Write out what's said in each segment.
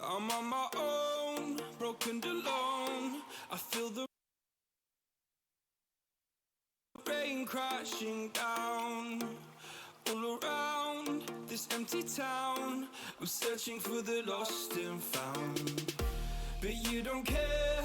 I'm on my own, broken and alone. I feel the rain crashing down all around this empty town. I'm searching for the lost and found, but you don't care,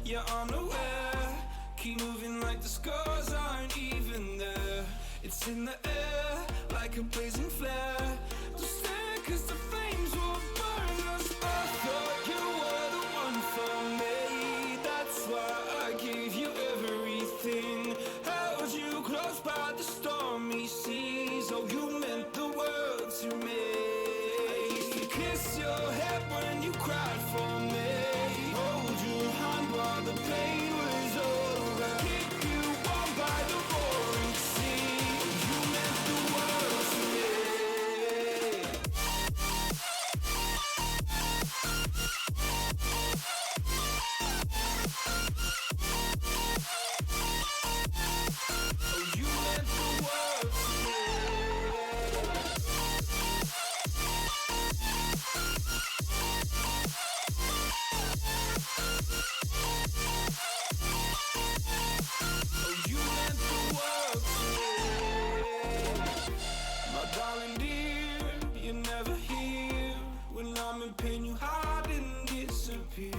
you're unaware. Keep moving like the scars aren't even there. It's in the air like a blazing flare. Don't stare 'cause the flames will burn us. I thought you were the one for me. That's why I gave you everything. Held you close by the stormy seas. Oh, you meant the world to me. I used to kiss your head when you cried for me. Hold your hand while the pain was over. Keep you warm by the roaring sea. You meant the world to me. Oh, you meant the world to me. Oh, you meant the world to me. My darling dear, you're never here. When I'm in pain, you hide and disappear.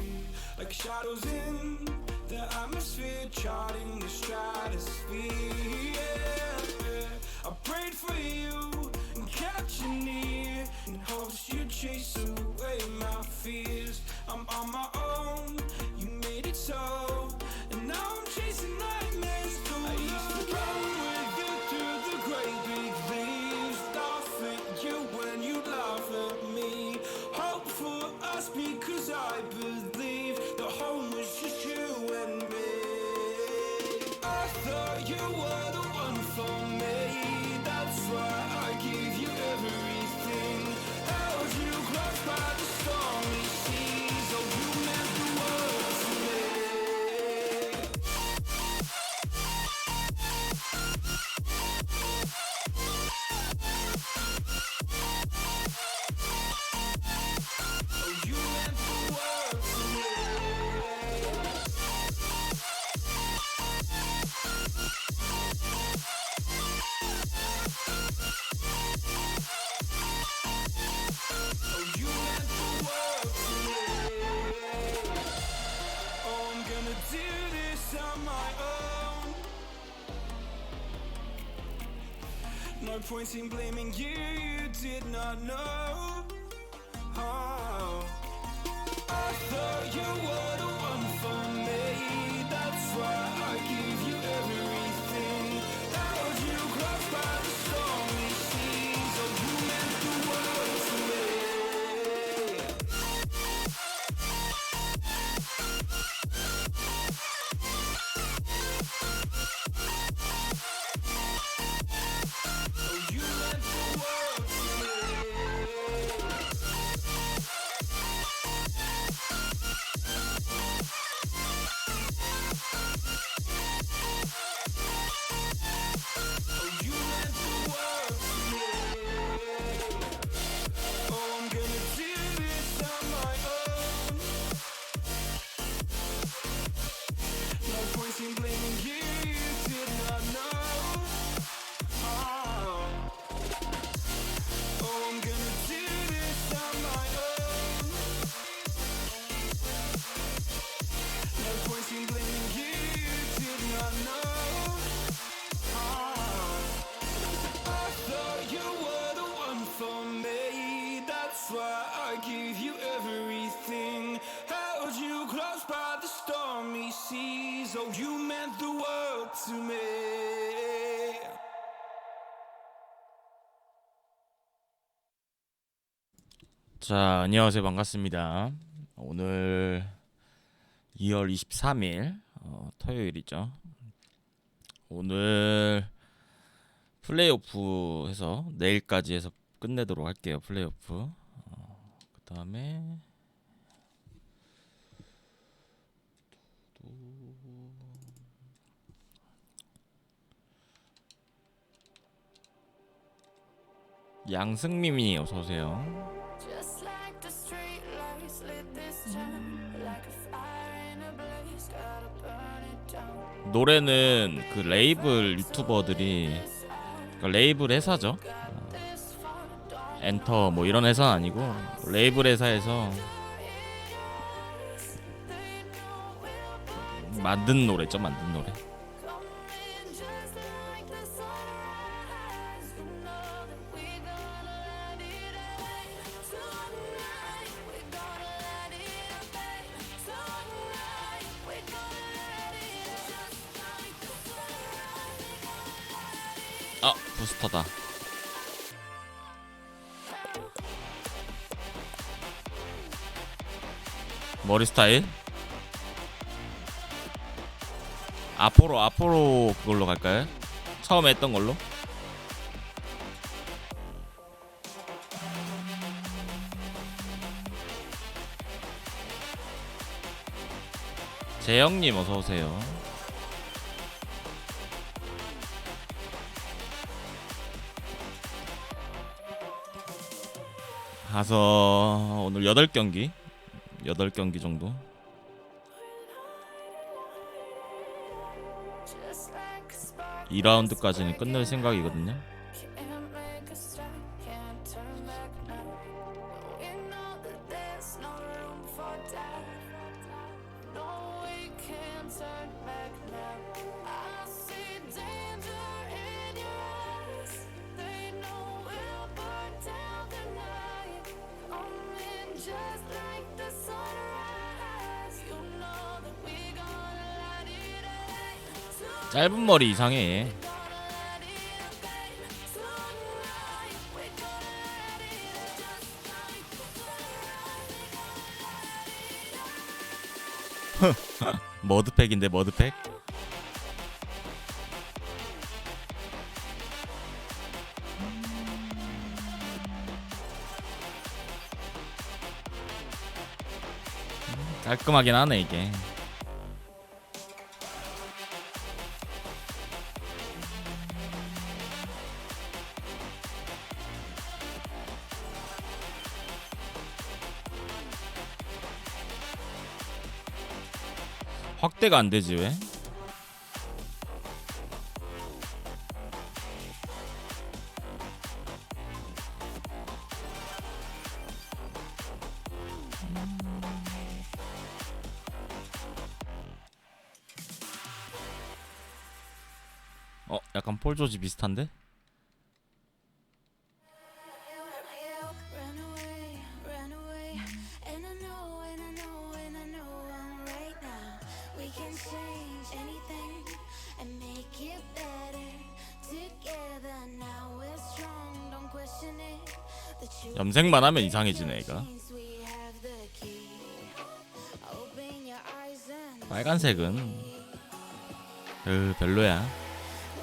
Like shadows in the atmosphere, charting the stratosphere. Yeah. I prayed for you and kept you near, in hopes you'd chase away my fears. I'm on my own, you made it so, and now I'm chasing nightmares through. I used to run with you through the great big leaves, laugh at you when you laugh at me. Hope for us because I believe the home was just you and me. I thought you were the one for me. That's why I gave you everything. Held you close by the stormy seas. Oh, you meant the world to me. Oh, you meant the world to me. Oh, you meant the world to me. Oh, I'm gonna do this on my own. No point in blaming you, you did not know. Oh, I thought you were the one for me. That's why I gave you everything. Held you close by the stormy seas. Oh, you meant the world to me. Oh, you meant the world to me. Oh, you meant the world to me. Oh, I'm gonna do this on my own. No point in blaming you, you did not know. Oh, oh, I'm gonna do this on my own. No point in blaming you, you did not know. Oh, I thought you were the one for me. That's why I gave you everything. Held you close by the stormy seas. Oh, you meant the world to me. 자, 안녕하세요. 반갑습니다. 오늘 2월 23일 토요일이죠. 오늘 플레이오프 해서 내일까지 해서 끝내도록 할게요. 플레이오프. 그 다음에 양승민이 어서오세요. Just like the streetlights 노래는 그 레이블 유튜버들이, 그러니까 레이블 회사죠. 엔터 뭐 이런 회사는 아니고 레이블 회사에서 만든 노래죠. 만든 노래. 아, 부스터다. 머리 스타일? 앞으로 그걸로 갈까요? 처음에 했던 걸로? 재영님 어서오세요. 가서 오늘 8경기 정도. Just like a spark. 2라운드까지는 끝낼 생각이거든요. Can't make a stop, can't turn back now. We know that there's no room for doubt. No, we can't turn back now. I see danger in your eyes. They know we'll burn down the night. Coming just like the sunrise. You know that we gonna light it up. 짧은 머리 이상해. 머드팩인데 머드팩? 깔끔하긴 하네 이게. 확대가 안 되지 왜? 약간 폴 조지 비슷한데? Run away, run away. And I know, and I know, and I know I'm right now. We can change anything and make it better. Together now we're strong, don't question it. The truth 염색만 하면 이상해지네 얘가. means we have the key. Open your eyes and 빨간색은 별로야.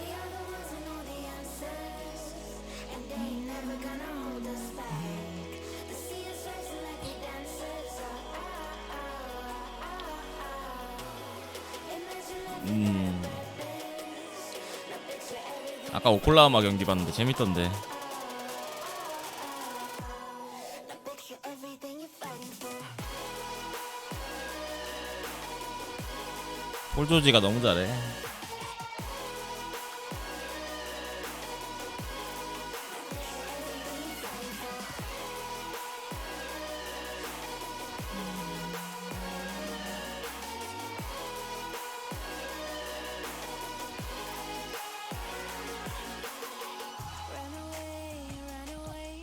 we are the ones who know the answers. And they ain't never gonna hold us back. The sea is rising like we dancers. Imagine like 아까 오클라호마 경기 봤는데 재밌던데. picture everything you're fighting for. 폴 조지가 너무 잘해. Run away, run away.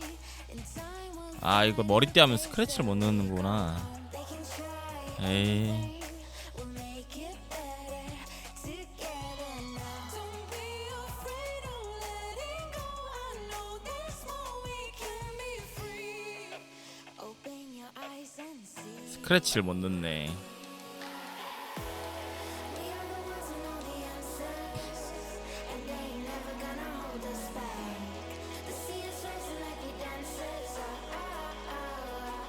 In time we'll 아 이거 머리띠 하면 스크래치를 못 넣는구나. they can try. 에이. We'll make it better together now. Don't be afraid of letting go. I know there's more we can be free. Open your eyes and see. 스크래치를 못 넣네. We are the ones who know the answers. And they ain't never gonna hold us back. The sea is rising like we dancers.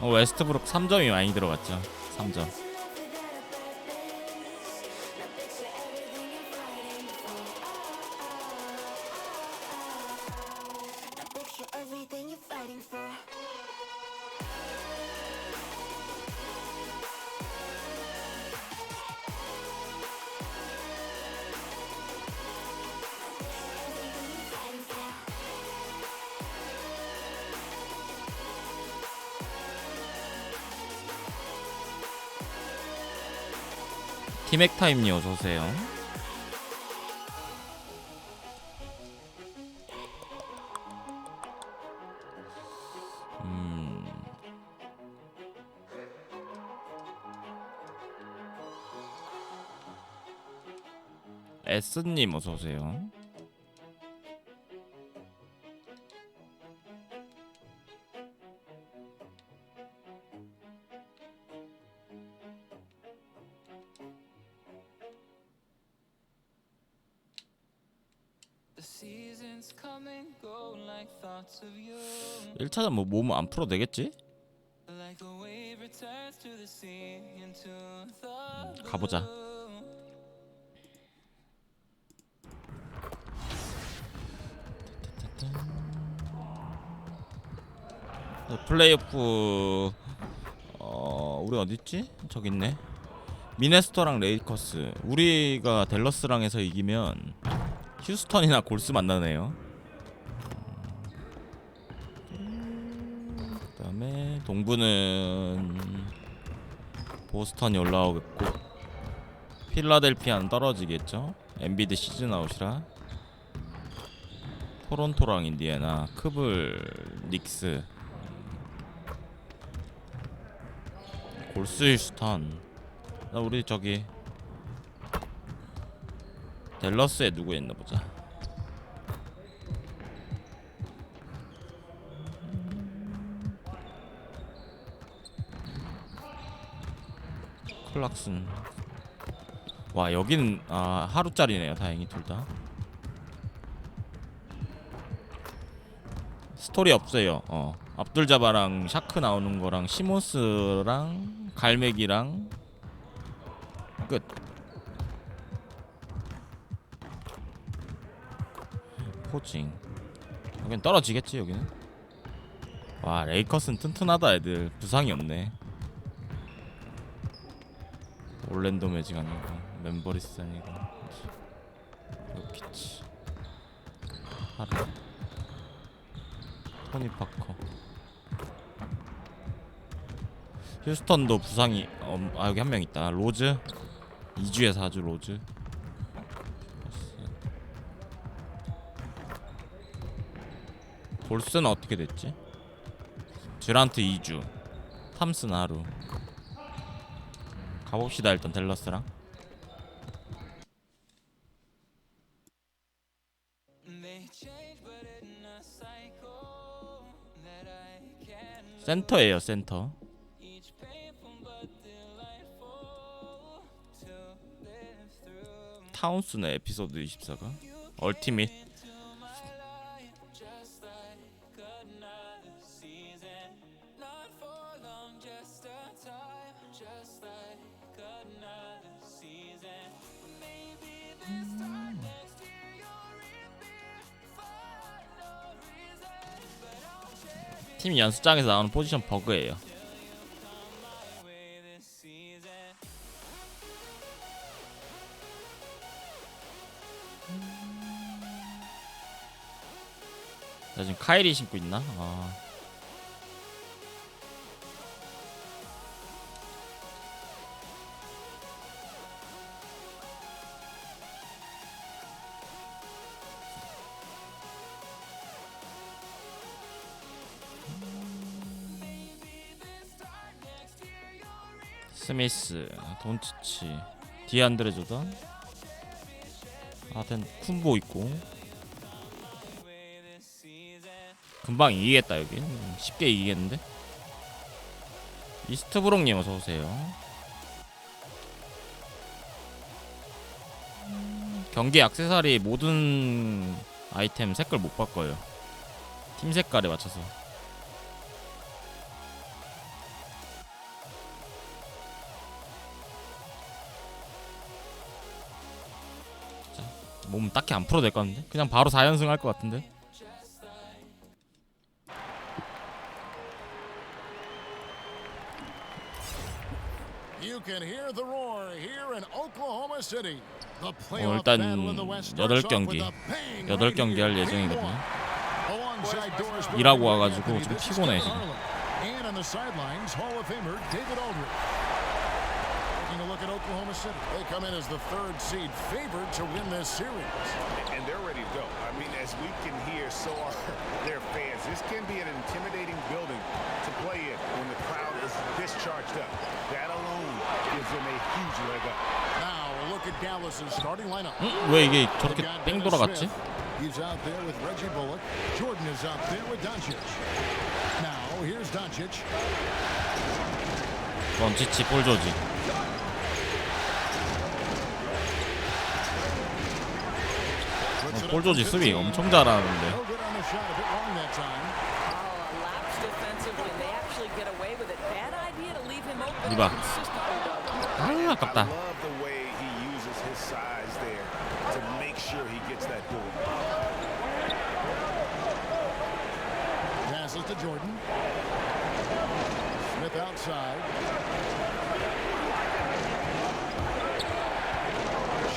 웨스트브룩 3점이 많이 들어갔죠. 3점. Picture everything you're fighting for. 티맥타임님 어서오세요. S님 어서오세요. The seasons come and go like thoughts of you. 1차전 뭐 몸 안 풀어도 되겠지? Like the wave returns to the sea into the 가보자. 플레이오프 우리 어딨지? 저기 있네. 미네소타랑 레이커스. 우리가 댈러스랑 해서 이기면 휴스턴이나 골스 만나네요. 그다음에 동부는 보스턴이 올라오겠고 필라델피아는 떨어지겠죠. 엔비드 시즌 아웃이라. 토론토랑 인디애나, 크블, 닉스, 골스, 휴스턴. 나 우리 저기 댈러스에 누구 있나 보자. 클락슨. 와 여기는 하루짜리네요. 다행히 둘 다. 스토리 없어요. 압둘자바랑 샤크 나오는 거랑 시몬스랑 갈매기랑 끝. 코칭. 여긴 떨어지겠지 여기는. 와 레이커스는 튼튼하다. 애들 부상이 없네. 올랜도 매직 아니고 멤버리스 아니고 요키치, 하루, 토니 파커. 휴스턴도 부상이 여기 한 명 있다. 로즈 2주에 4주 로즈. 볼스는 어떻게 됐지? 듀란트 2주, 탐슨 하루. 가봅시다 일단 댈러스랑. 센터예요 센터. 타운스네 에피소드 24가 얼티밋. 팀 연습장에서 나오는 포지션 버그예요. 나 지금 카일이 신고 있나? 스미스, 돈치치, 디안드레 조던, 하여튼 쿤보 있고. 금방 이기겠다. 여기 쉽게 이기겠는데. 이스트브록님 어서오세요. 경기 액세서리 모든 아이템 색깔 못 바꿔요. 팀 색깔에 맞춰서. 몸 딱히 안 풀어도 될 것 같은데? 그냥 바로 4연승 할 것 같은데? 일단 8경기 할 예정이거든요. 일하고 와가지고 좀 피곤해 지금. Taking a look at Oklahoma City. They come in as the third seed, favored to win this series. And they're ready to go. I mean, as we can hear, so are their fans. This can be an intimidating building to play in when the crowd is this charged up. That alone gives them a huge leg up. Now look at Dallas's starting lineup. 왜 이게 저렇게 땡 돌아갔지? He's out there with Reggie Bullock. Jordan is out there with Doncic. Now here's Doncic. 던치치 볼 조지. 볼 조지 수비 엄청 잘하는데. No good on the shot, a bit wrong that time. 리바. 아, 아깝다. I love the way he uses his size there to make sure he gets that board. Passes to Jordan. Smith outside.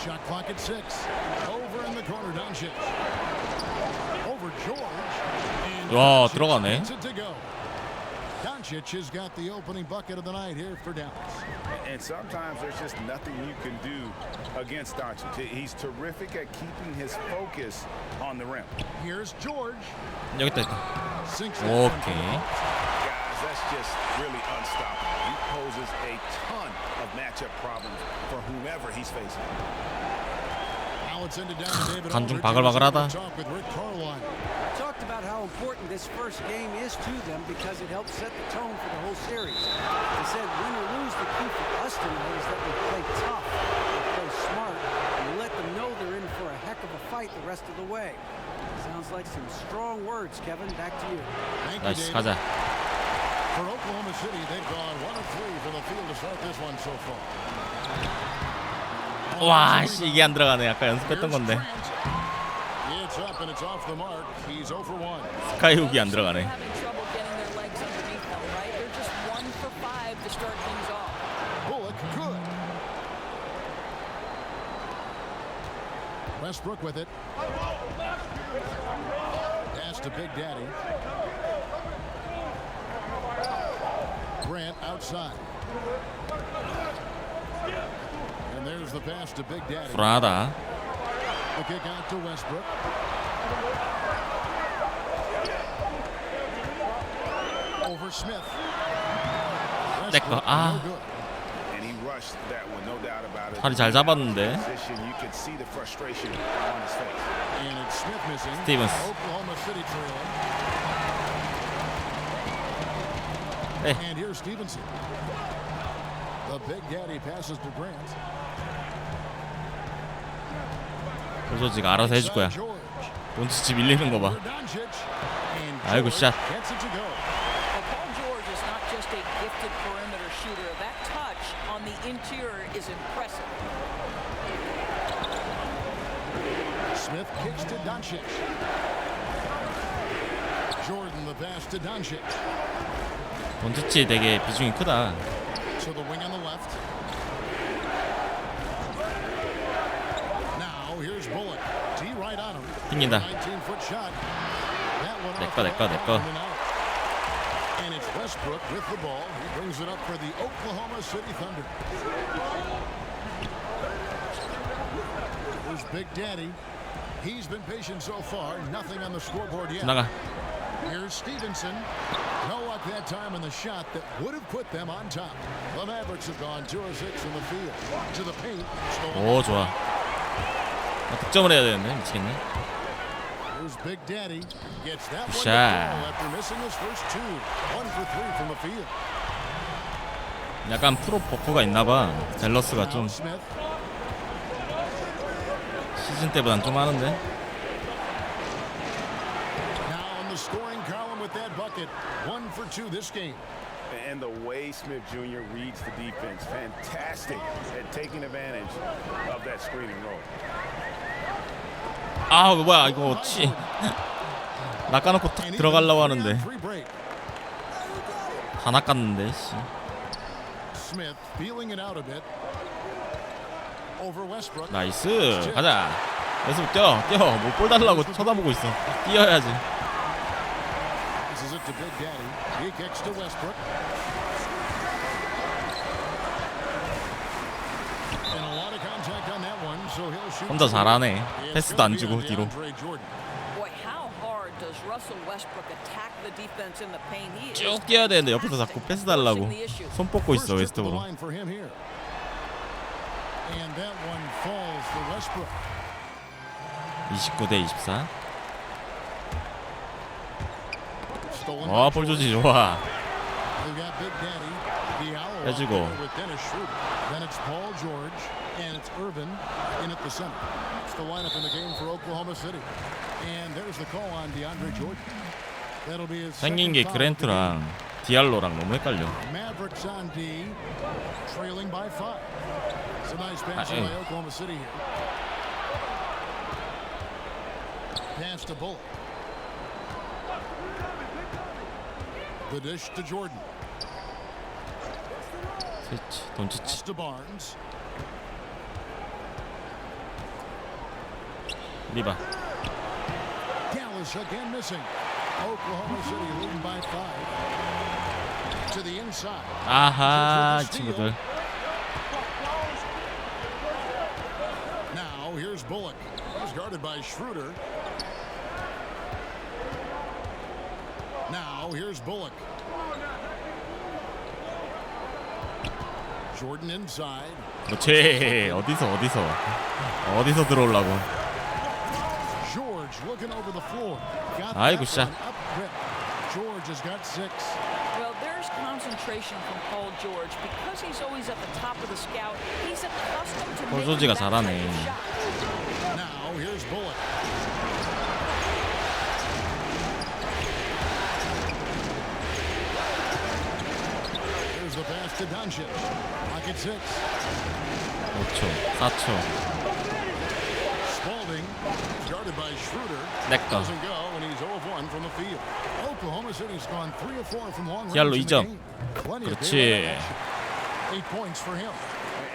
Shot clock at 6. Over in the corner, Doncic. Over George. And 와, Doncic 들어가네. gets it to go. Doncic has got the opening bucket of the night here for Dallas. And sometimes there's just nothing you can do against Doncic. He's terrific at keeping his focus on the rim. Here's George. 여기 있다. Sinks it. 오케이. Guys, that's just really unstoppable. He poses a ton of matchup problems for whomever he's facing. Now it's ended down to David 간중 Aldridge. 바글바글하다. Talk with Rick Carlisle. Talked about how important this first game is to them because it helps set the tone for the whole series. He said, win or lose, the key for us tonight is that we play tough, we play smart, and we let them know they're in for a heck of a fight the rest of the way. Sounds like some strong words, Kevin. Back to you. Thank you, 나이스 David. 가자. For Oklahoma City, they've gone 1 of 3 from the field to start this one so far. 와, 씨 이게 안 들어가네. 아까 연습했던 건데. It's up and it's off the mark. He's 0 for 1. 스카이훅이 안 들어가네. Bullock, good. Westbrook with it. Pass to Big Daddy. Grant outside. And there's the pass to Big Daddy. 불안하다. The kick out to Westbrook. Over Smith. 내꺼. 아. No good. And he rushed that one, no doubt about it. 다리 잘 잡았는데. Position, you could see the frustration on his face. And it's Smith missing. Stevens. Oklahoma City trailing. Hey. And here's Stevenson. The Big Daddy passes to Grant. 볼 조지가 알아서 해줄 거야. 던치치 밀리는 거 봐. 아이고 샷. Gets it to go. Paul George is not just a gifted perimeter shooter. That touch on the interior is impressive. Smith kicks to Doncic. Jordan the pass to Doncic. 던치치 되게 비중이 크다. To the wing on the left. Now here's Bullock. D right on him. 튕긴다. 19-foot shot. That one off 내꺼 the 내꺼 mark 내꺼. and out. And it's Westbrook with the ball. He brings it up for the Oklahoma City Thunder. Here's Big Daddy. He's been patient so far. Nothing on the scoreboard yet. 나가. Here's Stevenson. No luck that time on the shot that would have put them on top. The Mavericks have gone 2 of 6 in the field. To the paint. 오 좋아. 득점을 해야 되는데 미치겠네. Here's Big Daddy. Gets that one to 샷. fall after missing his first 2. 1 for 3 from the field. 약간 프로 버프가 있나봐. 젤러스가 좀 Smith. 시즌 때보단 좀 하는데. Now in the scoring column with that bucket. 1 for 2 this game. And the way Smith Jr. reads the defense, fantastic at taking advantage of that screen and roll. 아 뭐야 이거 치. 낚아놓고 탁 들어가려고 하는데 다 낚았는데 씨. Smith feeling it out a bit. Over Westbrook. 나이스 가자. 연습 뛰어 뭐 볼 달라고 쳐다보고 있어. 뛰어야지. This is it to Big Daddy. He kicks to Westbrook. so he'll shoot. 혼자 잘하네. 패스도 안 주고 뒤로. Boy, how hard does Russell Westbrook attack the defense in the paint? He is 쭉 뛰어야 되는데 옆에서 자꾸 패스 달라고 손 뻗고 있어 웨스트브로. And that one falls for Westbrook. 29대 24. Stolen 와, by 볼 조지 George. 좋아. They've got Big Daddy Diallo 해주고. out there with Dennis Schroeder. Then it's Paul George and it's Irvin in at the center. It's the lineup in the game for Oklahoma City. And there's the call on DeAndre Jordan. That'll be his 생긴 게 second foul of the 그랜트랑 디알로랑 너무 헷갈려. game. Mavericks on D, trailing by 5. It's a nice pass by Oklahoma City here. Pass to Bullock. The dish to Jordan. 스위치, Pass 돈치치. to Barnes. 리바. Dallas again missing. Oklahoma City leading by 5. To the inside. 아하, 이 친구들. Now here's Bullock. He's guarded by Schroeder. Now here's Bullock. Jordan inside. 그렇지. 어디서 들어오려고. George looking over the floor. Got 아이고, that 샷. one up quick. George has got 6. Well, there's concentration from Paul George because he's always at the top of the scout. He's accustomed to 폴 making 조지가 that type 잘하네. of shot. Now here's Bullock. Here's the pass to Doncic. Pocket 6. 5초, 4초. Spalding is guarded by Schroeder. 넥터. Doesn't go, and he's 0 of 1 from the field. Oklahoma City's gone 3 of 4 from long range. 디알로 in the 2점. game. Plenty of 그렇지. daylight action. 8 points for him.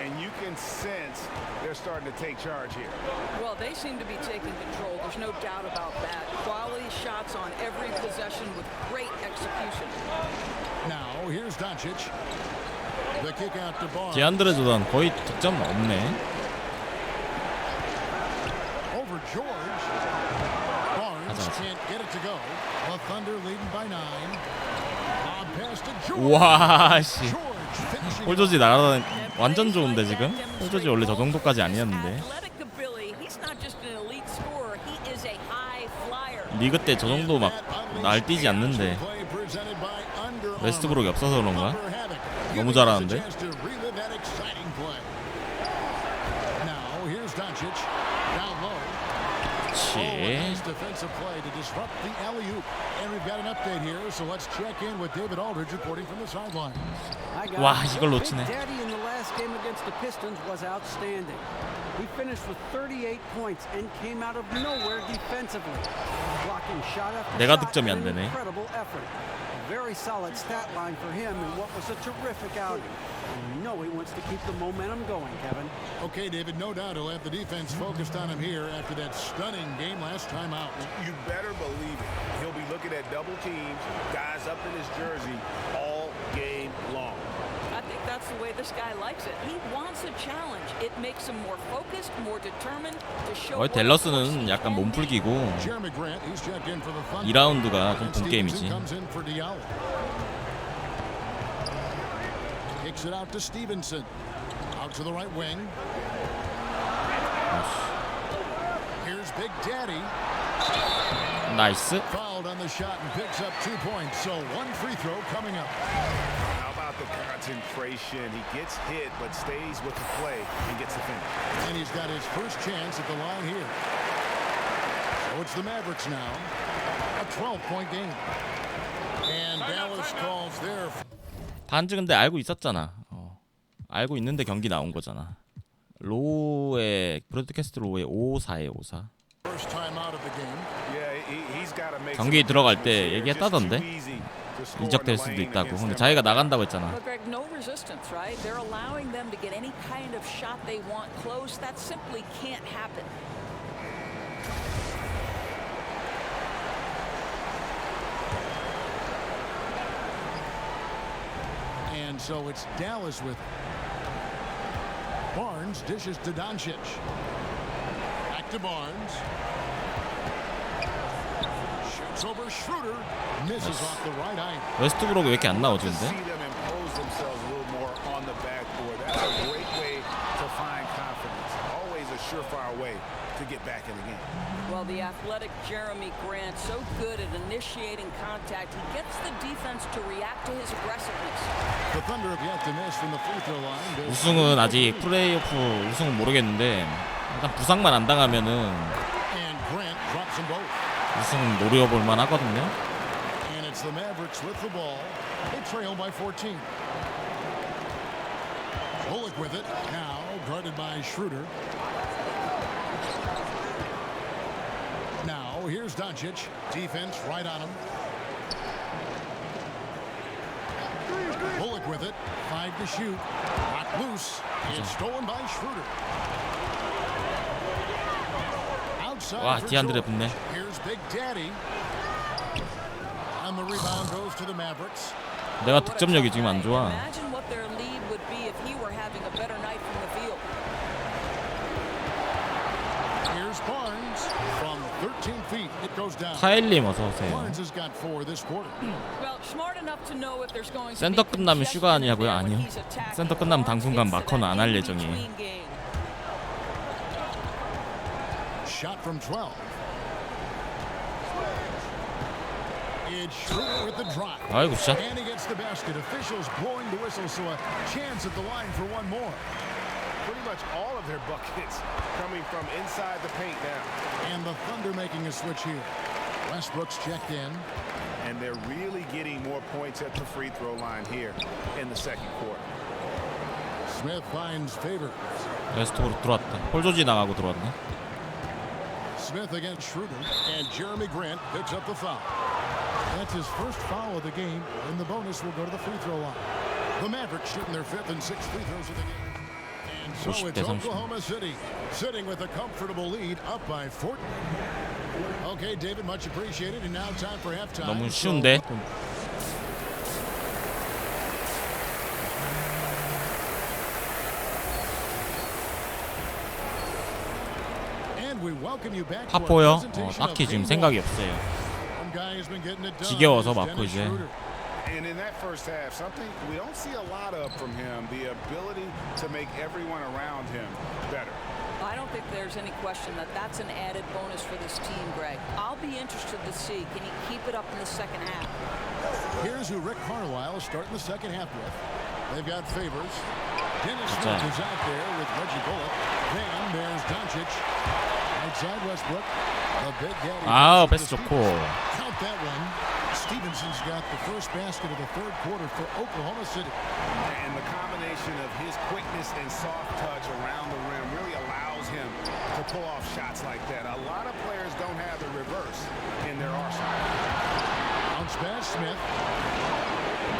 And you can sense they're starting to take charge here. Well, they seem to be taking control. There's no doubt about that. Quality shots on every possession with great execution. Now here's Doncic. The kick out to Barnes. 디안드레 조단 거의 득점 없네. Over George. Barnes 가자. can't get it to go. The Thunder leading by 9. Lob pass to George. 우와, 씨. George finishing. 폴 조지 날아다니 완전 좋은데 지금? 폴 조지 원래 저 정도까지 아니었는데. Athletic ability. He's not just an elite scorer. He is a high flyer. 리그 때 저 정도 막 날뛰지 않는데 웨스트브룩이 없어서 그런가? 너무 잘하는데? 그렇지. Defensive play to disrupt the alley-oop. And we've got an update here, so let's check in with David Aldridge reporting from the sideline. 와, 이걸 놓치네. Big Daddy in the last game against the Pistons was outstanding. He finished with 38 points and came out of nowhere defensively, blocking shot after 내가 shot 득점이 안 in an 되네. incredible effort. A very solid stat line for him in what was a terrific outing. You know he wants to keep the momentum going, Kevin. Okay, David, no doubt he'll have the defense focused on him here after that stunning game last time out. You better believe it. He'll be looking at double teams, guys up in his jersey all game long. I think that's the way this guy likes it. He wants a challenge. It makes him more focused, more determined to show. 거의 댈러스는 약간 몸풀기고 Jeremy Grant, he's checked in for the Thunder. 2라운드가 좀 And 본 Stevenson 게임이지. comes in for Diallo. Kicks it out to Stevenson. Out to the right wing. Here's Big Daddy. 나이스. Fouled on the shot and picks up 2 points. So one free throw coming up. How about the concentration? He gets hit but stays with the play and gets the finish. And he's got his first chance at the line here. So it's the Mavericks now. A 12-point game. And Dallas calls their... 반지 근데 알고 있었잖아. 알고 있는데 경기 나온 거잖아. 로우의 브로드캐스트 로우의 5-4에 5-4. First time out of the game. 경기 들어갈 때 얘기했다던데. 이적될 수도 있다고. 근데 자기가 나간다고 했잖아. But Greg, no resistance, right? They're allowing them to get any kind of shot they want close. That simply can't happen. And so it's Dallas with it. Barnes dishes to Doncic. Back to Barnes. Shoots over Schroeder. Misses off the right eye. 웨스트브룩이 왜 이렇게 안 나오지 To see 근데? them impose themselves a little more on the backboard. That's a great way to find confidence. Always a surefire way to get back in the game. Well, the athletic Jeremy Grant, so good at initiating contact. He gets the defense to react to his aggressiveness. The Thunder have yet to miss from the free throw line. 우승은 아직 플레이오프 우승은 모르겠는데 일단 부상만 안 당하면은 And Grant drops them both. 우승 노려볼 만하거든요. And it's the Mavericks with the ball. They trail by 14. Bullock with it. Now guarded by Schroeder. Now here's Doncic. Defense right on him. Bullock with it. 5 to shoot. Knocked loose. It's stolen by Schroeder. Outside 와, for 디안드레 George. 붙네. Here's Big Daddy. And the rebound goes to the Mavericks. 내가 득점력이 지금 안 좋아. Imagine what their lead would be if he were having a better night from the field. Here's Barnes from 13 feet. It goes down. 카일님 어서 오세요. Barnes has got 4 this quarter. Well, smart enough to know if there's going to 센터 be 끝나면 휴가 congestion 아니냐고요? there when 아니요. he's attacking. 센터 끝나면 당분간 Barnes gets to 마커는 안 할 that 예정이에요. in-between game. Shot from 12. It's Schroeder with the drive. 아이고 진짜. And he gets the basket. Officials blowing the whistle, so a chance at the line for one more. Pretty much all of their buckets coming from inside the paint now. And the Thunder making a switch here. Westbrook's checked in. And they're really getting more points at the free throw line here in the second quarter. Smith finds Favors. 웨스트브룩 들어왔다. 폴 조지 나가고 들어왔네. Smith against Schroeder, and Jeremy Grant picks up the foul. That's his first foul of the game, and the bonus will go to the free throw line. The Mavericks shooting their 5th and 6th free throws of the game. And so it's 50대 30. Oklahoma City sitting with a comfortable lead up by 14. Okay, David, much appreciated, and now time for halftime. 너무 쉬운데. And we welcome you back to our 파포요. presentation 딱히 of 지금 Game 생각이 1. 없어요. One guy has been getting it done. 지겨워서 It's 맞고 Dennis 이제. Schroeder. And in that first half, something we don't see a lot of from him, the ability to make everyone around him better. I don't think there's any question that that's an added bonus for this team, Greg. I'll be interested to see, can he keep it up in the second half? Here's who Rick Carlisle is starting the second half with. They've got Favors. Dennis 진짜. Smith is out there with Reggie Bullock. Then there's Doncic. Outside Westbrook. The big daddy. 아우, passes 패스 to 좋고. Stevens. Count that one. Stevenson's got the first basket of the third quarter for Oklahoma City. And the combination of his quickness and soft touch around the rim really allows him to pull off shots like that. A lot of players don't have the reverse in their arsenal. Bounce pass, Smith.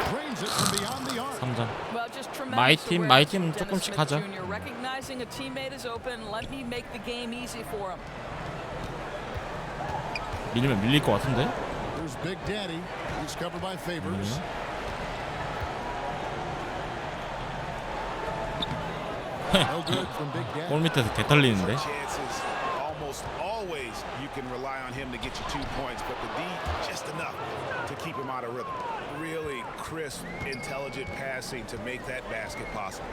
Drains it from beyond the arc. 3점. Well, just 마이 tremendous 팀, awareness 마이 from 팀은 Dennis 조금씩 Smith 하죠. Jr. Recognizing a teammate is open, let me make the game easy for him. 밀리면 밀릴 것 같은데. There's Big Daddy. He's covered by Favors. No good from Big Daddy. 골 밑에서 개 털리는데. Chances, almost always you can rely on him to get you 2 points, but the D just enough to keep him out of rhythm. Really crisp, intelligent passing to make that basket possible.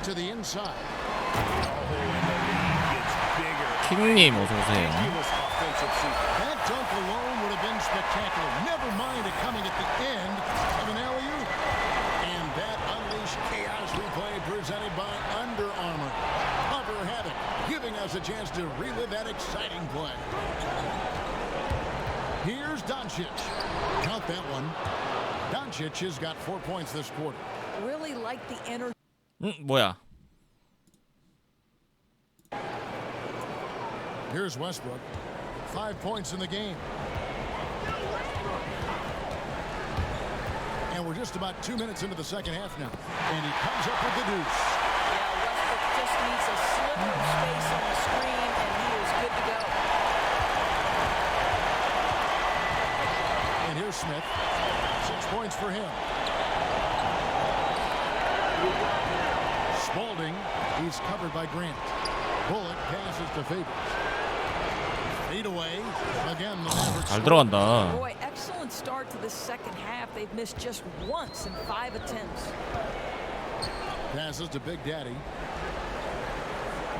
To the inside. Oh, and the lead gets bigger. 킹님 어서 오세요. Ridiculous offensive sequence. That dunk alone would have been spectacular. Never mind it coming at the end of an alley-oop. And that unleashed chaos replay presented by Under Armour. Cover Havoc, giving us a chance to relive that exciting play. Here's Doncic. Count that one. Doncic has got 4 points this quarter. Really like the energy. 뭐야? Here's Westbrook. 5 points in the game. And we're just about 2 minutes into the second half now. And he comes up with the deuce. Yeah, Westbrook just needs a sliver of space on the screen, and he is good to go. And here's Smith. 6 points for him. Spalding, he's covered by Grant. Bullock passes to Favors. Feed away. Again, the Mavericks. 잘 들어간다. Boy, excellent start to the second half. They've missed just once in 5 attempts. Passes to Big Daddy.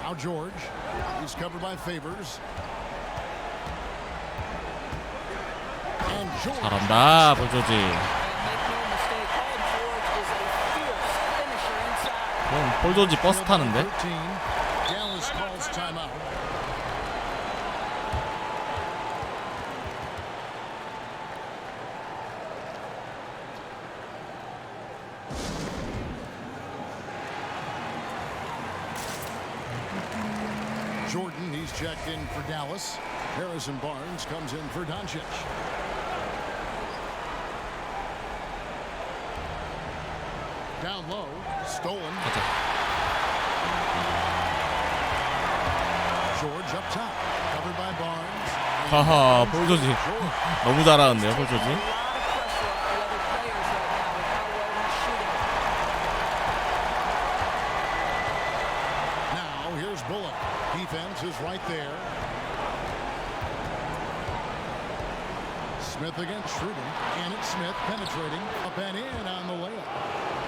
Now George. He's covered by Favors. And George. 잘한다, 볼조지. And make no mistake, Paul George is a fierce finisher inside. 볼조지 버스 타는데? 13. Dallas calls timeout. Jordan, he's checked in for Dallas. Harrison Barnes comes in for Doncic. Down low, stolen. George up top, covered by Barnes. 하하, 볼조지. 너무 잘하는데요, 볼조지. A lot of pressure off the other players right now with how well he's shooting. Now here's Bullock. Defense is right there. Smith against Schroeder. And it's Smith penetrating up and in on the layup.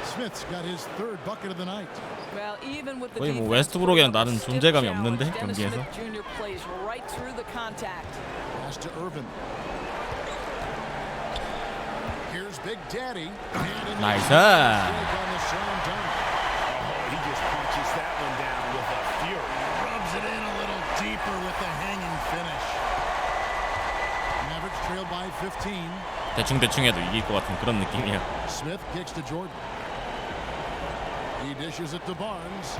Smith's got his third bucket of the night. Well, even with the 거의 뭐 defense, 웨스트브룩이랑 나는 stiff 존재감이 challenge, 없는데, Dennis 경기에서. Smith Jr. plays right through the contact. Pass to Irvin. Here's Big Daddy. 나이스. Oh, he just punches that one down with a fury. Rubs it in a little deeper with the hanging finish. Mavericks trailed by 15. 대충 해도 이길 것 같은 그런 느낌이에요. Smith kicks to Jordan. He dishes it to Barnes.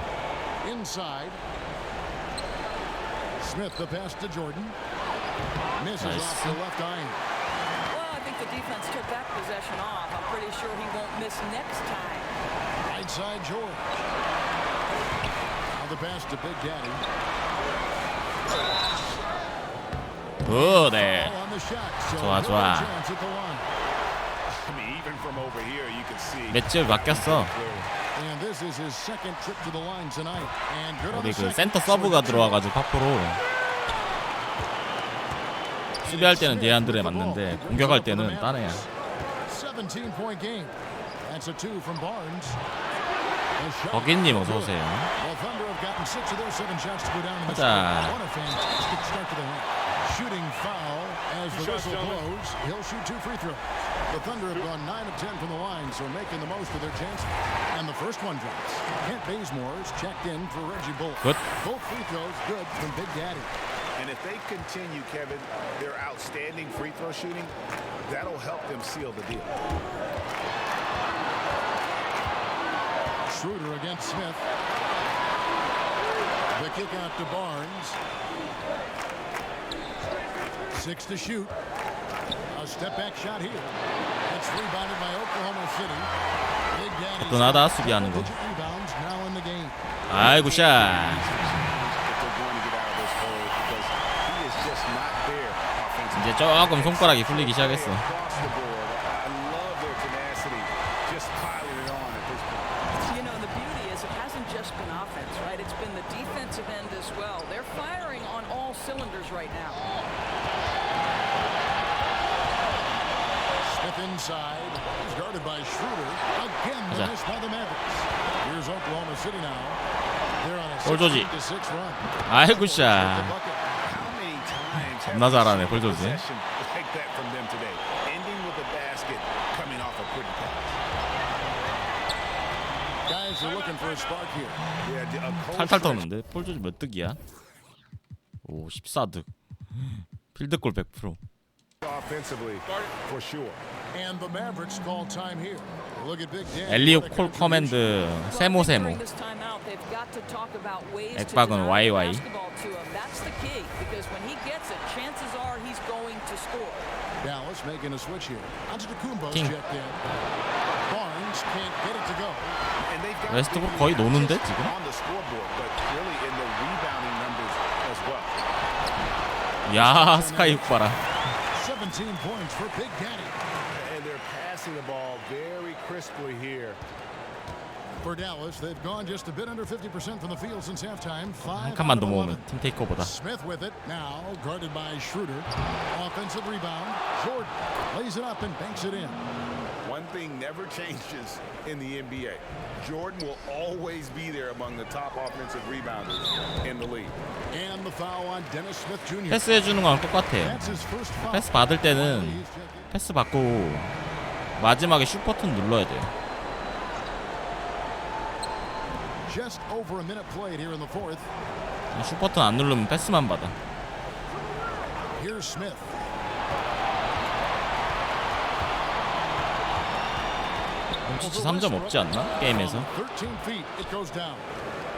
Inside. Smith the pass to Jordan. Misses Nice. off the left eye. Well, I think the defense took that possession off. I'm pretty sure he won't miss next time. Right side George. Now the pass to Big Daddy. 네. On the shot. So 좋아, no 좋아. chance at the line. I mean, even from over here, you can see. 맷집 바뀌었어. And this is his second trip to the line tonight. And good on 우리 the 그 second. 센터 서브가 들어와가지고 파포로 수비할 때는 얘한들에 맞는데 공격할 때는 딴 애야. 17-point game. That's a 2 from Barnes. 버기님 어서 오세요. Well, Thunder have gotten 6 of their 7 shots to go down in the 가자. What a fantastic start to the half. Shooting foul as the whistle blows. He'll shoot 2 free throws. The Thunder have gone 9 of 10 from the line, so making the most of their chances. And the first one drops. Kent Bazemore's checked in for Reggie Bullock. Good. Both free throws good from Big Daddy. And if they continue, Kevin, their outstanding free throw shooting, that'll help them seal the deal. Schroeder against Smith. The kick out to Barnes. 6 to shoot. A step back shot here. It's rebounded by Oklahoma City. Big Daddy. 어떤하다 수비하는 거. Double-digit rebounds now in the game. 아이고 샷. If they're going to get out of this hole because he is just not there offensively. 이제 조금 손가락이 풀리기 시작했어. Across the board. I love their tenacity, just piling it on at this point. You know, the beauty is it hasn't just been offense, right? It's been the defensive end as well. They're firing on all cylinders right now. Smith inside. He's guarded by Schroeder. Again, the miss by the Mavericks. Here's Oklahoma City now. They're on a 볼조지. 16-6 run. 아이고 샷. How many times have 겁나 we 잘하네, seen a 볼조지. possession like that from them today? Ending with a basket, coming off a pretty pass. Guys are looking for a spark here. Yeah, a cold 탈탈 stretch. 터는데 볼조지 몇 득이야? 오 14득. 필드골 100%. Offensively, for sure. And the Mavericks call time here. Look at Big Dan. 엘리옵 콜 커맨드 세모. During this timeout, they've got to talk about ways to 액박은 deny the YY. basketball to him. That's the key because when he gets it, chances are he's going to score. Dallas making a switch here. Antetokounmpo's king. checked in. Barnes can't get it to go. And they've got 웨스트브룩 big 거의 lead 노는데 just 지금? on the scoreboard, but really in the rebounding numbers as well. 야 스카이 훅 봐라. 17 points for Big Daddy. And they're passing the ball very crisply here. For Dallas, they've gone just a bit under 50% from the field since halftime. 한 5 칸만 out 더 of 11. 모으면 팀 테이크오버다. Smith with it now, guarded by Schroeder. Offensive rebound. Jordan lays it up and banks it in. One thing never changes in the NBA. Jordan will always be there among the top offensive rebounders in the league. And the foul on Dennis Smith Jr. 패스 해주는 거랑 똑같아. That's his first foul. 패스 받을 때는 패스 받고 마지막에 슛 버튼 눌러야 돼요. Just over a minute played here in the fourth. 슛 버튼 안 누르면 패스만 받아. Here's Smith. 홈치치 3점 없지 않나? 게임에서. 13 feet, it goes down.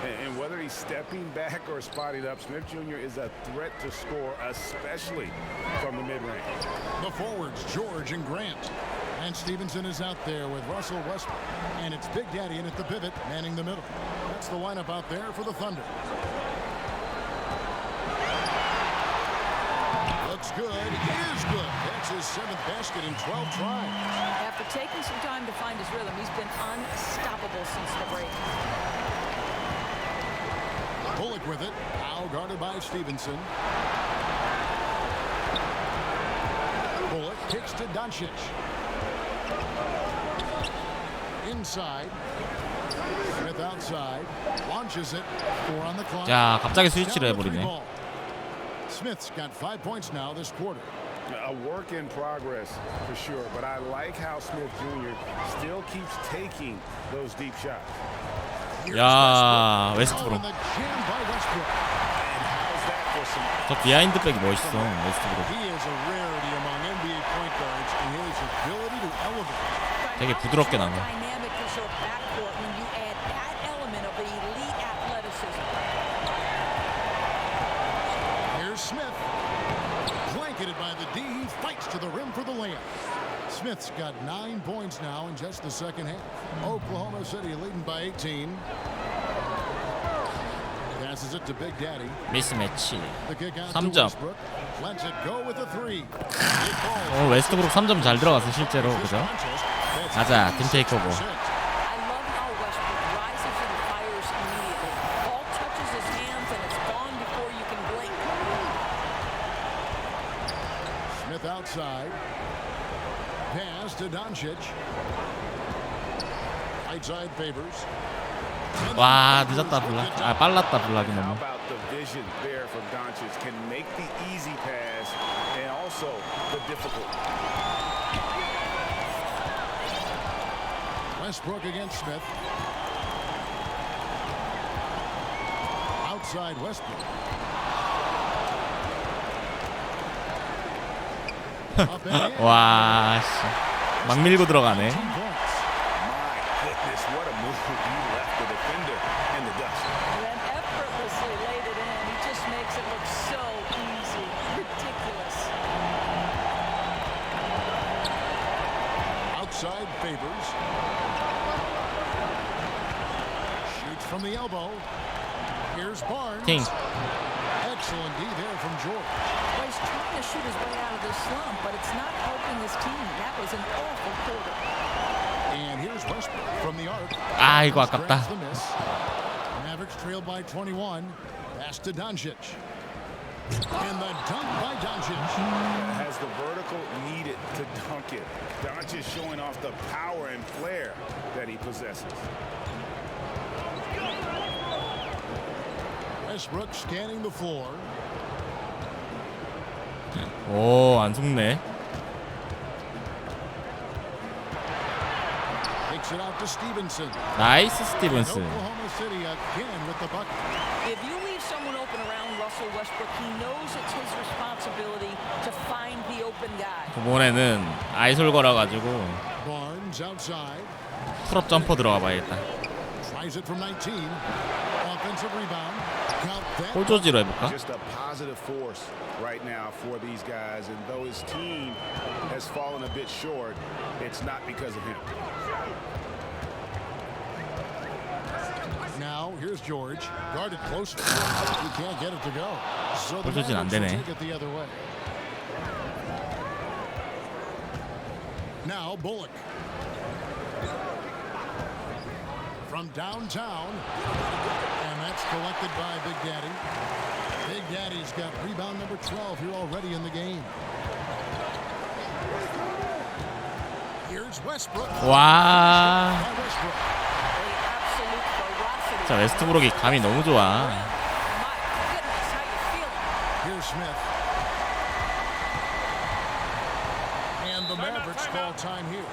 And whether he's stepping back or spotting up, Smith Jr. is a threat to score, especially from the mid-range. The forwards, George and Grant. And Stevenson is out there with Russell Westbrook. And it's Big Daddy in at the pivot, manning the middle. That's the lineup out there for the Thunder. Looks good, is good. That's his 7th basket in 12 tries. After taking some time to find his rhythm, he's been unstoppable since the break. Bullock with it, now guarded by Stevenson. Bullock kicks to Doncic. Inside. Smith outside. Launches it. 4 on the clock. 자, 갑자기 스위치를 해버리네. Smith's got 5 points now this quarter. A work in progress for sure, but I like how Smith Jr. still keeps taking those deep shots. 야, 웨스트브룩. And how's that for some 저 비하인드 백이 멋있어. 웨스트브룩. He is a rarity among NBA point guards in his ability to elevate. 되게 부드럽게 나가. Dynamic is your backcourt when you add that element of elite athleticism. Here's Smith. Blanketed by the D. He fights to the rim for the layup. Smith's got 9 points now in just the second half. Oklahoma City leading by 18. Passes it to Big Daddy. 미스매치. The kick out 3점. to Westbrook. Lets it go with a 3. 웨스트브룩 3점 잘 들어갔어 실제로. 그죠? 가자, 팀 테이크오버. I love how Westbrook rises and fires immediately. Ball touches his hands and it's gone before you can blink. Smith outside. Pass to Doncic. Right side favors. 와, 늦었다 블락. 아, 빨랐다 블락이 How 너무. about the vision there from Doncic? Can make the easy pass and also the difficult. Westbrook against Smith. Outside Westbrook. Up and in. 와, 씨. 막 밀고 들어가네. 10 points. My goodness, what a move. He left the defender in the dust. Then effortlessly laid it in. He just makes it look so easy. Ridiculous. Outside favors. Shoots from the elbow. Here's Barnes. 팅. Excellent D there from George. Well, he's trying to shoot his way out of this slump, but it's not helping his team. That was an awful quarter. And here's Westbrook from the arc. 아, 이거 아깝다. Grabs the miss. Mavericks trailed by 21. Pass to Doncic. And the dunk by Doncic. Has the vertical needed to dunk it. Doncic showing off the power and flair that he possesses. Westbrook scanning the floor. 오, 안 속네. Takes it out to Stevenson. 나이스 And 스티븐스. Oklahoma City again with the bucket. If you leave someone open around Russell Westbrook, he knows it's his responsibility to find the open guy. 이번에는 아이솔 걸어가지고 Barnes outside. 풀업 점퍼 들어가 봐야겠다. Tries it from 19. Offensive rebound. Count that. 홀조지로 해볼까? Just a positive force right now for these guys. And though his team has fallen a bit short, it's not because of him. Now here's George. Guarded closely. He can't get it to go. So the 홀조지는 안 Mavericks will 되네. take it the other way. Now Bullock. from downtown. And that's collected by Big Daddy. Big Daddy's got rebound number 12 here already in the game. Here's Westbrook. 와, By Westbrook. Absolute ferocity. 진짜 웨스트브룩이 감이 너무 좋아. My goodness, how you feeling? Here's Smith. And the Mavericks call time here.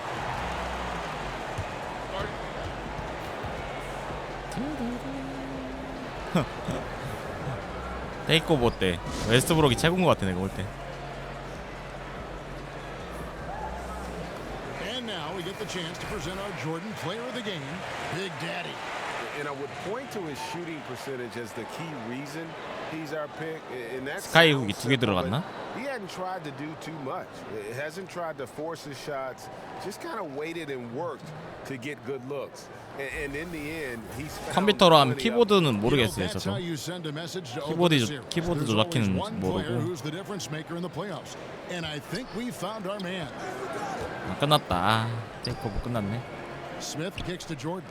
테이크오버 때 웨스트브룩이 최고인 것 같아 내가 볼 때. And now we get the chance to present our Jordan player of the game, Big Daddy. And I would point to his shooting percentage as the key reason he's our pick. And that's 스카이 훅이 2개 들어갔나? He hadn't tried to do too much. He hasn't tried to force his shots. Just kind of waited and worked to get good looks. And in the end, he's found 컴퓨터로 하면 plenty of them. 키보드는 모르겠어요 That's 저도. how you send a message to 키보드 open the series. 키보드 There's 조작키는 always one player 모르고. who's the difference maker in the playoffs. And I think we found our man. 아, 끝났다. 테이크오버 끝났네. Smith kicks to Jordan.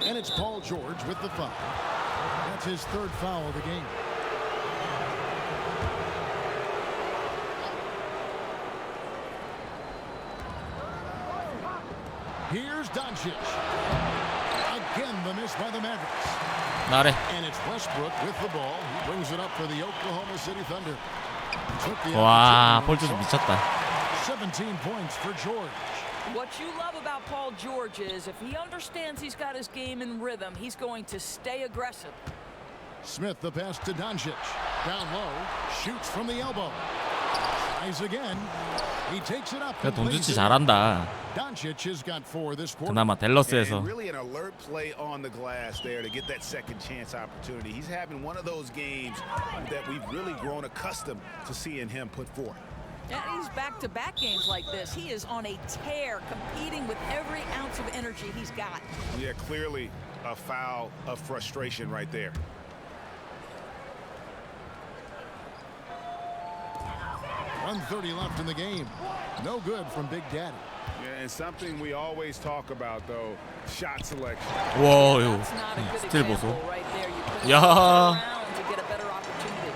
And it's Paul George with the foul. That's his third foul of the game. Here's Doncic. Again, the miss by the Mavericks. 나래. And it's Westbrook with the ball. He brings it up for the Oklahoma City Thunder. Took the 와, opportunity. 폴 미쳤다. 17 points for George. What you love about Paul George is if he understands he's got his game in rhythm, he's going to stay aggressive. Smith the pass to Doncic. Down low. Shoots from the elbow. Tries again. He takes it up. 그래 돈주치 잘한다. Doncic has got 4 this quarter. 그나마 댈러스에서. And really an alert play on the glass there to get that second chance opportunity. He's having one of those games that we've really grown accustomed to seeing him put forth. And he's back-to-back games like this. He is on a tear, competing with every ounce of energy he's got. Yeah, clearly a foul of frustration right there. .130 left in the game. No good from Big Daddy. Yeah, and something we always talk about, though, shot selection. 와, 이거 That's not a good 스틸 example 보소. right there. You put it 야. around to get a better opportunity.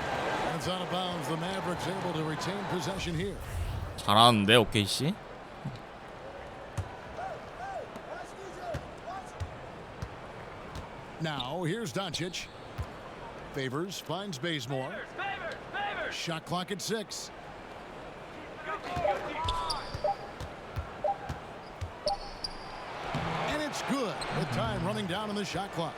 That's out of bounds. The Mavericks able to retain possession here. 잘하는데 오케이 씨. Now here's Doncic. Favors finds Bazemore. Shot clock at 6. And it's good with time running down on the shot clock.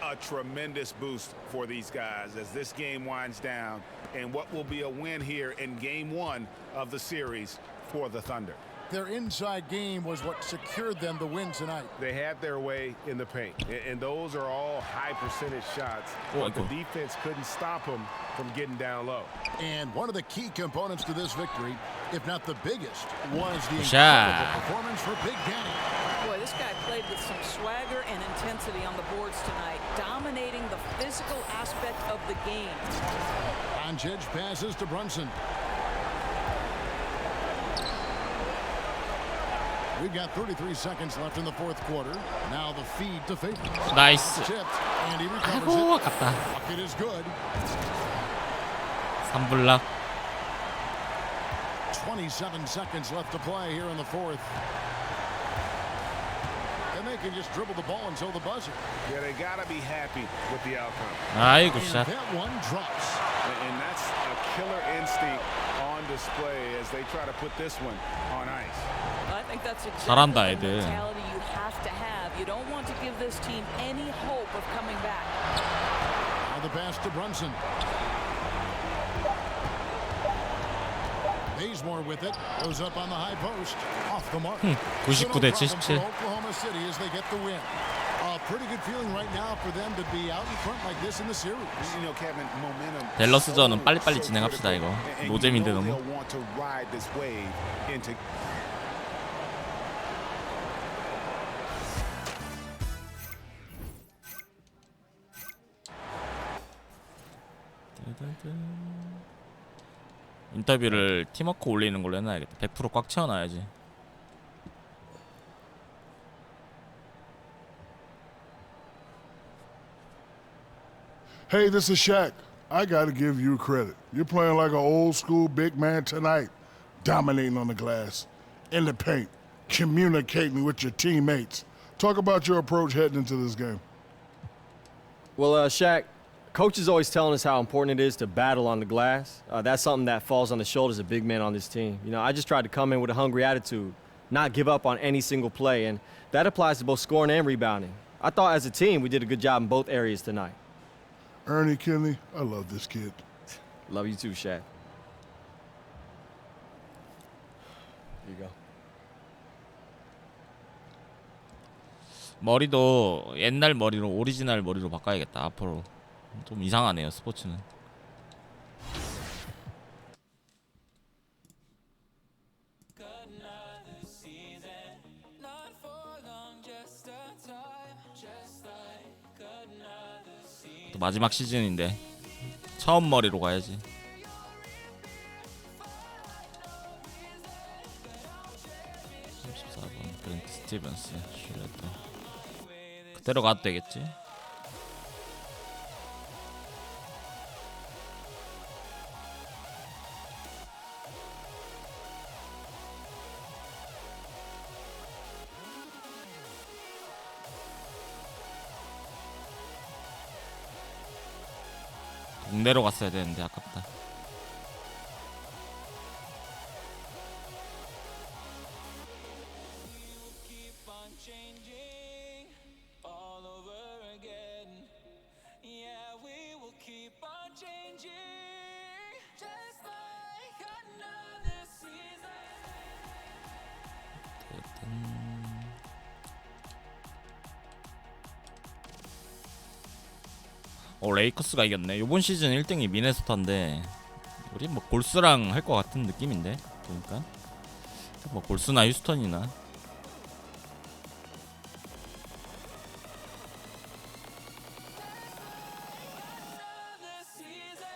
A tremendous boost for these guys as this game winds down and what will be a win here in game 1 of the series for the Thunder. Their inside game was what secured them the win tonight. They had their way in the paint, and those are all high percentage shots. But the defense couldn't stop them from getting down low. And one of the key components to this victory, if not the biggest, was the Shot. incredible performance for Big Daddy. Boy, this guy played with some swagger and intensity on the boards tonight, dominating the physical aspect of the game. Doncic passes to Brunson. We've got 33 seconds left in the fourth quarter. Now the feed to Favors. 나이스. Tipped, and he recovers 아이고 it. 아깝다. Bucket is good. 3블락. 27 seconds left to play here in the fourth. And they can just dribble the ball until the buzzer. Yeah, they got to be happy with the outcome. 아이고 And 샷. that one drops. And that's a killer instinct on display as they try to put this one on ice. I think that's exactly 잘한다, the 애들. mentality you have to have. You don't want to give this team any hope of coming back. Now the pass to Brunson. Bazemore with it. Goes up on the high post. Off the mark. 99 대 77. For Oklahoma City as they get the win. A pretty good feeling right now for them to be out in front like this in the series. You know, Kevin, momentum. 댈러스전은 빨리빨리 진행합시다 이거. And 노잼인데 you know 너무. they'll want to ride this wave into. 인터뷰를 팀워크 올리는 걸로 해놔야겠다. 100% 꽉 채워놔야지. Hey, this is Shaq. I gotta give you credit. You're playing like an old school big man tonight, dominating on the glass, in the paint, communicating with your teammates. Talk about your approach heading into this game. Well, Shaq, coach is always telling us how important it is to battle on the glass. That's something that falls on the shoulders of big men on this team. You know, I just tried to come in with a hungry attitude, not give up on any single play, and that applies to both scoring and rebounding. I thought as a team we did a good job in both areas tonight. Ernie Kinley, I love this kid. Love you too, Shaq. Here you go. 머리도 옛날 머리로 오리지널 머리로 바꿔야겠다. 앞으로 좀 이상하네요, 스포츠는. 또 마지막 시즌인데 처음 머리로 가야지. 34번 그랜트 스티븐스 슈레터. 그대로 가도 되겠지. 동대로 갔어야 되는데 아깝다. 레이커스가 이겼네. 이번 시즌 1등이 미네소타인데 우리 뭐 골스랑 할 것 같은 느낌인데 보니까 뭐 골스나 휴스턴이나.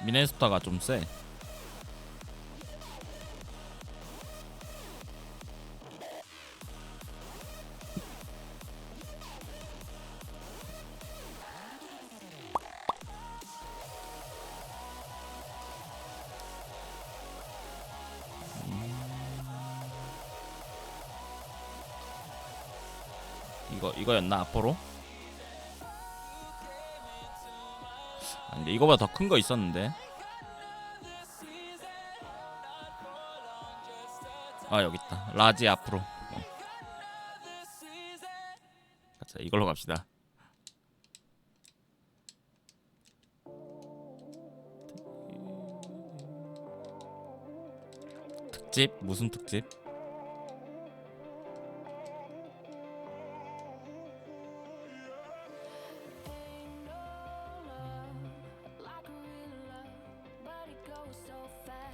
미네소타가 좀 세. 이거였나 앞으로? 아, 근데 이거보다 더 큰 거 있었는데. 아 여기 있다. 라지 앞으로. 자 이걸로 갑시다. 특집? 무슨 특집?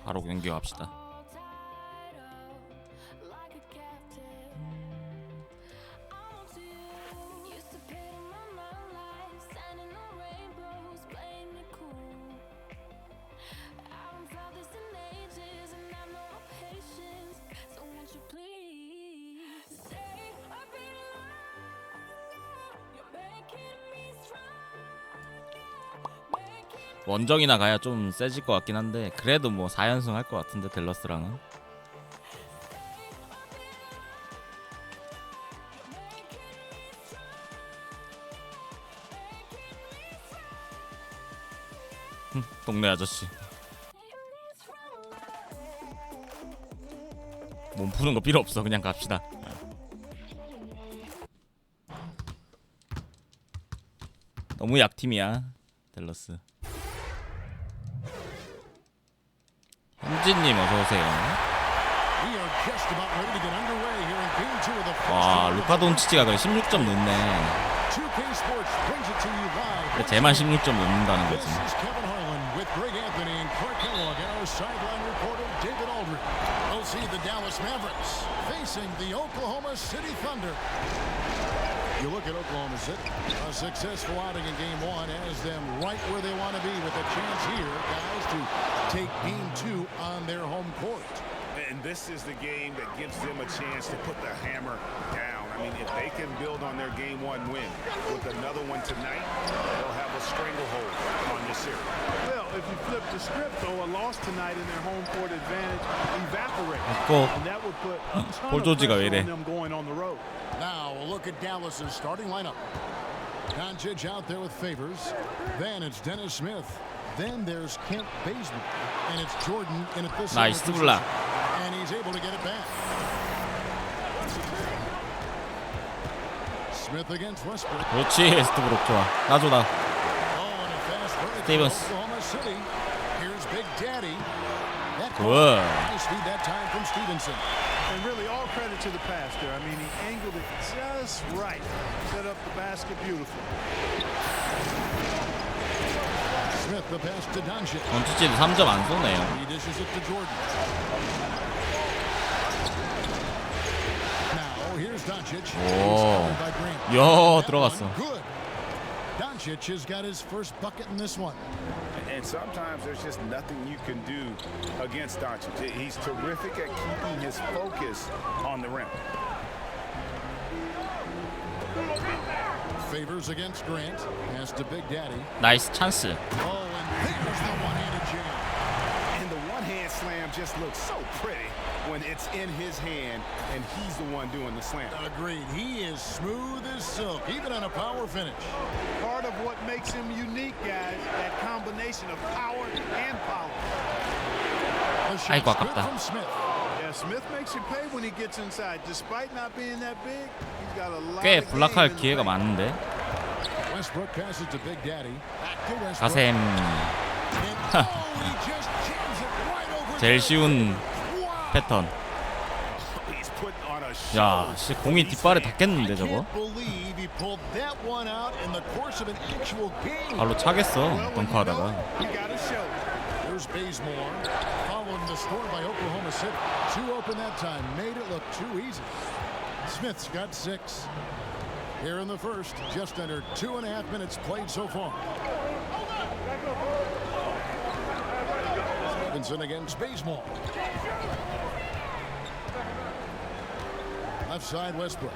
바로 연결합시다. 원정이나 가야 좀 세질 것 같긴 한데 그래도 뭐 4연승 할 것 같은데 댈러스랑은. 동네 아저씨 몸 푸는 거 필요 없어. 그냥 갑시다. 너무 약팀이야 댈러스. 현진님 어서오세요. 와 루카 돈치치가 그래 16점 넣네. 쟤만 16점 넣는다는 거지. You look at Oklahoma City, a successful outing in Game 1 has them right where they want to be with a chance here, guys, to take Game 2 on their home court. And this is the game that gives them a chance to put the hammer down. I mean, if they can build on their game one win with another one tonight, they'll have a stranglehold on this series. Well, if you flip the script, though, a loss tonight in their home court advantage evaporates. 고 And that would put a ton 볼 of 조지가 왜 pressure 이래? on them going on the road. Now we'll look at Dallas's starting lineup. Doncic out there with Favors. Then it's Dennis Smith. Then there's Kent Bazemore. And it's Jordan in a fist. 나이스 블락. And he's able to get it back. Smith against Westbrook. 그렇지 웨스트브룩 좋아. 놔줘 나. Oh, and a fast break for Stevens. Oklahoma City. Here's Big Daddy. That Good. nice feed that time from Stevenson. And really all credit to the pass there. I mean, he angled it just right. Set up the basket beautifully. Smith the pass to Doncic. 전투치도 3점 안 쏘네요. He dishes it to Jordan. Now here's Doncic. 오. By Grant. 야 That 들어갔어. one good. Doncic has got his first bucket in this one. And sometimes there's just nothing you can do against Doncic. He's terrific at keeping his focus on the rim. Favors against Grant. Pass to Big Daddy. 나이스 찬스. Oh, and there's the one-handed jam. And the one-hand slam just looks so pretty when it's in his hand and he's the one doing the slam. Agreed. He is smooth as silk, even on a power finish. Part of what makes him unique, guys, that combination of power and power. The shot's 아이고, good 아깝다. from Smith. Yeah, Smith makes you pay when he gets inside. Despite not being that big, he's got a lot 꽤 of 블락할 game in the 기회가 paint. 많은데. Westbrook passes to Big Daddy. Back to Westbrook. 가셈. And, oh, he just jams it right over 제일 there. 쉬운 Wow. 패턴. He's putting on a show. 야, 씨 공이 뒷발에 닿겠는데 I 저거. can't believe he pulled that one out in the course of an actual game. 발로 차겠어. Well, when you know 덩크하다가. it, you gotta show it. There's Bazemore, following the score by Oklahoma City. Two open that time, made it look too easy. Smith's got 6. Here in the first, just under 2.5 minutes played so far. Stevenson against Bazemore. Left side Westbrook.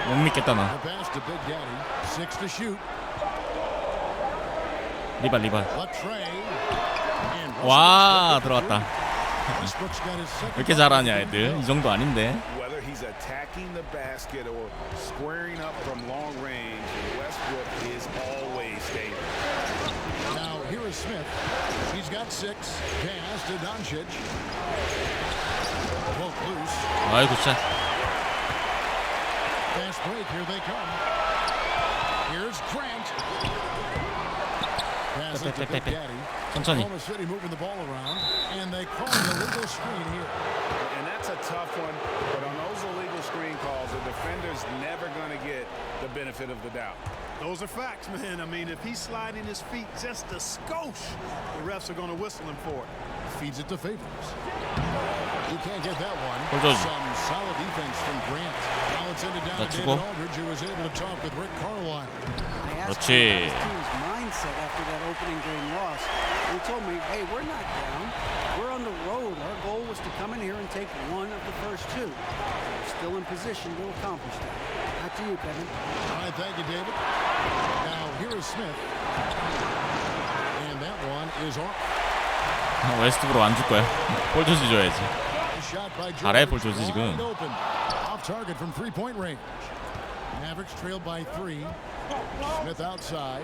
못 믿겠다 나. The pass to Big Daddy. 6 to shoot. 리발 리발. Latre. And 와 들어갔다. Westbrook's got his second. 왜 이렇게 잘하냐 애들. 이 정도 아닌데. Whether he's attacking the basket or squaring up from long range, Westbrook is always dangerous. Now here is Smith. He's got 6. Pass to Doncic. Poke loose. 아이고 샷. Fast break. Here they come. Here's Grant. Pass it to Big Daddy. 천천히. Oklahoma City moving the ball around, and they call an illegal screen here. And that's a tough one, but on those illegal screen calls, the defender's never going to get the benefit of the doubt. Those are facts, man. I mean, if he's sliding his feet just a skosh, the refs are going to whistle him for it. Feeds it to Favors. You can't get that one. hold on. Some solid defense from Grant. Now it's ended down to Let's David go. Aldridge, who was able to talk with Rick Carlisle. I asked 그렇지. him about his team's mindset after that opening game loss. He told me, hey, we're not down. We're on the road. Our goal was to come in here and take one of the first 2. We're still in position to accomplish that. Back to you, Kevin. All right, thank you, David. Now here is Smith. And that one is off. 웨스트브룩 안 줄 거야. 볼 조지 줘야지. Shot by 잘해, 볼 George. 조지 지금. Wide open. Off target from 3-point range. Mavericks trailed by 3. Smith outside.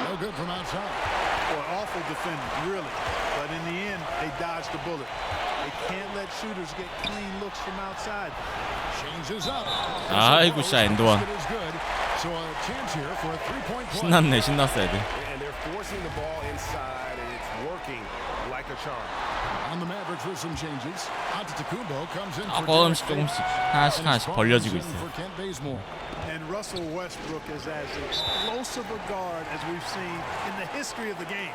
No good from outside. Boy, awful defenders, really. But in the end, they dodged the bullet. They can't let shooters get clean looks from outside. Changes up. 아이고 샷 엔드원. Basket is good. So a chance here for a 3-point play. 신났네 신났어 애들. And they're forcing the ball inside, and it's working like a charm. On the Mavericks with some changes. Antetokounmpo comes in for 조금씩 Derek 조금씩 Favors. 하나씩 And 하나씩 Sparks 벌려지고 in 있어요. for Kent Bazemore. And Russell Westbrook is as explosive a guard as we've seen in the history of the game.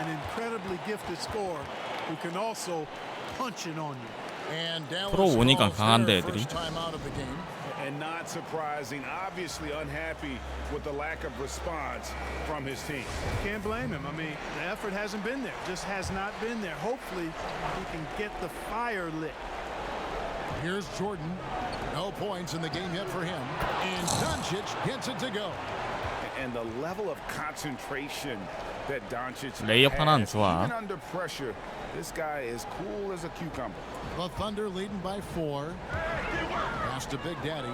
An incredibly gifted scorer who can also punch it on you. And Dallas 프로 오니까 calls 강한데 their 애들이. first time out of the game. And not surprising, obviously unhappy with the lack of response from his team. Can't blame him. I mean, the effort hasn't been there. Just has not been there. Hopefully, he can get the fire lit. Here's Jordan. No points in the game yet for him. And Doncic gets it to go. And the level of concentration that Doncic 레이업 하나는 has, 좋아. even under pressure, this guy is cool as a cucumber. The Thunder leading by 4. Pass to Big Daddy.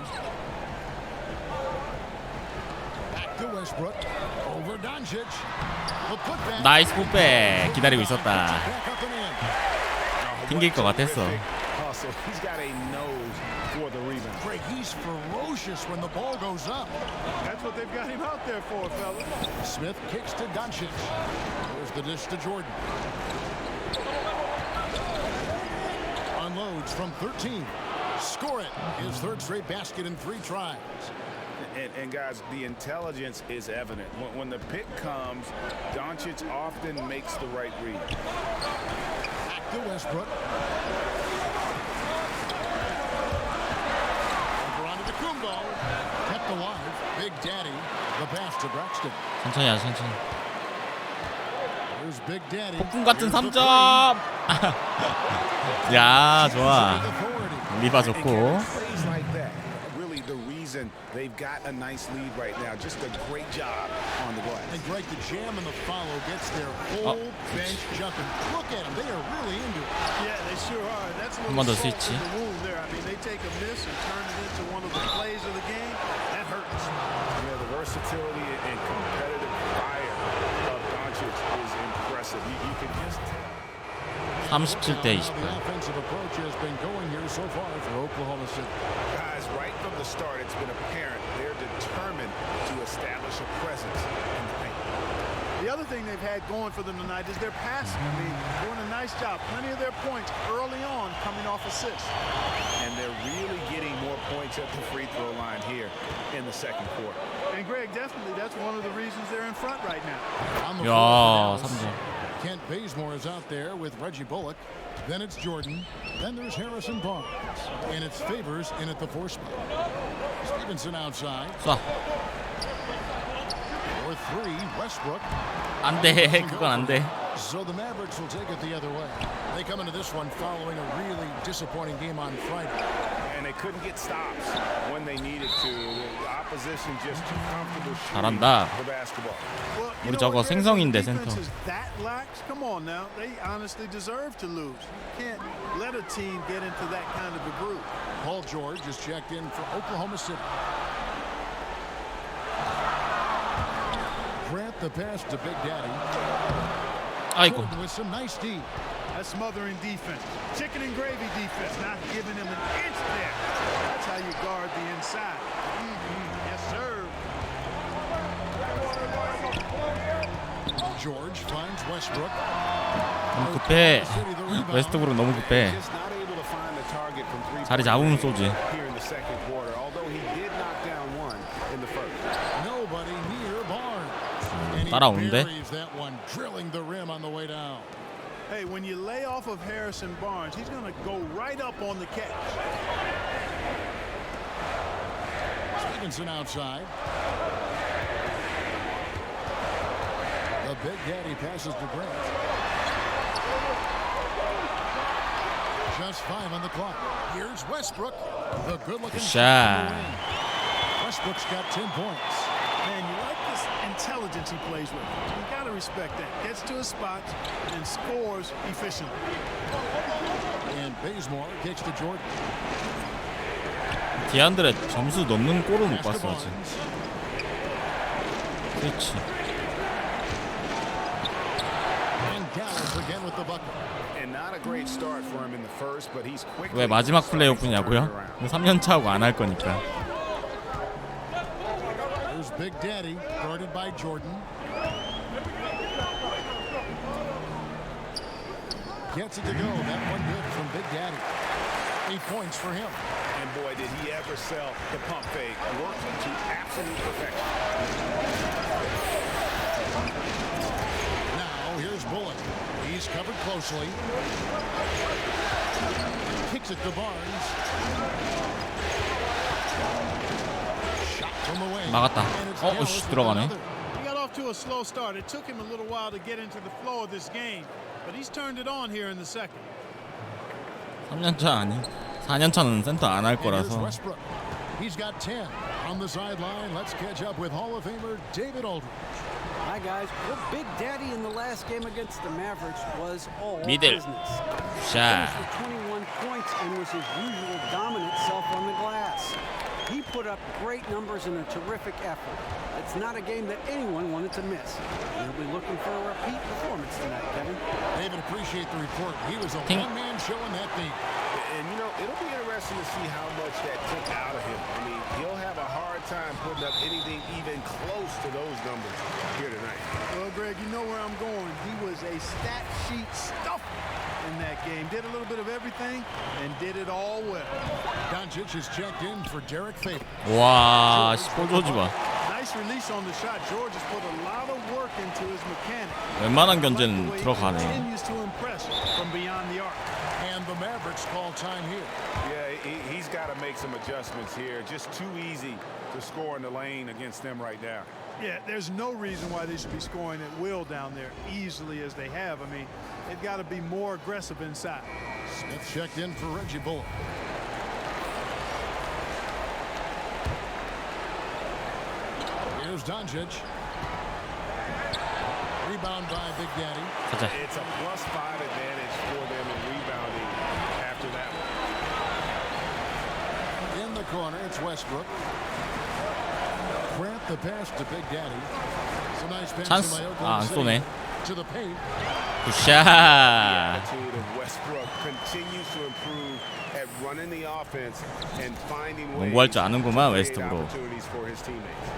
Back to Westbrook. Over Doncic. The putback. 나이스 풋백 기다리고 있었다. Back up and in. 튕길 것 같았어. Hustle. He's got a nose for the rebound. Greg, he's ferocious when the ball goes up. That's what they've got him out there for, fellas. Smith kicks to Doncic. There's the dish to Jordan. Unloads from 13. Score it. His third straight basket in 3 tries. And guys, the intelligence is evident. When the pick comes, Doncic often makes the right read. Back to Westbrook. Over onto the Kumbo. Kept alive. Big Daddy. The pass to Braxton. 천천히 하자 천천히. There's Big Daddy. 폭풍 같은 Here's the 3점. 야 좋아. authority. 리바 좋고. Plays like that, really the reason they've got a nice lead right now. Just a great job on the glass. And Greg, the jam and the follow gets their whole bench jumping. Look at them. They are really into it. Yeah, they sure are. That's a 한 번 더 little salt 스위치. in the wound there. I mean, they take a miss and turn it into one of the plays of the game. That hurts. Yeah, the versatility and competitive fire of Doncic is impressive. You can just tell. 37대 How 28. the offensive approach has been going here so far for Oklahoma City. Guys, right from the start, it's been apparent they're determined to establish a presence in the paint. The other thing they've had going for them tonight is their passing. I mean, doing a nice job. Plenty of their points early on coming off assists. And they're really getting more points at the free throw line here in the second quarter. And Greg, definitely that's one of the reasons they're in front right now. On the 야 floor for 3점. Dallas. Kent Bazemore is out there with Reggie Bullock. Then it's Jordan. Then there's Harrison Barnes. And it's Favors in at the 4 spot. Stevenson outside. 쏴. For 3, Westbrook. 안돼 그건 안돼. So the Mavericks will take it the other way. They come into this one following a really disappointing game on Friday. And they couldn't get stops when they needed to. The opposition just too comfortable shooting 잘한다. the basketball. Well, you 우리 know 저거 what, Greg, 생성인데, the defense 센터. is that lax? Come on now. They honestly deserve to lose. You can't let a team get into that kind of a groove. Paul George is checked in for Oklahoma City. Grant the pass to Big Daddy. 아이고. Jordan with some nice D. That's smothering defense. Chicken and gravy defense, not giving him an inch there. That's how you guard the inside. Yes, sir. George finds Westbrook. 너무 급해. 웨스트브룩 너무 급해. Just not able to find the target from three-point 자리 잡으면 쏘지. here in the second quarter, although he did knock down one in the first. Nobody near Barnes. And he 따라오는데? buries that one, drilling the rim on the way down. Hey, when you lay off of Harrison Barnes, he's going to go right up on the catch. Stevenson outside. The Big Daddy passes to Grant. Just 5 on the clock. Here's Westbrook. The good-looking 샷. Westbrook's got 10 points. Man, you like this intelligence he plays with. You got to respect that. Gets to his spots and scores efficiently. And Bazemore kicks to Jordan. 디안드레 점수 넣는 골을 못 Pass to 봤어 아직. Barnes. 스위치. And Dallas again with the bucket. And not a great start for him in the first, but he's quickly 왜 마지막 플레이오프냐고요? 3년 차하고 안 할 거니까. There's Big Daddy, guarded by Jordan. Gets it to go. That one good from Big Daddy. 8 points for him. And boy, did he ever sell the pump fake. Worked to absolute perfection. Now here's Bullock. He's covered closely. Kicks it to Barnes. 막았다. 어씨 들어가네. He got off to a slow start. It took him a little while to get into the flow of this game, but he's turned it on here in the second. 3년차 아니? 4년차는 센터 안 할 거라서. He's got 10 on the sideline. Let's catch up with Hall of Famer David Aldridge. Hi guys. Well, Big Daddy in the last game against the Mavericks was all 미들. business. 샷. Finished with 21 points and was his usual dominant self on the glass. He put up great numbers in a terrific effort. It's not a game that anyone wanted to miss. We'll be looking for a repeat performance tonight, Kevin. David, appreciate the report. He was a one-man show in that thing. And, you know, it'll be interesting to see how much that took out of him. I mean, he'll have a hard time putting up anything even close to those numbers here tonight. Well, Greg, you know where I'm going. He was a stat sheet stuffer in that game. Did a little bit of everything and did it all well. Doncic is checked in for Derek Favors. 와, 뽀조지 마. Nice release on the shot. George has put a lot of work into his mechanics. 웬만한 견제는 들어가네. Continues to impress from beyond the arc. And the Mavericks call time here. Yeah, he's got to make some adjustments here. Just too easy to score in the lane against them right now. Yeah, there's no reason why they should be scoring at will down there easily as they have. I mean, they've got to be more aggressive inside. Smith checked in for Reggie Bullock. Here's Doncic. Rebound by Big Daddy. 가자. It's a +5 advantage for them in rebounding after that one. In the corner, it's Westbrook. Grant the pass to Big Daddy. It's a nice pass 찬스. to 아, 안 쏘네. to the paint. 굿샷. The attitude of Westbrook continues to improve at running the offense and finding ways 농구할 줄 아는구만, to create 웨스트브룩. opportunities for his teammates.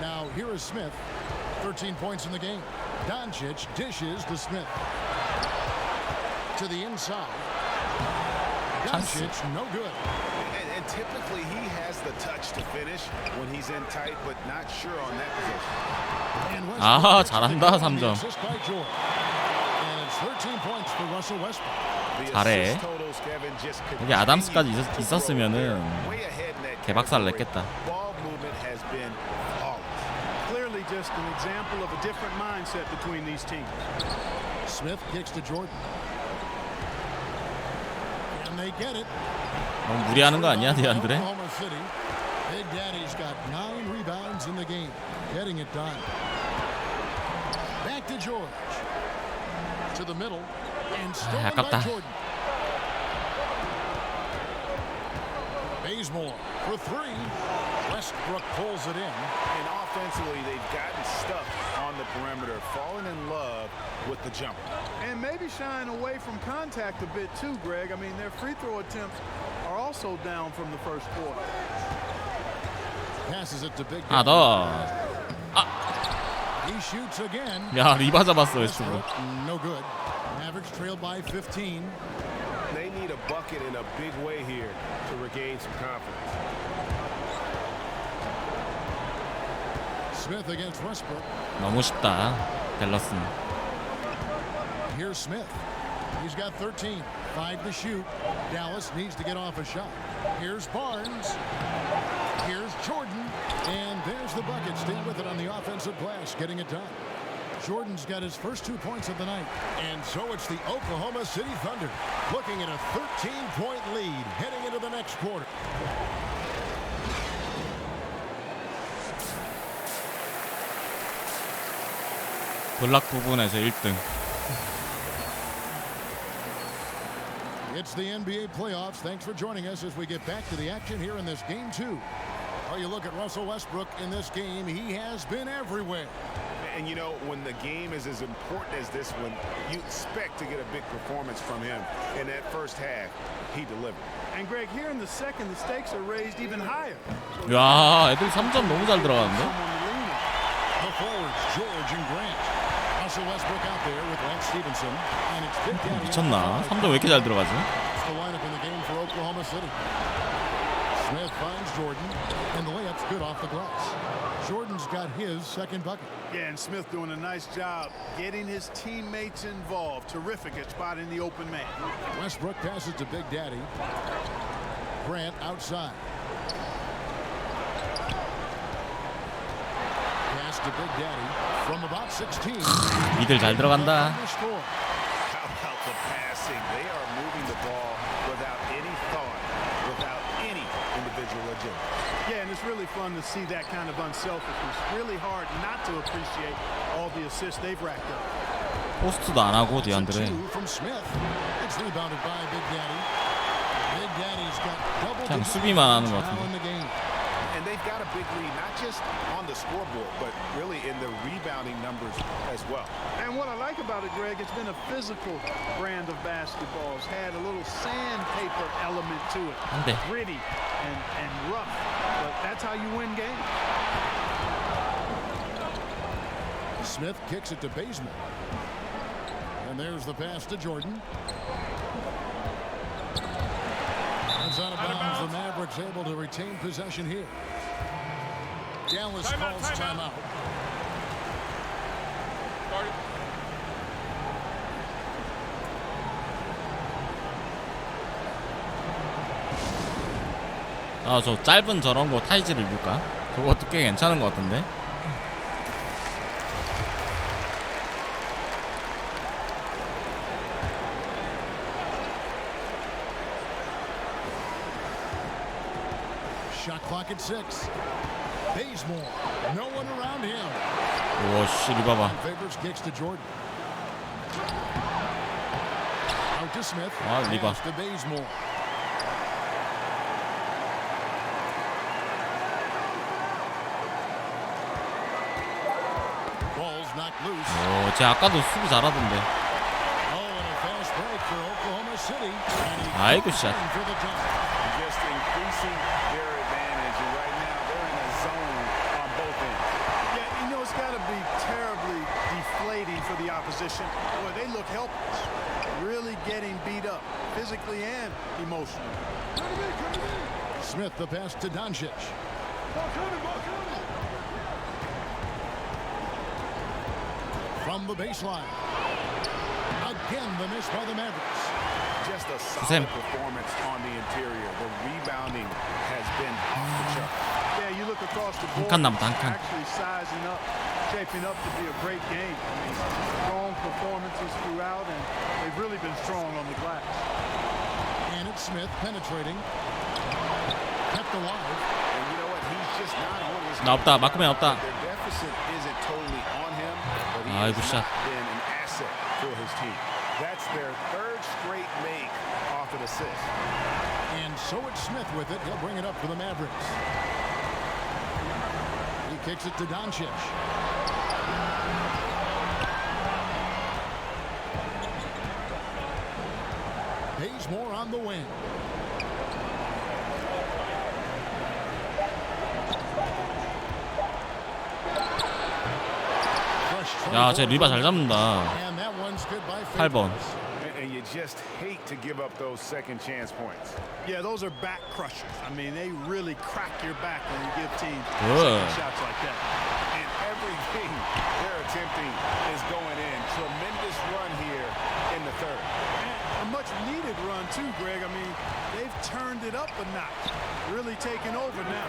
Now here is Smith. 13 points in the game. Doncic dishes to Smith. To the inside. Doncic, no good. And typically he has the touch to finish when he's in tight, but not sure on that position. And 아, Westbrook 잘한다, on the 3점. assist by George. And it's 13 points for Russell Westbrook. The 잘해. assist totals, Kevin, just 여기 아담스까지 continue to 있었으면은 grow. Way ahead in that 개박살 category. 냈겠다. Ball movement has been flawless. Clearly just an example of a different mindset between these teams. Smith kicks to Jordan. And they get it. 너무 무리하는 거 아니야, 디안드레? Oklahoma City. Big Daddy's got 9 rebounds in the game, getting it done. Back to George. To the middle. And stolen by 아깝다. Jordan. Bazemore for 3. Westbrook pulls it in. And offensively, they've gotten stuck on the perimeter, falling in love with the jumper. And maybe shying away from contact a bit too, Greg. I mean, their free throw attempts are also down from the first quarter. Passes it to Big 아, Daddy. 너. He shoots again. 야, 리바 잡았어, 웨스트브룩. No good. Mavericks trailed by 15. They need a bucket in a big way here to regain some confidence. Smith against Westbrook. 너무 쉽다, 댈러스는. Here's Smith. He's got 13. 5 to shoot. Dallas needs to get off a shot. Here's Barnes. Here's Jordan. And there's the bucket. Stay with it on the offensive glass, getting it done. Jordan's got his first 2 points of the night. And so it's the Oklahoma City Thunder looking at a 13-point lead heading into the next quarter. 블락 부분에서 1등. It's the NBA playoffs. Thanks for joining us as we get back to the action here in this game 2. Oh, you look at Russell Westbrook in this game. He has been everywhere. And you know, when the game is as important as this one, you expect to get a big performance from him. In that first half, he delivered. And Greg, here in the second, the stakes are raised even higher. 야, 애들 3점 너무 잘 들어가는데? The forwards, George and Grant. Russell Westbrook out there with Lance Stevenson. And it's Big Daddy. 미쳤나? 3점 왜 이렇게 잘 들어가지? That's the lineup in the game for Oklahoma City. Smith finds Jordan, and the layup's good off the glass. Jordan's got his second bucket. Yeah, and Smith doing a nice job getting his teammates involved. Terrific at spotting the open man. Westbrook passes to Big Daddy. Grant outside. Pass to Big Daddy from about 16. 미들 잘 들어간다. How about the passing? They are moving the ball without any thought, without any individual agenda. Yeah, and it's really fun to see that kind of unselfishness. Really hard not to appreciate all the assists they've racked up. 포스트도 안 하고 디안드레. Two from Smith. It's rebounded by Big Daddy. Big Daddy's got double 그냥 digit 수비만 하는 것 now in 같은데. the game. And they've got a big lead, not just on the scoreboard, but really in the rebounding numbers as well. And what I like about it, Greg, it's been a physical brand of basketball. It's had a little sandpaper element to it. 안 돼. Gritty and rough. But that's how you win games. Smith kicks it to Bazemore. And there's the pass to Jordan. It's out of bounds. The Mavericks able to retain possession here. Dallas calls timeout. 아, 저 짧은 저런 거 타이즈를 입을까? 저것도 꽤 괜찮은 것 같은데. Shot clock at 6. Bazemore. No one around him. 오, 씨, 리바봐. Favors kicks to Jordan. Out to Smith. 아, 리바. Pass to Bazemore. Ball's knocked loose. 오, 쟤 아까도 수비 잘하던데. Oh, and a fast break for Oklahoma City. And he 아이고, goes 샷. in for the jump. Just increasing their advantage, and right now they're in a zone on both ends. Yeah, you know, it's got to be terribly deflating for the opposition. Boy, they look helpless. Really getting beat up, physically and emotionally. Smith the pass to Doncic. From the baseline. Again, the miss by the Mavericks. Just a Same. solid performance on the interior. The rebounding has been off the chart. Yeah, you look across the board. 한 칸 남았다, 한 칸. Actually sizing up, shaping up to be a great game. I mean, strong performances throughout, and they've really been strong on the glass. And it's Smith penetrating. Kept alive. And you know what? He's just not on his 나 없다. 마크맨 없다. Their deficit isn't totally on him, but he 아이고, has 샷. not been an asset for his team. That's their third straight make off an assist. And so it's Smith with it. He'll bring it up for the Mavericks. He kicks it to Doncic. Bazemore on the wing. 야, 쟤 리바 잘 잡는다. And that one's good by 8번. And you just hate to give up those second chance points. Yeah, those are back crushers. I mean, they really crack your back when you give teams Good. second shots like that. And everything they're attempting is going in. Tremendous run here in the third. And a much needed run too, Greg. I mean, they've turned it up a notch. Really taking over now.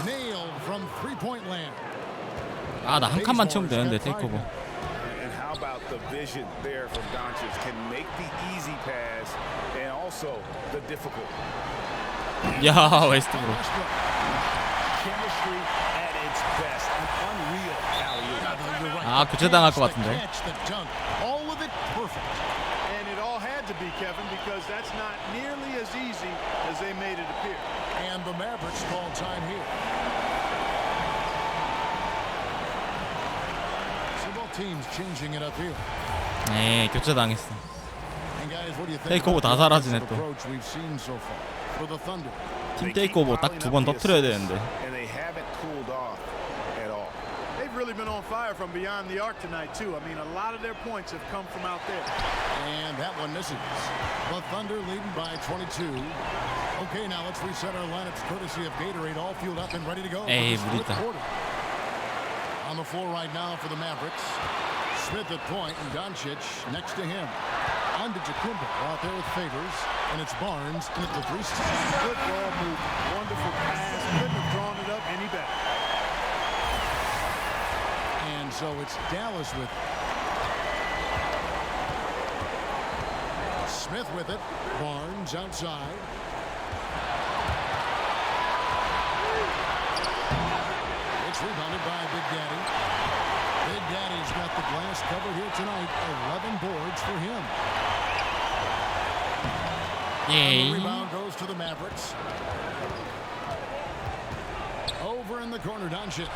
Nailed from three-point land. 아, 나 한 칸만 채우면 되는데 테이크오버. And how about the vision there from Doncic? Can make the easy pass and also the difficult. 야, 웨스트브룩. Chemistry at its best. An unreal alley-oop. 아, 교체당할 것 같은데. All of it perfect. And it all had to be, Kevin, because that's not nearly as easy as they made it appear. And the Mavericks call time here. So both teams changing it up here. 에이, 교체당했어. And guys, what do you think 테이크오버 다 about the 사라지네, 또. approach we've seen so far for the Thunder? 팀 테이크오버 딱 두 번 터트려야 되는데. And they haven't cooled off at all. They've really been on fire from beyond the arc tonight, too. I mean, a lot of their points have come from out there. And that one misses. The Thunder leading by 22. Okay, now let's reset our lineups courtesy of Gatorade, all fueled up and ready to go. 에이, for this 무리다. fourth quarter. On the floor right now for the Mavericks. Smith at point and Doncic next to him. Antetokounmpo out there with Favors, and it's Barnes in at the three spot. Good ball move. Wonderful pass. Couldn't have drawn it up any better. And so it's Dallas with Smith with it. Barnes outside. It's rebounded by Big Daddy. Big Daddy's got the glass cover here tonight. 11 boards for him. And the rebound goes to the Mavericks. Over in the corner, Doncic.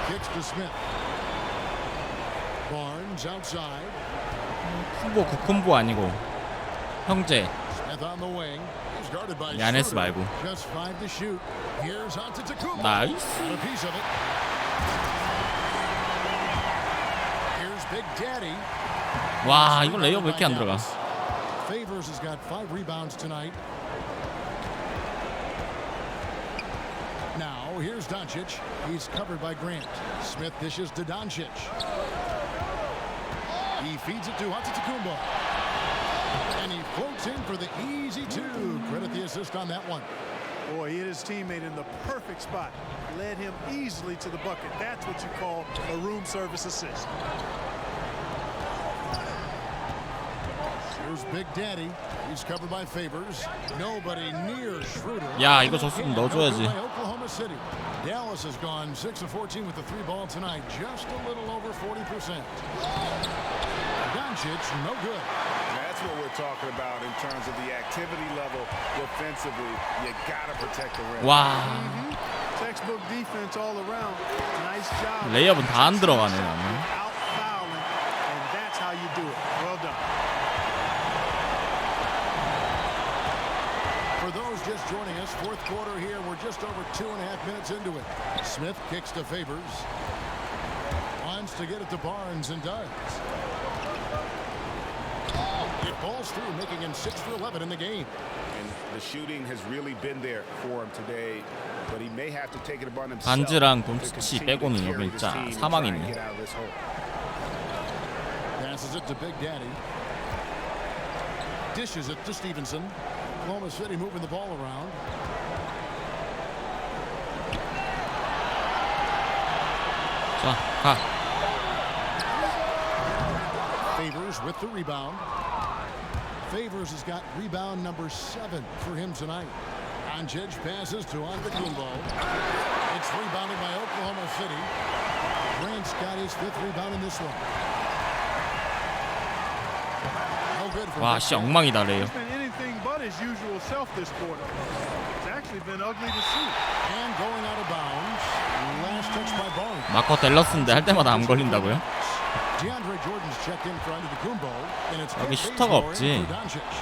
Kicks to Smith. Barnes outside. 콤보 구콤보 아니고 형제. Smith on the wing. He's guarded by 야네스 Schroeder. 말고. Just 5 to shoot. Here's Antetokounmpo. 나이스. Got a piece of it. Here's Big Daddy. 와, 이거 레이업 왜 이렇게 안 들어가? Favors has got 5 rebounds tonight. Now here's Doncic. He's covered by Grant. Smith dishes to Doncic. He feeds it to Antetokounmpo. And he floats in for the easy 2. Credit the assist on that one. Boy, he hit his teammate in the perfect spot. Led him easily to the bucket. That's what you call a room service assist. Here's Big Daddy. He's covered by Favors. Nobody near Schroeder. 야, 이거 줬으면 넣어줘야지. Oklahoma City. Dallas has gone 6 of 14 with the 3 ball tonight. Just a little over 40%. Doncic, no good. That's what we're talking about in terms of the activity level defensively. You gotta protect the rim. 와, Textbook defense all around. Nice job. 레이업은 다 안 들어가네 나는. Out fouling, and that's how you do it. Well done. For those just joining us, fourth quarter here. We're just over 2.5 minutes into it. Smith kicks to Favors. Wants to get it to Barnes and does. It falls through, making him 6 for 11 in the game. And the shooting has really been there for him today, but he may have to take it upon himself. 반지랑 to 돈치치 continue to 빼고는 carry 여기 this 진짜 team and try and 사망이네. get out of this hole. Passes it to Big Daddy. Dishes it to Stevenson. Oklahoma City moving the ball around. 자, 가. Favors with the rebound. Favors has got rebound number 7 for him tonight. Doncic passes to Antetokounmpo. It's rebounded by Oklahoma City. Grant's got his 5th rebound in this one. No good for 와, 씨 엉망이다 레이업. It's been anything but his usual self this quarter. It's actually been ugly to see. And going out of bounds. Last touch by Barnes. 마커 델러스인데 할 때마다 안 걸린다고요? DeAndre Jordan's checked in for Antetokounmpo, and it's 여기 Kent 슈터가 Bazemore 없지. in for Doncic.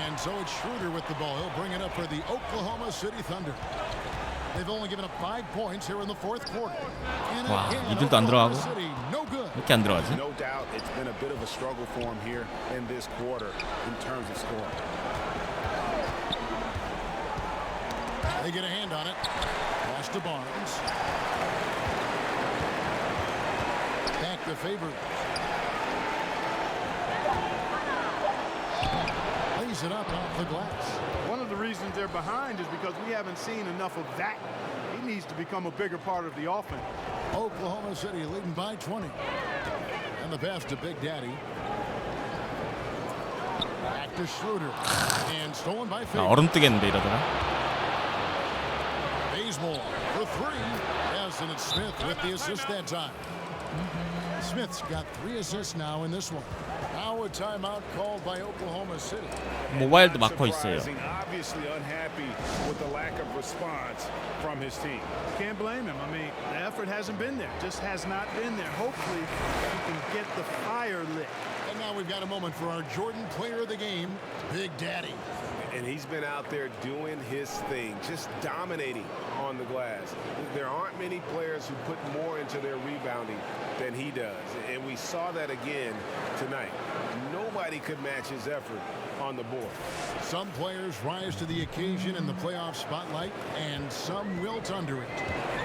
And so it's Schroeder with the ball. He'll bring it up for the Oklahoma City Thunder. They've only given up 5 points here in the fourth quarter. And 와, again, 이들도 안 들어가고. Oklahoma City, no good. 왜 이렇게 안 들어가지? No doubt it's been a bit of a struggle for him here in this quarter in terms of scoring. They get a hand on it. Pass to Barnes. Back to Favors. Lays it up off the glass. One of the reasons they're behind is because we haven't seen enough of that. He needs to become a bigger part of the offense. Oklahoma City leading by 20. And the pass to Big Daddy. Back to Schroeder. And stolen by 나 Favors. 얼음 뜨겠는데 이러다가. Bazemore for 3. Yes, and it's Smith with the assist that time. Smith's got 3 assists now in this one. Now a timeout called by Oklahoma City. 모바일도 마커 있어요. Surprising, obviously unhappy with the lack of response from his team. Can't blame him. I mean, the effort hasn't been there. Just has not been there. Hopefully, he can get the fire lit. And now we've got a moment for our Jordan player of the game, Big Daddy. And he's been out there doing his thing, just dominating on the glass. There aren't many players who put more into their rebounding than he does. And we saw that again tonight. Nobody could match his effort on the board. Some players rise to the occasion in the playoff spotlight, and some wilt under it.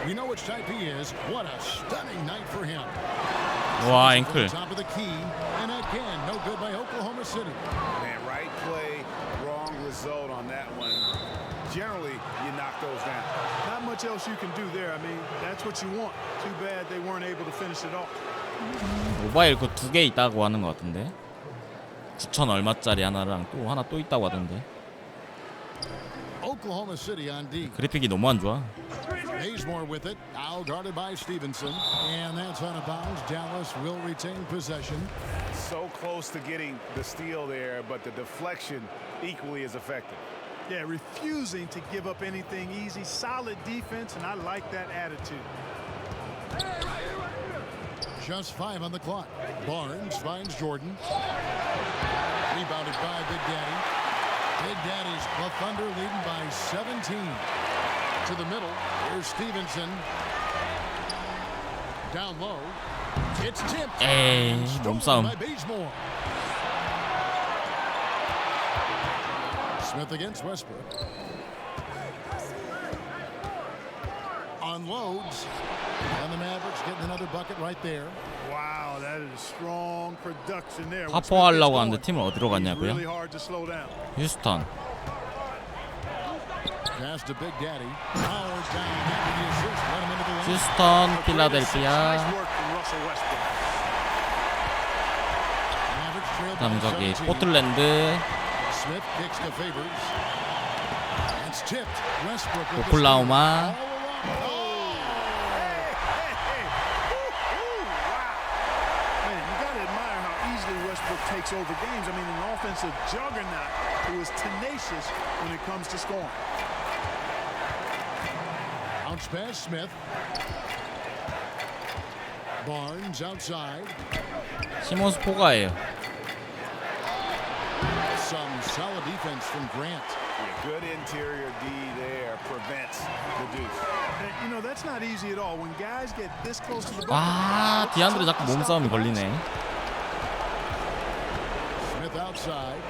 We know which type he is. What a stunning night for him. 와, 앵클. Top of the key, and again, no good by Oklahoma City. Man, right play, wrong result on that one. Generally, you knock those down. Not much else you can do there. I mean, that's what you want. Too bad they weren't able to finish it off. 모바일 그 2개 있다고 하는 것 같은데. 9,000 얼마짜리 하나랑 또 하나 또 있다고 하던데. Oklahoma City on D. 그래픽이 너무 안 좋아. Bazemore with it, now guarded by Stevenson, and that's out of bounds. Dallas will retain possession. So close to getting the steal there, but the deflection equally as effective. Yeah, refusing to give up anything easy. Solid defense, and I like that attitude. Just 5 on the clock. Barnes finds Jordan. Rebounded by Big Daddy. Big Daddy's the Thunder leading by 17. To the middle. Here's Stevenson. Down low. It's tipped. 에이, 몸싸움. By Bazemore. Smith against Westbrook. Unloads. And the Mavericks getting another bucket right there. Wow, that is strong production there. 파포하려고 하는데 팀을 어디로 갔냐고요? Really hard to slow down. 휴스턴. Pass to Big Daddy. Power down after the assist. Let him into the lane. 휴스턴, 필라델피아. Nice work from Russell Westbrook. Mavericks trail by 그다음 저기 17. 포틀랜드. Smith kicks to Favors. It's tipped. Westbrook with the 오클라호마. steal. Takes over games. I mean, an offensive juggernaut who is tenacious when it comes to scoring. Bounce pass, Smith. Barnes outside. 시몬스 포가예요. Some solid defense from Grant. Yeah, good interior D there prevents the deuce. And, you know, that's not easy at all. When guys get this close to the bucket. 아, 디안드레 자꾸 몸싸움이 걸리네. Outside.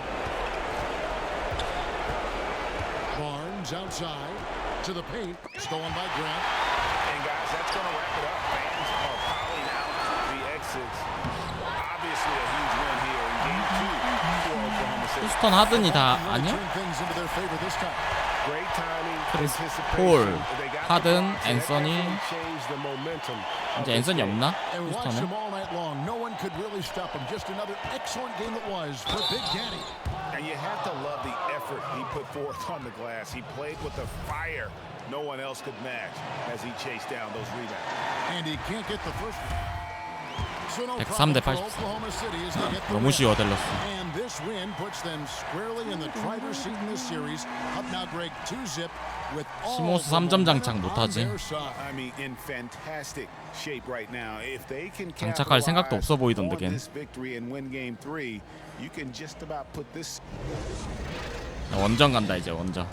Barnes outside to the paint. Stolen by Grant. And guys, that's going to wrap it up. Fans are piling out the exits. Obviously a huge win here in game 2 for Oklahoma City. 휴스턴 하든이 다 아니야? Turn things into their favor this time. Great timing, 크리스 anticipation. 폴, They got 하든, the ball, so that 앤서니. definitely changed the momentum of 이제 this 앤서니 game. 없나? And we watched 휴스턴은? him all night long. No one could really stop him. Just another excellent game it was for Big Daddy. And you have to love the effort he put forth on the glass. He played with the fire no one else could match as he chased down those rebounds. And he can't get the first. So no 103 대 problem for 84. Oklahoma City as they get the 너무 win. 쉬워 델러스. And this win puts them squarely in the driver's seat in this series. Up now, Greg, 2-zip with all 시몬스 the 3점 momentum 장착 on 못하지. their side. I mean, in fantastic shape right now. If they can 장착할 생각도 없어 보이던데, on 걘. this victory and win game 3, you can just about put this. 원정 간다 이제 원정.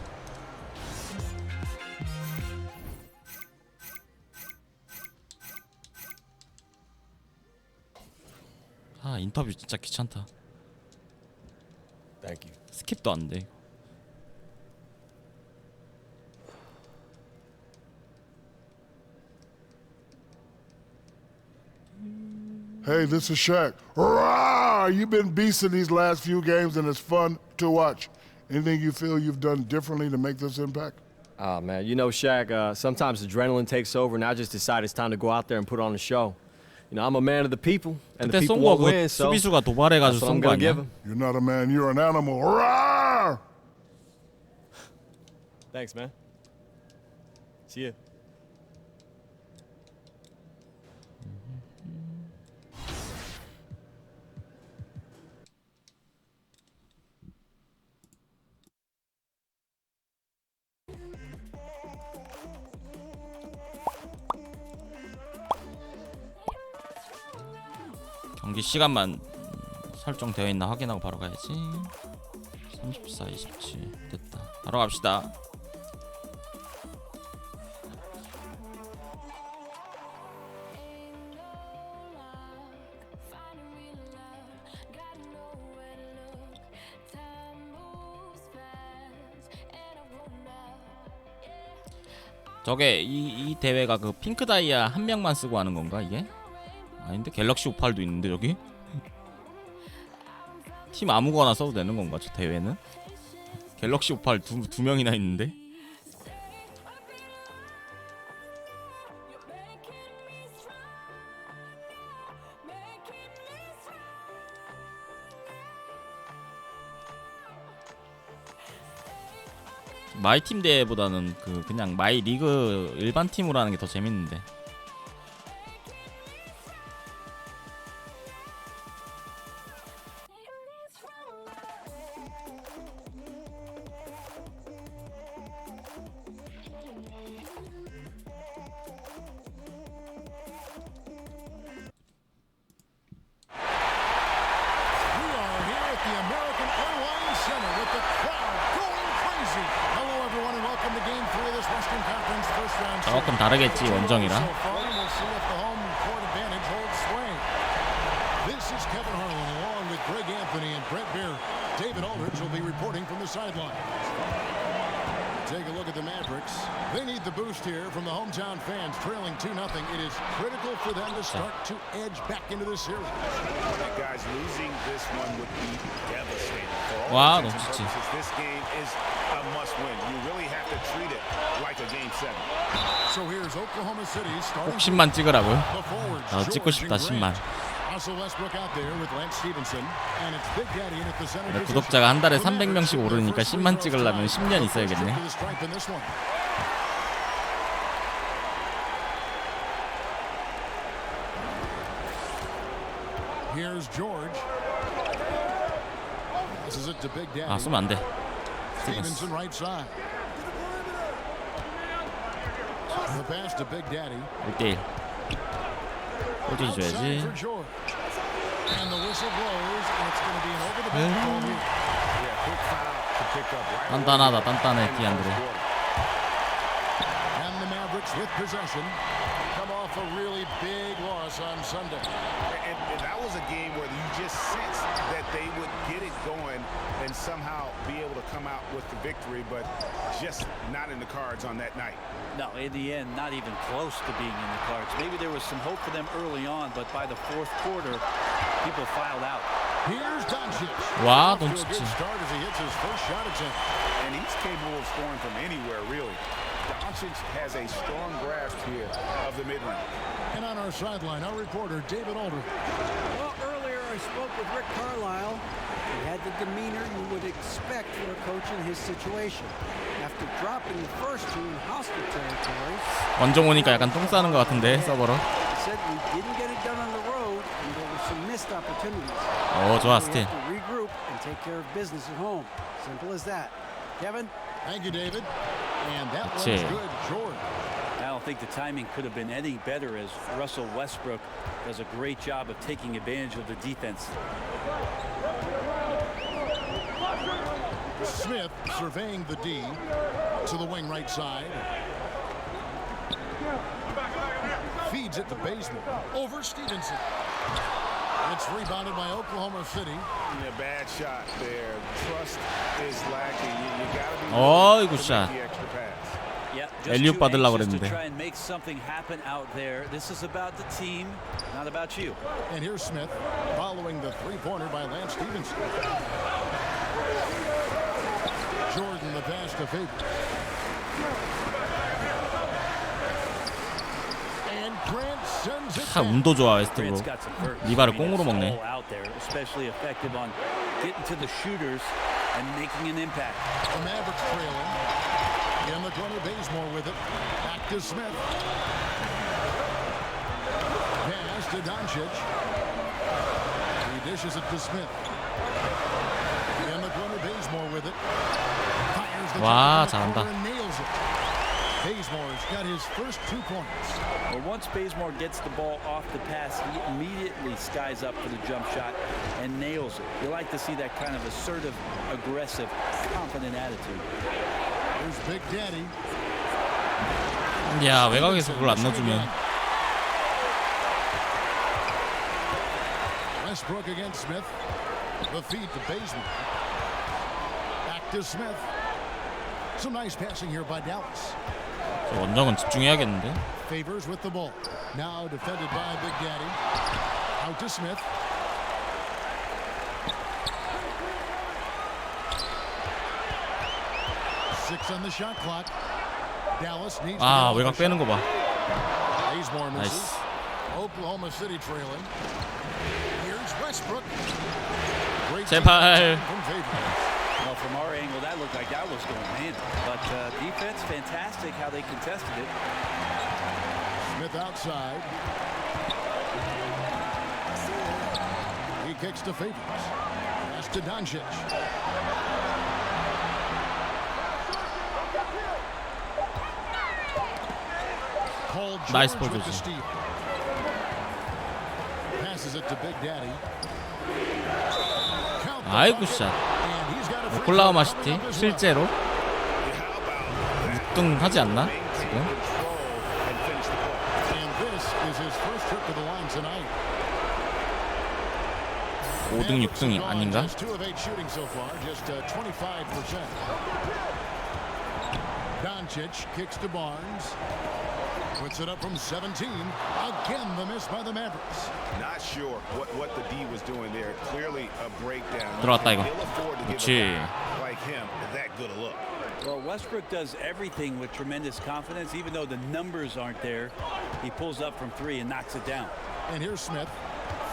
아, 인터뷰 진짜 귀찮다. Thank you. 스킵도 안 돼. Hey, this is Shaq. Rawr! You've been beasting these last few games, and it's fun to watch. Anything you feel you've done differently to make this impact? Oh, man, you know, Shaq, sometimes adrenaline takes over, and I just decide it's time to go out there and put on a show. You know, I'm a man of the people, and the 그때 people 쏜 거 won't 그 win, so 수비수가 that's 도발해가지고 what I'm 쏜 거 gonna give 아니야? him. You're not a man, you're an animal. Rawr! Thanks, man. See ya. 경기 시간만 설정되어 있나 확인하고 바로 가야지. 34, 27 됐다. 바로 갑시다. 저게 이 대회가 그 핑크 다이아 한 명만 쓰고 하는 건가 이게? 아닌데 갤럭시 58도 있는데 여기? 팀 아무거나 써도 되는 건가 저 대회는? 갤럭시 58 두 명이나 있는데? 마이 팀 대회보다는 그냥 마이 리그 일반 팀으로 하는 게 더 재밌는데. 조금 다르겠지 원정이라. Take a look at the Mavericks. They need the boost here from the hometown fans, trailing 2-0. It is critical for them to start to edge back into the series. Guys, losing this one would be devastating. 와, 너무 좋지. This game is a must-win. You really have to treat it like a game 7. So here's Oklahoma City starting. 꼭 10만 찍으라고요? 나도 찍고 싶다 10만. 근데 구독자가 한 달에 300명씩 오르니까 10만 찍으려면 10년 있어야겠네. 아, 쏘면 안 돼. Stevenson right side. The pass to Big Daddy. 1대1. 호주 줘야지. And the whistle blows, and it's going to be an over the bench ball here. Yeah, quick foul to pick up right. 단단하다, 단단해 디안드레. And the Mavericks with possession come off a really big loss on Sunday. And that was a game where you just sensed that they would get it going and somehow be able to come out with the victory, but just not in the cards on that night. No, in the end, not even close to being in the cards. Maybe there was some hope for them early on, but by the fourth quarter, people filed out. Here's Doncic. 와, Off to a Doncic. good start as he hits his first shot attempt. And he's capable of scoring from anywhere, really. Doncic has a strong grasp here of the mid-range. And on our sideline, our reporter, David Alder. Well, earlier I spoke with Rick Carlisle. He had the demeanor you would expect for a coach in his situation. After dropping the first two in hostile territory, 원정 오니까 약간 똥 싸는 것 같은데 서버로. he said we didn't get it done on the road and there were some missed opportunities. 오, 좋아 We 스틸. have to regroup and take care of business at home. Simple as that. Kevin? Thank you, David. And that one's 그치. good, Jordan. I don't think the timing could have been any better as Russell Westbrook does a great job of taking advantage of the defense. Smith surveying the D to the wing right side. Feeds it to Bazemore. Over Stevenson. It's rebounded by Oklahoma City. A bad shot there. Trust is lacking. You gotta be 어이구 willing to 샷. make the extra pass. Yeah, 엘리웁 just too 받으려고 anxious to 그랬는데. try and make something happen out there. This is about the team, not about you. And here's Smith following the three-pointer by Lance Stevenson. Jordan the pass to Faber. And Grant sends it 참 back. 운도 좋아 웨스트브룩. Grant's got some vert. 리바를 I mean, 꽁으로 it's 먹네. all out there, especially effective on getting to the shooters and making an impact. The Mavericks trailing. In the corner, Bazemore with it. Back to Smith. Pass to Doncic. He dishes it to Smith. In the corner, Bazemore with it. Fires the 와, jumper 잘한다. and nails it. Bazemore's got his first 2 points. Well, once Bazemore gets the ball off the pass, he immediately skies up for the jump shot and nails it. You like to see that kind of assertive, aggressive, confident attitude. Here's Big Daddy. 야, 외곽에서 그걸 안 넣어주면. Westbrook against Smith. The feed to Bazemore. Back to Smith. Some nice passing here by Dallas. 원정은 집중해야겠는데. Favors with the ball. Now defended by Big Daddy. Out to Smith. Six on the shot clock. Dallas needs 아, to 외곽 빼는 거 봐. Bazemore misses. 나이스. Oklahoma City trailing. Here's Westbrook. Great 제발. from Favors. Well, from our angle, that looked like that was going in. But defense, fantastic how they contested it. Smith outside. He kicks to Favors. Pass to Doncic. Paul Nice George ball, with the Josie. steal. Passes it to Big Daddy. Count the 아이고 bucket, 샷. and he's got a free 오클라호마 throw 시티 coming up as well. 실제로 6등 하지 않나? 지금? And this is his first trip to the line tonight. 5등 6등이 아닌가? Just 2 of 8 shooting so far, just 25%. Doncic kicks to Barnes. Puts it up from 17. Again, the miss by the Mavericks. Not sure what the D was doing there. Clearly a breakdown. 들어왔다 이거. They'll afford to give 그렇지. a guy like him that good a look. Well, Westbrook does everything with tremendous confidence. Even though the numbers aren't there, he pulls up from 3 and knocks it down. And here's Smith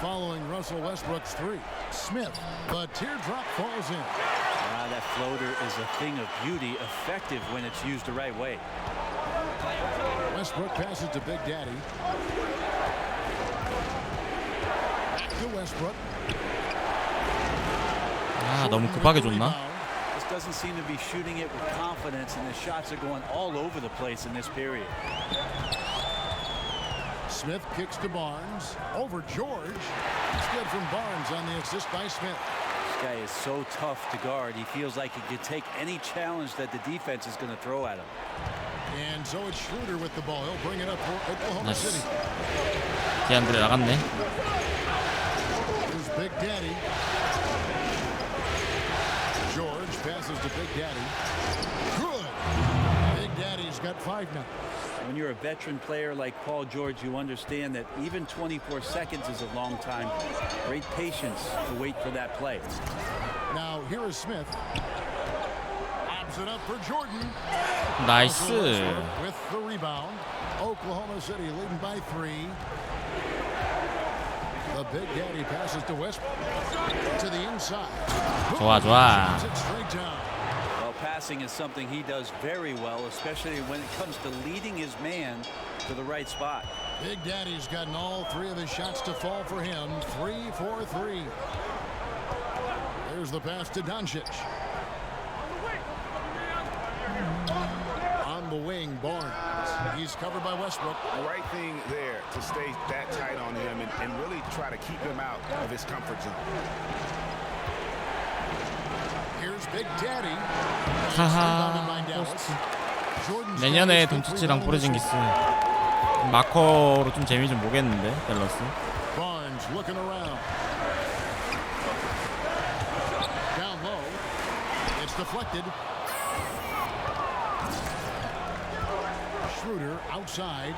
following Russell Westbrook's 3. Smith, the teardrop falls in. That floater is a thing of beauty, effective when it's used the right way. Westbrook passes to Big Daddy. Back to Westbrook. 아, 너무 급하게 줬나? This doesn't seem to be shooting it with confidence, and the shots are going all over the place in this period. Smith kicks to Barnes. Over George. It's good from Barnes on the assist by Smith. This guy is so tough to guard. He feels like he could take any challenge that the defense is going to throw at him. And so it's Schroeder with the ball. He'll bring it up for Oklahoma 나이스. City. 디안드레 나갔네. Here's Big Daddy. George passes to Big Daddy. Good. Big Daddy's got 5 now. When you're a veteran player like Paul George, you understand that even 24 seconds is a long time. Great patience to wait for that play. Now here is Smith. Abs it up for Jordan. 나이스. With the rebound. Oklahoma City leading by 3. The Big Daddy passes to Westbrook. To the inside. 좋아 좋아. Puts it straight down. Well, passing is something he does very well, especially when it comes to leading his man to the right spot. Big Daddy's gotten all 3 of his shots to fall for him. 3 for 3. There's the pass to Doncic. On the wing, Barnes. He's covered by Westbrook. The right thing there to stay that tight on him and really try to keep him out of his comfort zone. Here's Big Daddy. 하하. By Dallas. Jordan's 내년에 got his 돈치치랑 rebound 포르징기스 마커로 좀 재미 좀 보겠는데 댈러스. Barnes looking around. Down low. It's deflected. Schroeder outside.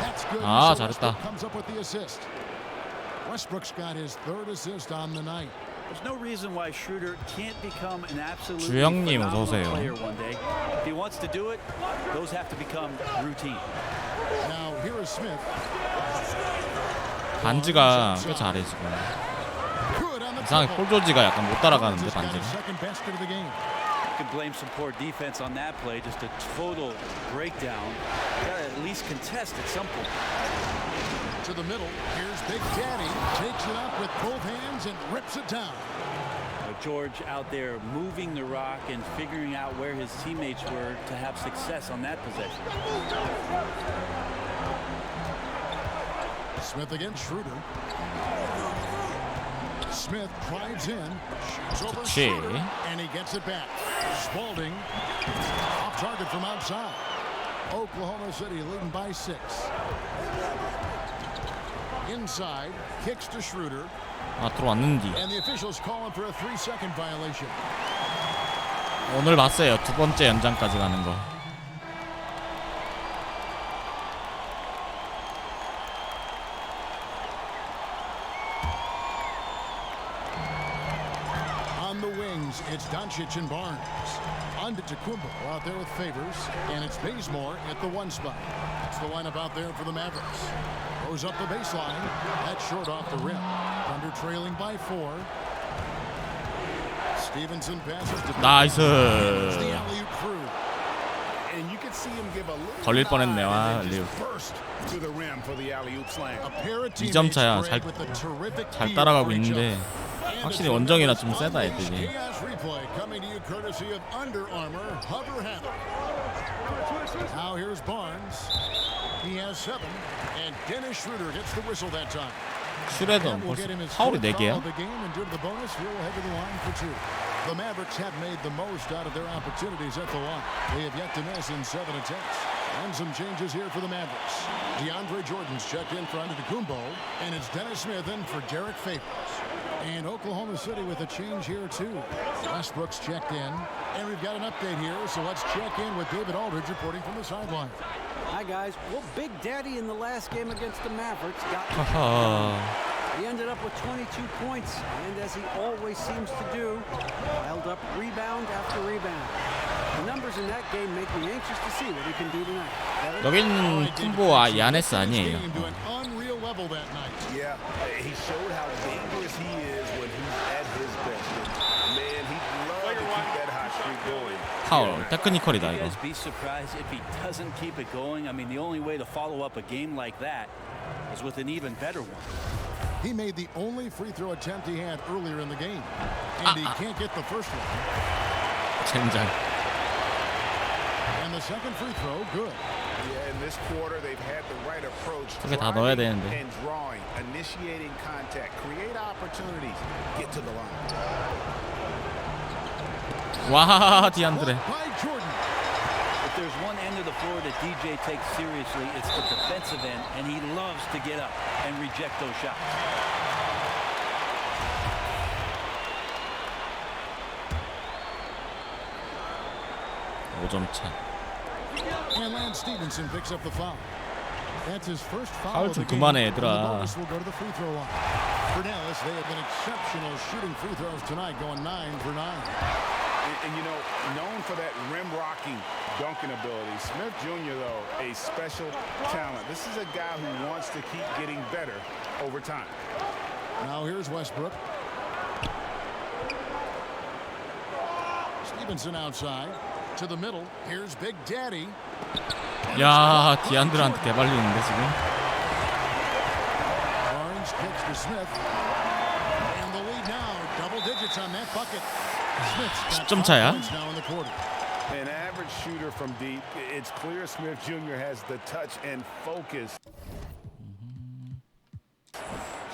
That's good. 아, So 잘했다. Westbrook comes up with the assist. Westbrook's got his 3rd assist on the night. There's no reason why Schroeder can't become an absolute 주영님 어서 오세요. player one day. If he wants to do it, those have to become routine. Now here is Smith. 반지가 꽤 잘해 지금. Good on the 이상하게 dribble. 폴 조지가 약간 못 따라가는데 Barnes has got 반지를. his 2nd basket of the game. You can blame some poor defense on that play. Just a total breakdown. Got to at least contest at some point. To the middle. Here's Big Daddy. Takes it up with both hands and rips it down. George out there moving the rock and figuring out where his teammates were to have success on that possession. Smith against Schroeder. Smith drives in, shoots over Schroeder, and he gets it back. Spalding off target from outside. Oklahoma City leading by 6. Inside, kicks to Schroeder. 들어왔는지. And the officials calling for a 3-second violation. 오늘 봤어요. 두 번째 연장까지 가는 거. On the wings, it's Doncic and Barnes. Antetokounmpo out there with Favors, and it's Bazemore at the 1 spot. That's the lineup out there for the Mavericks. Goes up the baseline. That's short off the rim. Thunder trailing by 4. Stevenson passes to 나이스. the alley-oop through. And you can see him give a little 걸릴 뻔했네요. nod and then 알리오. just burst to the rim for the alley-oop slam. A pair of 2점 차야. teammates with a terrific 잘 feel 따라가고 for each 있는데 other. 확실히 원정이라 좀 세다 애들이. Chaos replay coming to you courtesy of Under Armour Hover Handle. Now here's Barnes. He has 7, and Dennis Schroeder gets the whistle that time. 슈레더 That will get 벌써 him his 파울이 4th foul 4개야? of the game, and due to the bonus, he'll head to the line for 2. The Mavericks have made the most out of their opportunities at the line. They have yet to miss in 7 attempts. And some changes here for the Mavericks. DeAndre Jordan's checked in for Antetokounmpo, and it's Dennis Smith in for Derek Favors. And Oklahoma City with a change here, too. Westbrook's checked in. And we've got an update here, so let's check in with David Aldridge reporting from the sideline. Hi, guys. Well, Big Daddy in the last game against the Mavericks got... He ended up with 22 points, and as he always seems to do, piled up rebound after rebound. The numbers in that game make me anxious to see what he can do tonight. 여기는 쿤보와 야네스 아니에요. Yeah, he showed how dangerous he is when he's at his best. Man, he'd love to keep that hot streak going. 파울, 테크니컬이다 이거. Be surprised if he doesn't keep it going. I mean, the only way to follow up a game like that is with an even better one. He made the only free throw attempt he had earlier in the game, and he can't get the first one. 젠장. And the second free throw, good. Yeah, in this quarter, they've had the right approach. 저게 다 넣어야 되는데. And drawing, initiating contact, create opportunities, get to the line. 와, 디안드레. By Jordan. If there's one end of the floor that DJ takes seriously, it's the defensive end, and he loves to get up and reject those shots. 5점 차. And Lance Stevenson picks up the foul. That's his first foul 파울 of the 좀 game. 그만해, And the 얘들아. bonus will go to the free throw line. For Dallas, they have been exceptional shooting free throws tonight, going 9 for 9. And you know, known for that rim-rocking dunking ability, Smith Jr., though, a special talent. This is a guy who wants to keep getting better over time. Now here's Westbrook. Stevenson outside. To the middle. Here's Big Daddy. 야, 디안드레한테 개발리는데 지금. Barnes kicks to Smith. And the lead now, double digits on that bucket. Smith's got 10점 차야. 5 points now in the quarter. An average shooter from deep. It's clear Smith Jr. has the touch and focus.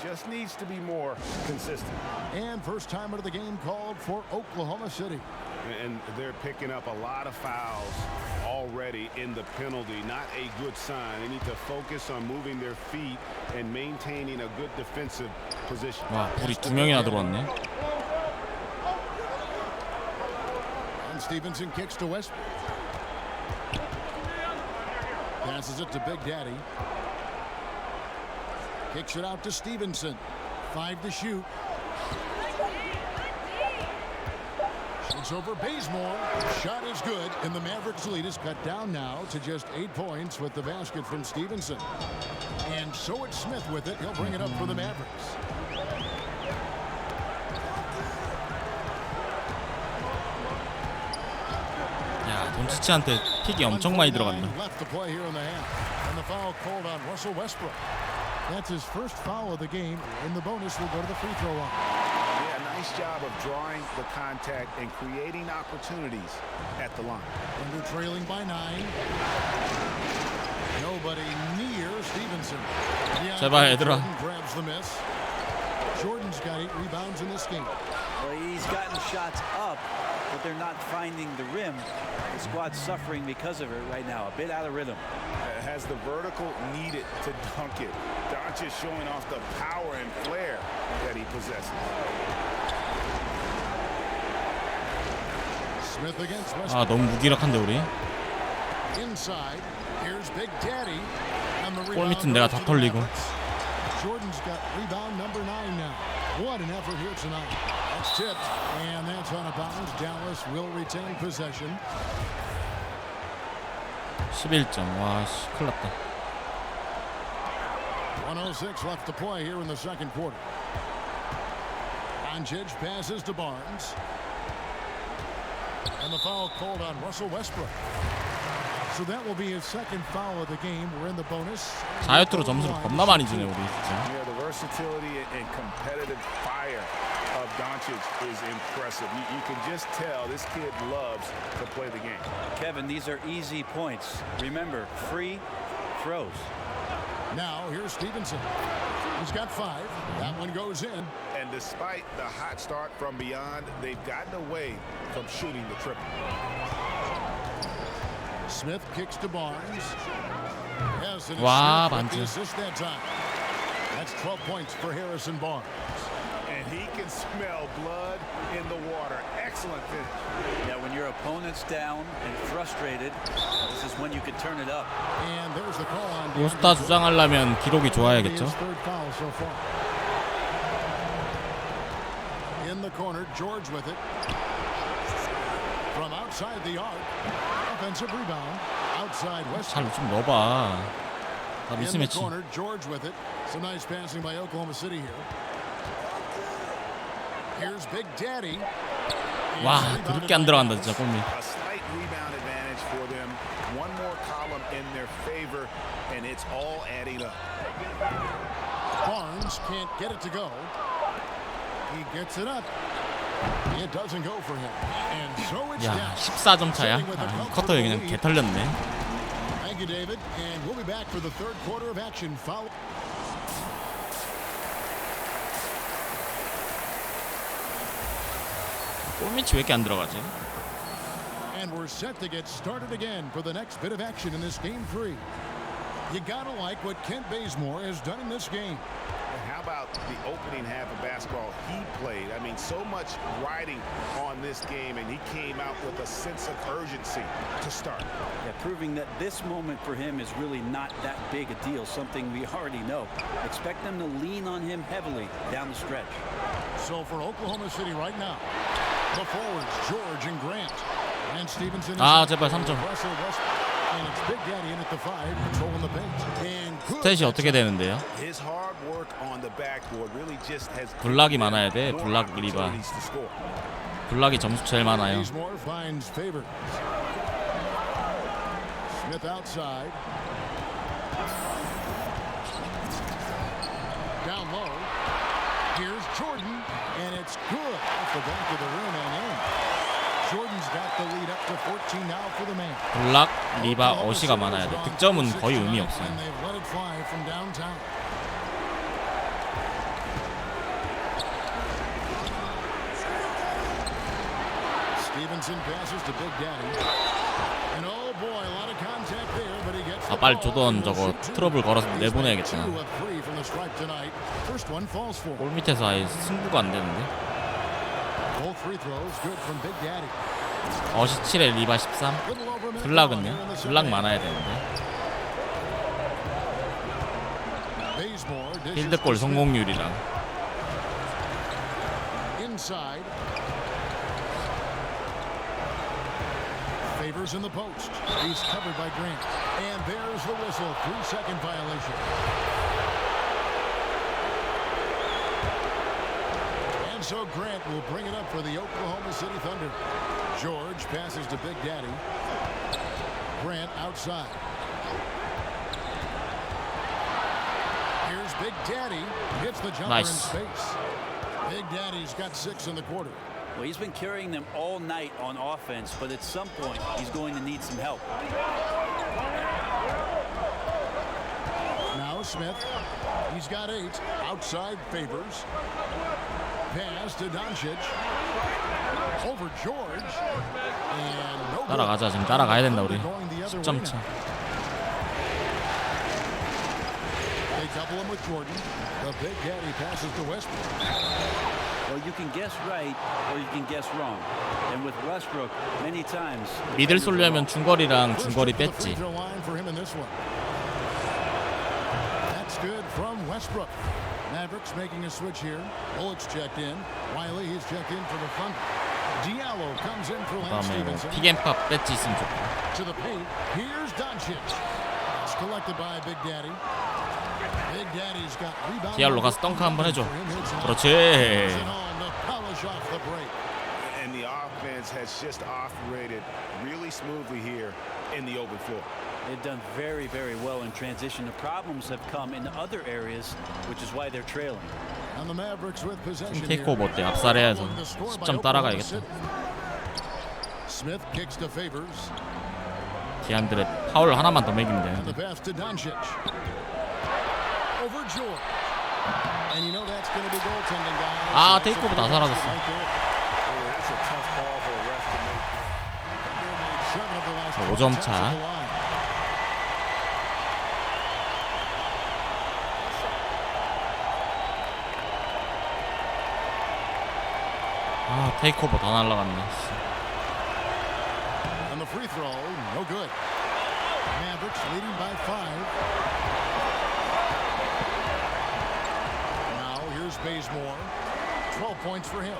Just needs to be more consistent. And first time out of the game called for Oklahoma City. And they're picking up a lot of fouls already in the penalty. Not a good sign. They need to focus on moving their feet and maintaining a good defensive position. 와, 불이 2명이나 들어왔네. And Stevenson kicks to Westbrook. Passes it to Big Daddy. Kicks it out to Stevenson. 5 to shoot. Shoots over Bazemore. Shot is good, and the Mavericks lead is cut down now to just 8 points with the basket from Stevenson. And so it's Smith with it. He'll bring it up for the Mavericks. 야, 돈치치한테 픽이 엄청 많이 들어간다. Left to play here in the half. And the foul called on Russell Westbrook. That's his first foul of the game, and the bonus will go to the free throw line. Yeah, Nice job of drawing the contact and creating opportunities at the line. Thunder trailing by 9. Nobody near Stevenson. 제발 얘들아. Grabs the miss. Jordan's got 8 rebounds in this game. Well, he's gotten shots up, but they're not finding the rim. The squad's suffering because of it right now. A bit out of rhythm. Has the vertical needed to dunk it. Doncic showing off the power and flair that he possesses. Smith against West. 아 너무 무기력한데 우리. Inside. Here's Big Daddy. 골 밑은 내가 다 털리고. Jordan's got rebound number 9 now. What an effort here tonight. That's tipped, and that's on a bounce. Dallas will retain possession. 11점. 와, 씨, 큰일 났다. 1:06 left to play here in the second quarter. Doncic passes to Barnes. And the foul called on Russell Westbrook. So that will be his second foul of the game. We're in the bonus. 4였트로 점수를 겁나 많이 주네 우리 진짜. Yeah, the versatility and competitive fire of Doncic is impressive. You can just tell this kid loves to play the game. Kevin, these are easy points. Remember, free throws. Now here's Stevenson. He's got 5. That one goes in. And despite the hot start from beyond, they've gotten away from shooting the triple. Smith kicks to Barnes. Yes, and 와, Smith with 반칙. the assist that time. That's 12 points for Harrison Barnes. And he can smell blood in the water. Excellent finish. Yeah, when your opponent's down and frustrated, this is when you could turn it up. And there's the call on 로스타 주장하려면 기록이 좋아야겠죠. his third foul so far. In the corner, George with it. From outside the arc. Offensive rebound. Outside West. 잘 좀 넣어봐. 나 In the 미스매치. corner, George with it. Some nice passing by Oklahoma City here. Here's Big Daddy. 와, 그렇게 안 들어간다 진짜 골밑. A slight rebound advantage for them. One more column in their favor, and it's all adding up. Barnes can't get it to go. He gets it up. It doesn't go for him. And so it's 야, down. 14점 차야. 아, 이 쿼터에 그냥 개 털렸네. Thank you, David. And we'll be back for the third quarter of action. Foul. 골밑이 왜 이렇게 안 들어가지? And we're set to get started again for the next bit of action in this game 3. You gotta like what Kent Bazemore has done in this game. And how about the opening half of basketball he played? I mean, so much riding on this game, and he came out with a sense of urgency to start. Yeah, proving that this moment for him is really not that big a deal, something we already know. Expect them to lean on him heavily down the stretch. So for Oklahoma City right now, the forwards, George and Grant. And Stevenson is 아, 제발 3점. Russell Westbrook. And it's Big Daddy in at the 5, controlling the paint. And good. 스탯이 어떻게 되는데요? His hard work on the backboard really just has 블락이 많아야 돼. more 블락 리바. opportunities to score. 블락이 점수 제일 많아요. Bazemore finds Favors. Smith outside. Down low. Here's Jordan, and it's good off the back of the rim and in. Jordan's got the lead up to 14 now for the man. 블락, 리바, 어시가 많아야 돼. 득점은 거의 의미 없어요. And they've let it fly from downtown. Stevenson passes to Big Daddy. And oh boy, a lot of contact there, but he gets 아, 빨리 조던 저거 트러블 걸어서 내보내야겠다. 2 of 3 from the stripe tonight. First one falls for. 골 밑에서 아예 승부가 안 되는데. Both free throws good from Big Daddy. 어시 7에 리바 13. Little over a minute 블락은요? gone here in the 블락 second. 많아야 되는데. Bazemore dishes 필드골 to Smith. 성공률이랑. Inside. Favors in the post. He's covered by Grant. And there's the whistle. 3-second violation. And so Grant will bring it up for the Oklahoma City Thunder. George passes to Big Daddy. Grant outside. Here's Big Daddy. Hits the jumper Nice. in space. Big Daddy's got 6 in the quarter. Well, he's been carrying them all night on offense, but at some point, he's going to need some help. Now Smith. He's got 8. Outside Favors. Pass to Doncic. Over George. And no good. 따라가자. 지금 따라가야 된다 우리. 10점 차. They double him with Jordan. The Big Daddy passes to Westbrook. Well, you can guess right or you can guess wrong. And with Westbrook, many times. 미들 쏠려면 중거리랑 중거리 뺐지. That's good from Westbrook. Mavericks making a switch here. Bullock's checked in. Wiley, he's checked in for the Thunder. Diallo comes in for Lance 그다음에 Stevenson. 픽앤팝 뺐지 있으면 좋고. To the paint. Here's Doncic. It's collected by Big Daddy. Big Daddy's got rebound. 디알로 가서 덩크 한번 해줘. 그렇지. And the offense has just operated really smoothly here in the open floor. They've done very, very well in transition. The problems have come in other areas, which is why they're trailing. And the Mavericks with possession. 테이크오버 어때? 압살해야 해서 10점 따라가야겠다. Smith kicks to Favors. 디안드레 파울 하나만 더 먹이면 돼. The pass to Doncic. Over George. And you know that's going to be goaltending, guys. 아, 테이크오버 다 사라졌어. That's a tough call for a ref to make. 5점 차. 아, 테이크오버 다 날라갔네. And the free throw, no good. Mavericks leading by 5. Now here's Bazemore. 12 points for him.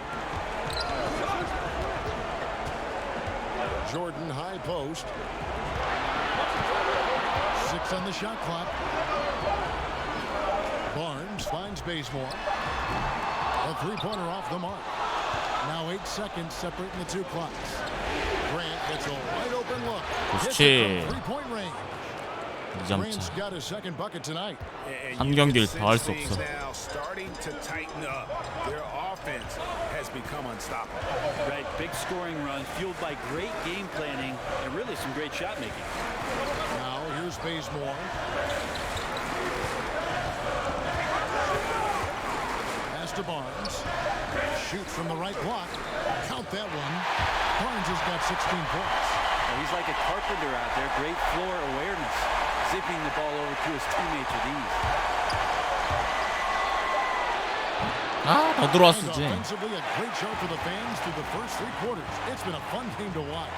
Jordan high post. 6 on the shot clock. Barnes finds Bazemore. A three-pointer off the mark. Now 8 seconds separating the two clocks. Grant gets a wide open look. 그렇지. 3-point range. 2점 Grant's 차. got his second bucket tonight. 한 경기를 더 할 수 없어. Now starting to tighten up. Their offense has become unstoppable. Right, big scoring run fueled by great game planning and really some great shot making. Now here's Bazemore. Pass to Barnes. Shoot from the right block. Count that one. Barnes has got 16 points. Well, he's like a carpenter out there. Great floor awareness. Zipping the ball over to his teammates with ease. 아, 더 들어왔었지. Offensively, a great show for the fans through the first 3 quarters. It's been a fun game to watch.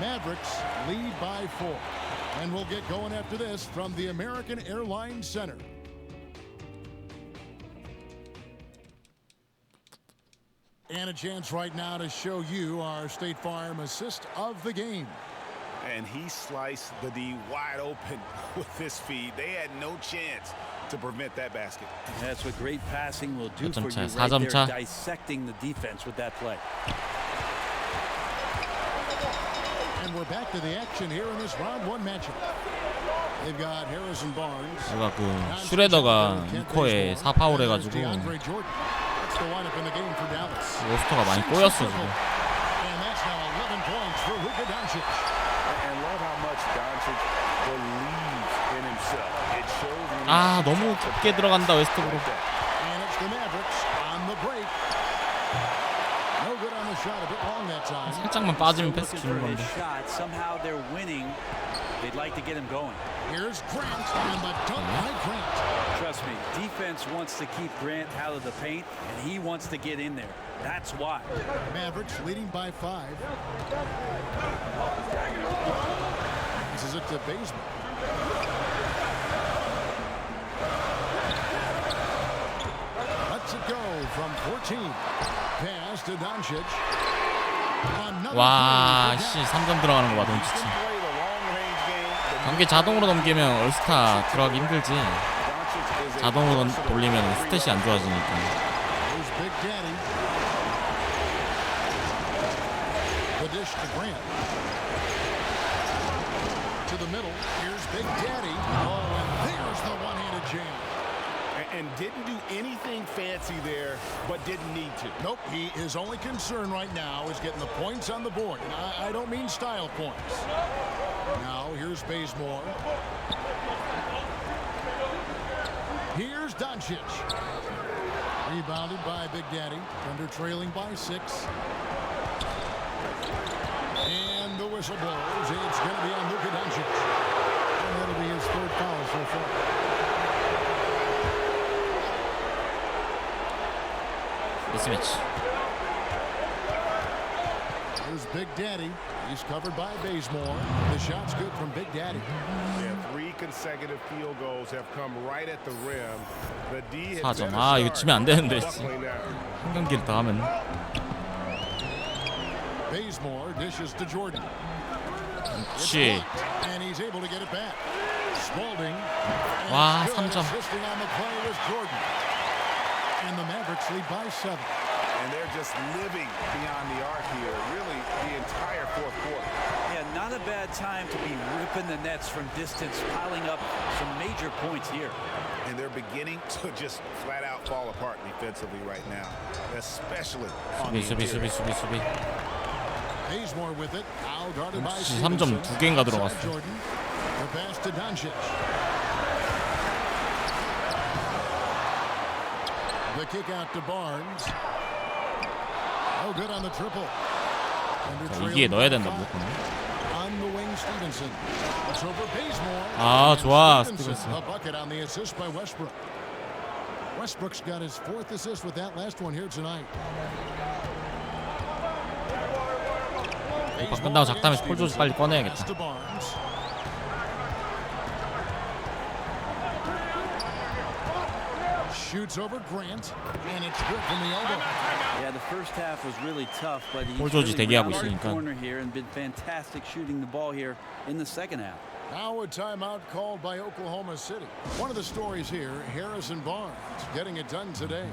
Mavericks lead by 4. And we'll get going after this from the American Airlines Center. And a chance right now to show you our State Farm assist of the game. And he sliced the D wide open with this feed. They had no chance to prevent that basket. That's what great passing will do for you 4점 차, right 4점 there, 차. dissecting the defense with that play. And we're back to the action here in this round 1 matchup. They've got Harrison Barnes. 내가 그 슈레더가 2쿼에 4파울 해가지고 DeAndre Jordan. That's the lineup in the game for Dallas. 로스터가 많이 꼬였어 지금. And that's now 11 points for Luka Doncic. And love how much Doncic believes in himself. It shows when 아, 너무 깊게 들어간다 웨스트브룩. And it's the Mavericks on the break. No good on the shot, a bit long that time. 살짝만 빠지면 패스 Looking 주는 for 건데. his shot. Somehow they're winning. They'd like to get him going. Here's Grant and the dunk by Grant. Trust me, defense wants to keep Grant out of the paint, and he wants to get in there. That's why. Mavericks leading by 5. This is it to Bazemore. Lets it go from 14. Pass to Doncic. 와, 씨, 3점 들어가는 거 봐, 돈치치. 경기 자동으로 넘기면 올스타 들어가기 힘들지. 자동으로 돌리면 스탯이 안 좋아지니까. Here's Big Daddy. The dish to Grant. To the middle. Here's Big Daddy. Oh, and there's the one-handed jam. and didn't do anything fancy there, but didn't need to. Nope, his only concern right now is getting the points on the board. And I don't mean style points. Now, here's Bazemore. Here's Doncic. Rebounded by Big Daddy. Thunder trailing by 6. And the whistle blows. It's going to be on Luka Doncic. And that'll be his 3rd foul so far. 미스매치. Here's Big Daddy. He's covered by Bazemore. The shot's good from Big Daddy. Yeah, 3 consecutive field goals have come right at the rim. The D 4점. 아, 이거 치면 안 되는데. 한 경기를 더 하면. Bazemore dishes to Jordan. 그렇지. And he's able to get it back. Spalding. 와, Good 3점. assisting on the play was Jordan. And the Mavericks lead by 7. And they're just living beyond the arc here, really the entire 4th quarter. Yeah, not a bad time to be ripping the nets from distance, piling up some major points here. And they're beginning to just flat out fall apart defensively right now, especially on the interior. 수비. Bazemore with it. Now guarded by 3점 2개인가 들어갔어. Jordan. The pass to Doncic. The kick out to Barnes. Oh, good on the triple. 이기에 넣어야 된다 무조건. On the wing, Stevenson. It's over Bazemore. 아, 좋아, Stevenson. 스티븐슨. A bucket on the assist by Westbrook. Westbrook's got his 4th assist with that last one here tonight. 박 끝나고 작다면서 폴 조지 빨리 꺼내야겠다. Shoots over Grant, and it's good from the elbow. Yeah, the first half was really tough, but he's 폴 조지 really 대기하고 rounded 있으니까. corner here and been fantastic shooting the ball here in the second half. Now a timeout called by Oklahoma City. One of the stories here, Harrison Barnes getting it done today.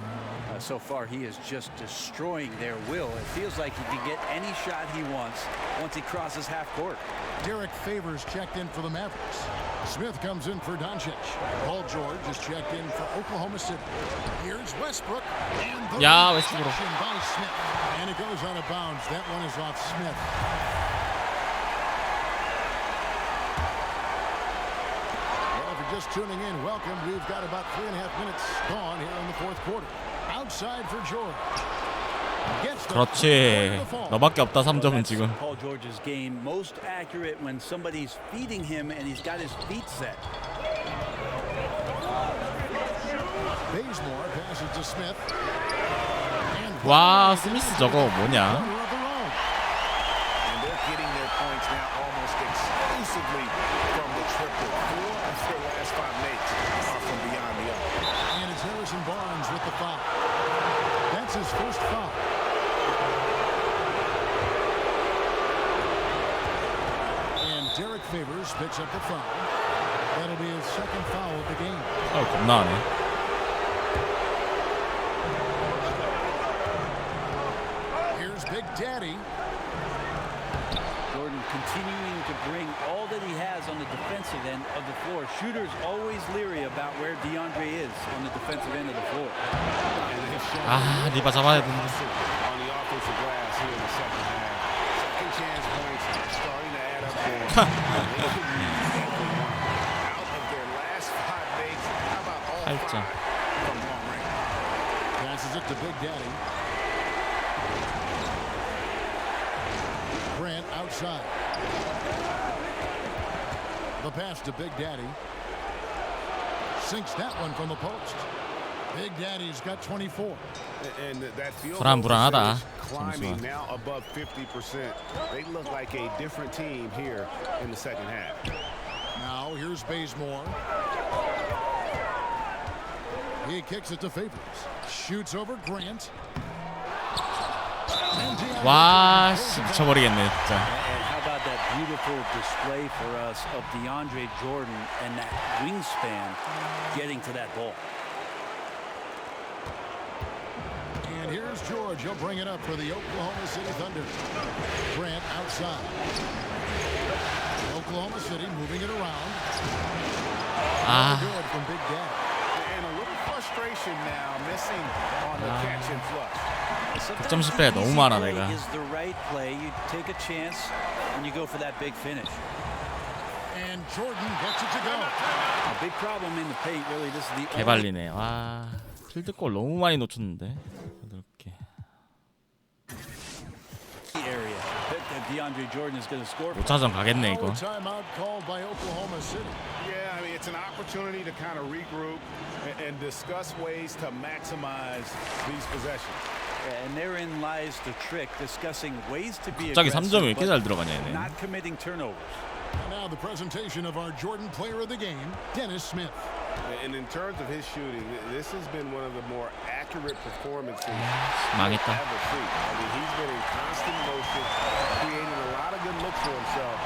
So far, he is just destroying their will. It feels like he can get any shot he wants once he crosses half court. Derek Favors checked in for the Mavericks. Smith comes in for Doncic. Paul George is checked in for Oklahoma City. Here's Westbrook. And the Westbrook. reception by Smith. And it goes out of bounds. That one is off Smith. Well, if you're just tuning in, welcome. We've got about 3.5 minutes gone here in the 4th quarter. Outside for George. 그렇지. 너밖에 없다 3점은 지금. Paul George's game most accurate when somebody's feeding him and he's got his feet set. Bazemore passes to Smith. 와, 스미스 저거 뭐냐? And they're getting their points now almost exclusively from the triple. 4 of their last 5 makes are from beyond the arc. And it's Harrison Barnes with the foul. That's his first foul. And Derek Favors picks up the foul. That'll be his 2nd foul of the game. 겁나네. Here's Big Daddy. Jordan continuing to bring all that he has on the defensive end of the floor. Shooters always leery about where DeAndre is on the defensive end of the floor. 아, 리바 잡아야 되는데. On the offensive glass here in the second half. Second chance points starting to add up for them. Out of their last 5 makes, how about all 5 from long range? Passes it to Big Daddy. Grant outside. The pass to Big Daddy. Sinks that one from the post. Big Daddy's got 24. And that field 불안불안하다. climbing now above 50%. They look like a different team here in the second half. Now here's Bazemore. He kicks it to Favors. Shoots over Grant. 와, 씨, 미쳐버리겠네 진짜. And how about that beautiful display for us of DeAndre Jordan and that wingspan getting to that ball. And here's George. He'll bring it up for the Oklahoma City Thunder. Grant outside. Oklahoma City moving it around. Good from Big Daddy. And a little frustrated frustration now, missing on the catch and flush. 득점 실패가 너무 많아 내가. Is the right play. You take a chance and you go for that big finish. And Jordan gets it to go. A big problem in the paint. Really, this is the 개발리네. 와, 필드골 너무 많이 놓쳤는데. 이렇게. area that DeAndre Jordan is going to score. 5차전 가겠네 이거. Timeout called by Oklahoma City. Yeah, I mean, it's an opportunity to kind of regroup and discuss ways to maximize these possessions. And therein lies the trick, discussing ways to be 갑자기 3점이 왜 aggressive, 이렇게 잘 들어가냐 but 얘네. not committing turnovers. And now the presentation of our Jordan Player of the Game, Dennis Smith. And in terms of his shooting, this has been one of the more accurate performances 망했다. I've ever seen. I mean, he's been in constant motion, creating a lot of good looks for himself.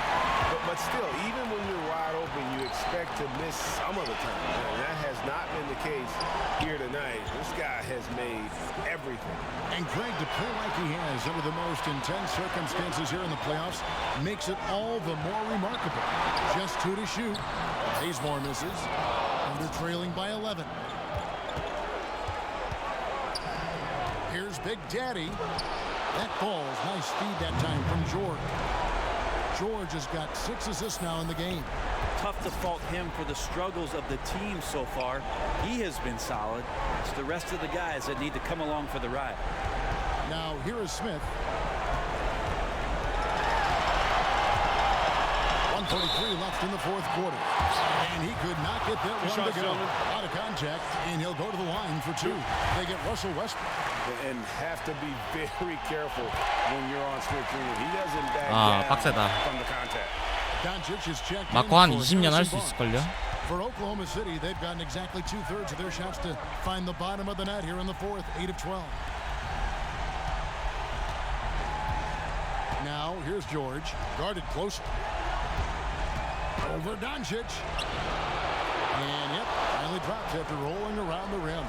But still, even when you're wide open, you expect to miss some of the time. And that has not been the case here tonight. This guy has made everything. And Greg, to play like he has under the most intense circumstances here in the playoffs makes it all the more remarkable. Just 2 to shoot. Bazemore misses. And they're trailing by 11. Here's Big Daddy. That falls. Nice feed that time from George. George has got 6 assists now in the game. Tough to fault him for the struggles of the team so far. He has been solid. It's the rest of the guys that need to come along for the ride. Now here is Smith. 1:33 left in the fourth quarter. And he could not get that one to go. Out of contact, and he'll go to the line for 2. They get Russell Westbrook. And have to be very careful when you're on Smith Jr. He doesn't back 빡세다. down from the contact. Doncic is checked 마코 in 한 for 20년 할 Harrison 수 Barnes. 있을걸요? For Oklahoma City, they've gotten exactly 2/3 of their shots to find the bottom of the net here in the fourth, 8 of 12. Now, here's George, guarded close. Over Doncic. And, yep, finally drops after rolling around the rim.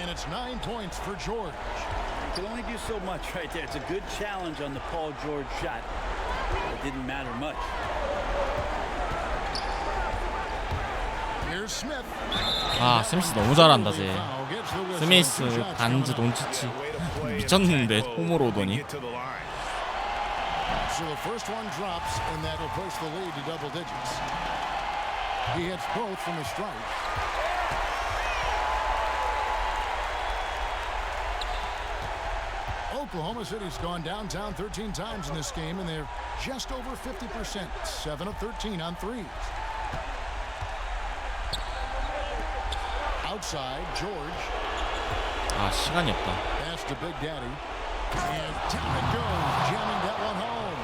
And it's 9 points for George. You can only do so much right there. It's a good challenge on the Paul George shot. It didn't matter much. Here's Smith. 아, 스미스 너무 잘한다 쟤. 스미스, 반즈, 돈치치 미쳤는데 홈으로 오더니. So the first one drops, and that'll push the lead to double digits. He hits both from the strike. Oklahoma City's gone downtown 13 times in this game, and they're just over 50%, 7 of 13 on threes. Outside, George. 아, 시간이 없다. Pass to Big Daddy. And down it goes, jamming that one home.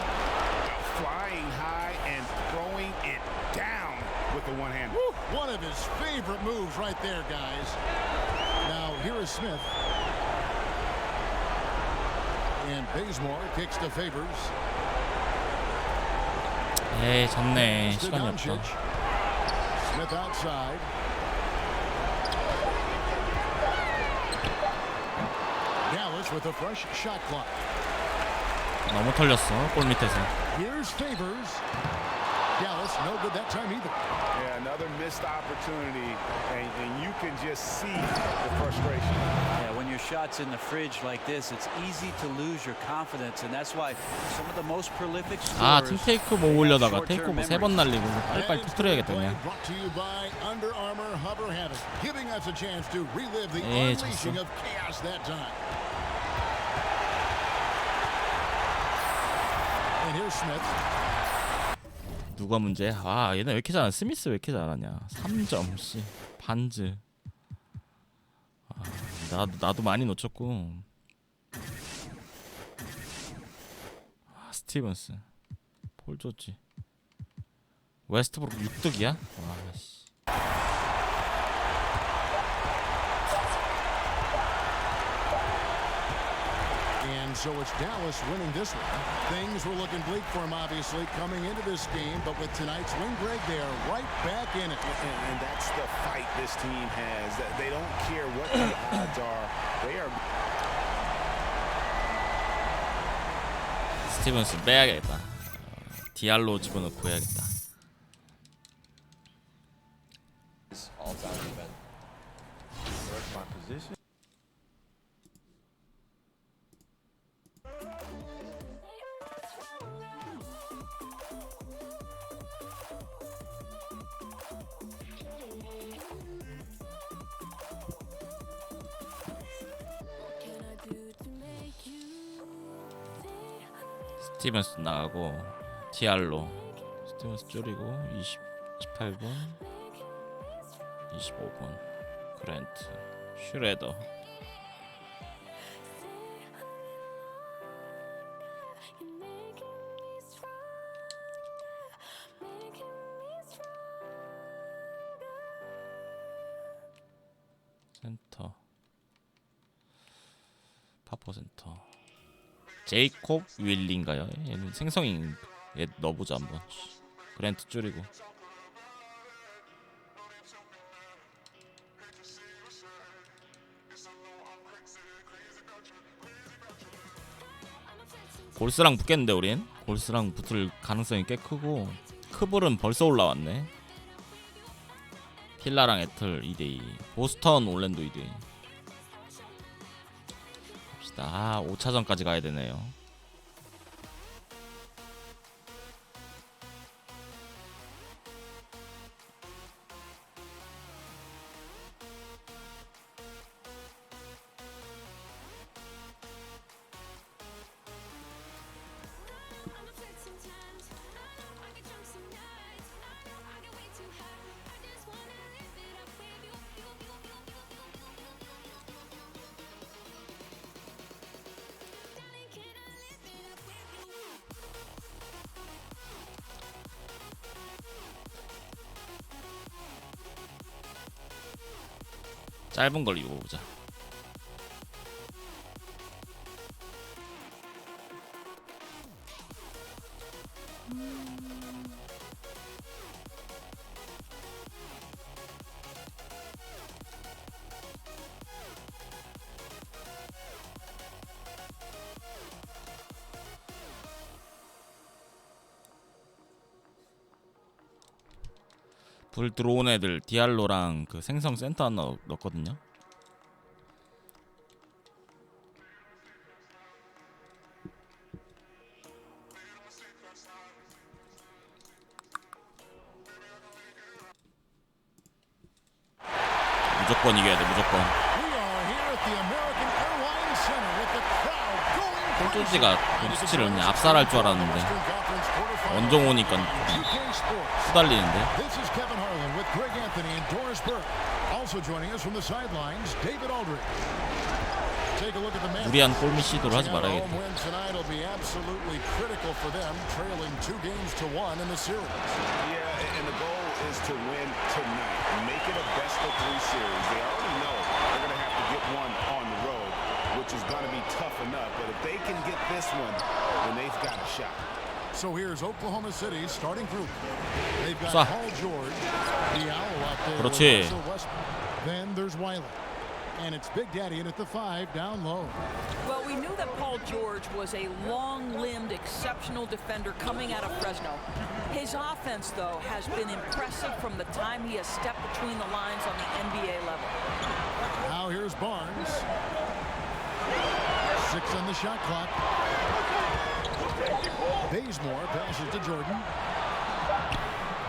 Flying high and throwing it down with the one hand. One of his favorite moves right there, guys. Now, here is Smith. And Bazemore kicks to Favors. 에이, 졌네. To 시간이 Doncic. 없다. Smith outside. Dallas with a fresh shot clock. 너무 털렸어. 골 밑에서. Here's Favors. Dallas no good that time either. Yeah, another missed opportunity, and you can just see the frustration. Yeah, when your shot's in the fridge like this, it's easy to lose your confidence, and that's why some of the most prolific 아, scorers. 팀 테이크오버 올려다가 테이크오버 3번 날리고 빨리빨리 터뜨려야겠다 그냥. Brought to you by Under Armour Hover Havoc, giving us a chance to relive the 예, unleashing 졌어. of chaos that time. And here's Smith. 누가 문제야? 아, 얘네 왜 이렇게 잘하냐? 스미스 왜 이렇게 잘하냐? 3점 씨. 반즈. 아, 나도 많이 놓쳤고. 아, 스티븐스. 폴 조지. 웨스트브룩 6득이야? 와 씨. And so it's Dallas winning this one. Things were looking bleak for him, obviously, coming into this game. But with tonight's win, Greg, they are right back in it. And that's the fight this team has. They don't care what the odds are. They are. 스티븐스 빼야겠다. 디알로 집어넣고 해야겠다. All-time event. 스티븐스 나가고 디알로 스티븐스 줄이고 18분 25분 그랜트 슈레더 센터 파포 센터 제이콥 윌리인가요? 얘는 생성인 얘 넣어보자 한번. 그랜트 줄이고 골스랑 붙겠는데 우린? 골스랑 붙을 가능성이 꽤 크고 크블은 벌써 올라왔네. 힐라랑 애틀 2대2 보스턴 올랜도 2대2 갑시다. 5차전까지 가야 되네요. 짧은 걸 입어보자. 불 들어온 애들 디알로랑 그 생성 센터 하나 넣었거든요. 무조건 이겨야 돼, 무조건. 홀조지가 본스치를 그냥 압살할 줄 알았는데 원정 오니까 후달리는데. 무리한 골밑 시도를 하지 말아야겠다. Is to win tonight. Make it a best of 3 series. They already know they're going to have to get one on the road, which is going to be tough enough. But if they can get this one, then they've got a shot. So here's Oklahoma City's starting group. They've got Paul George, the owl out there. 그렇지. Then there's Wiley. And it's Big Daddy in at the 5 down low. Well, we knew that Paul George was a long-limbed, exceptional defender coming out of Fresno. His offense, though, has been impressive from the time he has stepped between the lines on the NBA level. Now here's Barnes. 6 on the shot clock. Bazemore passes to Jordan.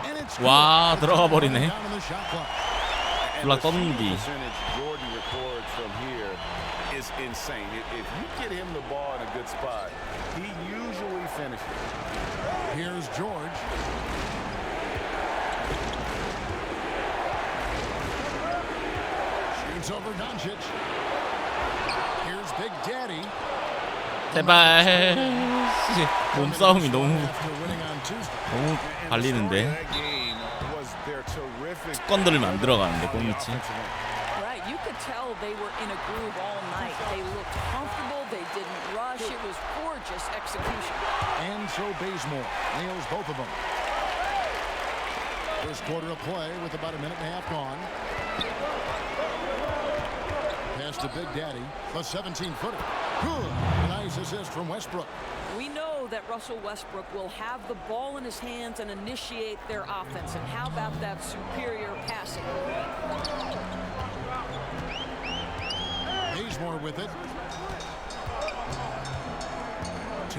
And it's 와, 들어가 버리네. down on the shot clock. 블락 떴는디. Jordan records from here is insane. If you get him the ball in a good spot, he usually finishes. Here's George. Shoots over Doncic. Here's Big Daddy. 제발. 몸싸움이 너무 발리는데. 뚜껑 들으면 안 들어가는데 골밑이. Right, you could tell they were in a groove all night. They looked comfortable. They didn't rush. It was gorgeous execution. And so Bazemore nails both of them. First quarter of play with about a minute and a half gone. Pass to Big Daddy, a 17-footer. Good. Nice assist from Westbrook. We know that Russell Westbrook will have the ball in his hands and initiate their offense. And how about that superior passing? Bazemore with it.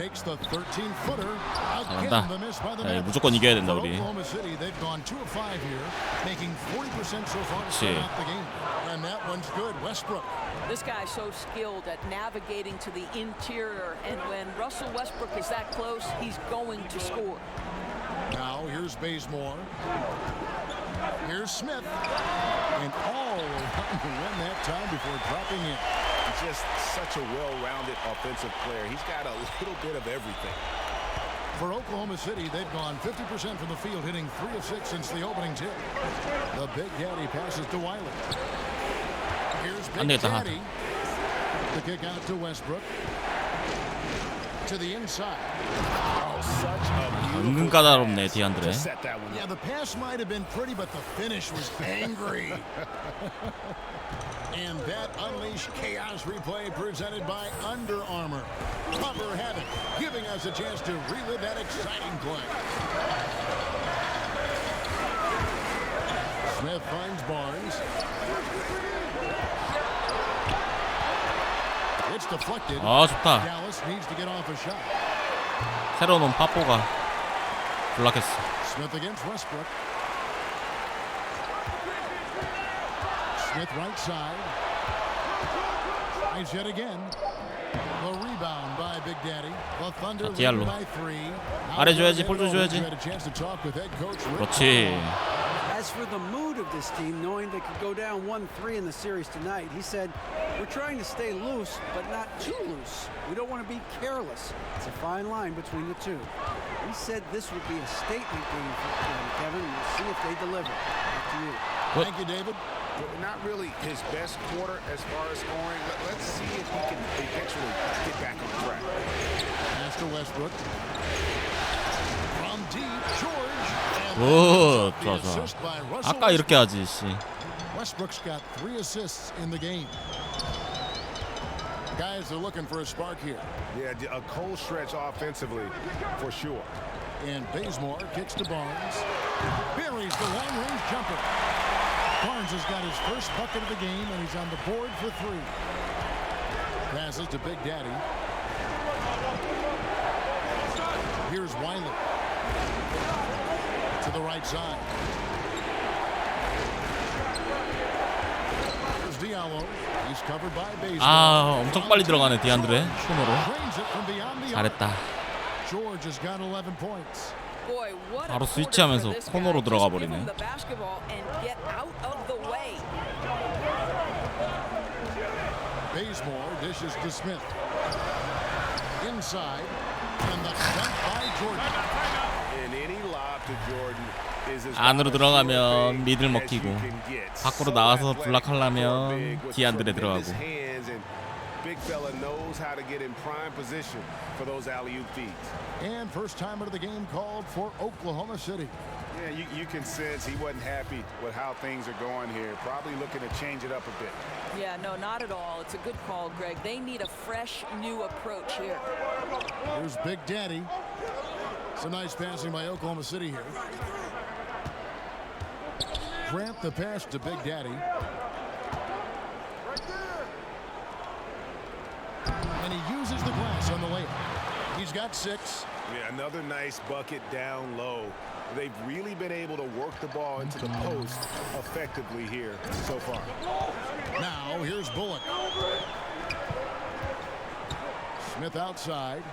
takes the 13-footer. 잘한다. Again, the miss by the 야, Mavericks. 무조건 이겨야 된다 For 우리. Oklahoma City, they've gone 2 of 5 here, making 40% so far to start out the game. And that one's good. Westbrook. This guy's so skilled at navigating to the interior, and when Russell Westbrook is that close, he's going to score. Now here's Bazemore. Here's Smith. And all around the rim that time before dropping in. Just such a well-rounded offensive player. He's got a little bit of everything. For Oklahoma City, they've gone 50% from the field, hitting 3 of 6 since the opening tip. The Big Daddy passes to Wiley. Here's Big Daddy. The kick out to Westbrook. To the inside. Oh, such a 은근 까다롭네 디안드레. Yeah, the pass might have been pretty, but the finish was angry. And that unleashed chaos replay presented by Under Armour. Cover Havoc, giving us a chance to relive that exciting play. Smith finds Barnes. It's deflected. 아 좋다. Dallas needs to get off a shot. 새로 놓은 파포가 블락했어. Smith against Westbrook. Smith right side. Tries yet again. The rebound by Big Daddy. The Thunder lead by 3. 아래 줘야지, 볼 줘야지. 그렇지. As for the mood of this team, knowing they could go down 1-3 in the series tonight, he said, "We're trying to stay loose, but not too loose. We don't want to be careless. It's a fine line between the two." He said this would be a statement game for them, Kevin, and we'll see if they deliver. Back to you. Thank you, David. Not really his best quarter as far as scoring. Let's see if he can eventually get back on track. Pass to Westbrook. From deep, George. 오, 좋아 좋아. 아까 이렇게 하지 씨. Westbrook's got 3 assists in the game. Guys are looking for a spark here. Yeah, a cold stretch offensively for sure. And Bazemore kicks to Barnes. Buries the long-range jumper. Barnes has got his first bucket of the game, and he's on the board for 3. Passes to Big Daddy. Here's Wiley. To the right side. Here's Diallo. He's covered by Bazemore. 아, 엄청 빨리 들어가네 디안드레. 코너로. Drains it from beyond the arc. 잘했다. George has got 11 points. Boy, what a 바로 quarter 스위치하면서 for this guy. 코너로 들어가 Just give 버리네. him the basketball and get out of the way. Bazemore dishes to Smith. Inside. And the dunk by Jordan. And any lob to Jordan is as 안으로 들어가면 미들 as you 먹히고 can get. 밖으로 So 나와서 athletic, 블락하려면 so big with 디안드레 tremendous 들어가고. hands, and big fella knows how to get in prime position for those alley-oop feeds. And first timer of the game called for Oklahoma City. Yeah, you can sense he wasn't happy with how things are going here. Probably looking to change it up a bit. Yeah, no, not at all. It's a good call, Greg. They need a fresh, new approach here. Here's Big Daddy. Some nice passing by Oklahoma City here. Grant the pass to Big Daddy. And he uses the glass on the layup. He's got 6. Yeah, another nice bucket down low. They've really been able to work the ball into the post effectively here so far. Now here's Bullock. Smith outside.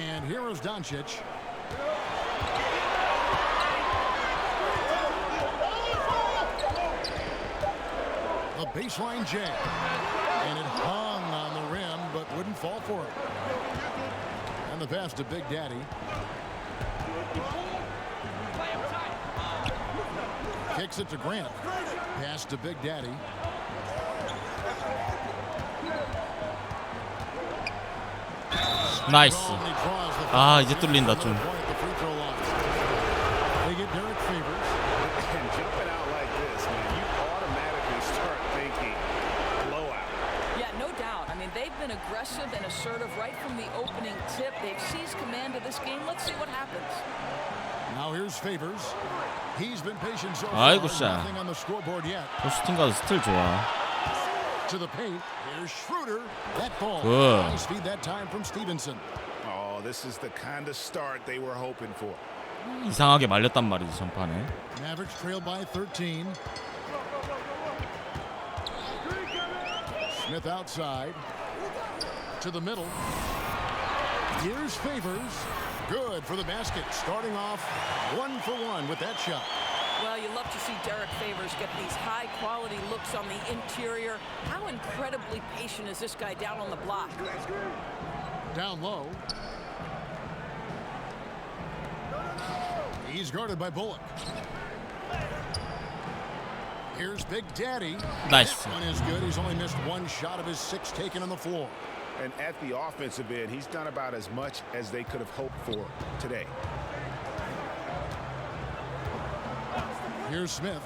And here is Doncic. A baseline jam. And it hung on the rim, but wouldn't fall for him. And the pass to Big Daddy. Kicks it to Grant. Pass to Big Daddy. 나이스. 아, 이제 뚫린다 좀. They get Derek Favors. And jumping out like this, man, you automatically start thinking blowout. Yeah, no doubt. I mean, they've been aggressive and assertive right from the opening tip. They've seized command of this game. Let's see what happens. Now here's Favors. He's been patient so far. 아이고 씨. Nothing on the scoreboard yet. 슈팅 가드 스틸 좋아. To the paint. Here's Schroeder. That ball. Good. Nice feed that time from Stevenson. Oh, this is the kind of start they were hoping for. 이상하게 말렸단 말이지 전판에. Mavericks trail by 13. Smith outside. To the middle. Here's Favors. Good for the basket. Starting off 1 for 1 with that shot. Well, you love to see Derek Favors get these high-quality looks on the interior. How incredibly patient is this guy down on the block? Down low. He's guarded by Bullock. Here's Big Daddy. Nice. That one is good. He's only missed 1 shot of his 6 taken on the floor. And at the offensive end, he's done about as much as they could have hoped for today. Here's Smith.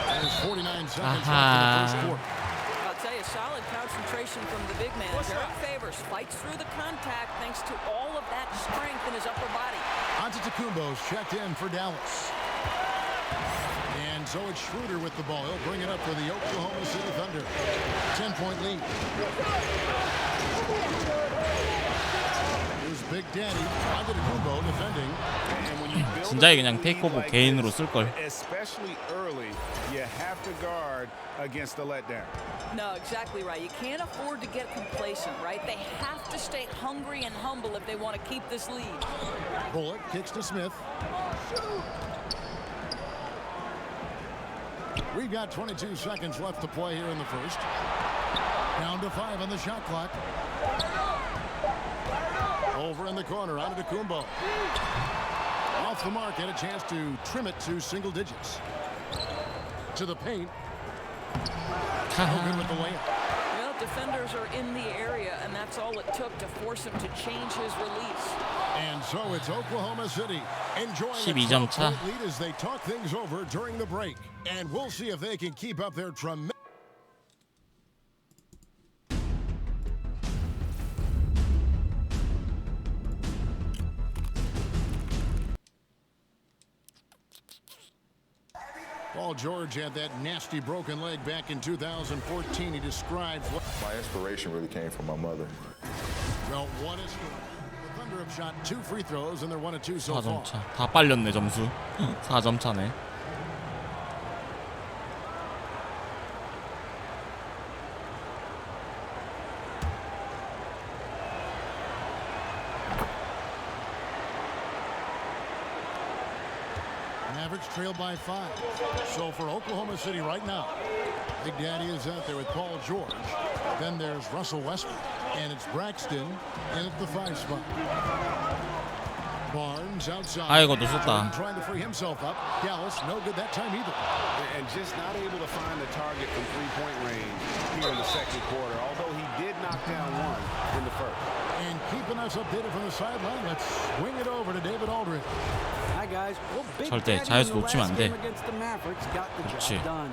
There's 49 seconds left in the first quarter. I'll tell you, solid concentration from the big man. Derek Favors fights through the contact thanks to all of that strength in his upper body. Antetokounmpo's checked in for Dallas. And so it's Schroeder with the ball. He'll bring it up for the Oklahoma City Thunder. 10-point lead. Here's Big Daddy. Antetokounmpo defending. And when you build 진작에 a 그냥 lead 테이크오버 like 개인으로 this, 쓸 걸. especially early, you have to guard against the letdown. No, exactly right. You can't afford to get complacent, right? They have to stay hungry and humble if they want to keep this lead. Bullock kicks to Smith. We've got 22 seconds left to play here in the first. Down to 5 on the shot clock. Over in the corner, Antetokounmpo. Off the mark, had a chance to trim it to single digits. To the paint. No good with the layup. Well, defenders are in the area, and that's all it took to force him to change his release. And so it's Oklahoma City enjoying a 12점 차. 12-point lead as they talk things over during the break. And we'll see if they can keep up their tremendous. Paul George had that nasty broken leg back in 2014. He describes what. My inspiration really came from my mother. Well, what is the Thunder have shot 2 free throws and they're 1 of 2 so 4점 far. 차. 다 빨렸네 점수. 4점 차네. Mavericks trail by 5. So for Oklahoma City right now, Big Daddy is out there with Paul George. Then there's Russell Westbrook. And it's Braxton in at the 5 spot. Barnes outside. 아이고 놓쳤다. Trying to free himself up. Dallas, no good that time either. And just not able to find the target from three-point range here in the second quarter, although he did knock down one in the first. And keeping us updated from the sideline, let's swing it over to David Aldridge. Hi guys. Well, Big 절대 Daddy 자유수 in the 놓치면 last 안 돼. game against the Mavericks got the 그렇지. job done.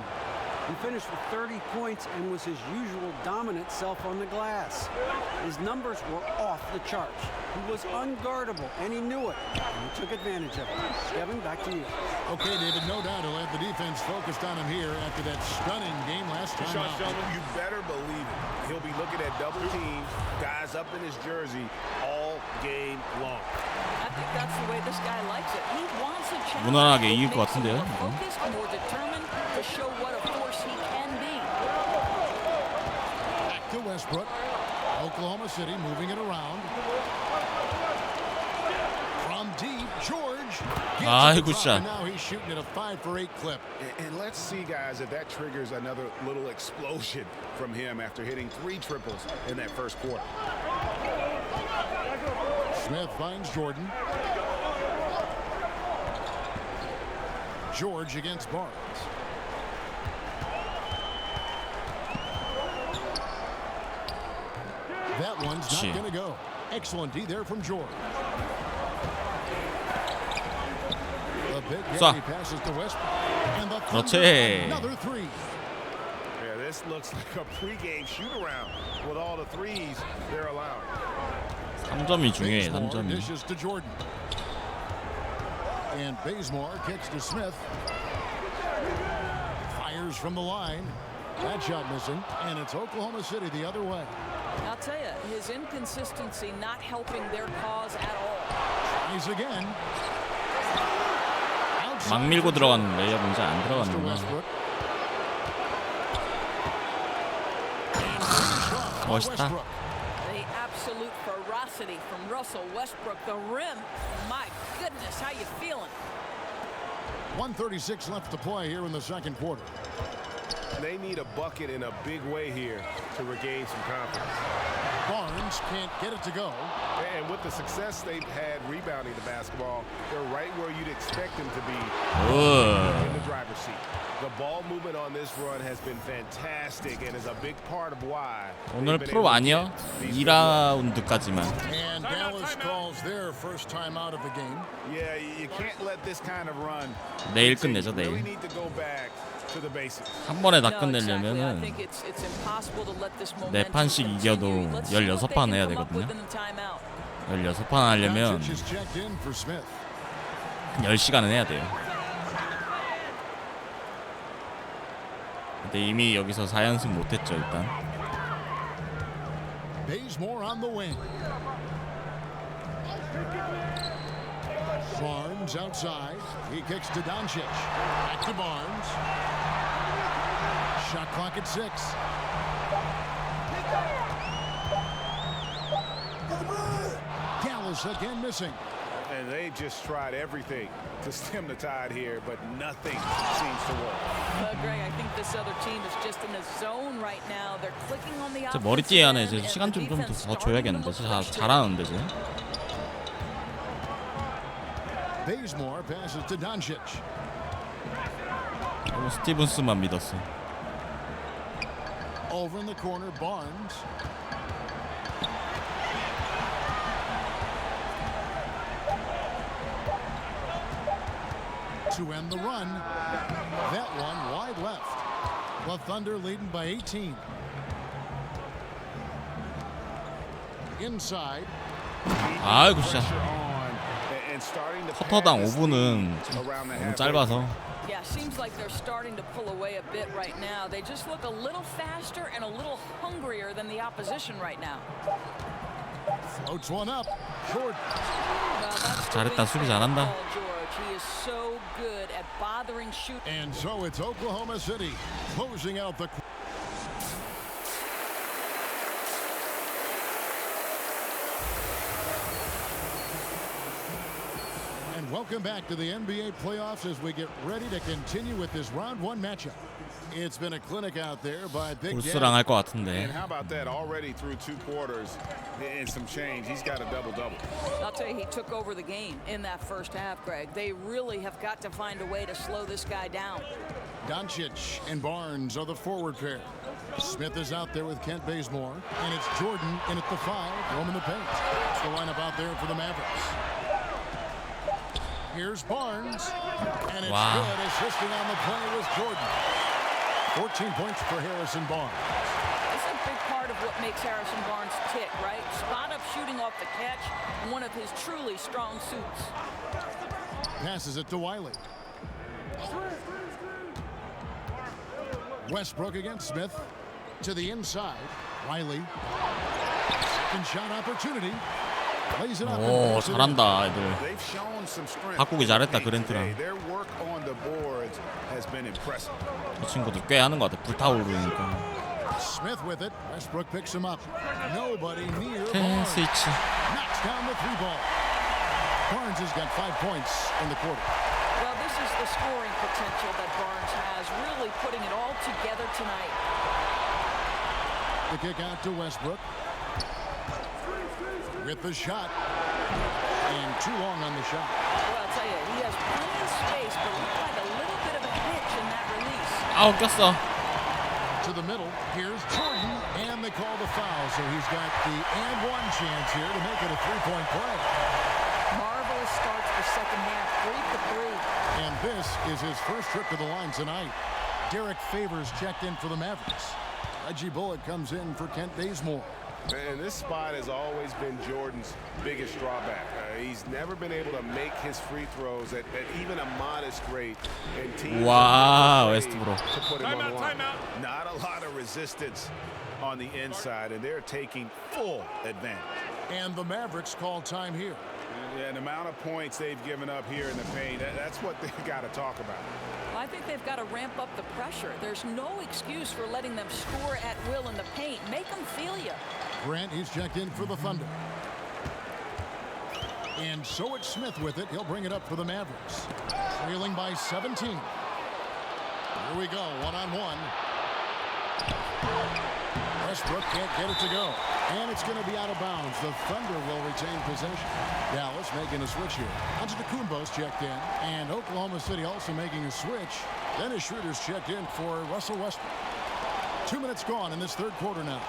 He finished with 30 points and was his usual dominant self on the glass. His numbers were off the charts. He was unguardable, and he knew it. And he took advantage of it. Kevin, back to you. Okay, David, no doubt he'll have the defense focused on him here after that stunning game last time out. You better believe it. He'll be looking at double teams, guys up in his jersey all game long. I think that's the way this guy likes it. He wants a challenge. 무난하게 이길 것 Makes him 같은데요, more 이거? focused, more determined to show what a force he can be. Back to Westbrook. Oklahoma City moving it around. From deep, George. 아이고 샷. Now he's shooting at a 5 for 8 clip. And let's see, guys, if that triggers another little explosion from him after hitting 3 triples in that first quarter. Smith finds Jordan. George against Barnes. That one's not going to go. Excellent D there from George. The big Daddy passes to Westbrook. And the 그렇지. another 3. Yeah, this looks like a pregame shoot-around with all the threes they're allowing. 3점이 중요해. Bazemore 3점이. dishes to Jordan. And Bazemore kicks to Smith. Here's from the line. That shot missing, and it's Oklahoma City the other way. I'll tell you, his inconsistency not helping their cause at all. He's again. 막 밀고 들어가는 레이업인지 안 들어갔는구나. 멋있다. The absolute ferocity from Russell Westbrook. The rim. My goodness, how you feeling? 1:36 left to play here in the second quarter. They need a bucket in a big way here to regain some confidence. Barnes can't get it to go. And with the success they've had rebounding the basketball, they're right where you'd expect them to be in the driver's seat. The ball movement on this run has been fantastic and is a big part of why. 오늘 프로 아니야? 2라운드까지만. And Dallas calls their first time out of the game. Yeah, you can't let this kind of run. 내일 끝내죠, 내일. Really need to go back to the basics. 한 번에 다 끝내려면은 4판씩 이겨도 16판 해야 되거든요. 16판 하려면 10시간은 해야 돼요. 근데 이미 여기서 4연승 못했죠 일단. Bazemore on the wing. Barnes outside. He kicks to Doncic. Back to Barnes. Shot clock at 6. Dallas again missing. And they just tried everything to stem the tide here, but nothing seems to work. Greg, I think this other team is just in a zone right now. They're clicking on the 제 머리띠에 안에 이제 시간 좀 더 줘야겠는데. 잘하는데 쟤. Bazemore passes to Doncic. 스티븐스만 믿었어. Over in the corner, Barnes. To end the run. That one wide left. The Thunder leading by 18. Inside. 아이고 진짜. 쿼터당 5분은 너무 짧아서. Yeah, seems like they're starting to pull away a bit right now. They just look a little faster and a little hungrier than the opposition right now. Floats one up. Short. 잘했다. 수비 잘한다. He is so good at bothering shoot. And so it's Oklahoma City closing out the Welcome back to the NBA playoffs as we get ready to continue with this round one matchup. It's been a clinic out there by Big 골스랑 할 것 같은데. And how about that? Already through 2 quarters and some change. He's got a double-double. I'll tell you, he took over the game in that first half, Greg. They really have got to find a way to slow this guy down. Doncic and Barnes are the forward pair. Smith is out there with Kent Bazemore, and it's Jordan in at the 5, roaming the paint. It's the lineup out there for the Mavericks. Here's Barnes, and it's good. Assisting on the play was Jordan. 14 points for Harrison Barnes. It's a big part of what makes Harrison Barnes tick, right? Spot up shooting off the catch, one of his truly strong suits. Passes it to Wiley. Westbrook against Smith. To the inside. Wiley. Second shot opportunity. 오, 잘한다 애들. 바꾸기 잘했다 그랜트랑. 이 친구들 꽤 하는 것 같아. 불타오르니까. Smith with it. Westbrook picks him up. Nobody near. 스위치. Knocks down the 3-ball. Barnes has got 5 points in the quarter. Well, this is the scoring potential that Barnes has, really putting it all together tonight. The kick out to Westbrook. With the shot. And too long on the shot. Well, I'll tell you, he has plenty of space, but looked like a little bit of a hitch in that release. 아우 꼈어. To the middle. Here's Jordan, and they call the foul. So he's got the and one chance here to make it a 3-point play. Marvelous start to the second half, 3 for 3. And this is his first trip to the line tonight. Derek Favors checked in for the Mavericks. Reggie Bullock comes in for Kent Bazemore. And this spot has always been Jordan's biggest drawback. He's never been able to make his free throws at even a modest rate. And teams 와, 웨스트브룩. 앞으로. to put him on the line. Not a lot of resistance on the inside, and they're taking full advantage. And the Mavericks call time here. Yeah, the amount of points they've given up here in the paint, that's what they've got to talk about. Well, I think they've got to ramp up the pressure. There's no excuse for letting them score at will in the paint. Make them feel you. Grant, he's checked in for the Thunder. And so it's Smith with it. He'll bring it up for the Mavericks. Trailing by 17. Here we go, one-on-one. Westbrook can't get it to go. And it's going to be out of bounds. The Thunder will retain possession. Dallas making a switch here. Antetokounmpo's checked in. And Oklahoma City also making a switch. Dennis Schroeder's checked in for Russell Westbrook. 2 minutes gone in this third quarter now.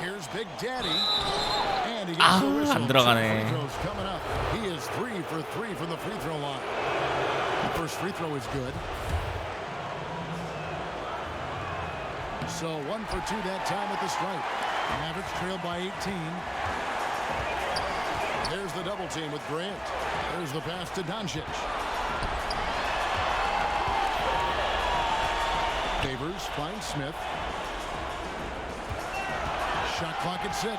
Here's Big Daddy. And he gets the whistle. 안 들어가네. Free throws coming up. He is 3 for 3 from the free throw line. The first free throw is good. So 1 for 2 that time at the stripe. Mavericks trailed by 18. There's the double team with Grant. There's the pass to Doncic. Favors finds Smith. Shot clock at 6.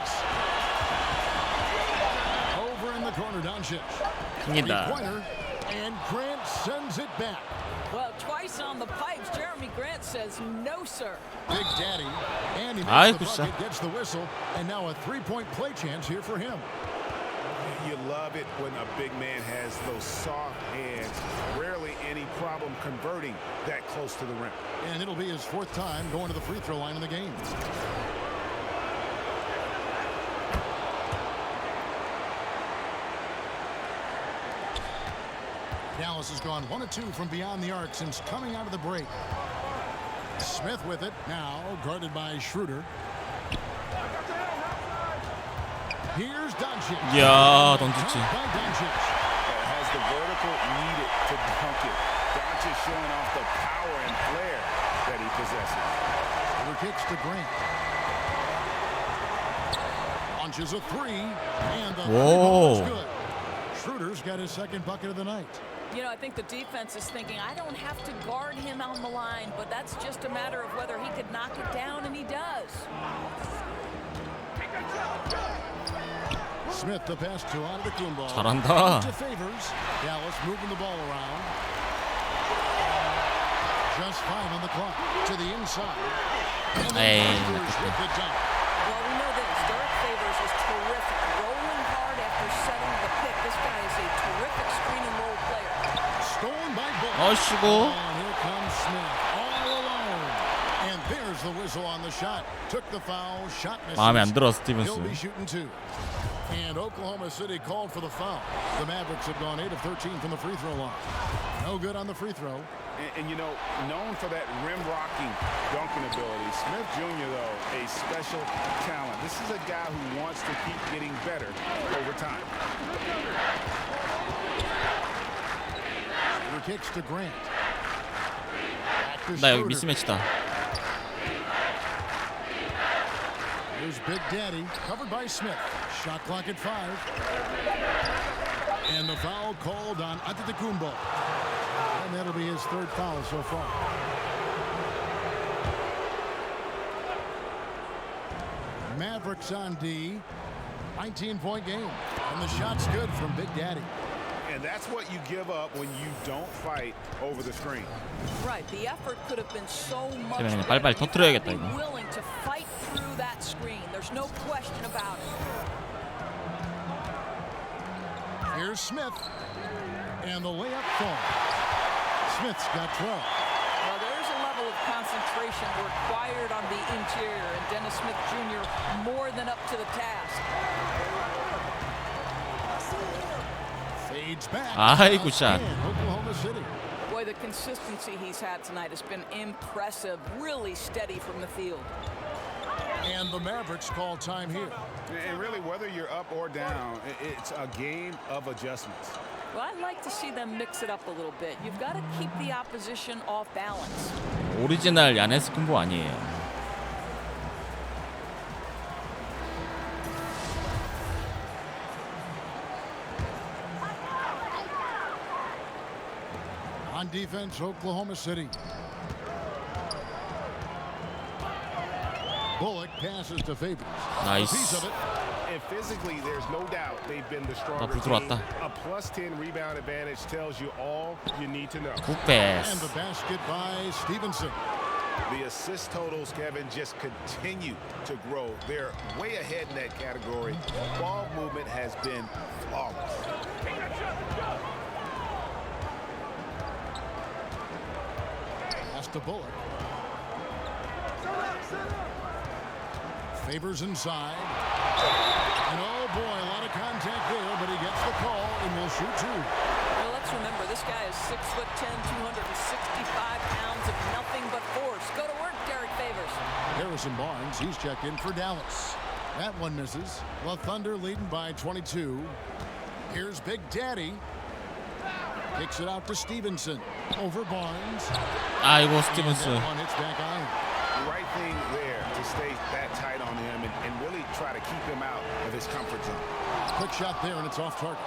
Over in the corner, Doncic. Three-pointer, and Grant sends it back. Well, twice on the pipes, Jeremy Grant says no, sir. Big Daddy, and he makes the bucket, gets the whistle, and now a three-point play chance here for him. You love it when a big man has those soft hands. Rarely any problem converting that close to the rim. And it'll be his 4th time going to the free throw line in the game. Dallas has gone 1 of 2 from beyond the arc since coming out of the break. Smith with it now, guarded by Schroeder. Here's Doncic. 야, 던지치. Has the vertical needed to dunk it. Doncic showing off the power and flair that he possesses. Over kicks to Grant. Launches a 3, and the Whoa. is good. Schroeder's got his 2nd bucket of the night. You know, I think the defense is thinking, I don't have to guard him on the line, but that's just a matter of whether he could knock it down, and he does. Smith the pass to Antetokounmpo. 잘한다. To Favors. Dallas moving the ball around. Just 5 on the clock. To the inside. And Hey, with the dunk. Well, we know this. Derek Favors is terrific. Rolling hard after setting the pick. This guy is a terrific screen and roll player. Stolen by Bull. 아이씨고. And here comes Smith. All alone. And there's the whistle on the shot. Took the foul. Shot misses. 마음에 안 들어, He'll be 스티븐스. shooting 2. And Oklahoma City called for the foul. The Mavericks have gone 8 of 13 from the free throw line. No good on the free throw. And you know, known for that rim-rocking dunking ability, Smith Jr., though, a special talent. This is a guy who wants to keep getting better over time. Schroeder kicks to Grant. Back to 나 여기 Schroeder. 미스매치다. Here's Big Daddy, covered by Smith. Shot clock at 5. And the foul called on Antetokounmpo. And that'll be his 3rd foul so far. Mavericks on D. 19-point game. And the shot's good from Big Daddy. And that's what you give up when you don't fight over the screen. Right, the effort could have been so much 그냥 better. 빨리빨리 You've 터뜨려야겠다, got to be 이거. willing to fight through that screen. There's no question about it. Here's Smith. And the layup falls. Smith's got 12. Well, there's a level of concentration required on the interior, and Dennis Smith Jr. more than up to the task. Fades back. 아이고, 샷. Oklahoma City. Boy, the consistency he's had tonight has been impressive, really steady from the field. And the Mavericks call time here. And really, whether you're up or down, it's a game of adjustments. Well, I'd like to see them mix it up a little bit. You've got to keep the opposition off balance. 오리지널 야네스 쿤보 아니에요. On On defense, Oklahoma City. Bullock passes to Favors. Nice. A piece of it. And physically, there's no doubt they've been the stronger 불 team. 들어왔다. A +10 rebound advantage tells you all you need to know. And 굿패스. the basket by Stevenson. The assist totals, Kevin, just continue to grow. They're way ahead in that category. Ball movement has been flawless. Pass to Bullock. Favors inside. And oh boy, a lot of contact there, but he gets the call and will shoot two. Well, let's remember, this guy is 6'10", 265 pounds of nothing but force. Go to work, Derek Favors. Harrison Barnes, he's checked in for Dallas. That one misses. The Thunder leading by 22. Here's Big Daddy. Kicks it out to Stevenson. Over Barnes. 아이고 스티븐스. That one hits back iron. The right thing there to stay that tight on him and really try to keep him out of his comfort zone. Quick shot there, and it's off target.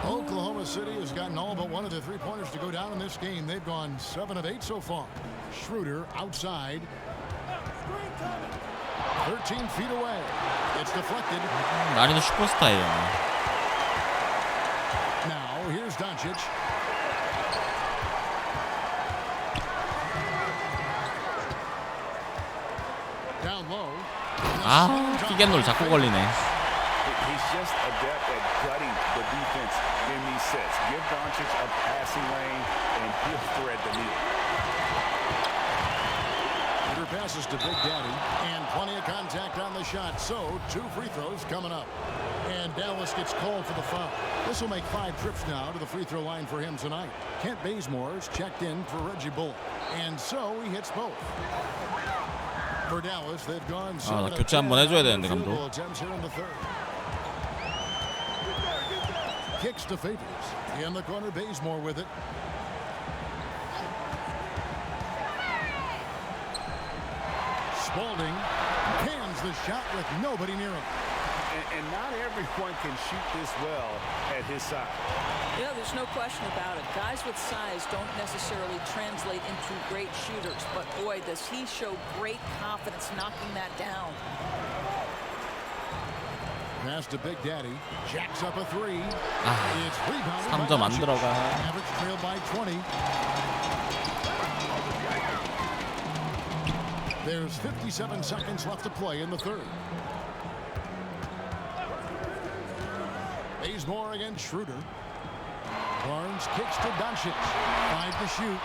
Oklahoma City has gotten all but one of the three-pointers to go down in this game. They've gone 7 of 8 so far. Schroeder outside. 13 feet away. It's deflected. 나리도 슈퍼스타예요. Now, here's Doncic. Down low. 아, 피겐롤 자꾸 걸리네. He's just adept at gutting the defense in these sets. Give Doncic a passing lane, and he'll thread the needle. Peter passes to Big Daddy, and plenty of contact on the shot. So, 2 free throws coming up. And Dallas gets called for the foul. This will make 5 trips now to the free throw line for him tonight. Kent Bazemore's checked in for Reggie Bullock. And so, he hits both. For Dallas, they've gone 7 나 교체 한번 해줘야 되는데, 감독. field goal attempts here in the third. Kicks to Favors. In the corner, Bazemore with it. Spalding pans the shot with nobody near him. And not everyone can shoot this well at his side. Yeah, there's no question about it. Guys with size don't necessarily translate into great shooters, but boy, does he show great confidence knocking that down. Pass to Big Daddy. Jacks up a 3. 아, It's rebounded 3점 by 안 Doncic. 들어가. Average trailed by 20. There's 57 seconds left to play in the third. Bazemore against Schroeder. Barnes kicks to Doncic. 5 to shoot.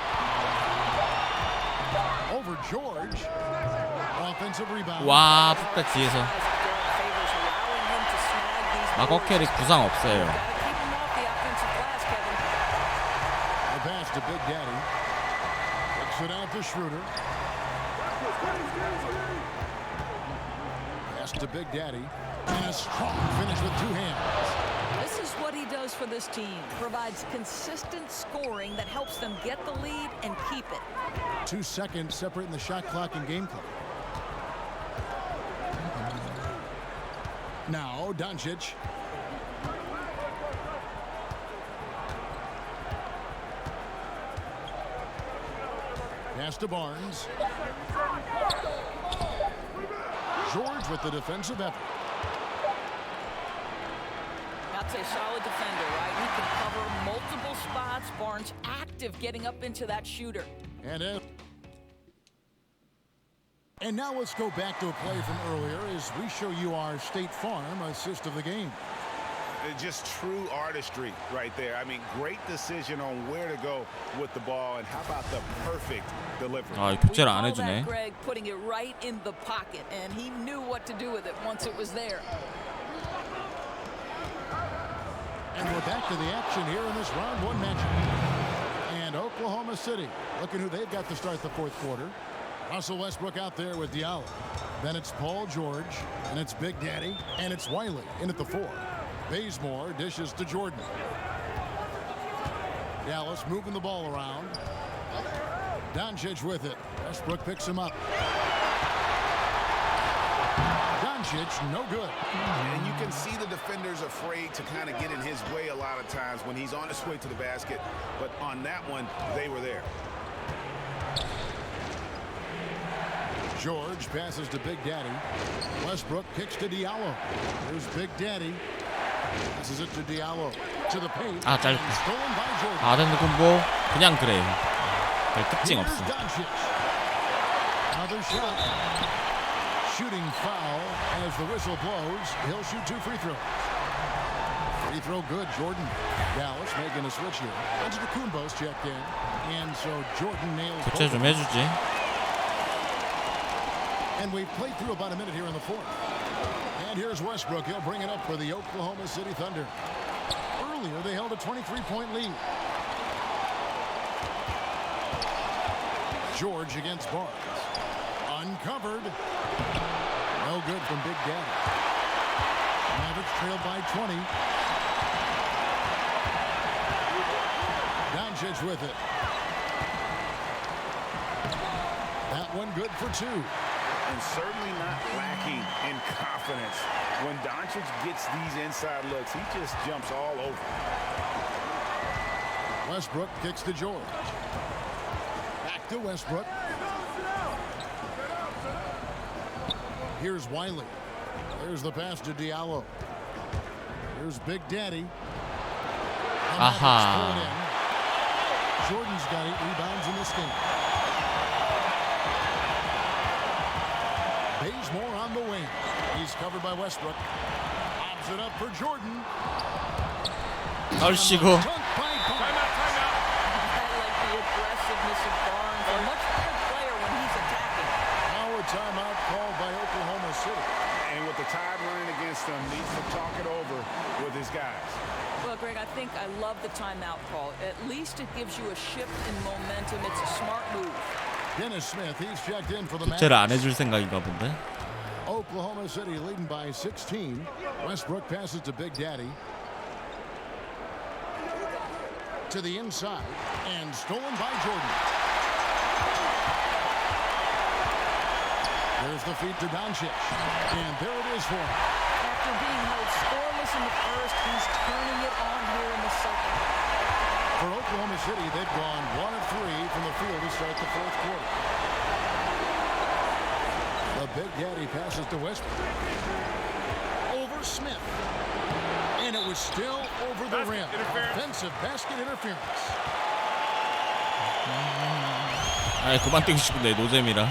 Over George. Offensive rebound. 와, 풋백 뒤에서. 마거캐릭 부상 없어요. The pass to Big Daddy. Kicks it out to Schroeder. Pass to Big Daddy. And a strong finish with 2 hands. This is what he does for this team. Provides consistent scoring that helps them get the lead and keep it. 2 seconds separating the shot clock and game clock. Now, Doncic. Pass to Barnes. George with the defensive effort. That's a solid defender, right? He can cover multiple spots. Barnes active getting up into that shooter. And now let's go back to a play from earlier as we show you our State Farm assist of the game. Just true artistry right there. I mean, great decision on where to go with the ball, and how about the perfect delivery. 아, 교체를 안 We call 해주네. that Greg putting it right in the pocket, and he knew what to do with it once it was there. And we're back to the action here in this round 1 matchup. And Oklahoma City, looking who they've got to start the 4th quarter. Russell Westbrook out there with Diallo. Then it's Paul George, and it's Big Daddy, and it's Wiley in at the 4. Bazemore dishes to Jordan. Dallas moving the ball around. Doncic with it. Westbrook picks him up. Doncic, no good. And you can see the defenders afraid to kind of get in his way a lot of times when he's on his way to the basket. But on that one, they were there. George passes to Big Daddy. Westbrook kicks to Diallo. Here's Big Daddy. Passes it to Diallo. To the paint. 아, 짧다. Stolen by Jordan. 아덴드 콤보 그냥 그래. 별 특징 없어. Here's Doncic. Another shot. Shooting foul as the whistle blows. He'll shoot 2 free throws. Free throw good, Jordan. Dallas making a switch here. Antetokounmpo's checked in. And so Jordan nails 교체 좀 해주지. And we've played through about a minute here in the fourth. And here's Westbrook. He'll bring it up for the Oklahoma City Thunder. Earlier, they held a 23-point lead. George against Barnes. Uncovered. No good from Big Daddy. Mavericks trailed by 20. Doncic with it. That one good for 2. And certainly not lacking in confidence. When Doncic gets these inside looks, he just jumps all over. Westbrook kicks to George. Back to Westbrook. Here's Wiley. There's the pass to Diallo. Here's Big Daddy. 아하. Jordan's got 8 rebounds in this game. Bazemore on the wing. He's covered by Westbrook. Lobs it up for Jordan. 얼씨구. I like the aggressiveness of Barnes. A much better player when he's attacking. Now a timeout called by Oklahoma City. And with the tide running against them, needs to talk it over with his guys. Well, Greg, I think I love the timeout call. At least it gives you a shift in momentum. It's a smart move. Dennis Smith, he's checked in for the 교체를 안 Mavericks. 해줄 생각인가 본데. Oklahoma City leading by 16. Westbrook passes to Big Daddy. To the inside and stolen by Jordan. There's the feed to Doncic. And there it is for him. After being held scoreless in the first, he's turning it on here in the second. For Oklahoma City, they've gone 1 of 3 from the field to start the fourth quarter. The Big Daddy passes to Westbrook. Over Smith. And it was still over the rim. Offensive basket interference. 아, 그만 뛰고 싶은데 노잼이라.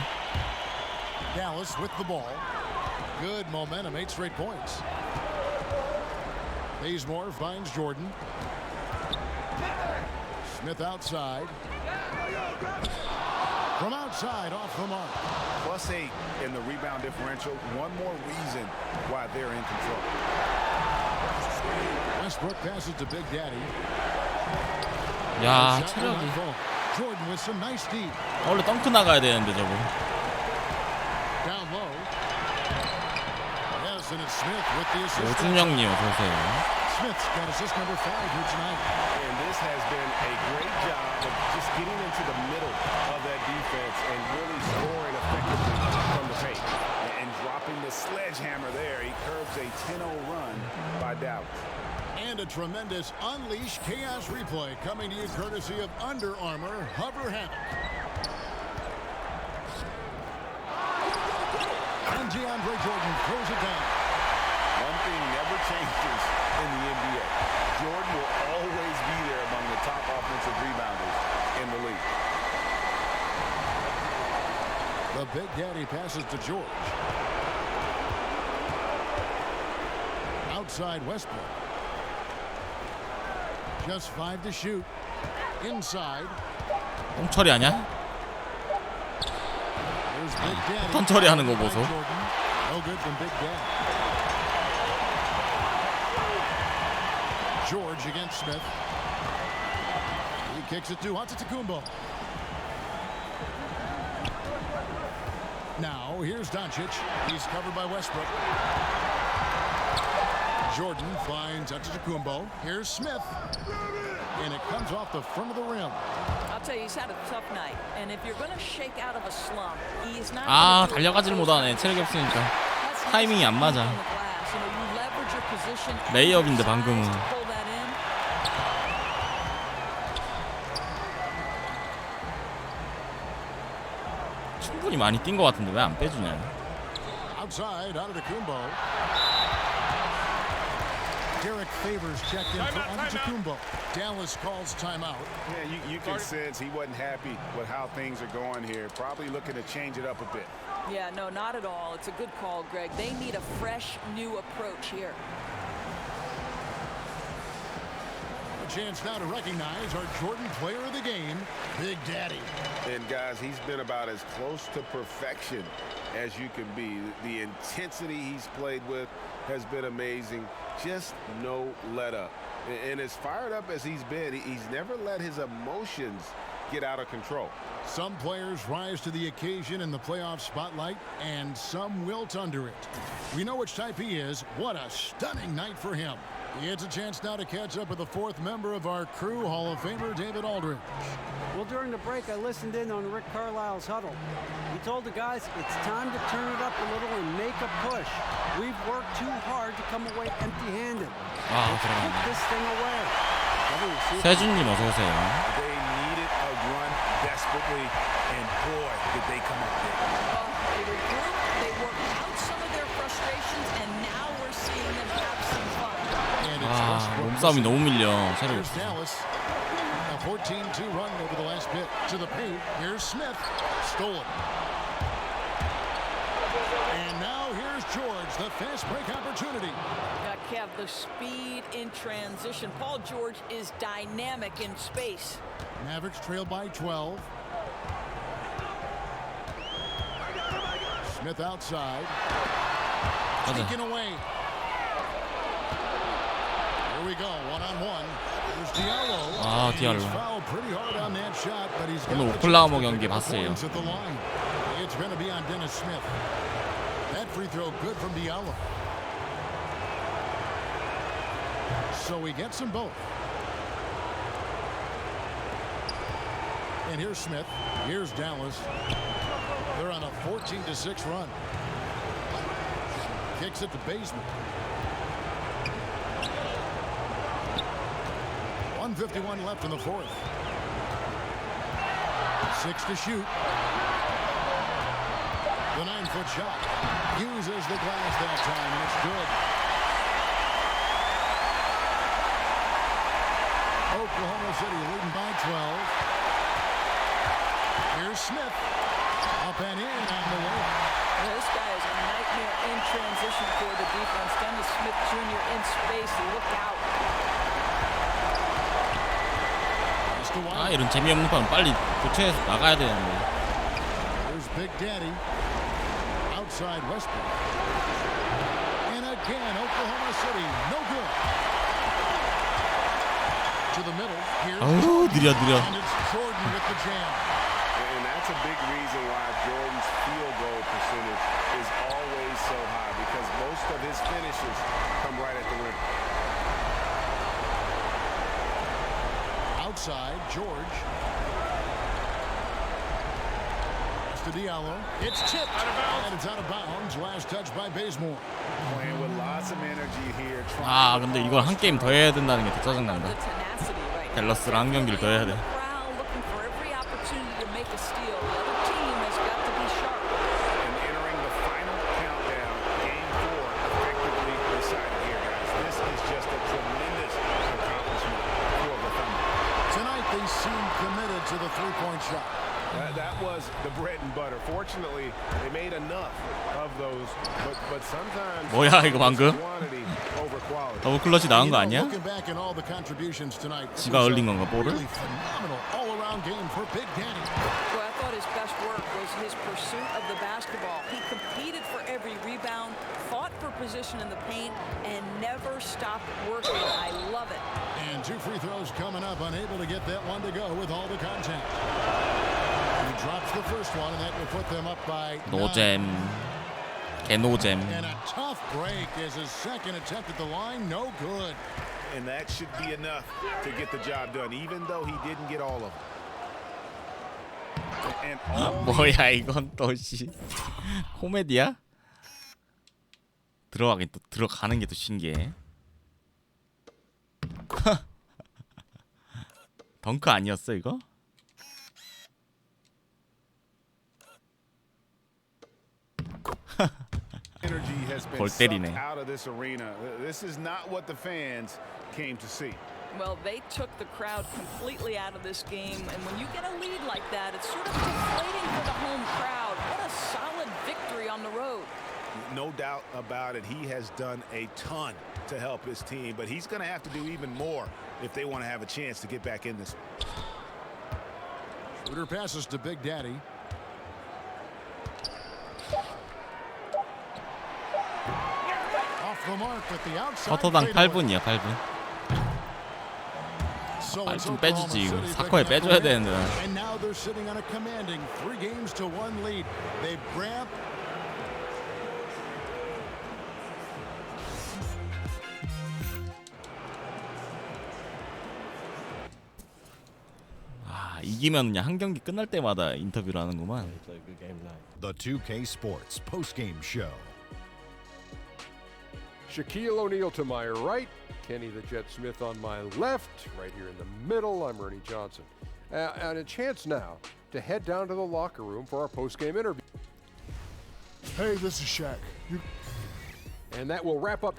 Dallas with the ball. Good momentum, 8 straight points. Bazemore finds Jordan. Smith outside. From outside, off the mark. +8 in the rebound differential. One more reason why they're in control. Westbrook passes to Big Daddy. 야, Shot 체력이. on goal. Jordan with some nice deep. 원래 덩크 나가야 되는데 저거. Down low. Yes, and it's Smith with the assist. 오준영님 어서 오세요. Smith's got assist number 5 here tonight. And this has been a great job of just getting into the middle of that defense and really scoring effectively from the paint. And dropping the sledgehammer there, he curbs a 10-0 run by Dallas. And a tremendous Unleash Chaos replay coming to you courtesy of Under Armour Hover Havoc. And DeAndre Jordan throws it down. One thing never changes in the NBA. Jordan will always be there among the top offensive rebounders in the league. The Big Daddy passes to George. Outside Westbrook. Just 5 to shoot. Inside. 똥 처리하냐? Here's Big Daddy. 턴 처리하는 거 보소. Jordan. No good from Big Daddy. George against Smith. He kicks it to Antetokounmpo. Now here's Doncic. He's covered by Westbrook. Jordan finds Antetokounmpo. Here's Smith. And it comes off the front of the rim. I'll tell you, he's had a tough night. And if you're going to shake out of a slump, he's not. 아, 달려가지를 못하네. 체력이 없으니까. That's 타이밍이 안 맞아. 레이업인데 방금은. 충분히 많이 뛴 것 같은데 왜 안 빼주냐. Outside, out of the Kumbo. Derek Favors checked in for Antetokounmpo. Dallas calls timeout. Yeah, you can sense he wasn't happy with how things are going here. Probably looking to change it up a bit. Yeah, no, not at all. It's a good call, Greg. They need a fresh, new approach here. A chance now to recognize our Jordan player of the game, Big Daddy. And guys, he's been about as close to perfection as you can be. The intensity he's played with has been amazing. Just no let up. And as fired up as he's been, he's never let his emotions get out of control. Some players rise to the occasion in the playoff spotlight, and some wilt under it. We know which type he is. What a stunning night for him. He gets a chance now to catch up with the fourth member of our crew, Hall of Famer David Aldridge. Well, during the break, I listened in on Rick Carlisle's huddle. He told the guys it's time to turn it up a little and make a push. We've worked too hard to come away empty-handed. Let's put this thing away. 세준님 어서 오세요. They needed a run desperately, and boy, did they come up big. They regrouped, they worked out some of their frustrations, and now we're seeing them have some fun. 몸싸움이 너무 밀려. Here's Dallas. A 14-2 run over the last bit. To the paint. Here's Smith. Stolen. And now here's George, the fast break opportunity. Kev, the speed in transition. Paul George is dynamic in space. Mavericks trail by 12. Smith outside. Taken away. Here we go, one-on-one. There's Diallo. Diallo. He's fouled pretty hard on that shot, but he's got 오늘 the 오클라호마 경기 봤어요. points at the line. It's going to be on Dennis Smith. That free throw good from Diallo. So he gets them both. And here's Smith. Here's Dallas. They're on a 14-6 run. Kicks it to Basement. 1:51 left in the fourth. 6 to shoot. The 9-foot shot. Uses the glass that time, and it's good. Oklahoma City leading by 12. Here's Smith. Up and in on the way. Well, this guy is a nightmare in transition for the defense. Dennis Smith Jr. in space. Look out. 이런 재미없는 판 빨리 교체해서 나가야 되는데. There's Big Daddy. Outside Westbrook. And again, Oklahoma City. No good. To the middle. Here's 느려. and it's Jordan with the jam. And that's a big reason why Jordan's field goal percentage is always so high, because most of his finishes come right at the rim. Outside, George. It's to Diallo. It's tipped. And it's out of bounds. Last touch by Bazemore. Playing with lots of energy here. 근데 이걸 한 게임 더 해야 된다는 게 더 짜증난다. 댈러스랑 한 경기를 더 해야 돼. Looking for every opportunity to make a steal. The other team has got to be sharp. And entering the final countdown, game 4 effectively decided here, guys. This is just a tremendous accomplishment for the Thunder. Tonight they seem committed to the three-point shot. That was the bread and butter. Fortunately, they made enough of those, but sometimes 뭐야 이거 방금? quantity over quality. 더블 클러치 나온 거 아니야? Looking back at all the contributions tonight, 지가 올린 건가 볼을? really phenomenal all-around game for Big Daddy. Well, I thought his best work was his pursuit of the basketball. He competed for every rebound, fought for position in the paint, and never stopped working. I love it. And 2 free throws coming up, unable to get that one to go with all the contact. He drops the first one, and that will put them up by 9. 노잼. 개노잼. And a tough break is his second attempt at the line. No good. And that should be enough to get the job done, even though he didn't get all of them. And all 뭐야 이건 또 씨. 코미디야? 들어가는 게 또 신기해. 덩크 아니었어 이거? Energy has been 골 sucked 때리네. out of this arena. This is not what the fans came to see. Well, they took the crowd completely out of this game, and when you get a lead like that, it's sort of deflating for the home crowd. What a solid victory on the road. No doubt about it. He has done a ton to help his team, but he's going to have to do even more if they want to have a chance to get back in this. Shooter passes to Big Daddy. Off the mark with the outside. 쿼터당 fadeaway. 8분이야 8분. So 아, it's 좀 Oklahoma 빼주지 이거. City 4쿼에 picking up 빼줘야 the win. 되는데. And now they're sitting on a commanding 3-1 lead. They've grabbed. 아, 이기면 그냥 한 경기 끝날 때마다 인터뷰를 하는구만. The 2K Sports postgame show. Shaquille O'Neal to my right, Kenny the Jet Smith on my left, right here in the middle, I'm Ernie Johnson. And a chance now to head down to the locker room for our post-game interview. Hey, this is Shaq. And that will wrap up.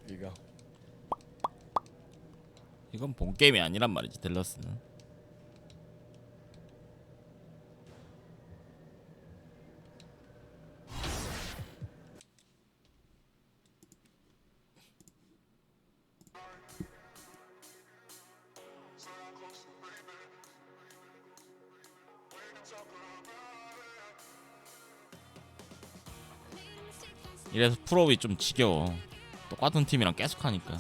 You go. 이건 본 게임이 아니란 말이지 댈러스는. 이래서 프로비 좀 지겨워. 똑같은 팀이랑 계속 하니까.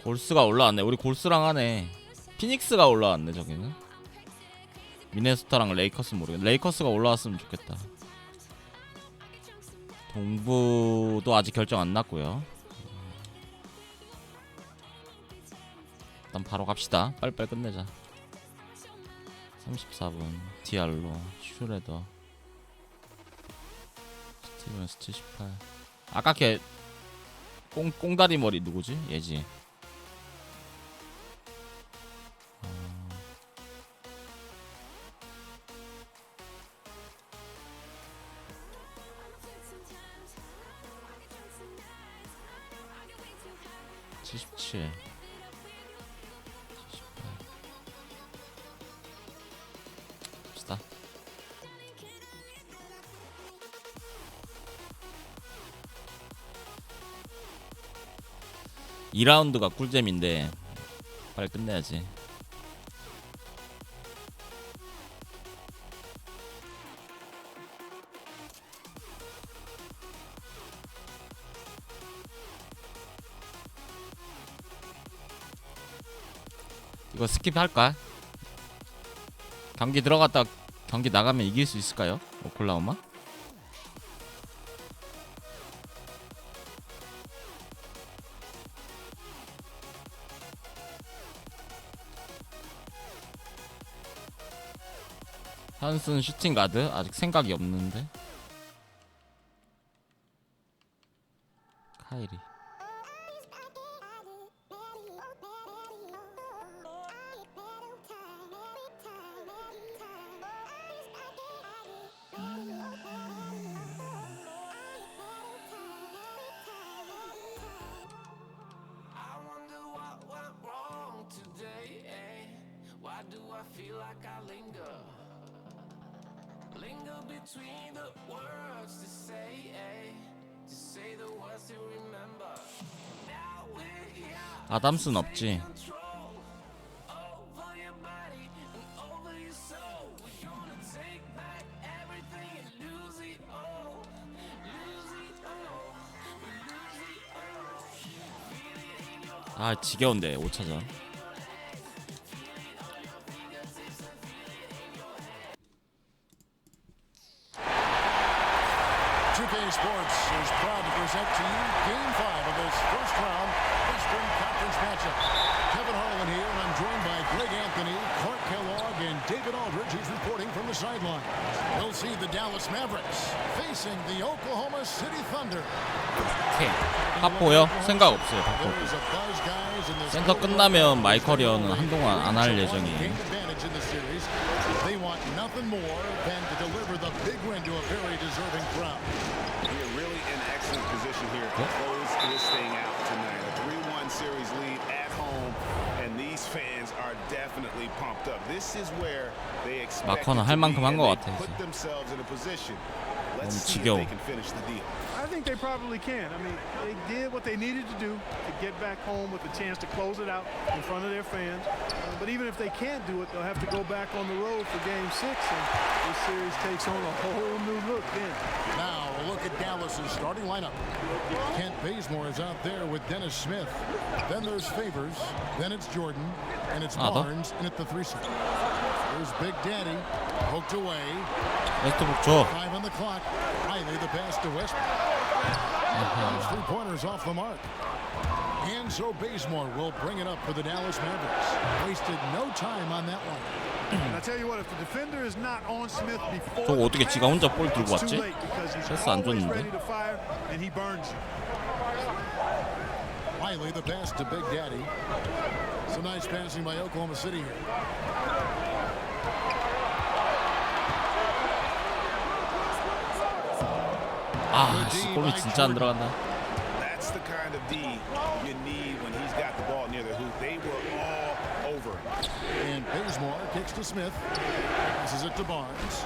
골스가 올라왔네. 우리 골스랑 하네. 피닉스가 올라왔네. 저기는 미네소타랑 레이커스 모르겠네. 레이커스가 올라왔으면 좋겠다. 동부도 아직 결정 안 났고요. 일단 바로 갑시다. 빨리빨리 끝내자. 34분 디알로 슈레더 스티븐스 78. 아까 걔 꽁다리 머리 누구지? 얘지. (77) 78. 갑시다. 2라운드가 꿀잼인데 빨리 끝내야지. 이거 스킵할까? 경기 들어갔다 경기 나가면 이길 수 있을까요? 오클라호마? 한순 슈팅 가드 아직 생각이 없는데. 카이리. 아담스는 없지. 아 지겨운데 5차전. Sports is proud to present to you Game 5 of this first round Eastern Conference matchup. Kevin Harlan here, and I'm joined by Greg Anthony, Clark Kellogg, and David Aldridge. He's reporting from the sideline. We'll see the Dallas Mavericks facing the Oklahoma City Thunder. 오케이. 파포요? 생각 없어요. 파포. There's a buzz, guys, in this 센터 끝나면 마이커리어는 한동안 안 할 예정이에요. advantage in the series. They want nothing more than to deliver the big win to a very deserving crowd. We're really in excellent position here to close this thing out tonight. A 3-1 series lead at home, and these fans are definitely pumped up. This is where they expect 마커는 할 만큼 한 것 같아. put themselves in a position. 너무 Let's see if 지겨워. they can finish the deal. I think they probably can. I mean, they did what they needed to do to get back home with a chance to close it out in front of their fans. But even if they can't do it, they'll have to go back on the road for Game 6, and this series takes on a whole new look then. Now a look at Dallas's starting lineup. Kent Bazemore is out there with Dennis Smith. Then there's Favors. Then it's Jordan. And it's Barnes. And at the 3 spot. There's Big Daddy. Poked away. 웨스트브룩 줘. 5 on the clock. Riley the pass to Westbrook. Those 3-pointers off the mark. And so Bazemore will bring it up for the Dallas Mavericks. Wasted no time on that one. And I tell you what, if the defender is not on Smith before 저거 어떻게 지가 혼자 볼 들고 it's too 왔지? late because he's 패스 안 always 줬는데. ready to fire and he burns you. Riley the pass to Big Daddy. Some nice passing by Oklahoma City here. 아, 씨, 골이 진짜 안 들어간다. That's the kind of D you need when he's got the ball near the hoop. They were all over him. And Bazemore kicks to Smith. Passes it to Barnes.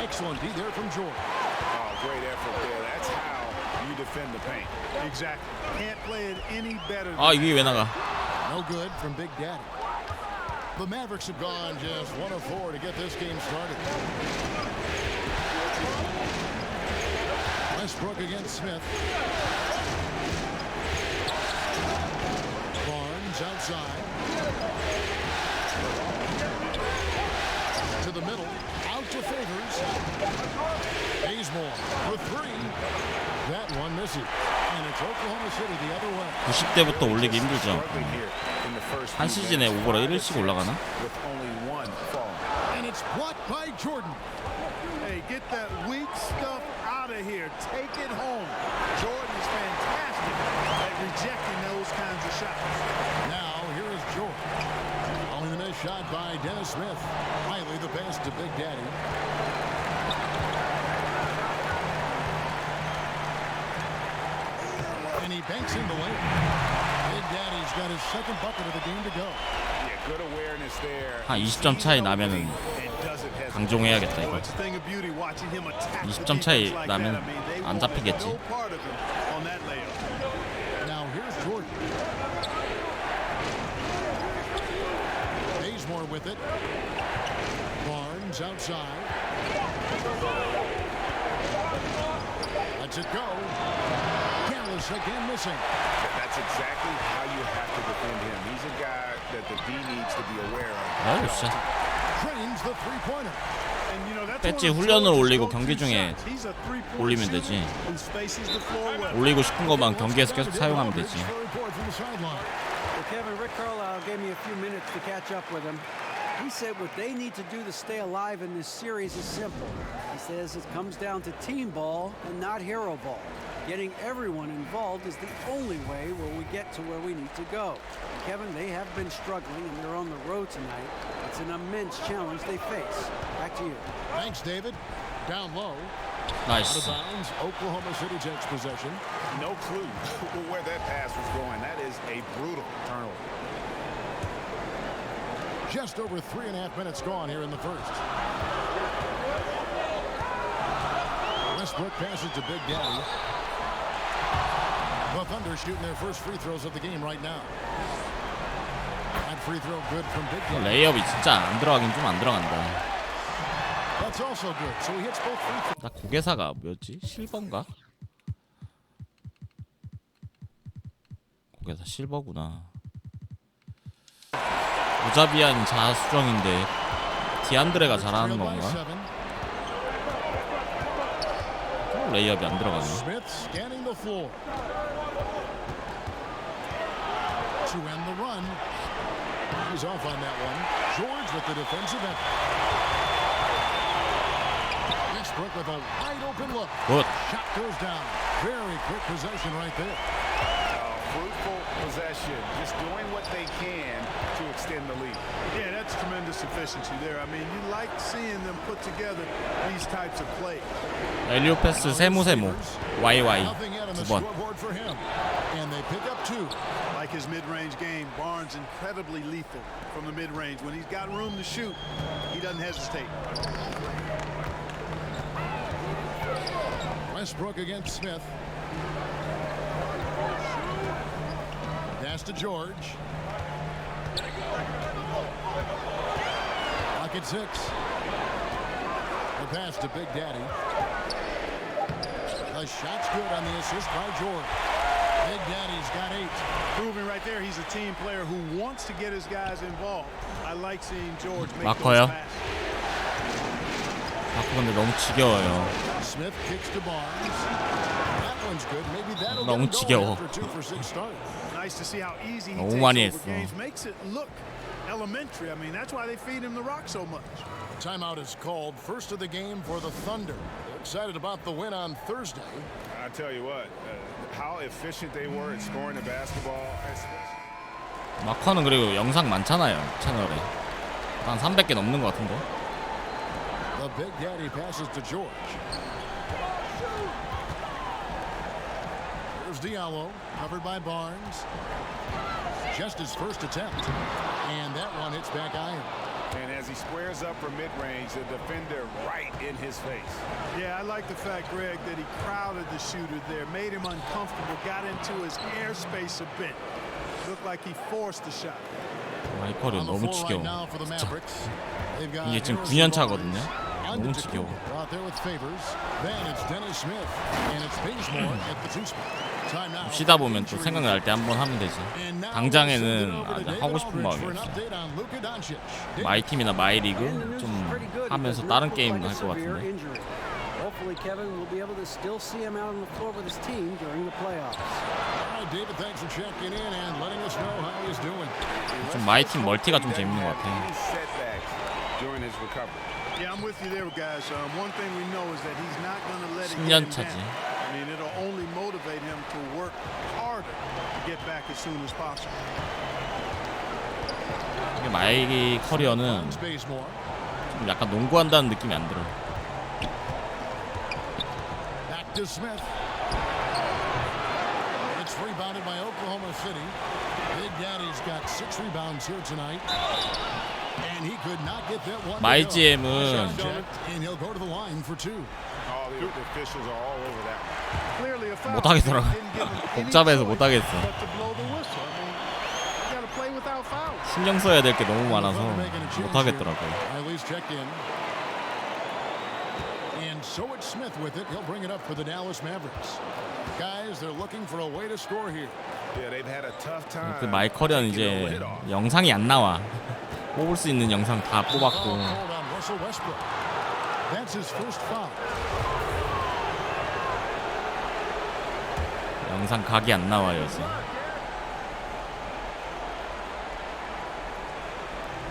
Excellent D there from Jordan. Oh, great effort there. That's how you defend the paint. Exactly. Can't play it any better. 아, 이게 왜 나가? No good from Big Daddy. The Mavericks have gone just 1 of 4 to get this game started. Westbrook against Smith. Barnes outside. To the middle. Out to Favors. Bazemore for 3. That one misses. And it's Oklahoma City the other way. 90대부터 올리기 힘들죠. Struggling here in the first 한 few 시즌에 minutes. 오버로 1일씩 올라가나? With only one fall. And it's blocked by Jordan. Hey, get that weak stuff out of here. Take it home. Jordan is fantastic at rejecting those kinds of shots. Now here is Jordan. Following the missed shot by Dennis Smith. Riley the pass to Big Daddy. And he banks in the lane. Big Daddy's got his second bucket of the game to go. Yeah, good awareness there. 한 20점 차이 나면은 강종해야겠다 이거. 20점 차이 나면 안 잡히겠지. Now here's Jordan. Bazemore with it. Barnes outside. Lets it go. Dallas again missing. That's exactly how you have to defend him. He's a guy that the D needs to be aware of. 아유, 진짜. Trains the three-pointer. 배지 훈련을 올리고 경기 중에 올리면 되지. 올리고 싶은 것만 경기에서 계속 사용하면 되지. Well, Kevin, Rick Carlisle gave me a few minutes to catch up with him. He said what they need to do to stay alive in this series is simple. He says it comes down to team ball and not hero ball. Getting everyone involved is the only way where we get to where we need to go. Kevin, they have been struggling and they're on the road tonight. It's an immense challenge they face. Back to you. Thanks, David. Down low. 나이스. Out of bounds. Oklahoma City takes possession. No clue where that pass was going. That is a brutal turnover. Just over 3.5 minutes gone here in the first. Westbrook passes to Big Daddy. The Thunder shooting their first free throws of the game right now. That free throw good from Big Daddy. 레이업이 진짜 안 들어가긴 좀 안 들어간다. That's also good. So he hits both free throws. 나 고개사가 뭐였지? 실버인가? 고개사 실버구나. 오자비안 자수정인데 디안드레가 잘하는 건가? 레이업이 안 들어가네. Smith scanning the floor. to end the run. He's off on that one. George with the defensive effort. Westbrook with a wide open look. Good. Shot goes down. Very quick possession right there. Fruitful possession, just doing what they can to extend the lead. Yeah, that's tremendous efficiency there. I mean, you like seeing them put together these types of plays. 엘리오 패스 세모세모 YY Nothing yet on the 2번. scoreboard for him. And they pick up 2. Like his mid-range game, Barnes incredibly lethal from the mid-range. When he's got room to shoot, he doesn't hesitate. Westbrook against Smith. Pass to George. Pocket 6. The pass to Big Daddy. The shot's good on the assist by George. Big Daddy's got 8. Proving right there he's a team player who wants to get his guys involved. I like seeing George make 마커요. those passes. 마커 근데 너무 지겨워요. Smith kicks to Barnes. That one's good. Maybe that'll 너무 get him going 지겨워. after 2 for 6 start. Nice to see how easy he 너무 takes 많이 over 했어. games. Makes it look elementary. I mean, that's why they feed him the rock so much. Timeout is called. First of the game for the Thunder. They're excited about the win on Thursday. I tell you what, how efficient they were at scoring the basketball. 마커는 그리고 영상 많잖아요 채널에. 한 300개 넘는 것 같은데. The Big Daddy passes to George. Here's Diallo, covered by Barnes. Just his first attempt. And that one hits back iron. And as he squares up for mid-range, the defender right in his face. Yeah, I like the fact, Greg, that he crowded the shooter there, made him uncomfortable, got into his airspace a bit. Looked like he forced the shot. 마이커리어 On the 너무 floor 지겨워. right now for the Mavericks. They've got 이게 지금 Harris 9년 and 차거든요. Barnes. 너무 지겨워. Out there with Favors. Then it's Dennis Smith. And it's Bazemore at the 2 spot. Timeout. 쉬다 보면 또 생각날 때 한번 하면 되지. 당장에는 아주 하고 싶은 마음이 없어. 마이 팀이나 마이 리그 좀 하면서 다른 게임도 할 것 같은데. Hopefully, Kevin will be able to still see him out on the floor with his team during the playoffs. All right, David, thanks for checking in and letting us know how he's doing. 좀 마이 팀 멀티가 좀 재밌는 것 같아. During his recovery. Yeah, I'm with you there, guys. One thing we know is that he's not going to let it get 10년 him 차지. down. I mean, it'll only motivate him to work harder to get back as soon as possible. 이게 마이 커리어는 Bazemore. 좀 약간 농구한다는 느낌이 안 들어. Back to Smith. It's rebounded by Oklahoma City. Big Daddy's got 6 rebounds here tonight. And he could not get that one. 마이 to go. GM은 And he'll go to the line for 2. All the officials are all over that one. Clearly a foul. 못 하겠더라고. Didn't give him any 복잡해서 choice 못 하겠어. but to blow the whistle. I mean, you got to play without fouls. 신경 써야 될 게 너무 많아서 못 하겠더라고. Riley's checked in. And so it's Smith with it. He'll bring it up for the Dallas Mavericks. Guys, they're looking for a way to score here. Yeah, they've had a tough time. 그 마이 커리어는 이제 영상이 안 나와. 뽑을 수 있는 영상 다 뽑았고. Called on Russell Westbrook. That's his first foul. 영상 각이 안 나와요 요새.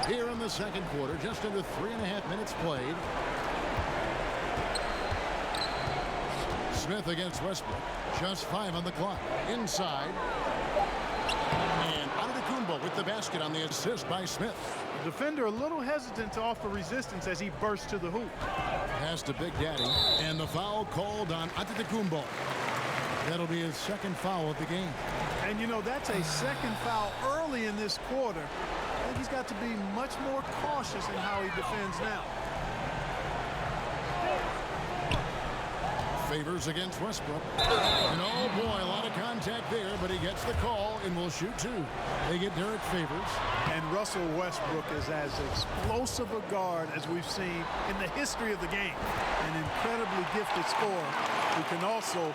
Here in the second quarter, just under 3.5 minutes played. Smith against Westbrook. Just 5 on the clock. Inside. And Antetokounmpo with the basket on the assist by Smith. The defender a little hesitant to offer resistance as he bursts to the hoop. Pass to Big Daddy. And the foul called on Antetokounmpo. That'll be his second foul of the game. And you know, that's a second foul early in this quarter. I think he's got to be much more cautious in how he defends now. Favors against Westbrook. And oh boy, a lot of contact there, but he gets the call and will shoot 2. They get Derek Favors. And Russell Westbrook is as explosive a guard as we've seen in the history of the game. An incredibly gifted scorer who can also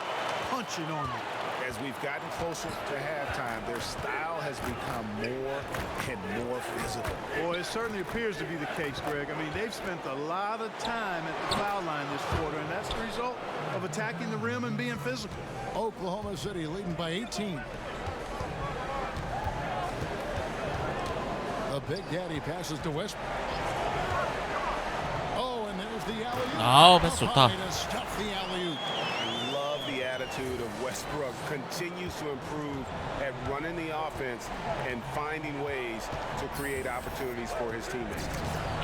punch it on you. As we've gotten closer to halftime, their style has become more and more physical. Well, it certainly appears to be the case, Greg. I mean, they've spent a lot of time at the foul line this quarter, and that's the result of attacking the rim and being physical. Oklahoma City leading by 18. The Big Daddy passes to Westbrook. Oh, and there's the alley-oop. 아, 패스 좋다. To stuff the alley-oop. Love the attitude of Westbrook. Continues to improve at running the offense and finding ways to create opportunities for his teammates.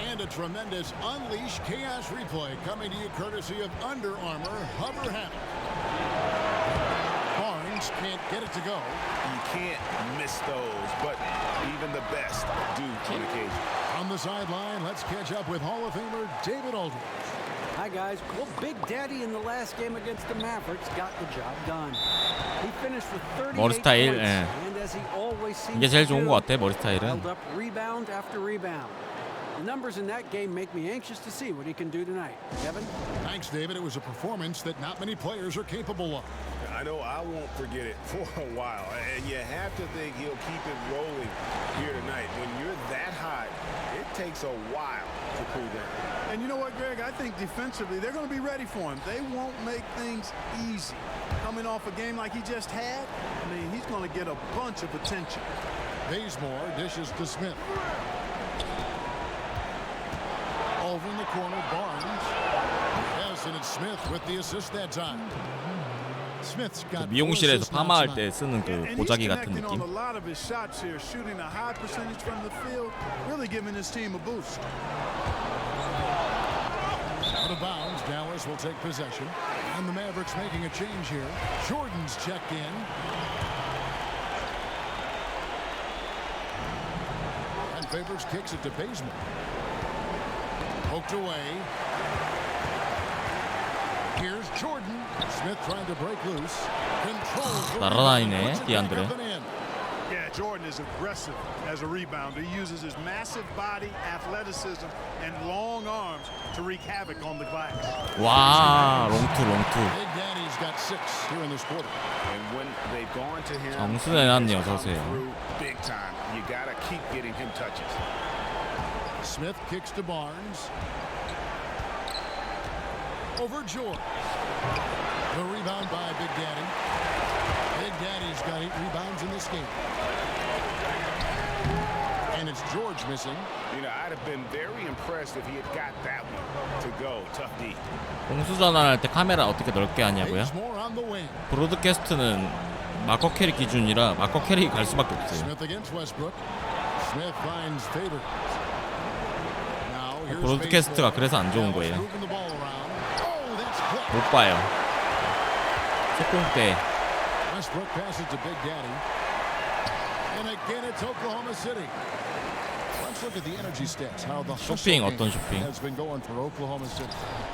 And a tremendous Unleash Chaos replay coming to you courtesy of Under Armour Hover Hammock. Barnes can't get it to go. You can't miss those, but even the best do on occasion. On the sideline, let's catch up with Hall of Famer David Aldridge. Hi, guys. Well, Big Daddy in the last game against the Mavericks got the job done. He finished with 38 머리 스타일, points, 예. and as he always seems 이게 제일 to 좋은 do, 것 같아, 머리 스타일은. held up rebound after rebound. The numbers in that game make me anxious to see what he can do tonight. Kevin? Thanks, David. It was a performance that not many players are capable of. I know I won't forget it for a while, and you have to think he'll keep it rolling here tonight. When you're that hot, it takes a while to cool down. And you know what, Greg? I think defensively, they're going to be ready for him. They won't make things easy. Coming off a game like he just had, I mean, he's going to get a bunch of attention. Bazemore dishes to Smith. Over in the corner, Barnes. Yes, and it's Smith with the assist that time. Smith's got 미용실에서 파마할 때 쓰는 그 And he's 보자기 같은 connecting on 느낌. a lot of his shots here, shooting a high percentage from the field, really giving his team a boost. Out of bounds, Dallas will take possession. And the Mavericks making a change here. Jordan's checked in. And Favors kicks it to Bazemore. Poked away. Here's Jordan. Smith trying to break loose. Controls the 날아다니네, rebound, puts it back 디안드레. up and in. Yeah, Jordan is aggressive as a rebounder. He uses his massive body, athleticism, and long arms to wreak havoc on the glass. 와, 롱투. Big Daddy's got 6 here in this quarter. And when they've gone to him, 정수 내놨네, he's come 어서오세요. through big time. You gotta keep getting him touches. Smith kicks to Barnes. Over George. The rebound by Big Daddy. Big Daddy's got 8 rebounds in this game. And it's George missing. You know, I'd have been very impressed if he had got that one to go. Tough D. 공수 전환할 때 카메라 어떻게 넓게 하냐고요? Bazemore on the wing. 브로드캐스트는 마커 캐릭 기준이라 마커 캐릭이 갈 수밖에 없어요. Smith against Westbrook. Smith finds Favors. Now here's 브로드캐스트가 Bazemore. 그래서 안 좋은 거예요. Moving the ball around. Oh, that's blocked. 못 봐요. 속공 때 Westbrook passes to Big Daddy. And again, it's Oklahoma City. Let's look at the energy stats. How the 쇼핑, hustle 어떤 game 쇼핑? has been going for Oklahoma City.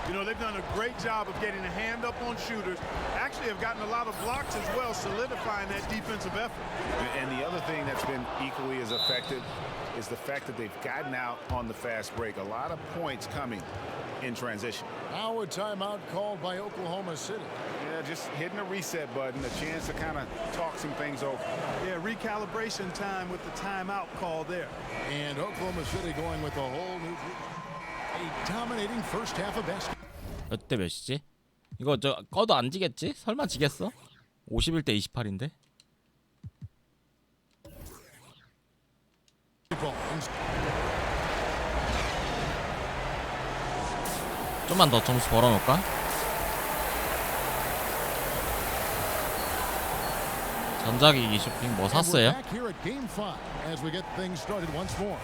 You know, they've done a great job of getting a hand up on shooters. Actually have gotten a lot of blocks as well, solidifying that defensive effort. And the other thing that's been equally as effective is the fact that they've gotten out on the fast break. A lot of points coming in transition. Now a timeout called by Oklahoma City. Yeah, just hitting the reset button, a chance to kind of talk some things over. Yeah, recalibration time with the timeout call there. And Oklahoma City going with a whole new group. A dominating first half of basketball. 몇 대 몇이지? 이거 저 꺼도 안 지겠지? 설마 지겠어? 51대 28인데? 좀만 더 점수 벌어놓을까? 전자기기 쇼핑 뭐 And we're 샀어요? back here at Game 5 as we get things started once more.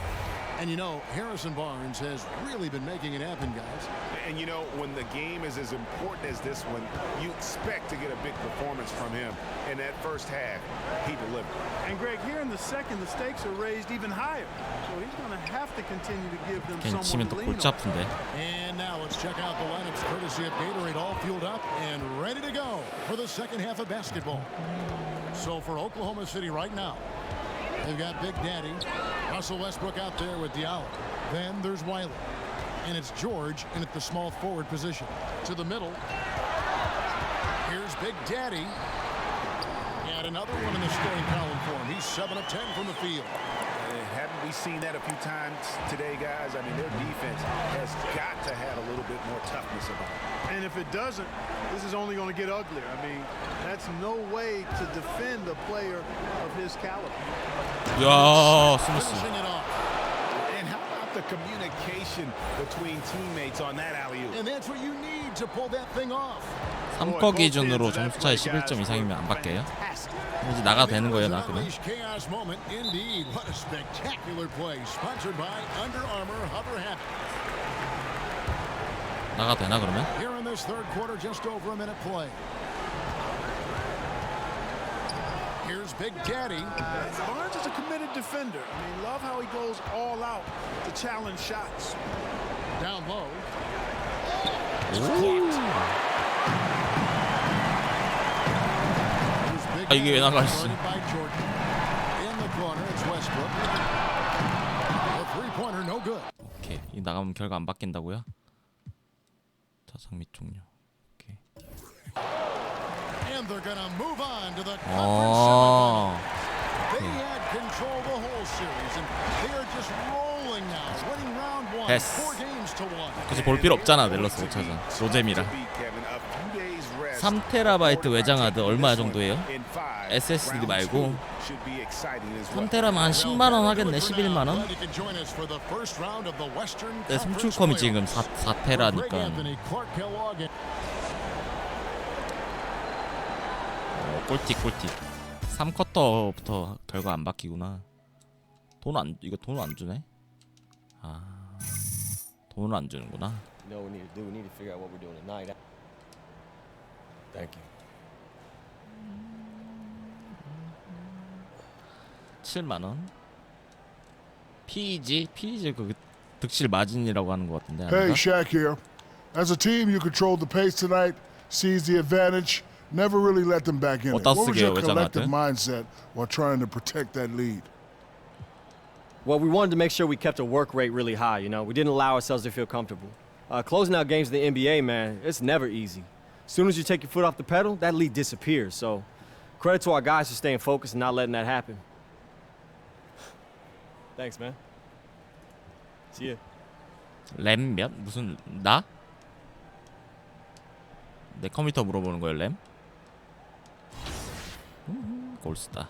And you know, Harrison Barnes has really been making it happen, guys. And you know, when the game is as important as this one, you expect to get a big performance from him. In that first half, he delivered. And Greg, here in the second, the stakes are raised even higher. So he's going to have to continue to give them 괜히 someone 치면 to 또 lean 골치 on. 아픈데. And now let's check out the lineups courtesy of Gatorade, all fueled up and ready to go for the second half of basketball. So for Oklahoma City right now, they've got Big Daddy, Russell Westbrook out there with Diallo. Then there's Wiley. And it's George in at the small forward position. To the middle. Here's Big Daddy. And another one in the scoring column for him. He's 7 of 10 from the field. Haven't we seen that a few times today, guys? I mean, their defense has got to have a little bit more toughness about it. And if it doesn't, this is only going to get uglier. I mean, that's no way to defend a player of his caliber. 야, 스미스. Finishing it off. communication between teammates on that alley-oop. And that's what you need to pull that thing off. 3쿼 기준으로 점수 차이 11점 이상이면 안 바뀌어요? 이제 나가도 되는 거예요, 나 그러면? Chaos moment indeed. What a spectacular play sponsored by Under Armour Hover Habit. 나가도 되나 그러면? Here in this third quarter, just over a minute play. Here's Big Daddy. Barnes is a committed defender. I mean, love how he goes all out to challenge shots. Down low. 아 이게 왜 나갈지. In the corner, it's Westbrook. The three-pointer, no good. 오케이. 이 나가면 결과 안 바뀐다고요? 자상 및 종료. 오케이. And they're gonna move on to the 어. They had control the whole series, and they are just rolling now, winning round one, 됐어. 4 games to 1. 굳이 볼 필요 없잖아. 넬러스 5차전. 노잼이라. 3TB 외장하드 얼마 정도예요? SSD 말고 3TB면 한 10만원 하겠네. 11만원? 내 송출컴이 지금 4TB니까 꿀팁 3쿼터부터 결과 안 바뀌구나. 이거 돈 안 주네? 아, 돈을 안 주는구나. No, we need to figure out what we're doing tonight. Thank you. 7만원. PEG 그 득실 마진이라고 하는 것 같은데. Hey, 아닌가? Shaq here. As a team, you controlled the pace tonight, seized the advantage, never really let them back in it. 어디다 What was your 쓰게요, collective 외장하드? mindset while trying to protect that lead? Well, we wanted to make sure we kept our work rate really high, you know. We didn't allow ourselves to feel comfortable. Closing out games in the NBA, man, it's never easy. As soon as you take your foot off the pedal, that lead disappears. So, credit to our guys for staying focused and not letting that happen. Thanks, man. See ya. 램 몇? 무슨 나? 내 컴퓨터 물어보는 거예요, 램? 골스다.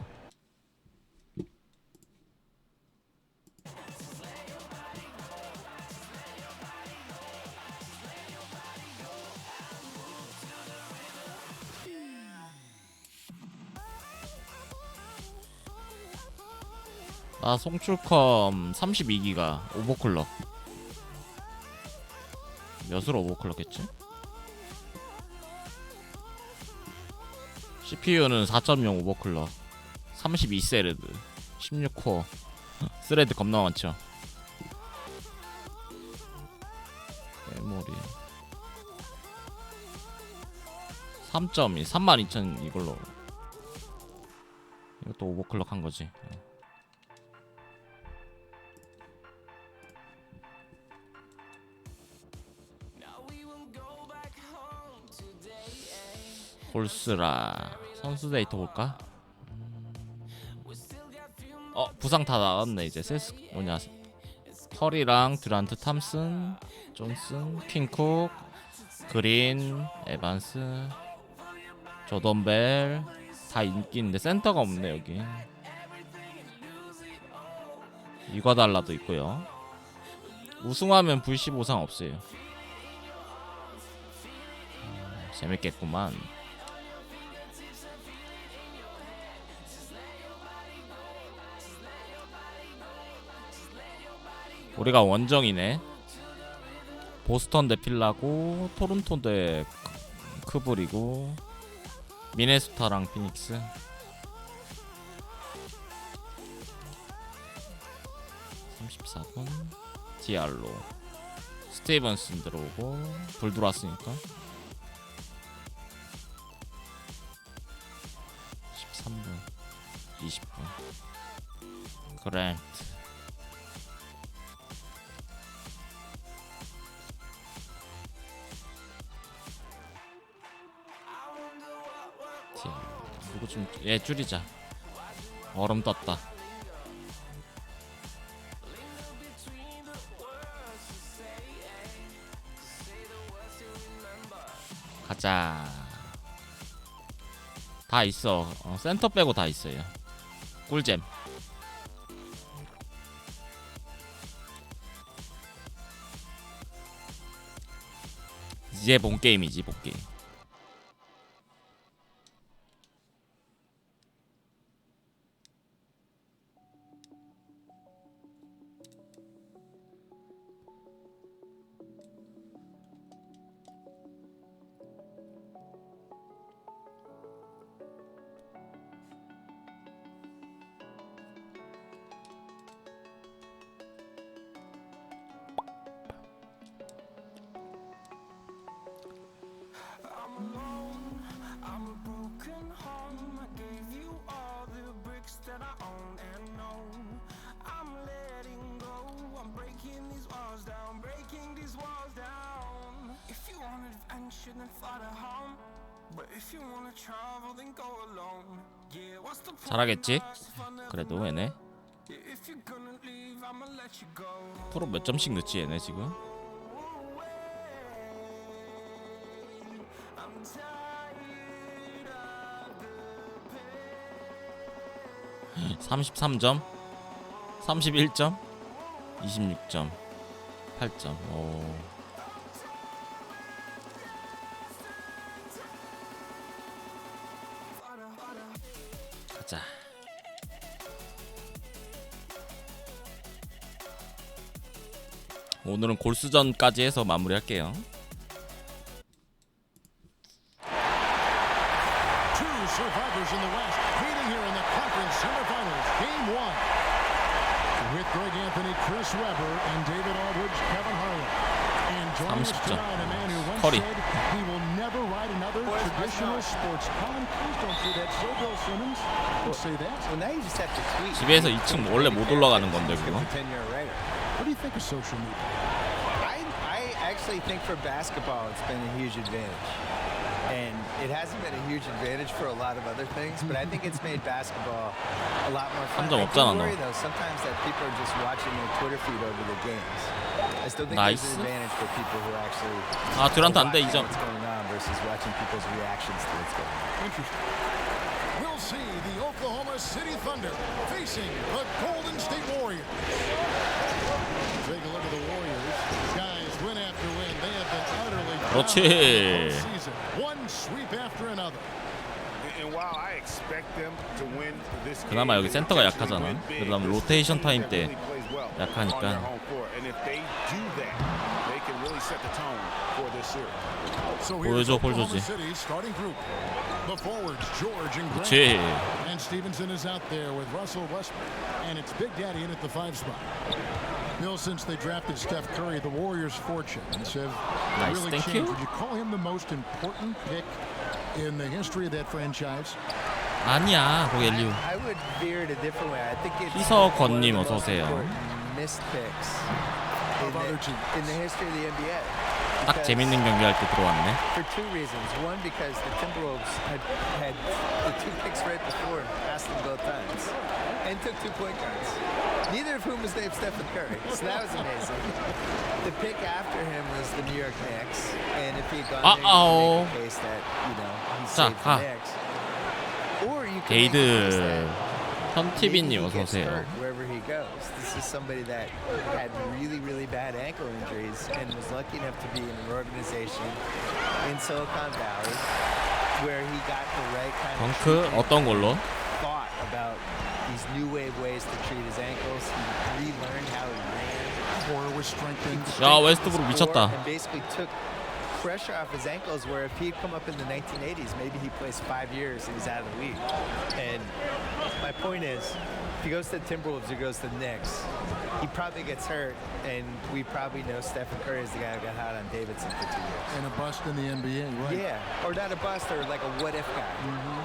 나 송출컴 32기가 오버클럭. 몇으로 오버클럭했지? CPU는 4.0 오버클럭 32세레드 16코어 스레드 겁나 많죠. 메모리 3.2 32,000 이걸로. 이것도 오버클럭 한 거지. 골스라 선수 데이터 볼까? 부상 다 나왔네. 이제 세스 뭐냐, 커리랑 듀란트, 탐슨, 존슨, 킹쿡, 그린, 에반스, 조던 벨 다 인기 있는데 센터가 없네 여기. 이과달라도 있고요. 우승하면 V15상 없어요. 재밌겠구만. 우리가 원정이네. 보스턴 대 필라고, 토론토 대 크블이고, 미네소타랑 피닉스. 디알로, 스티븐슨 들어오고, 불 들어왔으니까 13분 20분 그랜트. 누구 좀 얘 줄이자. 얼음 떴다. 가자. 다 있어. 센터 빼고 다 있어요. 꿀잼. 이제 본 게임이지, 본 게임. 잘하겠지? 그래도 얘네 프로 몇 점씩 넣지 얘네 지금? 33점, 31점, 26점, 8점. 오. 가자. 오늘은 골수전까지 해서 마무리할게요. Survivors in the West meeting here in the conference semifinals. Game 1 with Greg Anthony, Chris Webber, and David Aldridge, Kevin Harlan. And joining us tonight, a man who once said he will never ride another traditional sports con. Please don't say that, so Bill Simmons. Don't say that. Well, now you just have to tweet. 집에서 2층 원래 못 올라가는 건데 그거. What do you think of social media? I actually think for basketball, it's been a huge advantage. And it hasn't been a huge advantage for a lot of other things, but I think it's made basketball a lot more fun. I do worry though sometimes that people are just watching their Twitter feed over the games. I still think there's an advantage for people who are actually watching what's going on versus watching people's reactions to what's going on. Interesting. We'll see the Oklahoma City Thunder facing the Golden State Warriors. Take a look at the Warriors. Guys, win after win, they have been utterly 그렇지. one sweep after another. And while I expect them to win this game, 그나마 여기 센터가 약하잖아. 그다음 로테이션 타임 때 약하니까. And if they do that, they can really set the tone for this series. So 보여줘, 보여줘지. The forwards, George and 그렇지. Grant. And Stevenson is out there with Russell Westbrook. And it's Big Daddy in at the 5 spot. Bill, since they drafted Steph Curry, the Warriors' fortunes have really changed. Would you call him the most important pick in the history of that franchise? 아니야, 고엘류. I would veer it a different way. I think it's 희석건님 어서 오세요. missed picks in the history of the NBA. 딱 재밌는 경기할 때 들어왔네. For 2 reasons. One, because the Timberwolves had the 2 picks right before and passed them both times, and took 2 point guards, neither of whom was named Stephen Curry. So that was amazing. The pick after him was the New York Knicks, and if he had gone there, you could make a case that he saved the Knicks. Or you could make a case that 현티비님 어서 오세요. wherever he goes. This is somebody that had really, really bad ankle injuries and was lucky enough to be in an organization in Silicon Valley where he got the right kind of 어떤 걸로? thought about these new wave ways to treat his ankles. He relearned how he ran. Core was strengthened. 야, 웨스트브룩 미쳤다. And basically took pressure off his ankles, where if he'd come up in the 1980s, maybe he plays 5 years and he's out of the league. And my point is, if he goes to the Timberwolves or goes to the Knicks, he probably gets hurt, and we probably know Stephen Curry is the guy who got hot on Davidson for 2 years. And a bust in the NBA, right? Yeah, or not a bust, or like a what-if guy.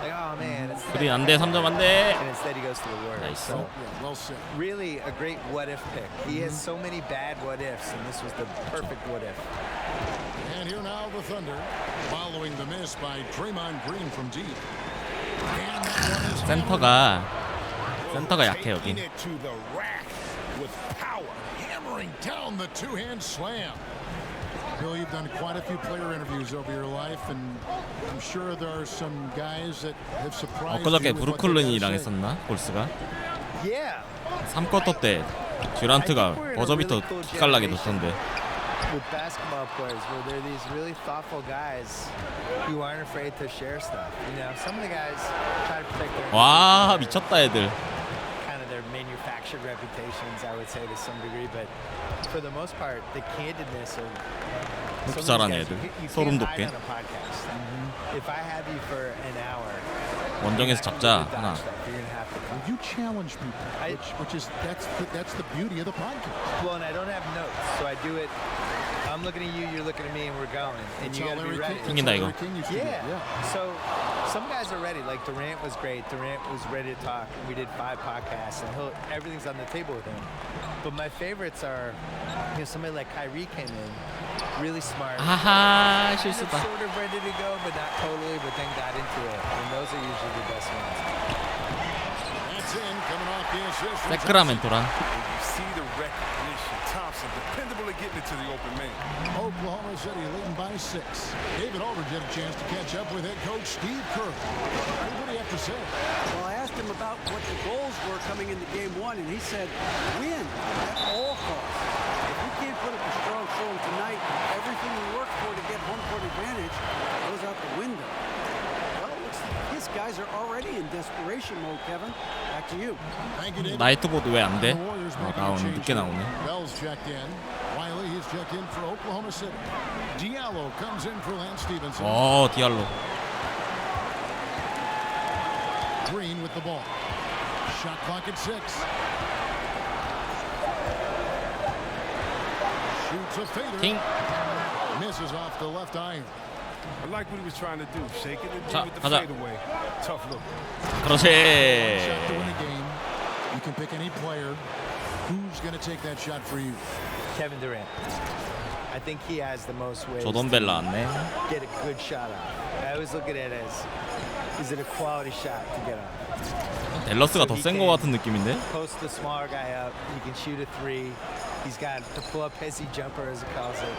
Like, oh man, it's 우리 안 돼, 3점 안 돼. and instead he goes to the Warriors. Nice. So, Well said. really a great what-if pick. He has so many bad what-ifs, and this was the perfect what-if. And here now the Thunder, following the miss by Draymond Green from deep. And that one is 센터가 약해 여기. taking it to the rack with power, hammering down the two-hand slam. Bill, you've done quite a few player interviews over your life, and I'm sure there are some guys that have surprised 엊그저께 you with what they 브루클린이랑 have to say. 했었나? 골스가? Yeah. 3쿼터 때 듀란트가 버저비터 기깔나게 넣던데. with basketball players, where they're these really thoughtful guys who aren't afraid to share stuff. You know, some of the guys try to protect their 와 미쳤다 애들. kind of their manufactured reputations, I would say, to some degree, but for the most part, the candidness of some of these 잘하네 guys, 애들. you 소름 can't hide 돋게. on a podcast. If I have you for an hour, 원정에서 잡자 하나. you're gonna have to come. You challenge people, which is that's the beauty of the podcast. Well, and I don't have notes, so I do it. I'm looking at you, you're looking at me, and we're going. And you gotta be ready. 생긴다 이거. Yeah. So some guys are ready. Like Durant was great. Durant was ready to talk. We did 5 podcasts, and everything's on the table with him. But my favorites are, you know, somebody like Kyrie came in, really smart. 아하 Kind of 실수다. sort of ready to go, but not totally. But then got into it, and those are usually the best ones. That's in, coming off the assist from 세크라멘토라. You see the recognition. Thompson, dependable at getting it to the open man. Oklahoma City leading by 6. David Aldridge had a chance to catch up with head coach Steve Kerr. What do you have to say? Well, I asked him about what the goals were coming into game 1, and he said, win at all costs. If we can't put up a strong showing tonight, everything we worked for to get home court advantage goes out the window. Well, it looks like his guys are already in desperation mode, Kevin. Back to you. Thank you, David. 나이트보드 왜 안 돼? The Warriors 아, making a 나오네. change 늦게 here. 나오네. Bell's checked in. Wiley, he's checked in for Oklahoma City. Diallo comes in for Lance Stevenson. 디알로. Green with the ball. Shot clock at 6. Shoots a fader. 킹. Misses off the left iron. I like what he was trying to do. Shaking it 자, with the 가자. fadeaway. Tough look. Shot to 그렇지. win a game. You can pick any player. Who's going to take that shot for you? Kevin Durant. I think he has the most ways 조던 벨 나왔네. get a good shot off. I always look at it as, is it a quality shot to get off? 댈러스가 더 센 거 같은 느낌인데. Post the smaller guy up. He can shoot a 3. He's got the pull-up hezzy jumper, as it calls it.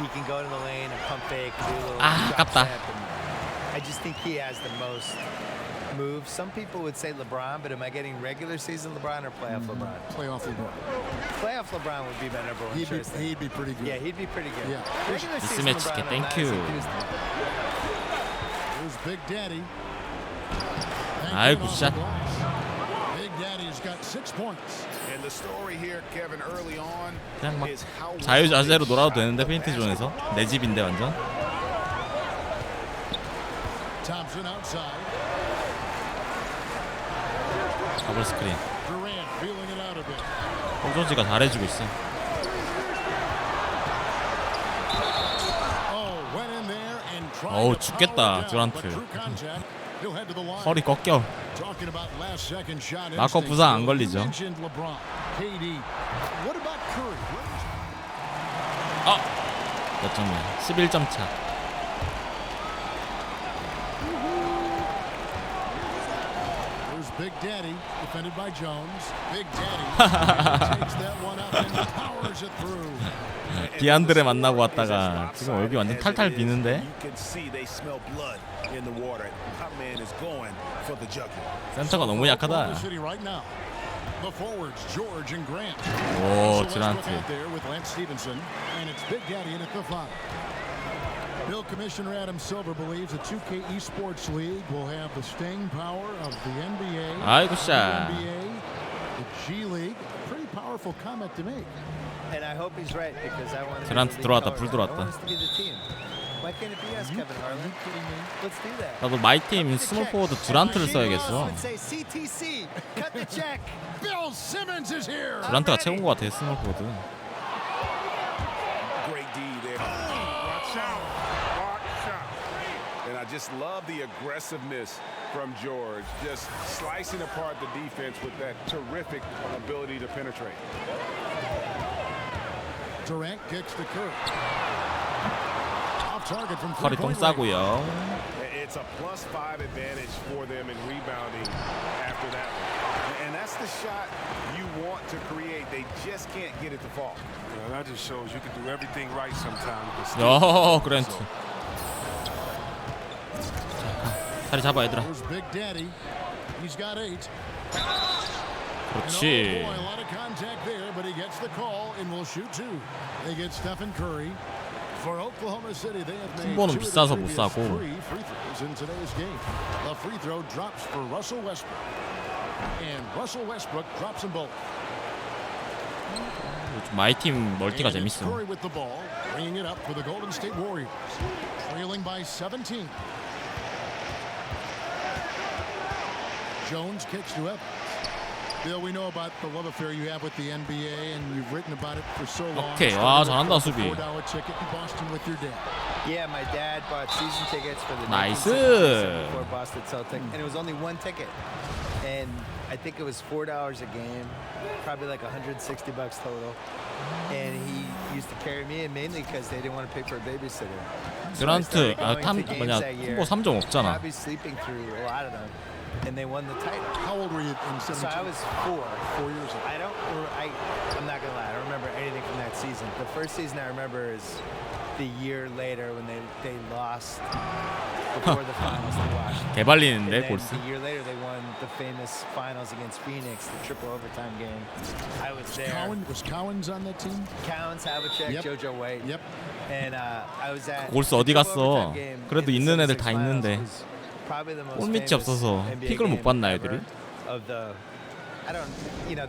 He can go to the lane and pump fake. Do a little drop 아깝다. step, and I just think he has the most moves. Some people would say LeBron, but am I getting regular season LeBron or playoff LeBron? Playoff LeBron. Playoff LeBron would be my number one choice. He'd be pretty good. Yeah, he'd be pretty good. Yeah. Regular season 미스매치게 LeBron, I'm not as 땡큐. enthused about. Here's Big Daddy. 아이고 샷. Big Daddy's got 6 points. And the story here, Kevin, early on 그냥 막 is how 자유자재로 놀아도 되는데 페인트 존에서 내 집인데 완전. Thompson outside. 더블 스크린. Durant feeling it out a bit. 호조지가 잘해주고 있어. Oh, went in there and tried 어우 to 죽겠다 power it down, 듀란트. but through contact, he'll head to the line. 허리 꺾여. Talking about last second shot 마커 instinct. 부상 안 You 걸리죠. mentioned LeBron, KD. What about Curry? 몇 점이야? 11점 차. There's Big Daddy, defended by Jones. Big Daddy takes that one up and powers it through. 디안드레 만나고 왔다가 지금 여기 완전 탈탈 비는데. You can see they smell blood in the water. Hot man is going for the jugular. 센터가 너무 약하다. Oklahoma City right now. The forwards, George and Grant. 오 So let's 듀란트. look out there with Lance Stevenson, and it's Big Daddy in at the 5. Bill Commissioner Adam Silver believes the 2K Esports League will have the staying power of the NBA, 아이고 the 샷. NBA, the G League. Pretty powerful comment to make. And I hope he's right because I want to 듀란트 들어왔다. 불 I 들어왔다. want us to be the team. Why can't it be us, Kevin Harlan? Let's do that. 나도 마이팀 스몰 포워드 듀란트를 써야겠어. Would say CTC, cut the check. Bill Simmons is here. 듀란트가 최고인 것 같아 스몰 포워드. Great D there. Watch out. Watch out. And I just love the aggressiveness from George. Just slicing apart the defense with that terrific ability to penetrate. Durant kicks to Curry. Off target from 허리 똥 three-point range. 싸고요. It's a +5 advantage for them in rebounding after that one. And that's the shot you want to create. They just can't get it to fall. Yeah, that just shows you can do everything right sometimes. But 야 still 그랜트. 자리 잡아 얘들아. There's Big Daddy. He's got 8. 그렇지. A lot of contact there, but he gets the call and will shoot two. They get Stephen Curry. For Oklahoma City, they have made 승부는 two of 비싸서 the 못 previous 사고. three free throws in today's game. The free throw drops for Russell Westbrook, and Russell Westbrook drops them both. 마이 팀 멀티가 And it's 재밌어. Curry with the ball, bringing it up for the Golden State Warriors, trailing by 17. Jones kicks to Evans. Bill, we know about the love affair you have with the NBA, and you've written about it for so long. 오케이. 와, 잘한다 수비. $4 ticket in Boston with your dad. Yeah, my dad bought season tickets for the 나이스. 1974 Boston Celtics, and it was only one ticket. And I think it was $4 a game, probably like $160 total. And he used to carry me in mainly because they didn't want to pay for a babysitter. 듀란트 뭐냐 콤보 3점 없잖아. Probably sleeping through a lot of them, and they won the title. How old were you in 17? So I was 4. 4 years old. I'm not gonna lie. I don't remember anything from that season. The first season I remember is the year later when they lost before the finals to Washington. 개발리는데 And then 골스. the year later they won the famous finals against Phoenix, the triple overtime game. I was there. Was Cowens on that team? Cowens, Havlicek, Yep. JoJo White. Yep. And I was at 골스 어디 갔어? 그래도 있는 애들 다 있는데. 골밑이 없어서 픽을 못 봤나 애들이? I don't,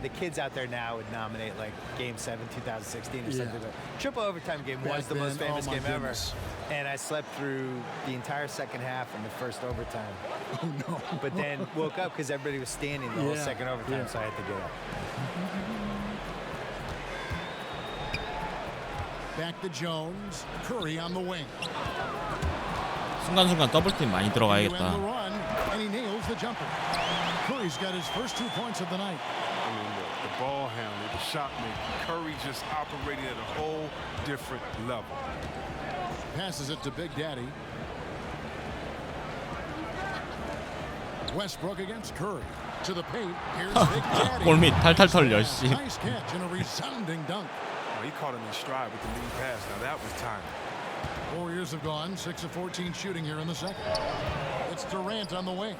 the kids out there now would nominate like Game 7, 2016 or something. But triple overtime game was the most famous game ever. And I slept through the entire second half and the first overtime. Oh no! But then woke up because everybody was standing the whole second overtime, so I had to get up. Back to Jones. Curry on the wing. 순간순간 더블팀 많이 들어가야겠다. And he nails the jumper. Curry's got his first 2 points of the night. I mean, the ball handler, the shot maker, Curry just operating at a whole different level. Passes it to Big Daddy. Westbrook against Curry. To the paint. Here's Big Daddy. 골밑 탈탈 털려 씨. Nice catch and a resounding dunk. Oh, he caught him in stride with the lead pass. Now that was timing. Warriors have gone 6 of 14 shooting here in the second. It's Durant on the wing.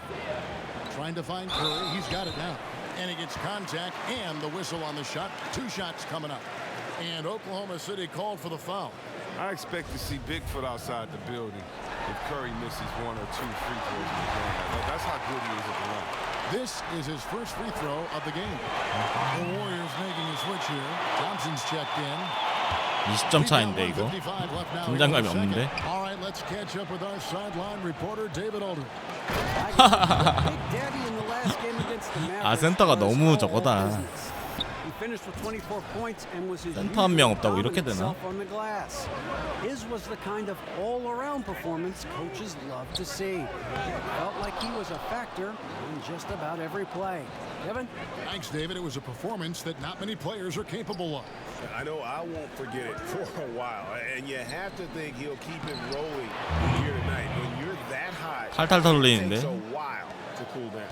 Trying to find Curry. He's got it now. And he gets contact and the whistle on the shot. 2 shots coming up. And Oklahoma City called for the foul. I expect to see Bigfoot outside the building if Curry misses 1 or 2 free throws in the game. That's how good he is at the line. This is his first free throw of the game. The Warriors making a switch here. Thompson's checked in. 20점 차인데 이거 긴장감이 없는데. All right, let's catch up with our sideline reporter David Aldridge. 아 센터가 너무 저거다. Finished with 24 points and was his 센터 한 명 없다고 이렇게 되나? on the glass. His was the kind of all-around performance coaches love to see. Felt like he was a factor in just about every play. Kevin? Thanks, David. It was a performance that not many players are capable of. I know I won't forget it for a while, and you have to think he'll keep it rolling here tonight. When you're that high, 탈탈 털리는데. it takes a while to cool down.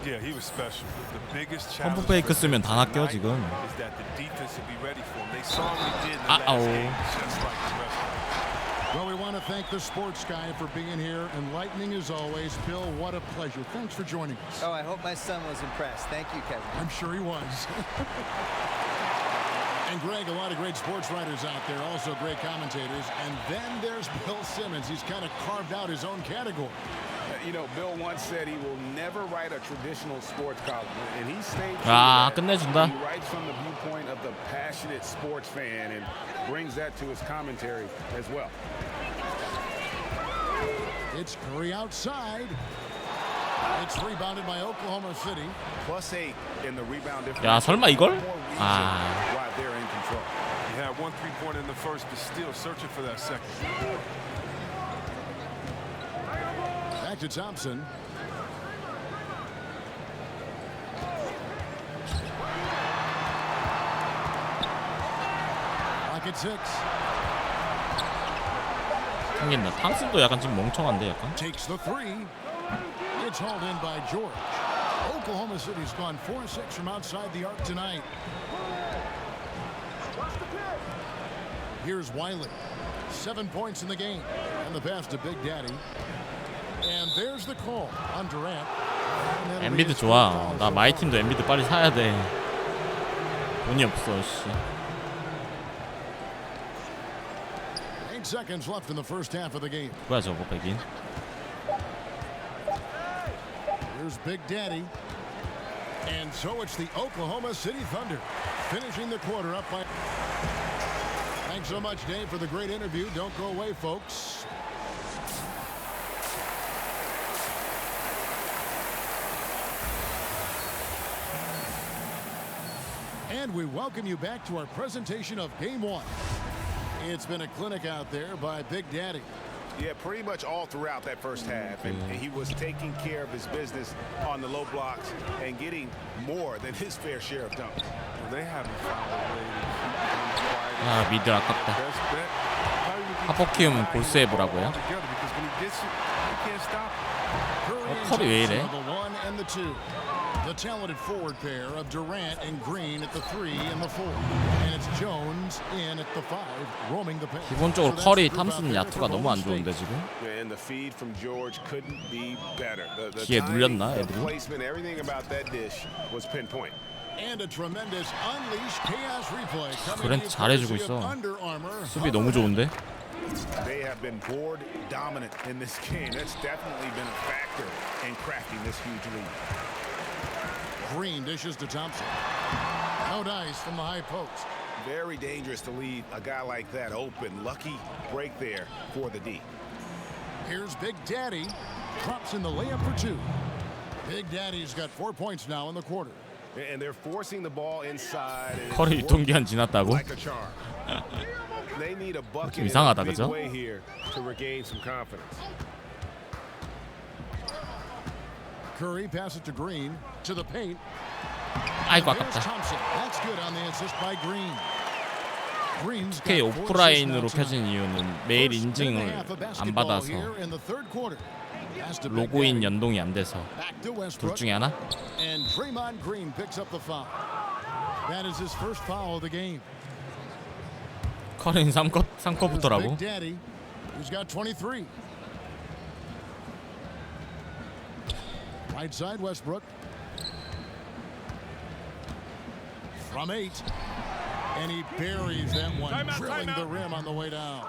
Yeah, he was special. The biggest challenge 펌프 페이크 쓰면 다 낚여 지금. is that the defense will be ready for him. They saw what he did in the last game, just like the rest of them. Well, we want to thank the sports guy for being here. Enlightening as always. Bill, what a pleasure. Thanks for joining us. Oh, I hope my son was impressed. Thank you, Kevin. I'm sure he was. And Greg, a lot of great sports writers out there, also great commentators. And then there's Bill Simmons. He's kind of carved out his own category. Bill once said he will never write a traditional sports column, and he stayed true 아, to that. 끝내준다. He writes from the viewpoint of the passionate sports fan and brings that to his commentary as well. It's Curry outside. It's rebounded by Oklahoma City. +8 in the rebound difference. 야, 설마 이걸? 아. Why they're in control. He had 1 3-pointer in the first, but still searching for that second. Back to Thompson. Lock at 6. 생긴다. 탐슨도 약간 좀 멍청한데 약간. Takes the 3. It's hauled in by George. Oklahoma City's gone 4-6 from outside the arc tonight. Here's Wiley. 7 points in the game. And the pass to Big Daddy. And there's the call on Durant. 엔비드 좋아. 나 마이 팀도 엔비드 빨리 사야 돼. 돈이 없어. 씨. 8 seconds left in the first half of the game. 뭐야 저거 백인? Here's Big Daddy. And so it's the Oklahoma City Thunder finishing the quarter up by. Thanks so much, Dave, for the great interview. Don't go away, folks. And we welcome you back to our presentation of Game 1. It's been a clinic out there by Big Daddy. Yeah, pretty much all throughout that first half. And he was taking care of his business on the low blocks and getting more than his fair share of dunks. They haven't found a way to keep him quiet. 아 미드 아깝다. Best bet. 하포키움 골스해보라고요? Because when he gets it, he can't stop it. 컬이 왜 이래? The 1 and the 2. The talented forward pair of Durant and Green at the 3 and the 4. And it's Jones in at the 5, roaming the paint. 기본적으로 컬이, 탐슨, 야투가 너무 안 좋은데 지금? And the feed from George couldn't be better. The 기에 눌렸나 timing, the 애들이? placement, everything about that dish was pinpoint. And a tremendous unleashed chaos replay. 그랜트 잘해주고 있어. 수비 너무 좋은데? They have been board dominant in this game. That's definitely been a factor in cracking this huge lead. Green dishes to Thompson. No dice from the high post. Very dangerous to leave a guy like that open. Lucky break there for the D. Here's Big Daddy. Drops in the layup for 2. Big Daddy's got 4 points now in the quarter. And they're forcing the ball inside. 컬이 유통기한 지났다고? Like a charm. They need a bucket 이상하다, in a big 그죠? way here to regain some confidence. Curry pass it to Green to the paint. 아이고 Here's 아깝다. Thompson. That's good on the assist by Green. Green's K got 4 오프라인으로 assists now 켜진 tonight. 이유는 메일 First 인증을 and a half of 안 basketball 받아서 here in the third quarter. Pass to Big 로그인 Daddy. 연동이 안 돼서 Back to 둘 Westbrook. 중에 하나? And Draymond Green picks up the foul. That is his first foul of the game. 컬은 3컷부터라고? Big Daddy, who's got 23. Right side Westbrook. From 8. And he buries that one, drilling the rim on the way down.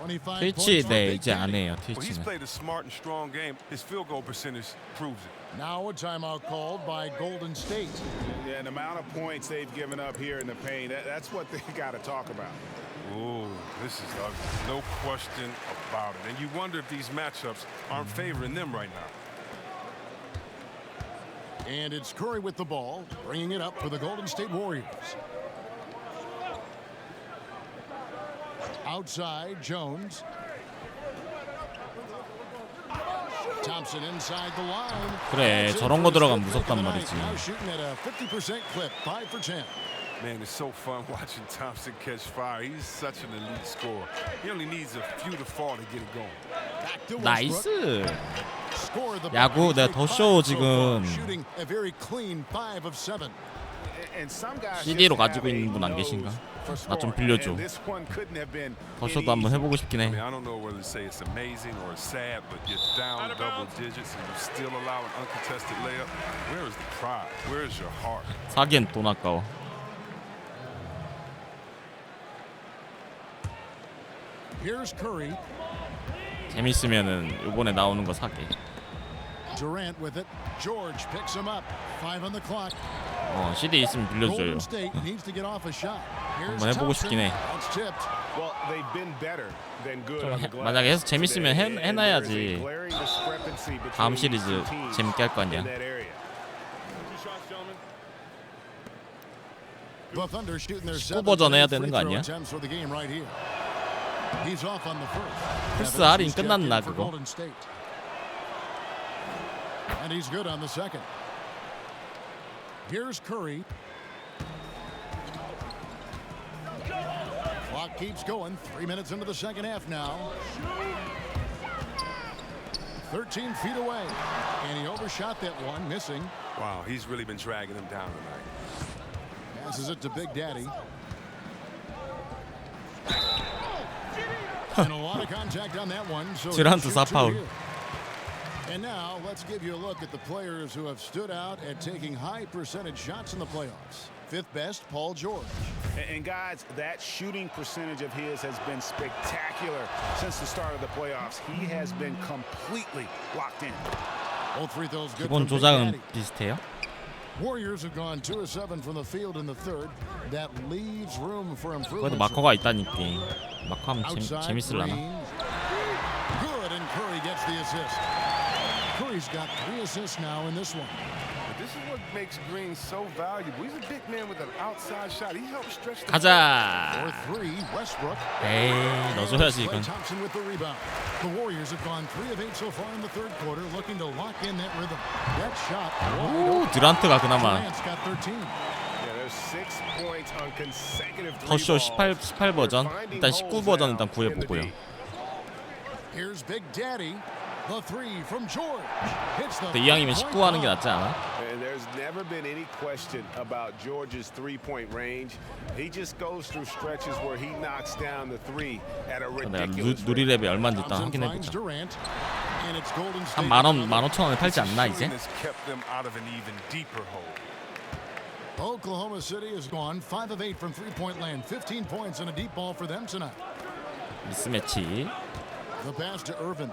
25 트위치 points for 네 Big 이제 안 Daddy. 해요. Well, he's 트위치는. played a smart and strong game. His field goal percentage proves it. Now a timeout called by Golden State. Yeah, and the amount of points they've given up here in the paint, that's what they got to talk about. Ooh, this is ugly. No question about it. And you wonder if these matchups aren't favoring them right now. And it's Curry with the ball, bringing it up for the Golden State Warriors. Outside, Jones. Thompson inside the line. 그래, 저런 거 들어가면 무섭단 말이지. Now shooting at a 50% clip, 5 for 10. Man, it's so fun watching Thompson catch fire. He's such an elite scorer. He only needs a few to fall to get it going. Back to Westbrook. 나이스. Score the 야구 내가 더 쇼 지금 shooting a very clean 5 of 7. And some guys CD로 just have 가지고 a 있는 분 안 nose 계신가? for 나 좀 scoring. 빌려줘. And this one couldn't have been 더 any 쇼도 한번 해보고 싶긴 I 해. mean, I don't know whether to say it's amazing or it's sad, but you're down double digits and you still allow an uncontested layup. Where is the pride? Where is your heart? 사기엔 돈 아까워. Here's Curry. 재밌으면은 이번에 나오는 거 사게. Durant with it. George picks him up. 5 on the clock. CD 있으면 빌려줘요. Golden State needs to get off a shot. Here's 한번 해보고 Thompson. 싶긴 해. That's tipped. Well, they've been better than good 좀 on the glass 만약에 해서 재밌으면 today. And 해놔야지. there is a glaring discrepancy between 다음 these 시리즈 two teams 재밌게 할 거 아니야. in that area. The Thunder shooting their 19 버전 해야 되는 거 free throw 아니야? attempts for the game right here. He's off on the first. 플스 Evans 할인 is checked 끝났나 in for 그거? Golden State. And he's good on the second. Here's Curry. Clock keeps going. 3 minutes into the second half now. 13 feet away. And he overshot that one, missing. Wow, he's really been dragging them down tonight. Passes it to Big Daddy. And a lot of contact on that one. So 듀란트 shoot two 4파울. here. And now let's give you a look at the players who have stood out at taking high percentage shots in the playoffs. Fifth best, Paul George. And guys, that shooting percentage of his has been spectacular since the start of the playoffs. He has been completely locked in. All three throws good 기본 from Big 조작은 Daddy. 비슷해요. Warriors have gone 2 of 7 from the field in the third. That leaves room for 그래도 improvement. 마커가 있다니까. 마커하면 Outside 재밌을라나. Green. Good, and Curry gets the assist. Curry's got 3 assists now in this one. But this is what makes Green so valuable. He's a big man with an outside shot. He helps stretch the 가자. For 3, Westbrook. 에이, 넣어줘야지 이건. Klay Thompson with the rebound. The Warriors have gone 3 of 8 so far in the third quarter, looking to lock in that rhythm. That shot. 오, 듀란트가 그나마 Durant's got 13. Yeah, there's 6 points on consecutive 더쇼 3 18 버전. 일단 19 버전 일단 구해보고요. Here's Big Daddy. The 3 from George. Hits the 근데 이왕이면 19 하는 게 낫지 않아? And there's never been any question about George's three-point range. He just goes through stretches where he knocks down the 3 at a 내가 ridiculous 누리랩이 얼마인지 일단 Thompson finds 확인해보자. Durant. And it's Golden 한 State. 15,000원에 팔지 않나 이제? Shooting has kept them out of an even deeper hole. Oklahoma City has gone 5 of 8 from three-point land. 15 points and a deep ball for them tonight. 미스매치. The pass to Irvin.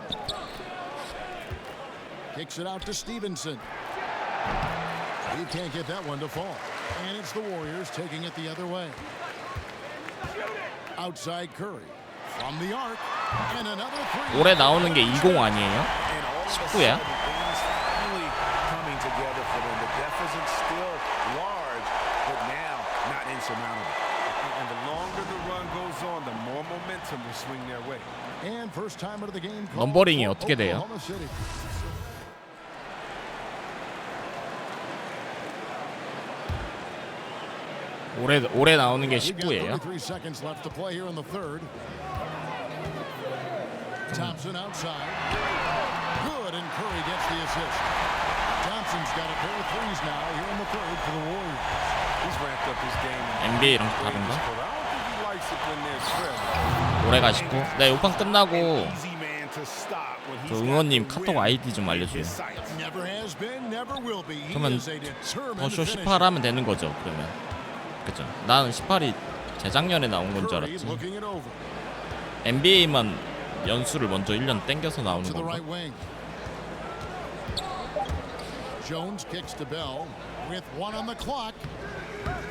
Kicks it out to Stevenson. He can't get that one to fall. And it's the Warriors taking it the other way. Outside Curry. From the arc. And another 3. 올해 나오는 게 20 아니에요? And all of a 19야? sudden, things finally coming together for them. The deficit still large, but now not insurmountable. And the longer the run goes on, the more momentum will swing their way. And first timer of the game. 넘버링이 어떻게 돼요? Oklahoma City. 올해 나오는 게 We've got 19예요. 33 seconds left to play here in the third. Thompson outside. Good, and Curry gets the assist. Thompson's got a pair of threes now here in the third for the Warriors. He's ramped up his game. NBA랑 다른가? I don't think he likes it when they're traveling. 올해가 19. 네, 요판 끝나고 Easy man to stop when 저 he's 응원님 got the 카톡 rim 아이디 좀 in 알려줘요. his sights. Never has been, never will be. He 그러면 is a determined 더쇼 finisher. 18 하면 되는 거죠. 그러면 그죠? 나는 18이 재작년에 나온 건 줄 Curry 알았지. looking it over. NBA만 연수를 먼저 1년 땡겨서 나오는 To the 건가? right wing. Jones kicks to Bell with 1 on the clock.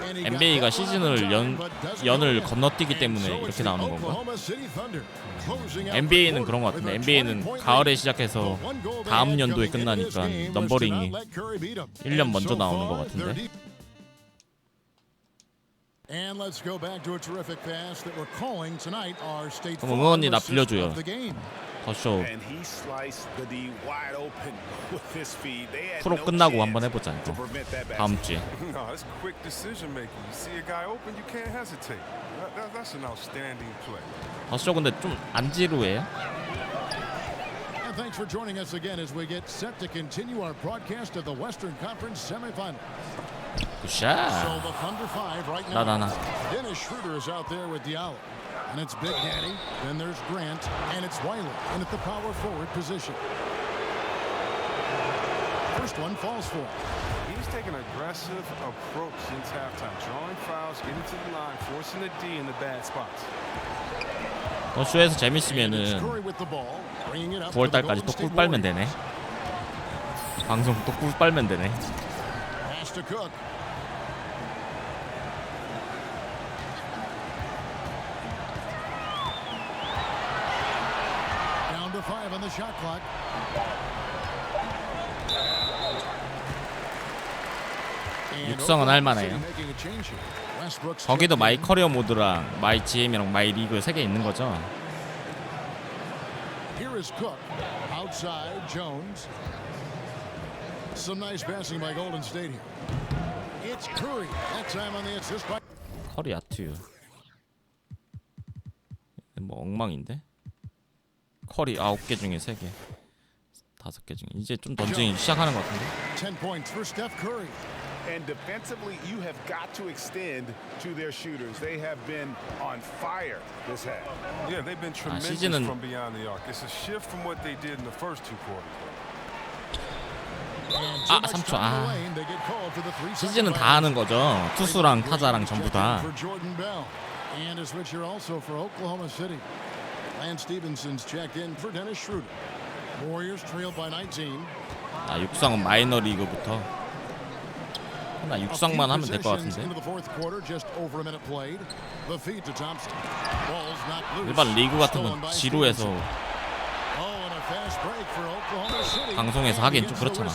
And he got NBA가 that one 시즌을 on time, but doesn't 연을 go in. 건너뛰기 And 때문에 so 이렇게 it's the 나오는 건가? Oklahoma City Thunder closing out NBA는 the 그런 것 quarter 같은데 with a NBA는 20-point 가을에 lead. 시작해서 The one goal they 다음 had 연도에 coming into this 끝나니까 game was to 넘버링이 not let Curry beat 'em. 1년 And 먼저 so 나오는 것 far, 같은데. they're deep. And let's go back to a terrific pass that we're calling tonight our state 그럼 응원이 나 assist 빌려줘요. of the game. 더쇼 And he sliced the D wide open with his feed. They had 프로 no 끝나고 chance 한번 해보자 to 이거. prevent that 다음 basket. 주에. No, it's quick decision making. You see a guy open, you can't hesitate. That's an outstanding play. 더쇼 근데 좀 안 지루해요? And thanks for joining us again as we get set to continue our broadcast of the Western Conference semifinals. So 굿샷. the Thunder 5 right now. 나. Dennis Schroeder is out there with Diallo. And it's Big Daddy. Then there's Grant. And it's Wiley in at the power forward position. First one falls for him. He's taking an aggressive approach since halftime, drawing fouls, getting to the line, forcing the D in the bad spots. 더쇼에서 And it's 재밌으면은 Curry with the ball, bringing it up 9월달까지 to the 또 꿀 Golden State 빨면 되네. Warriors. 방송 또 꿀 빨면 되네. Pass to Cook. Down to 5 on the shot clock. And 육성은 Oklahoma 할만해요. City making a change here. Westbrook's 거기도 checked 마이 in. 커리어 모드랑 마이 GM이랑 마이 리그 3개 있는 거죠. Here is Cook. Outside, Jones. Some nice passing by Golden State here. It's Curry. That time on the assist by 커리 아투. 뭐 엉망인데? 커리 9개 중에 3개. 5개 중에 이제 좀 던지기 시작하는 것 같은데. 10 points for Steph Curry. And defensively, you have got to extend to their shooters. They have been on fire this half. Yeah, they've been tremendous 시즌은 from beyond the arc. It's a shift from what they did in the first 2 quarters. 아 3초. 아 시즌은 다 하는 거죠. 투수랑 타자랑 전부 다. And a switcher also for Oklahoma City. Lance Stephenson's checked in for Dennis Schroeder. Warriors trailed by 19. 아 육상은 마이너 리그부터. 나 육상만 하면 될 것 같은데. 일반 리그 같은 건 지루해서 방송에서 하긴 좀 그렇잖아.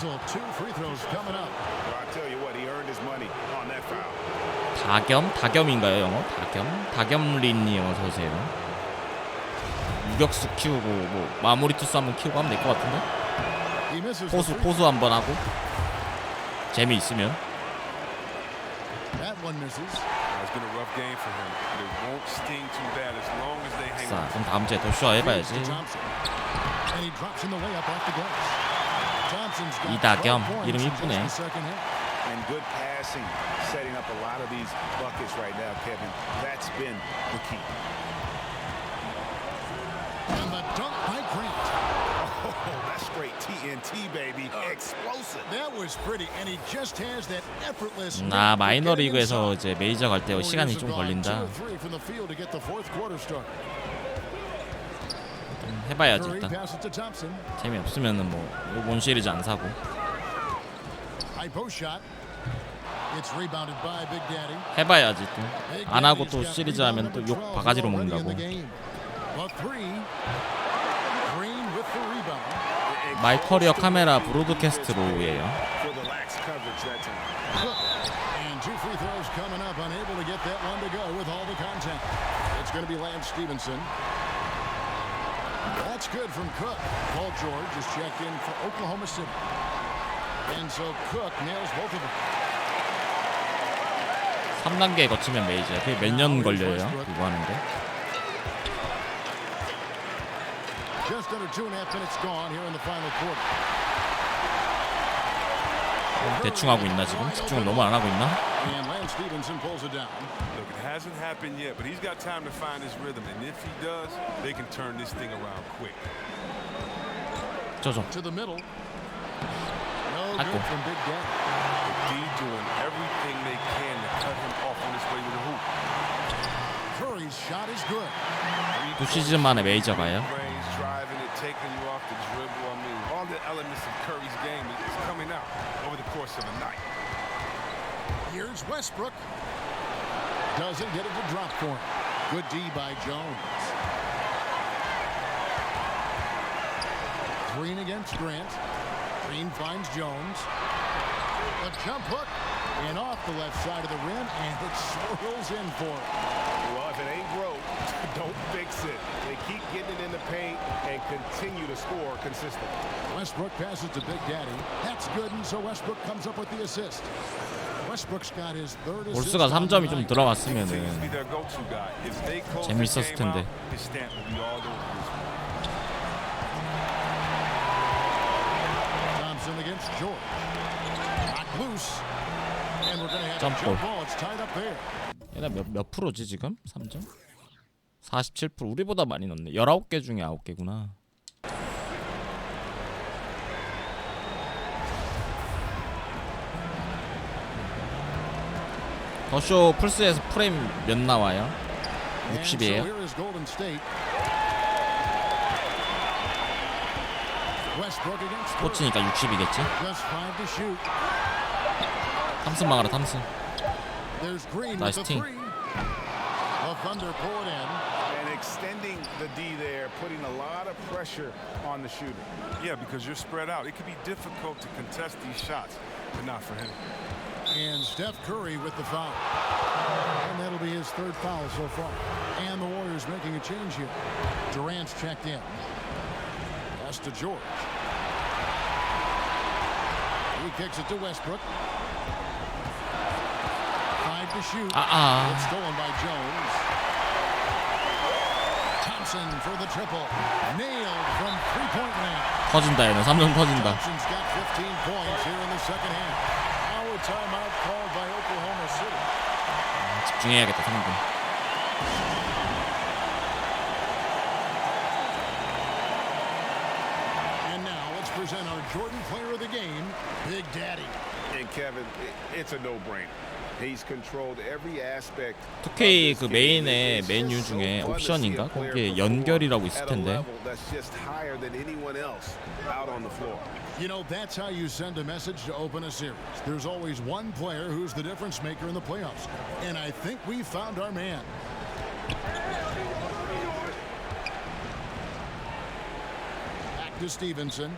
다겸인가요 영어? 다겸린님 어서 오세요. 유격수 키우고 뭐 마무리 투수 한번 키우고 하면 될 것 같은데. 포수 한번 하고 재미 있으면. 자, 그럼 다음 주에 더 쇼 해봐야지. 이다겸 이름 이쁘네. And good passing, setting up a lot of these buckets right now, Kevin. That's been the key. And the dunk by Grant. Oh, that's straight TNT, baby. Explosive. That was pretty, and he just has that effortless. 나 마이너 리그에서 이제 메이저 갈 때 시간이 좀 걸린다. 해봐야지 일단. 재미없으면은 뭐 원 시리즈 안 사고. 해봐야지 또. 안 하고 또 시리즈 하면 또 욕 바가지로 먹는다고. 마이커리어 카메라 브로드캐스트로예요. And two free throws coming up, unable to get that one to go with all the contact. It's going to be Lance Stephenson. That's good from Cook. Paul George is checked in for Oklahoma City. And so Cook nails both of them. 3단계 거치면 메이저. 그게 몇 년 걸려요? 이거 하는데. Just under 2.5 minutes gone here in the final quarter. 대충 하고 있나 지금? 집중을 너무 안 하고 있나? And Lance Stephenson pulls it down. Look, it hasn't happened yet, but he's got time to find his rhythm, and if he does, they can turn this thing around quick. 저. To the middle. No 아이고. good from Big Daddy. D doing everything they can to cut him off on his way to the hoop. Curry's shot is good. 2시즌 만에 메이저 가요. Driving it, taking you off the dribble. I mean, all the elements of Curry's game is coming out over the course of a night. Here's Westbrook. Doesn't get it to drop for him. Good D by Jones. Green against Grant. Green finds Jones. A jump hook and off the left side of the rim, and it swirls in for him. Well, if it ain't broke, don't fix it. They keep getting it in the paint and continue to score consistently. Westbrook passes to Big Daddy. That's good, and so Westbrook comes up with the assist. Westbrook's got his third assist. 볼스가 3점이 좀 들어갔으면은 재밌었을 텐데. Thompson against George. Not loose. And we're going to have a Jump jump ball. It's tied up there. 얘가 몇 프로지 지금? 3점? 47%. 우리보다 많이 넣네. 19개 중에 9개구나. 더쇼 플스에서 프레임 몇 나와요? 60이에요. 스포츠니까 60이겠지? 탐슨 막아라 탐슨. 나이스 팀. And extending the D there, putting a lot of pressure on the shooter. Yeah, because you're spread out. It can be difficult to contest these shots, but not for him. And Steph Curry with the foul. And that'll be his third foul so far. And the Warriors making a change here. Durant's checked in. Pass to George. He kicks it to Westbrook. 5 to shoot. It's stolen by Jones. Thompson for the triple. Nailed from three-point land. 터진다 얘는 3점 터진다. Thompson's got 15 points here in the second half. Now a timeout called by Oklahoma City. 집중해야겠다 3분. present our Jordan Player of the Game, Big Daddy. And Kevin, it's a no-brainer. He's controlled every aspect. 2K 그 메인의 메뉴 중에 옵션인가? 거기에 연결이라고 있을 텐데. That's just higher than anyone else out on the floor. You know, that's how you send a message to open a series. There's always one player who's the difference maker in the playoffs. And I think we found our man. Back to Stevenson.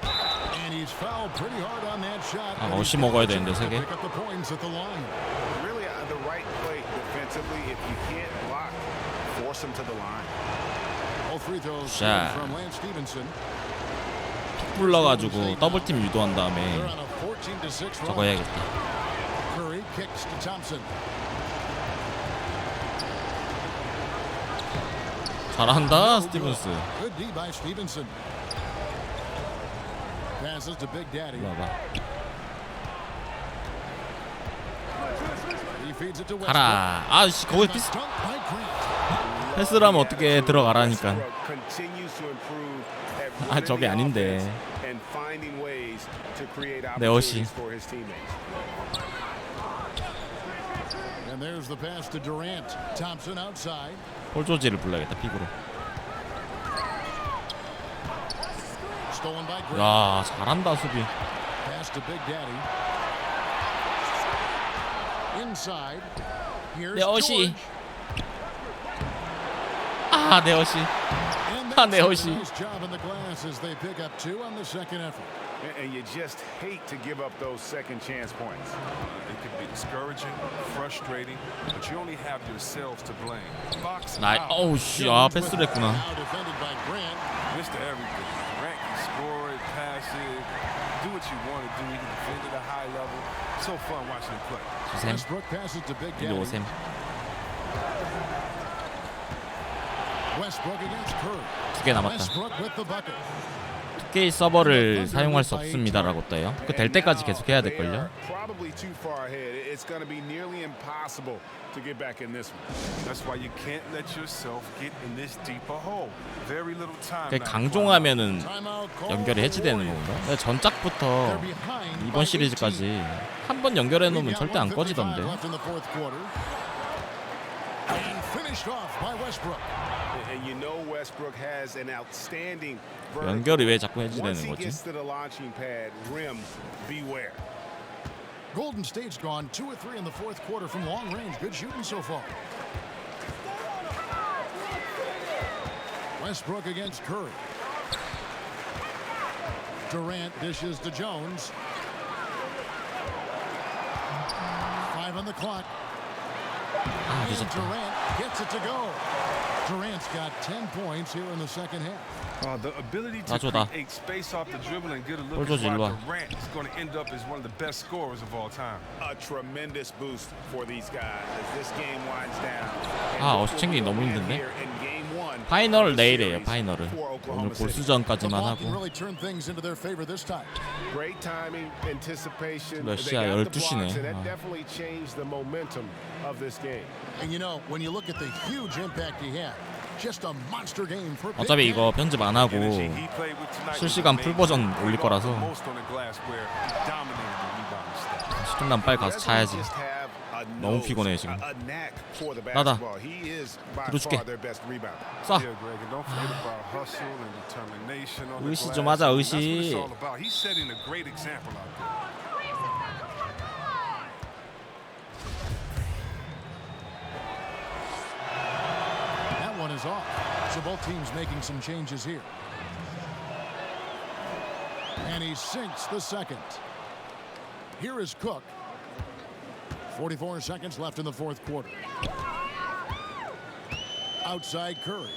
And he's fouled pretty hard on that shot. 아, 어시 먹어야 되는데 세 개. Pick up the points at the line. Really the right play defensively. If you can't block, force him to the line. All free throws 자. from Lance Stevenson. 불러가지고 더블팀 유도한 다음에 They're on a 14-6 저거 run. 해야겠다. Curry kicks to Thompson. 잘한다 스티븐스. Good D by Stevenson. Passes to Big Daddy. 봐봐. He feeds it to Westbrook. 가라. 아씨 거기 패스. Dunk by Grant. 패스를 하면 어떻게 들어가라니까. Continues to improve at 아 저게 아닌데. and finding ways to create 내 어시. opportunities for his teammates. And there's the pass to Durant. Thompson outside. 폴 조지를 불러야겠다 픽으로. Stolen by Grant. 야 잘한다 수비. Pass to Big Daddy. Inside. Here's 내 어시. George. 아 내 어시. And 아 that's 내 a 어시. nice job in the glass as they pick up 2 on the second effort. And you just hate to give up those second chance points. It can be discouraging, frustrating, but you only have yourselves to blame. Box 나 out. 어우 씨. 아 패스를 했구나. Now defended by Grant. Mr. Everything. Grant can score it, pass it, do what you want to do. He can defend at a high level. So fun watching him play. 주셈. Westbrook passes to Big 일로 Daddy. 오셈. Westbrook against Curry. 2개 남았다. Westbrook with the bucket. 2K 서버를 사용할 수 없습니다라고 떠요. 그 될 때까지 계속 해야 될 걸요. Probably too far ahead. It's going to be nearly impossible to get back in this one. That's why you can't let yourself get in this deeper hole. Very little time. 그 now. 강종하면은 Timeout call 연결이 해지되는 건가? 근데 전작부터 They're behind by 이번 시리즈까지 한 번 연결해 놓으면 절대 안 꺼지던데. left in the fourth quarter. And finished off by Westbrook. And you know Westbrook has an outstanding vertical. 연결이 왜 자꾸 Once 해지되는 he 거지? gets to the launching pad, rim, beware. Golden State's gone 2 of 3 in the fourth quarter from long range. Good shooting so far. Westbrook against Curry. Durant dishes to Jones. 5 on the clock. 아 And 늦었다. Durant gets it to go. Durant's got 10 points here in the second half. The ability to 놔줘, 나. create space off the dribble and get a look 볼 조지, at 일로 와. Durant is going to end up as one of the best scorers of all time. A tremendous boost for these guys as this game winds down. 아 어시 챙기기 너무 힘든데. Here in game 1 파이널 of the 내일이에요. series 파이널을. for 오늘 Oklahoma City. 골수전까지만 The ball can 하고. really turn things into their favor this time. Great timing, anticipation. 몇 They 시야? got the 12시네. blocks, and that 아. definitely changed the momentum of this game. And you know, when you look at the huge impact he had, just a monster game for Big 어차피 Daddy. 이거 편집 안 하고 Energy he played with tonight was 실시간 풀 amazing. 버전 올릴 He 거라서 lost the most on the glass where he dominated the rebounding stat. 시간남 빨리 가서 자야지. Just have a 너무 nose, 피곤해 지금. a knack for the 나다. basketball. He is by 들어줄게. far their best rebounder. 쏴. Yeah, Greg, and don't forget about hustle and determination on the 의시 glass. 좀 하자, That's what 의시. it's all about. He's setting a great example out there. That one is off. So both teams making some changes here. And he sinks the second. Here is Cook. 44 seconds left in the fourth quarter. Outside Curry.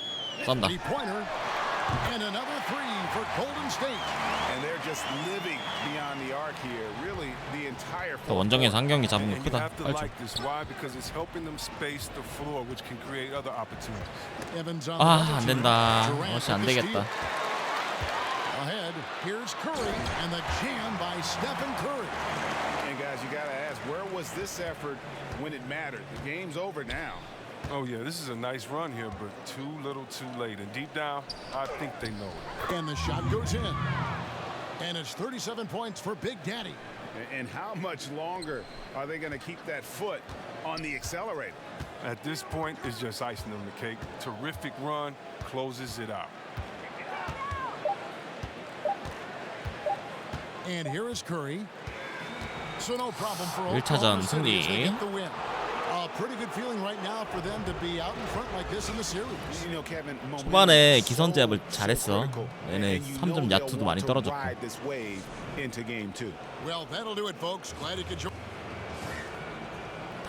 쏜다. Three-pointer. And another three for Golden State. And they're just living beyond the arc here. Really, the entire 또 원정에서 한 경기 잡은 거 And you 크다. have to like this. Why? Because it's helping them space the floor, which can create other opportunities. Evans on the 아 other 안 team. 된다. Durant 어시 안 with the 되겠다. steal. Ahead, here's Curry and the jam by Stephen Curry. And guys, you got to ask, where was this effort when it mattered? The game's over now. Oh yeah, this is a nice run here, but too little, too late. And deep down, I think they know it. And the shot goes in. And it's 37 points for Big Daddy. And how much longer are they going to keep that foot on the accelerator? At this point, it's just icing on the cake. Terrific run, closes it out. And here is Curry. So no problem for 1차전 승리. A pretty good feeling right now for them to be out in front like this in the series. You know, Kevin, 초반에 기선 제압을 잘했어. 얘네 3점 야투도 많이 떨어졌고. Well, that'll do it, folks. Glad you could join.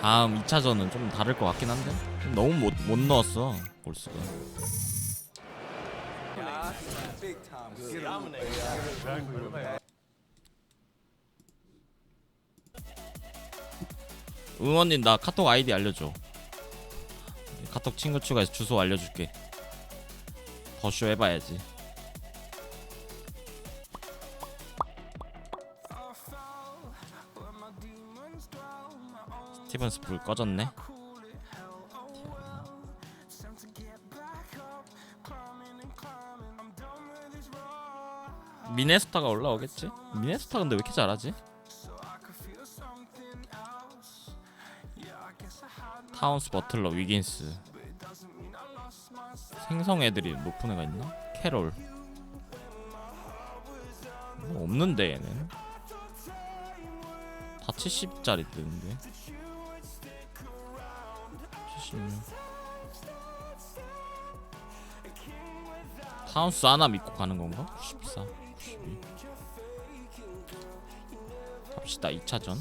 다음 2차전은 좀 다를 것 같긴 한데 너무 못 넣었어 골스가. 응원님 나 카톡 아이디 알려줘. 카톡 친구 추가해서 주소 알려줄게. 더쇼 해봐야지. 스티븐스 불 꺼졌네. 미네소타가 올라오겠지? 미네소타 근데 왜 이렇게 잘하지? 타운스, 버틀러, 위긴스. 생성 애들이 높은 애가 있나? 캐롤. 뭐 없는데 얘는. 다 70짜리 뜨는데. 76. 타운스 하나 믿고 가는 건가? 94, 92. 갑시다 2차전.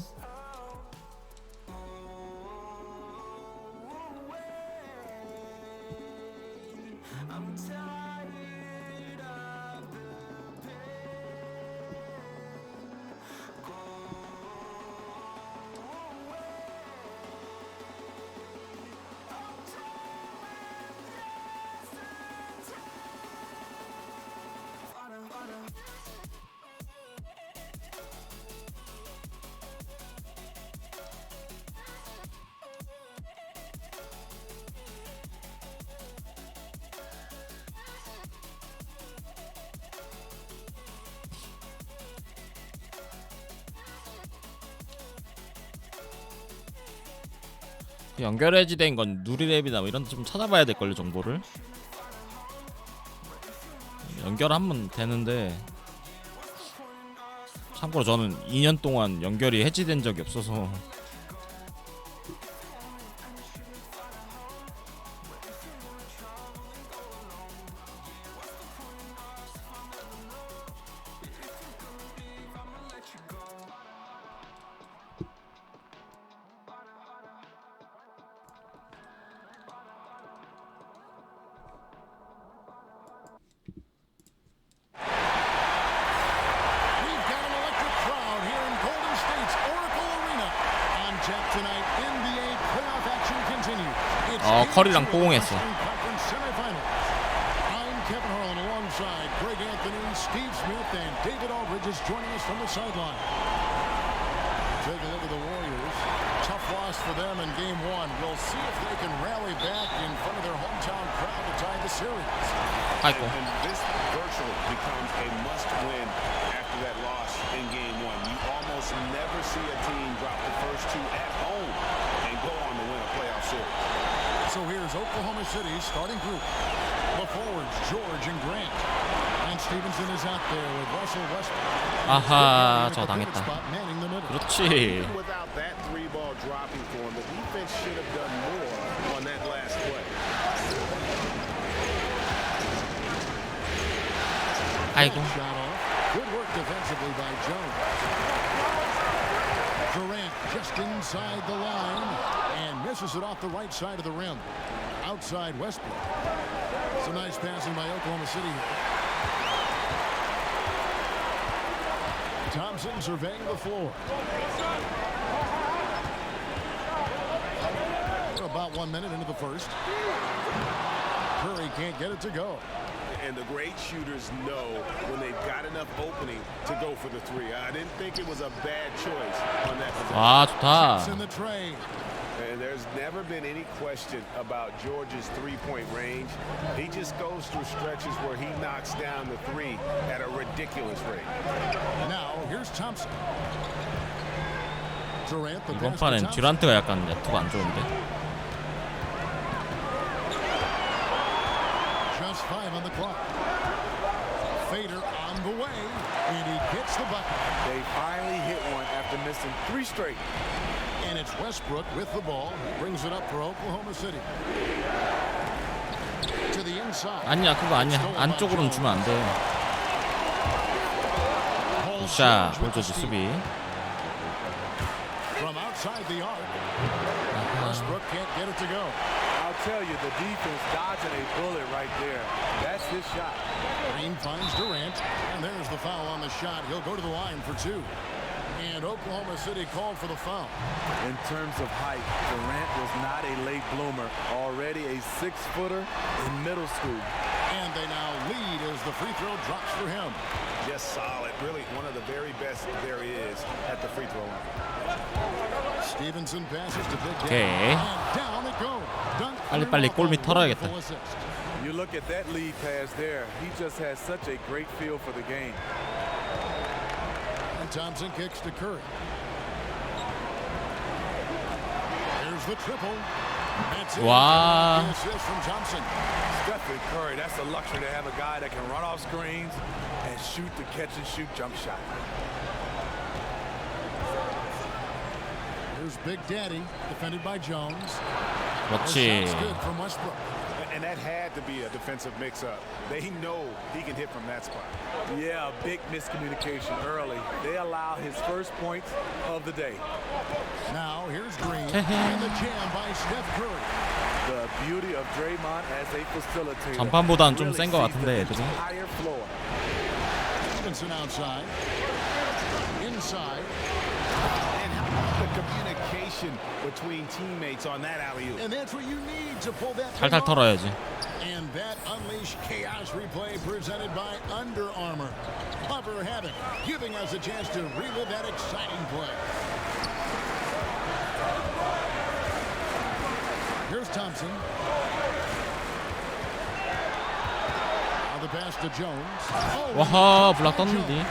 연결 해지된 건 누리랩이나 뭐 이런 데 좀 찾아봐야 될걸요 정보를. 연결하면 되는데 참고로 저는 2년 동안 연결이 해지된 적이 없어서 커리랑 포옹했어. Take a look at the Warriors. Tough loss for them in game one. We'll see if they can rally back in front of their hometown crowd to tie the series. And this virtually becomes a must-win after that loss in game one. You almost never see a team drop the first two at home and go on to win a playoff series. So here's Oklahoma City's starting group. The forwards, George and Grant. And Stevenson is out there with Russell Westbrook. 아하, 저 당했다. 그렇지. Without that three ball dropping for him, the defense should have done more on that last play. 아이고. Good work defensively by Jones. Durant just inside the line and misses it off the right side of the rim. Outside Westbrook. Some nice passing by Oklahoma City here. Thompson surveying the floor. About 1 minute into the first. Curry can't get it to go. And the great shooters know when they've got enough opening to go for the three. I didn't think it was a bad choice on that possession. 아, 좋다. In the tray. And there's never been any question about George's three-point range. He just goes through stretches where he knocks down the three at a ridiculous rate. Now here's Thompson. Durant, the 이번 pass to 판엔 Thompson. 듀란트가 약간 네트가 안 좋은데. Just 5 on the clock. Fader on the way, and he gets the bucket. They finally hit one after missing 3 straight. And it's Westbrook with the ball. He brings it up for Oklahoma City. To the inside. 아니야, 그거 아니야. 안쪽으로는 주면 안 돼. 굿샷, 볼조지 수비. From outside the arc. Westbrook can't get it to go. I'll tell you, the defense dodging a bullet right there. That's his shot. Green finds Durant, and there's the foul on the shot. He'll go to the line for 2. And Oklahoma City called for the foul. In terms of height, Durant was not a late bloomer. Already a 6-footer in middle school. And they now lead as the free throw drops for him. Just solid. Really one of the very best there is at the free throw line. Stevenson passes to Big 오케이. And down it goes. 빨리빨리 골밑 털어야겠다. You look at that lead pass there. He just has such a great feel for the game. And Thompson kicks to Curry. Here's the triple. That's it. 와. The assist from Thompson. Stephen Curry, that's a luxury to have a guy that can run off screens and shoot the catch-and-shoot jump shot. Here's Big Daddy, defended by Jones. 그렇지. Shot's good from Westbrook. And that had to be a defensive mix-up. They know he can hit from that spot. Yeah, a big miscommunication early. They allow his first points of the day. Now here's Green and the jam by Steph Curry. The beauty of Draymond as a facilitator. 전판보다는 좀 센 것 같은데 애들이. Higher floor. Stevenson outside. Inside. And how about the communication between teammates on that alley-oop? And that's what you need to pull that 탈탈 털어야지. And that unleashed chaos replay presented by Under Armour. Cover Havoc, giving us a chance to relive that exciting play. Here's Thompson. Now the pass to Jones. 와하, 블락 떴는데.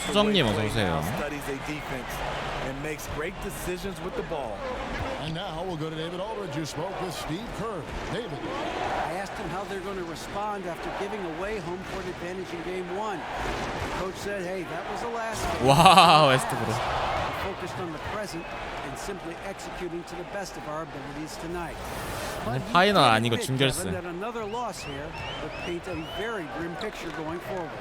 수정님 어서 오세요. Studies a defense and makes great decisions with the ball. And now we'll go to David Aldridge, who spoke with Steve Kerr. David. I asked him how they're going to respond after giving away home court advantage in game 1. The coach said, hey, that was the last game. 와, 웨스트브룩. We're focused on the present and simply executing to the best of our abilities tonight. 파이널 아니고 준결승. That another loss here would paint a very grim picture going forward.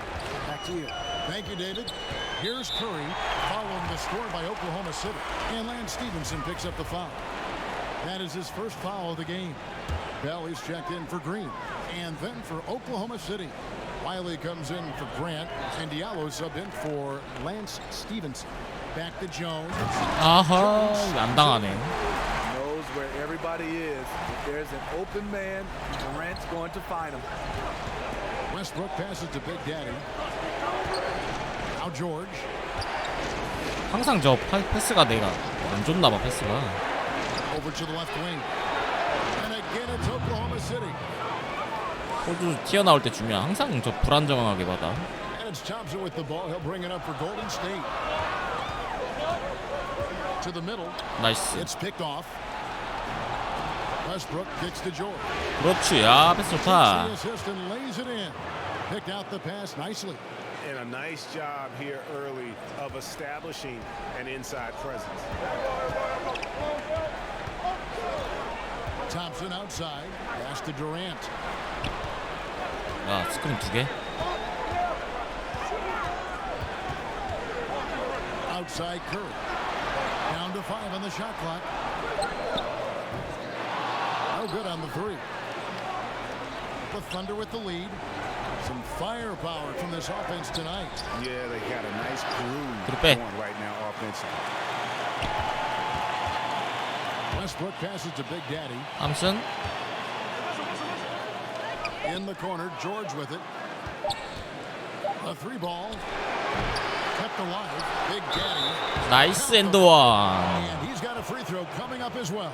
Back to you. Thank you, David. Here's Curry following the score by Oklahoma City. And Lance Stevenson picks up the foul. That is his first foul of the game. Bell is checked in for Green. And then for Oklahoma City, Wiley comes in for Grant. And Diallo subbed in for Lance Stevenson. Back to Jones. 아하, 안 당하네. Knows where everybody is. If there's an open man, Durant's going to find him. Westbrook passes to Big Daddy. Now George. 항상 저 패스가 내가 안 좋나 봐, 패스가. Over to the left wing. And again it's Oklahoma City. 호주 튀어나올 때 주면 항상 저 불안정하게 받아. And it's Thompson with the ball. He'll bring it up for Golden State. To the middle. 나이스. It's picked off. Westbrook kicks to George. 그렇지. 야, 패스 좋다. The assist and lays it in. Picked out the pass nicely. And a nice job here early of establishing an inside presence. Thompson outside. Pass to Durant. 야, 스크린 2개. Outside Curry. Down to 5 on the shot clock. No good on the 3. The Thunder with the lead. Some firepower from this offense tonight. Yeah, they got a nice groove going right now offensively. Westbrook passes to Big Daddy. Thompson. In the corner, George with it. A 3 ball. Kept alive. Big Daddy. 나이스 앤드원. And he's got a free throw coming up as well.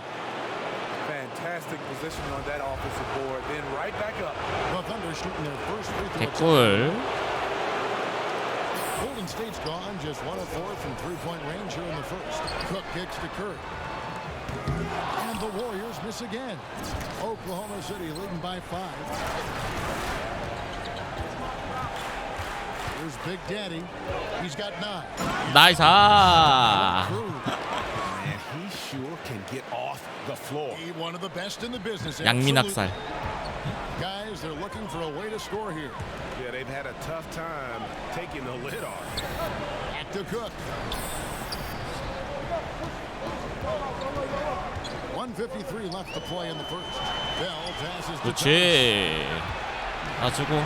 Fantastic position on that offensive board. Then right back up. The Thunder shooting their first free throw. 개꿀. Golden State's gone just 1 of 4 from three-point range here in the first. Cook kicks to Curry. And the Warriors miss again. Oklahoma City leading by 5. Here's Big Daddy. He's got 9. 나이스. And he sure can get off the floor. One of the best in the business. 양민학살. Guys, they're looking for a way to score here. Yeah, they've had a tough time taking the lid off. Back to Cook. 1:53 left to play in the first. Bell passes to 그렇지. 놔주고.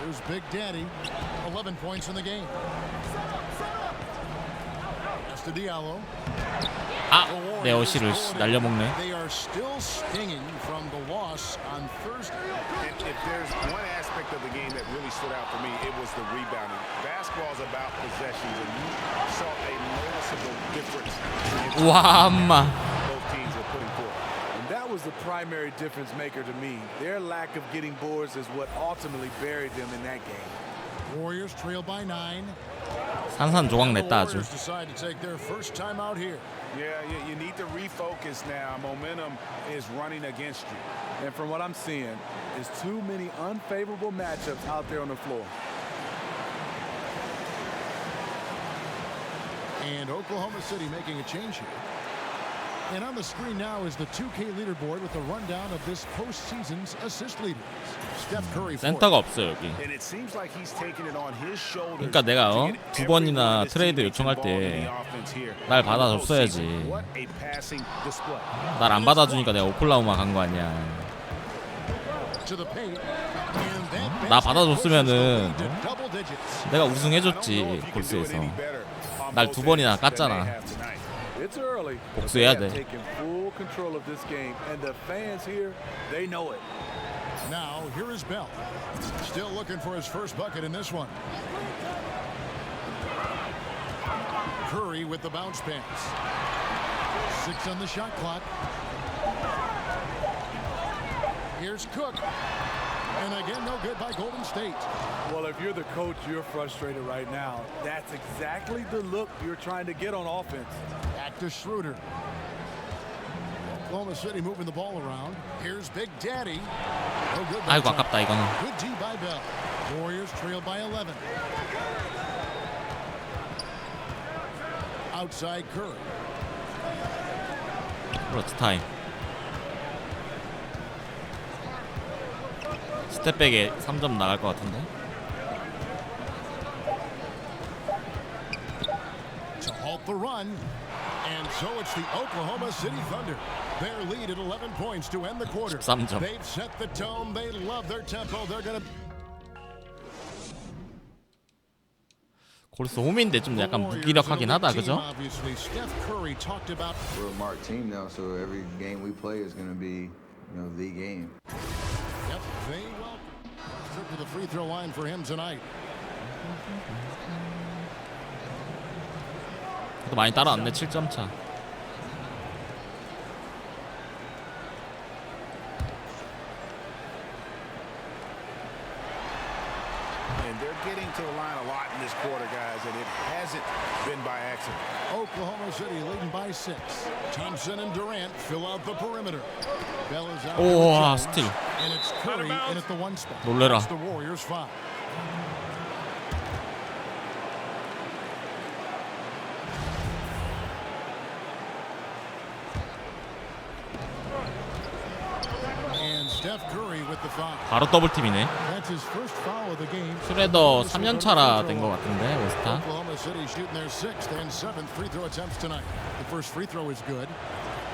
Here's Big Daddy. 11 points in the game. That's to Diallo. 아, 내 어시를 날려먹네. They are still stinging from the loss on Thursday. If there's one aspect of the game that really stood out for me, it was the rebounding. Basketball's about possessions, and you saw a noticeable difference in 와, 엄마. both teams are putting forth. And that was the primary difference maker to me. Their lack of getting boards is what ultimately buried them in that game. Warriors trail by 9. 산산조각 냈다 아주. Warriors decide to take their first time out here. Yeah, you need to refocus now. Momentum is running against you. And from what I'm seeing, there's too many unfavorable matchups out there on the floor. And Oklahoma City making a change here. And on the screen now is the 2K leaderboard with a rundown of this postseason's assist leaders. Steph Curry. 센터가 없어 여기. And it seems like he's taking it on his shoulders. 그러니까 내가 두 번이나 트레이드 요청할 때 날 받아줬어야지. 날 안 받아주니까 내가 오클라호마 간 거 아니야. 나 받아줬으면은 내가 우승해줬지 골스에서. 날 두 번이나 깠잖아. It's early. 복수해야 돼. Taking full control of this game, and the fans here, they know it. Now here is Bell, still looking for his first bucket in this one. Curry with the bounce pass. 6 on the shot clock. Here's Cook. And again, no good by Golden State. Well, if you're the coach, you're frustrated right now. That's exactly the look you're trying to get on offense. Back to Schroeder. Oklahoma City moving the ball around. Here's Big Daddy. No good. 아이고 아깝다 이거는. Good D by Bell. Warriors trail by 11. Outside Curry. 그렇지 타임. 스텝백에 3점 나갈 것 같은데. To halt the run. And so it's the Oklahoma City Thunder. Their lead at 11 points to end the quarter. 13점. They've set the tone. They love their tempo. They're going to 골스 홈인데 좀 약간 무기력하긴 하다, 그죠? We're a marked team now, so every game we play is going to be, the game. Yep, they welcome. Trip to the free throw line for him tonight. 또 많이 따라왔네. 7점 차. And they're getting to the line a lot in this quarter, guys, and it hasn't been by accident. Oklahoma City leading by 6. Thompson and Durant fill out the perimeter. Bell is out. 오, 스틸. And it's Curry in at the 1 spot. 놀래라. It's the Warriors foul. And Steph Curry with the foul. 바로 더블팀이네. That's his first foul of the game. 슈레더 3년 차라 된 것 같은데 웨스타. Oklahoma City shooting their 6th and 7th free throw attempts tonight. The first free throw is good.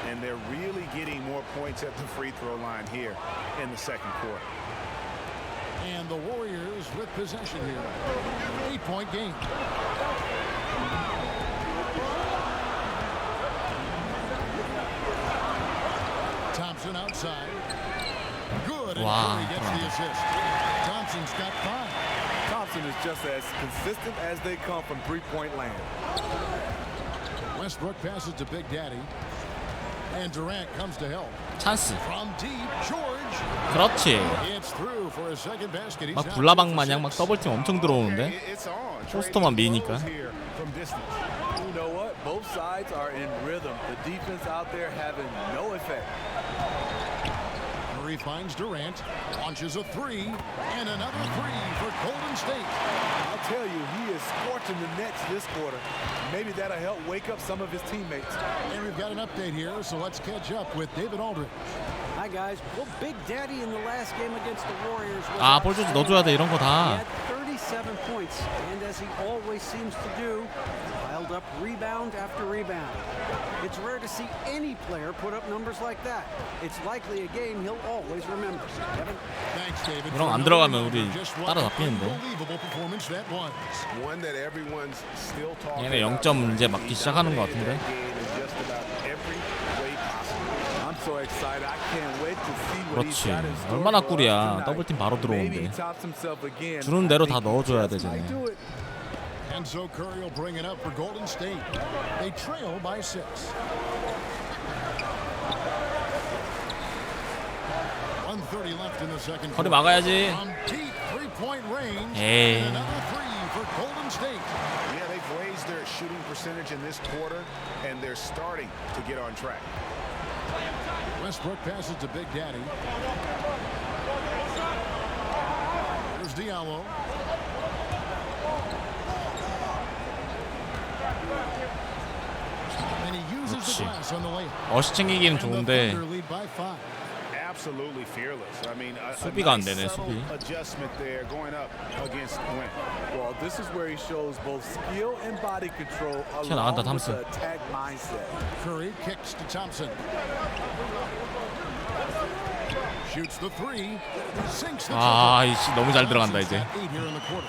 And they're really getting more points at the free throw line here in the second quarter. And the Warriors with possession here. 8-point game. Thompson outside. Good. And Wow. Curry gets the assist. Thompson's got 5. Thompson is just as consistent as they come from three-point land. Westbrook passes to Big Daddy. And Durant comes to help. 찬스. From deep, George. 그렇지. It's through for a second basket. He's 막 now 불나방 마냥 막 더블팀 엄청 들어오는데 포스터만 미니까. You know what? Both sides are in rhythm. The defense out there having no effect. Murray finds Durant, launches a three, and another three for Golden State. I'll tell you, he is scorching the Nets this quarter. Maybe that'll help wake up some of his teammates. And we've got an update here, so let's catch up with David Aldridge. Hi guys. Well, Big Daddy in the last game against the Warriors was 아, 볼 조지 넣어줘야 돼 이런 거 He 다. had 37 points, and as he always seems to do, piled up rebound after rebound. It's rare to see any player put up numbers like that. It's likely a game he'll always remember. Kevin? Thanks, David. 이런 거 안 들어가면 우리 따라잡히는데. Unbelievable performance that was. One that everyone's still talking 얘네 about. 0점 이제 맞기 시작하는 것 같은데. I'm so excited. I can't wait to see what he's 그렇지. got in store 얼마나 for us 꿀이야. tonight. 더블팀 바로 Maybe 들어오는데. he tops himself again. 주는 대로 다 넣어줘야 되잖아요. And so Curry will bring it up for Golden State. They trail by 6. .130 left in the second 허리 quarter. 막아야지. From deep three-point range. 에이. And another three for Golden State. Yeah, they've raised their shooting percentage in this quarter, and they're starting to get on track. Westbrook passes to Big Daddy. Here's Diallo. And he uses the 그렇지. glass on the layup. 어시 챙기기는 And the 좋은데 Thunder lead by 5. Absolutely fearless. I mean, a 수비가 안 nice 되네, subtle 수비. adjustment there going up against Wynn. Well, this is where he shows both skill and body control 튀어나간다, along with 탐슨. the attack mindset. Curry kicks to Thompson. Shoots the three. Sinks the 아, 이씨 너무 잘 들어간다 이제. 8 here in the quarter.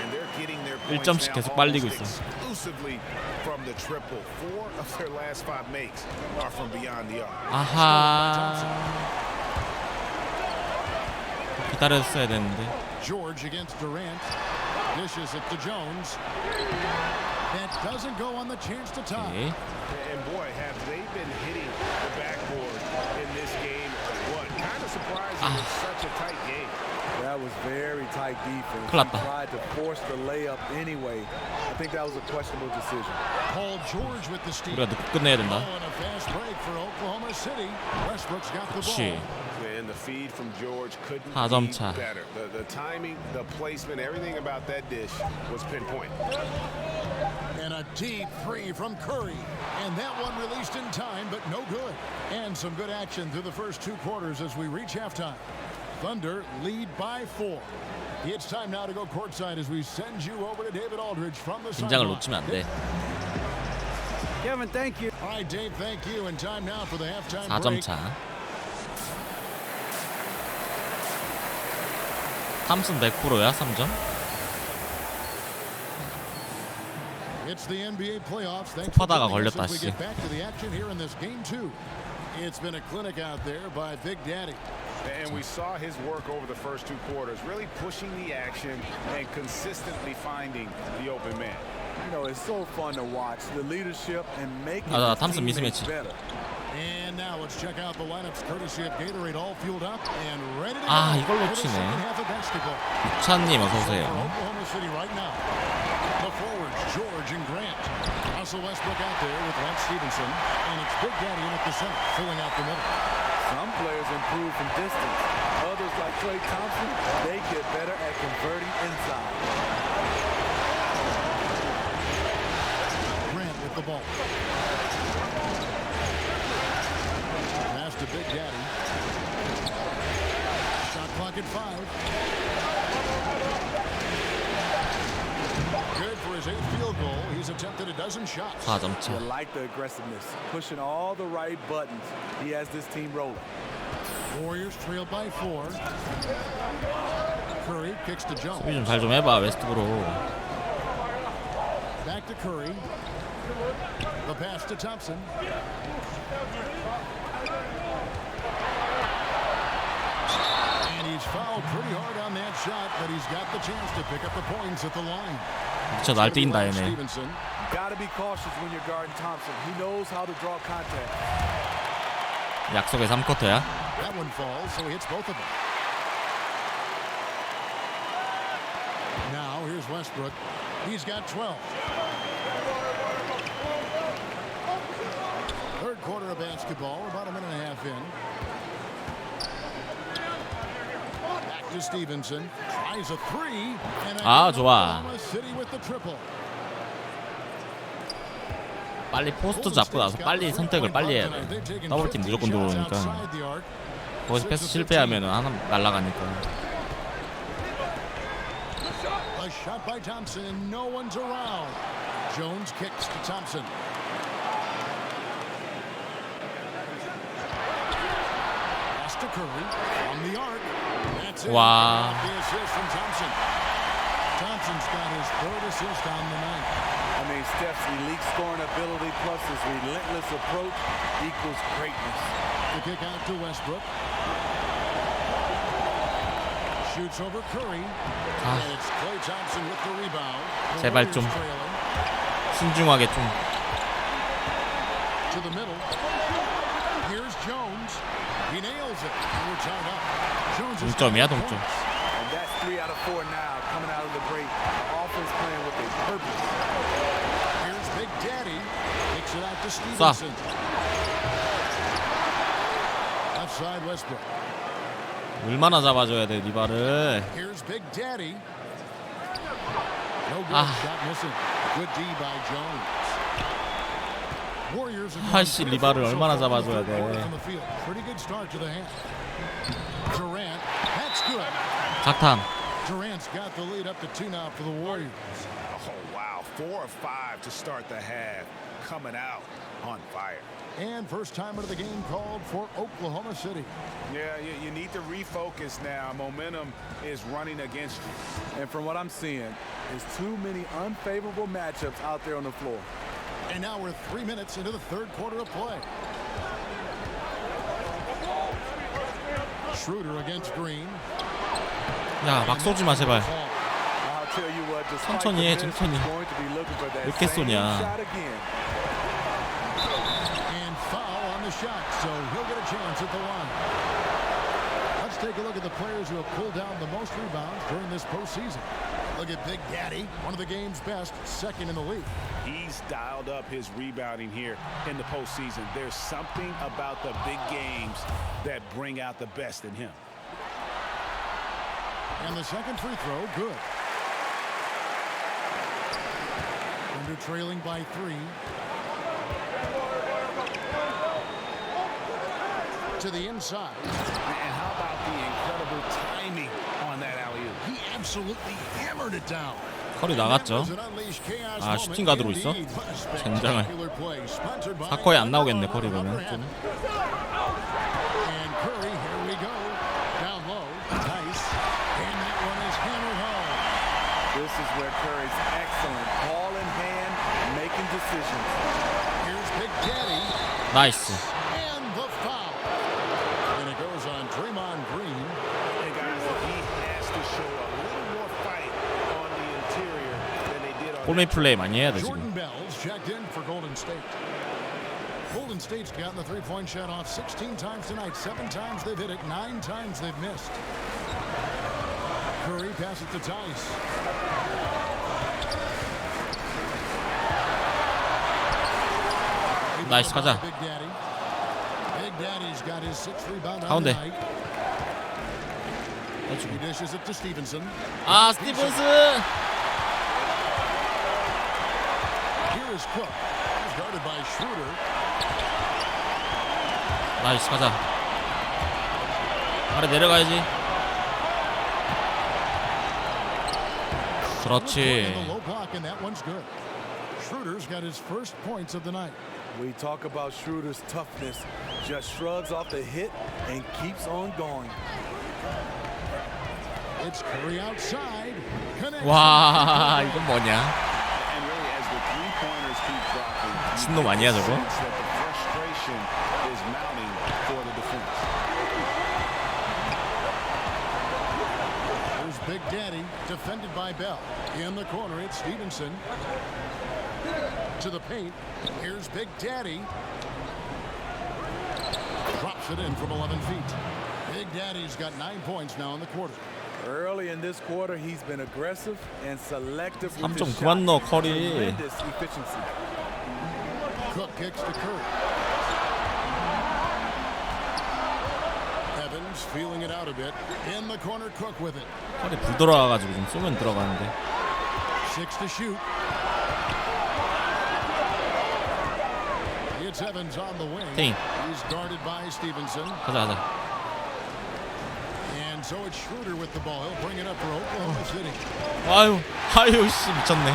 And they're getting their points 1점씩 now 계속 빨리고 있어. almost exclusively from the triple. 4 of their last 5 makes are from beyond the arc. 아하. 기다렸어야 되는데. George against Durant. Dishes it to Jones. That doesn't go on the chance to tie. 오케이. And boy, have they been hitting the backboard in this game. What? Kind of surprising it's such a tight game. That was very tight defense. 큰일 He 났다. tried to force the layup anyway. I think that was a questionable decision. Paul George with the steal. 우리가 늦게 끝내야 된다. Oh, and a fast break for Oklahoma City. Westbrook's got the 그렇지. ball. And the feed from George couldn't 4점 be 차. better. The timing, the placement, everything about that dish was pinpoint. And a deep three from Curry. And that one released in time, but no good. And some good action through the first 2 quarters as we reach halftime. Thunder lead by 4. It's time now to go courtside as we send you over to David Aldridge from the 긴장을 sideline. 놓치면 안 돼. Kevin, thank you. All right, Dave, thank you. And time now for the halftime 4점 break. 차. 탐슨 100%야 3점. It's the NBA playoffs. Thanks for kup하다가 joining us 걸렸다, as we 씨. get back to the action here in this game 2. It's been a clinic out there by Big Daddy. And we saw his work over the first 2 quarters, really pushing the action and consistently finding the open man. You know, it's so fun to watch the leadership and making 아, his 탐슨 teammates 미스매치. better. And now let's check out the lineups courtesy of Gatorade, all fueled up and ready to 아, go 이걸 for the 놓치네. second half of basketball. 부찬님 어서 For 오세요. Oklahoma City right now. The forwards, George and Grant. Russell Westbrook out there with Lance Stevenson. And it's Big Daddy in at the center, filling out the middle. Some players improve from distance. Others, like Klay Thompson, they get better at converting inside. Grant with the ball. Pass to Big Daddy. Shot clock at 5. Good for his 8th field goal. He's attempted a dozen shots. 4점 차. You like the aggressiveness, pushing all the right buttons. He has this team rolling. Warriors trailed by 4. Curry kicks to Jones. 수비 좀 잘 좀 해봐 웨스트브로. Back to Curry. The pass to Thompson. And he's fouled pretty hard on that shot, but he's got the chance to pick up the points at the line. 미쳐 날뛰긴다 얘네. Gotta be cautious when you're guarding Thompson. He knows how to draw contact. 약속의 3쿼터야. That one falls, so he hits both of them. Now here's Westbrook. He's got 12. Third quarter of basketball, about a minute and a half in. Back to Stevenson. Tries a three. 아, 좋아. City with the triple. 빨리 포스트 잡고 나서 빨리 선택을 빨리 해야 돼. 더블팀 무조건 들어오니까. 거기서 패스 실패하면은 하나 날아가니까. A shot by Thompson. No one's around. Jones kicks to Thompson. Pass to Curry on the arc. That's it. Wow. The assist from Thompson. Thompson's got his third assist on the night. I mean, Steph's elite scoring ability plus his relentless approach equals greatness. The kick out to Westbrook. Shoots over Curry. And it's Klay Thompson with the rebound. 제발 좀 신중하게 좀. To the middle. Here's Jones. He nails it. We're tied up. Jones is 동점이야, 동점. And that's 3 out of 4 now coming out of the break. The offense playing with a purpose. Here's Big Daddy. Kicks it out to Stevenson. Left side Westbrook. 얼마나 잡아줘야 돼 리바를. Here's Big Daddy. No good. Shot missing. Good D by Jones. Warriors. 아씨 리바를 얼마나 잡아줘야 돼. Pretty good start to the half. Durant. That's good. 작탐. Durant's got the lead up to 2 now for the Warriors. Oh, wow. 4 of 5 to start the half. Coming out on fire. And first timer of the game called for Oklahoma City. Yeah, you need to refocus now. Momentum is running against you. And from what I'm seeing, there's too many unfavorable matchups out there on the floor. And now we're 3 minutes into the third quarter of play. Schroeder against Green. 야, 막 쏘지 마 제발. I'll tell you what, 천천히 해, 천천히. 왜 이렇게 쏘냐. Shot, so he'll get a chance at the line. Let's take a look at the players who have pulled down the most rebounds during this postseason. Look at Big Daddy, one of the game's best, second in the league. He's dialed up his rebounding here in the postseason. There's something about the big games that bring out the best in him. And the second free throw, good. Under trailing by 3. To the inside. And how about the incredible timing on that alley-oop? He absolutely hammered it down. 커리 나갔죠. 아 슈팅 가드로 있어? 젠장을. 사커에 안 나오겠네 커리 그러면. And Curry, here we go. Down low, nice. And that one is hammered home. This is where Curry's excellent, ball in hand, making decisions. Here's Big Daddy. 나이스. 골밑 플레이 많이 해야 돼 지금. Golden State's gotten the three-point shot off 16 times tonight. 7 times they've hit it, 9 times they've missed. Curry passes to Tice. 나이스 가자. Big Daddy's got his 6th rebound on 가운데. the night. He dishes it to Stevenson. 아 스티븐스. Here is Cook. He's guarded by Schroeder. 나이스 가자. 아래 내려가야지. 그렇지. Schroeder's got his first points of the night. We talk about Schroeder's toughness. Just shrugs off the hit and keeps on going. It's Curry outside. 와 이건 뭐냐? 신놈 아니야 저거? Big Daddy defended by Bell. In the corner, it's Stevenson. To the paint. Here's Big Daddy. Drops it in from 11 feet. Big Daddy's got 9 points now in the quarter. Early in this quarter, he's been aggressive and selective with 3점 his 그만 shot. 넣어 커리. Tremendous efficiency. Cook kicks to Curry. Evans feeling it out a bit. In the corner, Cook with it. 커리 불 돌아와가지고 좀 쏘면 들어가는데. 6 to shoot. It's Evans on the wing. 팅. He's guarded by Stevenson. 가자. And so it's Schroeder with the ball. He'll bring it up for Oklahoma City. 아유 씨 미쳤네.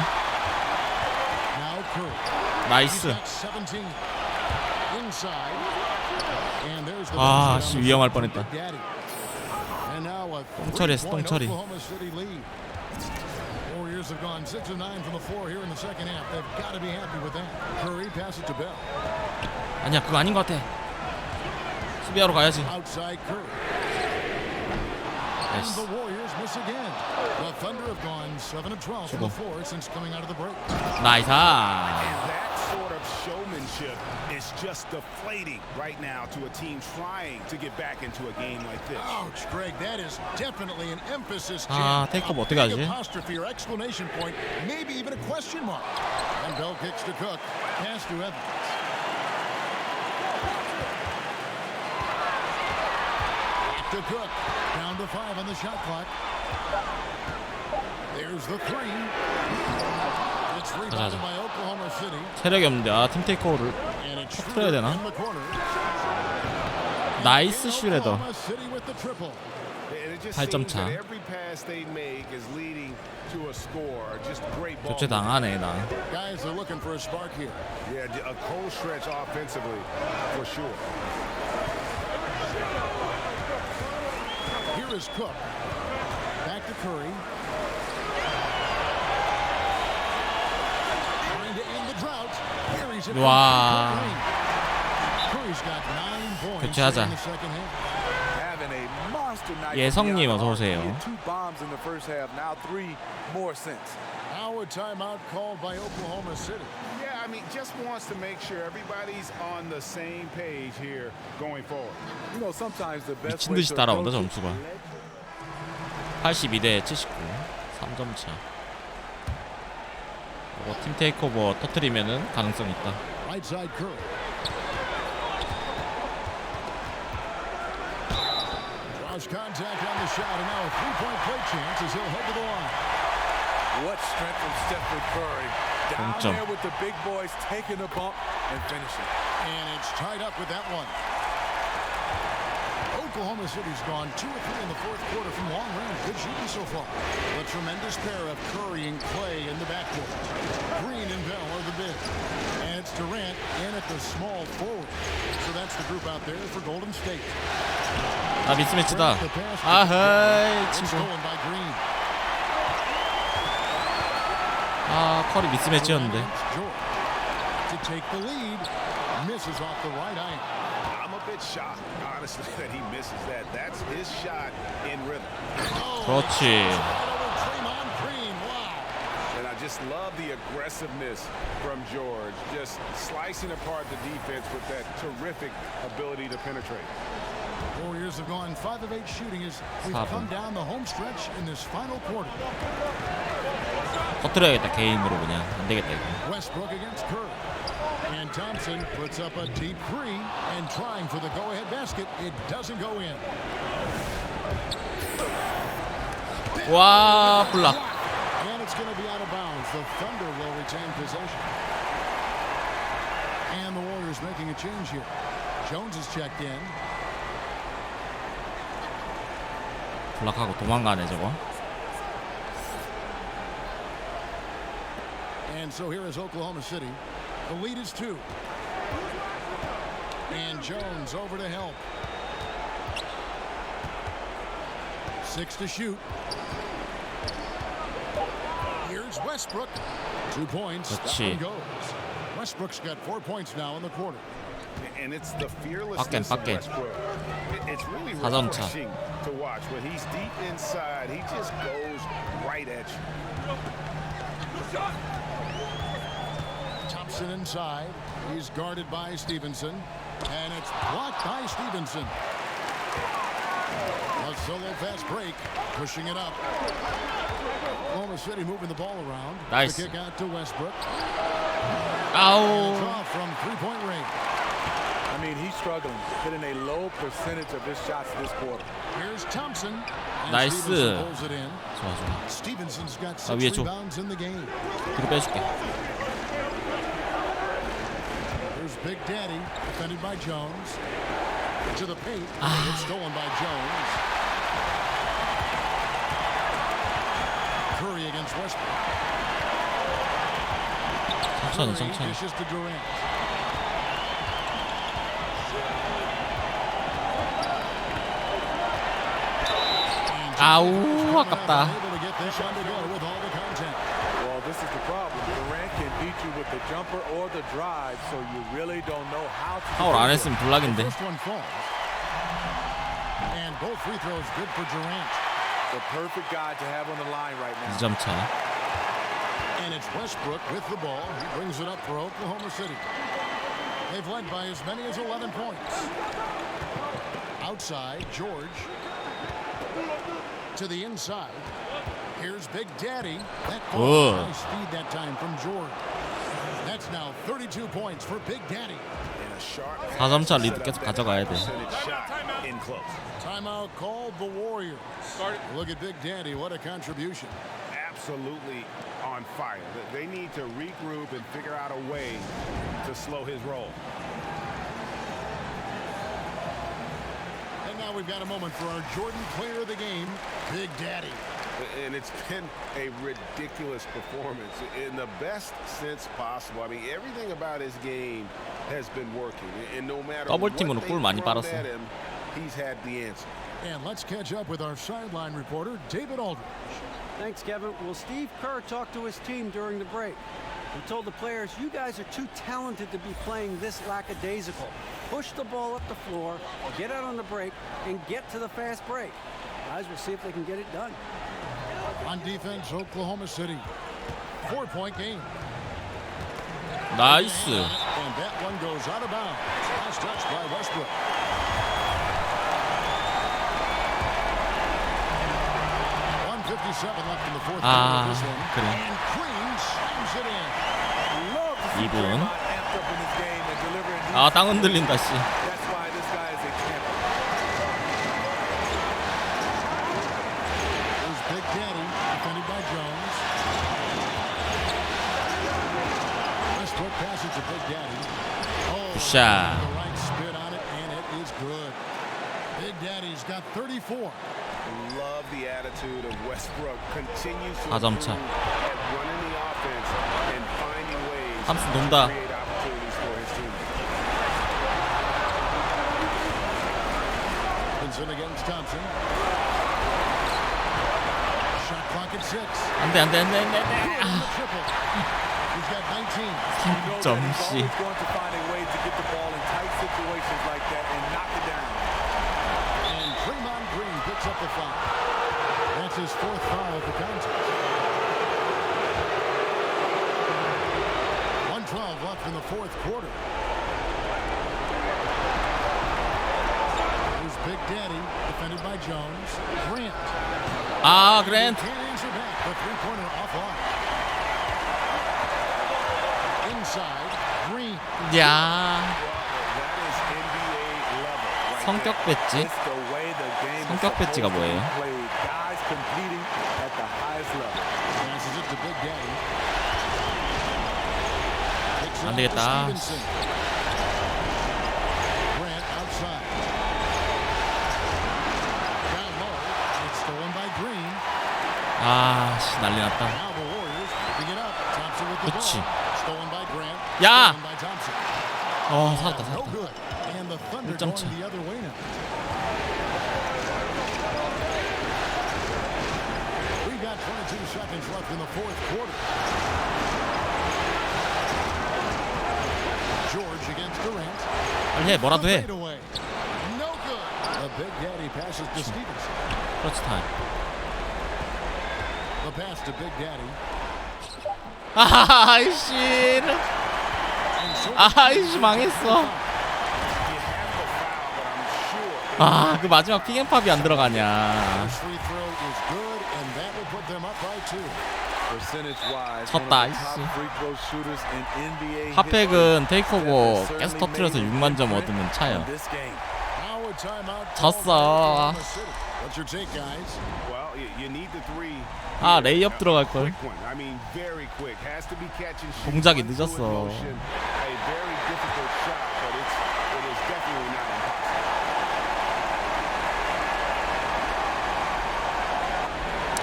Now Curry. 나이스. He's got 17. Inside. And there's the 아, 씨 위험할 뻔했다. And now a 똥처리했어, 똥처리. Oklahoma City lead. Warriors have gone 6 of 9 from the floor here in the second half. They've got to be happy with that. Curry passes to Bell. 아니야 그거 아닌 것 같아. 수비하러 가야지. Outside Curry. And the Warriors miss again. The Thunder have gone 7 of 12 from the floor since coming out of the break. 나이스. That sort of showmanship is just deflating right now to a team trying to get back into a game like this. Ouch, Greg, that is definitely an emphasis. 아, 테이크업 어떻게 하지? Apostrophe or exclamation point, maybe even a question mark. And Bell kicks to Cook. Pass to Evans. To Cook. Down to 5 on the shot clock. There's the 3. It's rebounded by Oklahoma City. 체력이 없는데 팀 테이크오버를 And it's 터트려야 되나? in the corner. 나이스 슈레더. Oklahoma City with the triple. 8점 차. Every pass they make is leading to a score. Just great ball. 교체 당하네 나. Guys are looking for a spark here. Yeah, a cold stretch offensively for sure. Here is Cook. Back to Curry. Trying to end the drought. Here he's at 와. Curry's got 9 points 교체하자. in the second half. Having a monster night. 예성님 어서 오세요. 2 bombs in the first half. Now 3 more since. Now a timeout called by Oklahoma City. Yeah, I mean, just wants to make sure everybody's on the same page here going forward. You know, sometimes the best 미친 way 듯이 to 따라온다 approach 점수가. 82대 79. 3점 차. 팀 테이크오버 터트리면은 가능성 있다. Right side Curry. Draws contact on the shot, and now a 3-point play chance as he'll head to the line. What strength from Stephen Curry. Down 동점. there with the big boys taking the bump and finishing. And it's tied up with that one. Oklahoma City's gone 2 of 3 in the fourth quarter from long range. Good shooting so far. The tremendous pair of Curry and Clay in the backcourt. Green and Bell are the big. And it's Durant in at the small forward. So that's the group out there for Golden State. 아 미스매치다. 아하이 It's 친구. stolen by Green. 아 커리 미스매치였는데. To take the lead. Misses off the right eye. I'm a bit shocked, honestly, that he misses that. That's his shot in rhythm. 그렇지. And I just love the aggressiveness from George, just slicing apart the defense with that terrific ability to penetrate. Warriors have gone 5 of 8 shooting as we've come down the home stretch in this final quarter. 터뜨려야겠다 개인으로 그냥 안 되겠다 이거. Westbrook against Curry. And Thompson puts up a deep 3 and trying for the go-ahead basket. It doesn't go in. 와 블락. And it's going to be out of bounds. The Thunder will retain possession. And the Warriors making a change here. Jones is checked in. 블락하고 도망가네 저거. And so here is Oklahoma City. The lead is 2. And Jones over to help. 6 to shoot. Here's Westbrook. 2 points. That one goes. Westbrook's got 4 points now in the quarter. And it's the fearlessness of Westbrook. It's really refreshing to watch. When he's deep inside, he just goes right at you. Thompson inside. He's guarded by Stevenson. And it's blocked by Stevenson. A solo fast break. Pushing it up. Oklahoma City moving the ball around. Nice. The kick out to Westbrook. Ow. It's off from three-point range. I mean, he's struggling, hitting a low percentage of his shots this quarter. Here's Thompson. 나이스. Pulls it in. 좋아 좋아. Stevenson's got 아, 6 위에 줘. rebounds in the game. 뒤로 빼줄게. Here's Big Daddy, defended by Jones. To the paint. It's stolen by Jones. Curry against Westbrook. 천천히. Dishes to Durant. 아우 아깝다. Well, this is the problem. Durant can beat you with the jumper or the drive, so you really don't know how to. 파울 안 했으면 불락인데. And both free throws good for Durant. The perfect guy to have on the line right now. 2점 차. And it's Westbrook with the ball. He brings it up for Oklahoma City. They've led by as many as 11 points. Outside, George. To the inside. Here's Big Daddy. That nice feed that time from George. That's now 32 points for Big Daddy. 4점 차 리드 계속 가져가야 돼. Timeout called the Warriors. Look at Big Daddy. What a contribution. Absolutely on fire. They need to regroup and figure out a way to slow his roll. And now we've got a moment for our Jordan player of the game, Big Daddy. And it's been a ridiculous performance in the best sense possible. I mean, everything about his game has been working. And no matter what they've thrown at him, he's had the answer. And let's catch up with our sideline reporter, David Aldridge. Thanks, Kevin. Well, Steve Kerr talked to his team during the break. He told the players, you guys are too talented to be playing this lackadaisical. Push the ball up the floor, get out on the break, and get to the fast break. Guys, we'll see if they can get it done. On defense, Oklahoma City. 4-point game. 나이스. And that one goes out of bounds. Last touch by Westbrook. .57 left in the fourth quarter of this one. 그래. And Green slams it in. 2분. Amped up in this game and delivering. 아, 땅 흔들린다 씨. That's why this guy is a champion. There's Big Daddy, defended by Jones. Westbrook passes to Big Daddy. 굿샷. The right spin on it, and it is good. Big Daddy's got 34. Love the attitude of Westbrook. Continues to 4점 차. at running the offense and finding ways 함수 to 논다. create opportunities for his team. Vincent against Thompson. Shot clock at 6. 안돼. Triple. He's got 19. 3점 He's 씨. always going to find a way to get the ball in tight situations like that and knock it down. And Draymond Green picks up the foul. That's his fourth foul of the contest. 1:12 left in the fourth quarter. Here's Big Daddy, defended by Jones. Grant. 아, 그랜트. Can't answer back. The three-pointer offline. Inside, Green. 야. That is NBA level. Right 성격 배지. It's the way the game 성격 배지가 뭐예요? played. Guys competing at the highest level. Passes it to Big Daddy. Takes it 안 out to 되겠다. Stevenson. Grant outside. Down low. It's stolen by Green. 아, 씨 난리 났다. Now the Warriors picking it up. Thompson with the 그치. ball. Stolen by Grant. 야! Stolen by Thompson. 살았다. No good. And the Thunder 1점 going 차. the other way now. We got 22 seconds left in the fourth quarter. George against Durant. 해, 뭐라도 해. The Big Daddy passes to Stevenson. 크러치 타임. The pass to Big Daddy. 아이씨. 아이씨 망했어. 아, 그 마지막 픽앤팝이 안 들어가냐. 쳤다. 이씨. 핫팩은 테이크오버 계속 터뜨려서 6만 점 얻으면 차요. 졌어. 아, 레이업 들어갈 걸. 동작이 늦었어.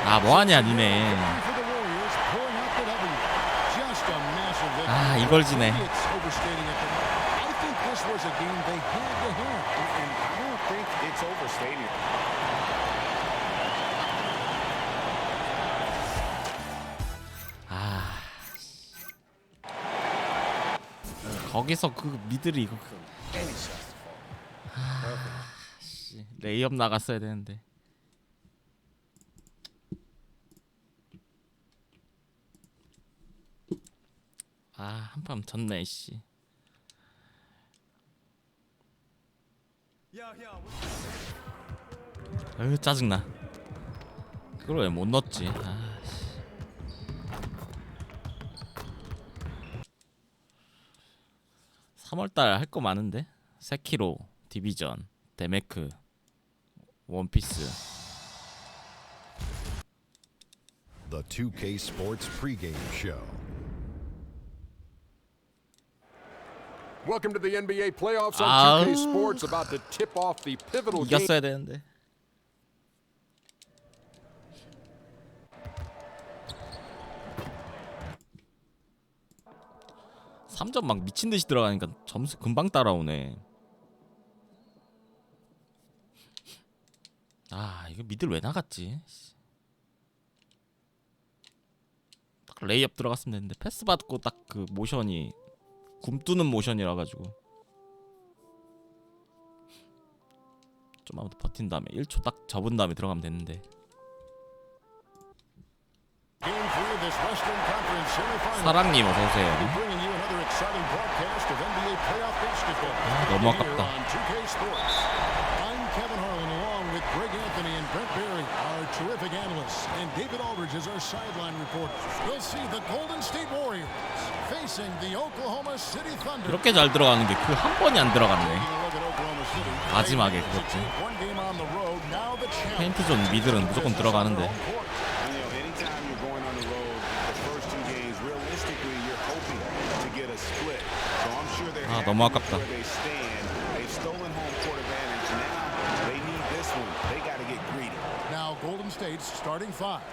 아, 뭐하냐 니네. 아, 이걸 지네. 아, 거기서 그 미들이 이거. 아, 레이업 나갔어야 되는데. 아, 한판 졌네 씨. 아유, 짜증나. 그걸 왜 못 넣었지. 아, 씨. (3월달) 할 거 많은데. 세키로, 디비전, 데메크, 원피스. The 2K Sports pregame show. Welcome to the NBA playoffs on 2K Sports, about to tip off the pivotal game. 이겼어야 되는데. (3점) 막 미친 듯이 들어가니까 점수 금방 따라오네. 아, 이거 미들 왜 나갔지? 딱 레이업 들어갔으면 됐는데 패스 받고 딱 그 모션이 굼뜨는 모션이라 가지고 좀 아무튼 버틴 다음에 1초 딱 접은 다음에 들어가면 됐는데. 사랑님 어서 오세요. 너무 아깝다. Terrific analysts, and David Aldridge is our sideline reporter. We'll see the Golden State Warriors facing the Oklahoma City Thunder. 이렇게 잘 들어가는 게 그 한 번이 안 들어갔네. 마지막에 그렇지. 페인트존 미들은 무조건 들어가는데. 아, 너무 아깝다. Now Golden State's starting five.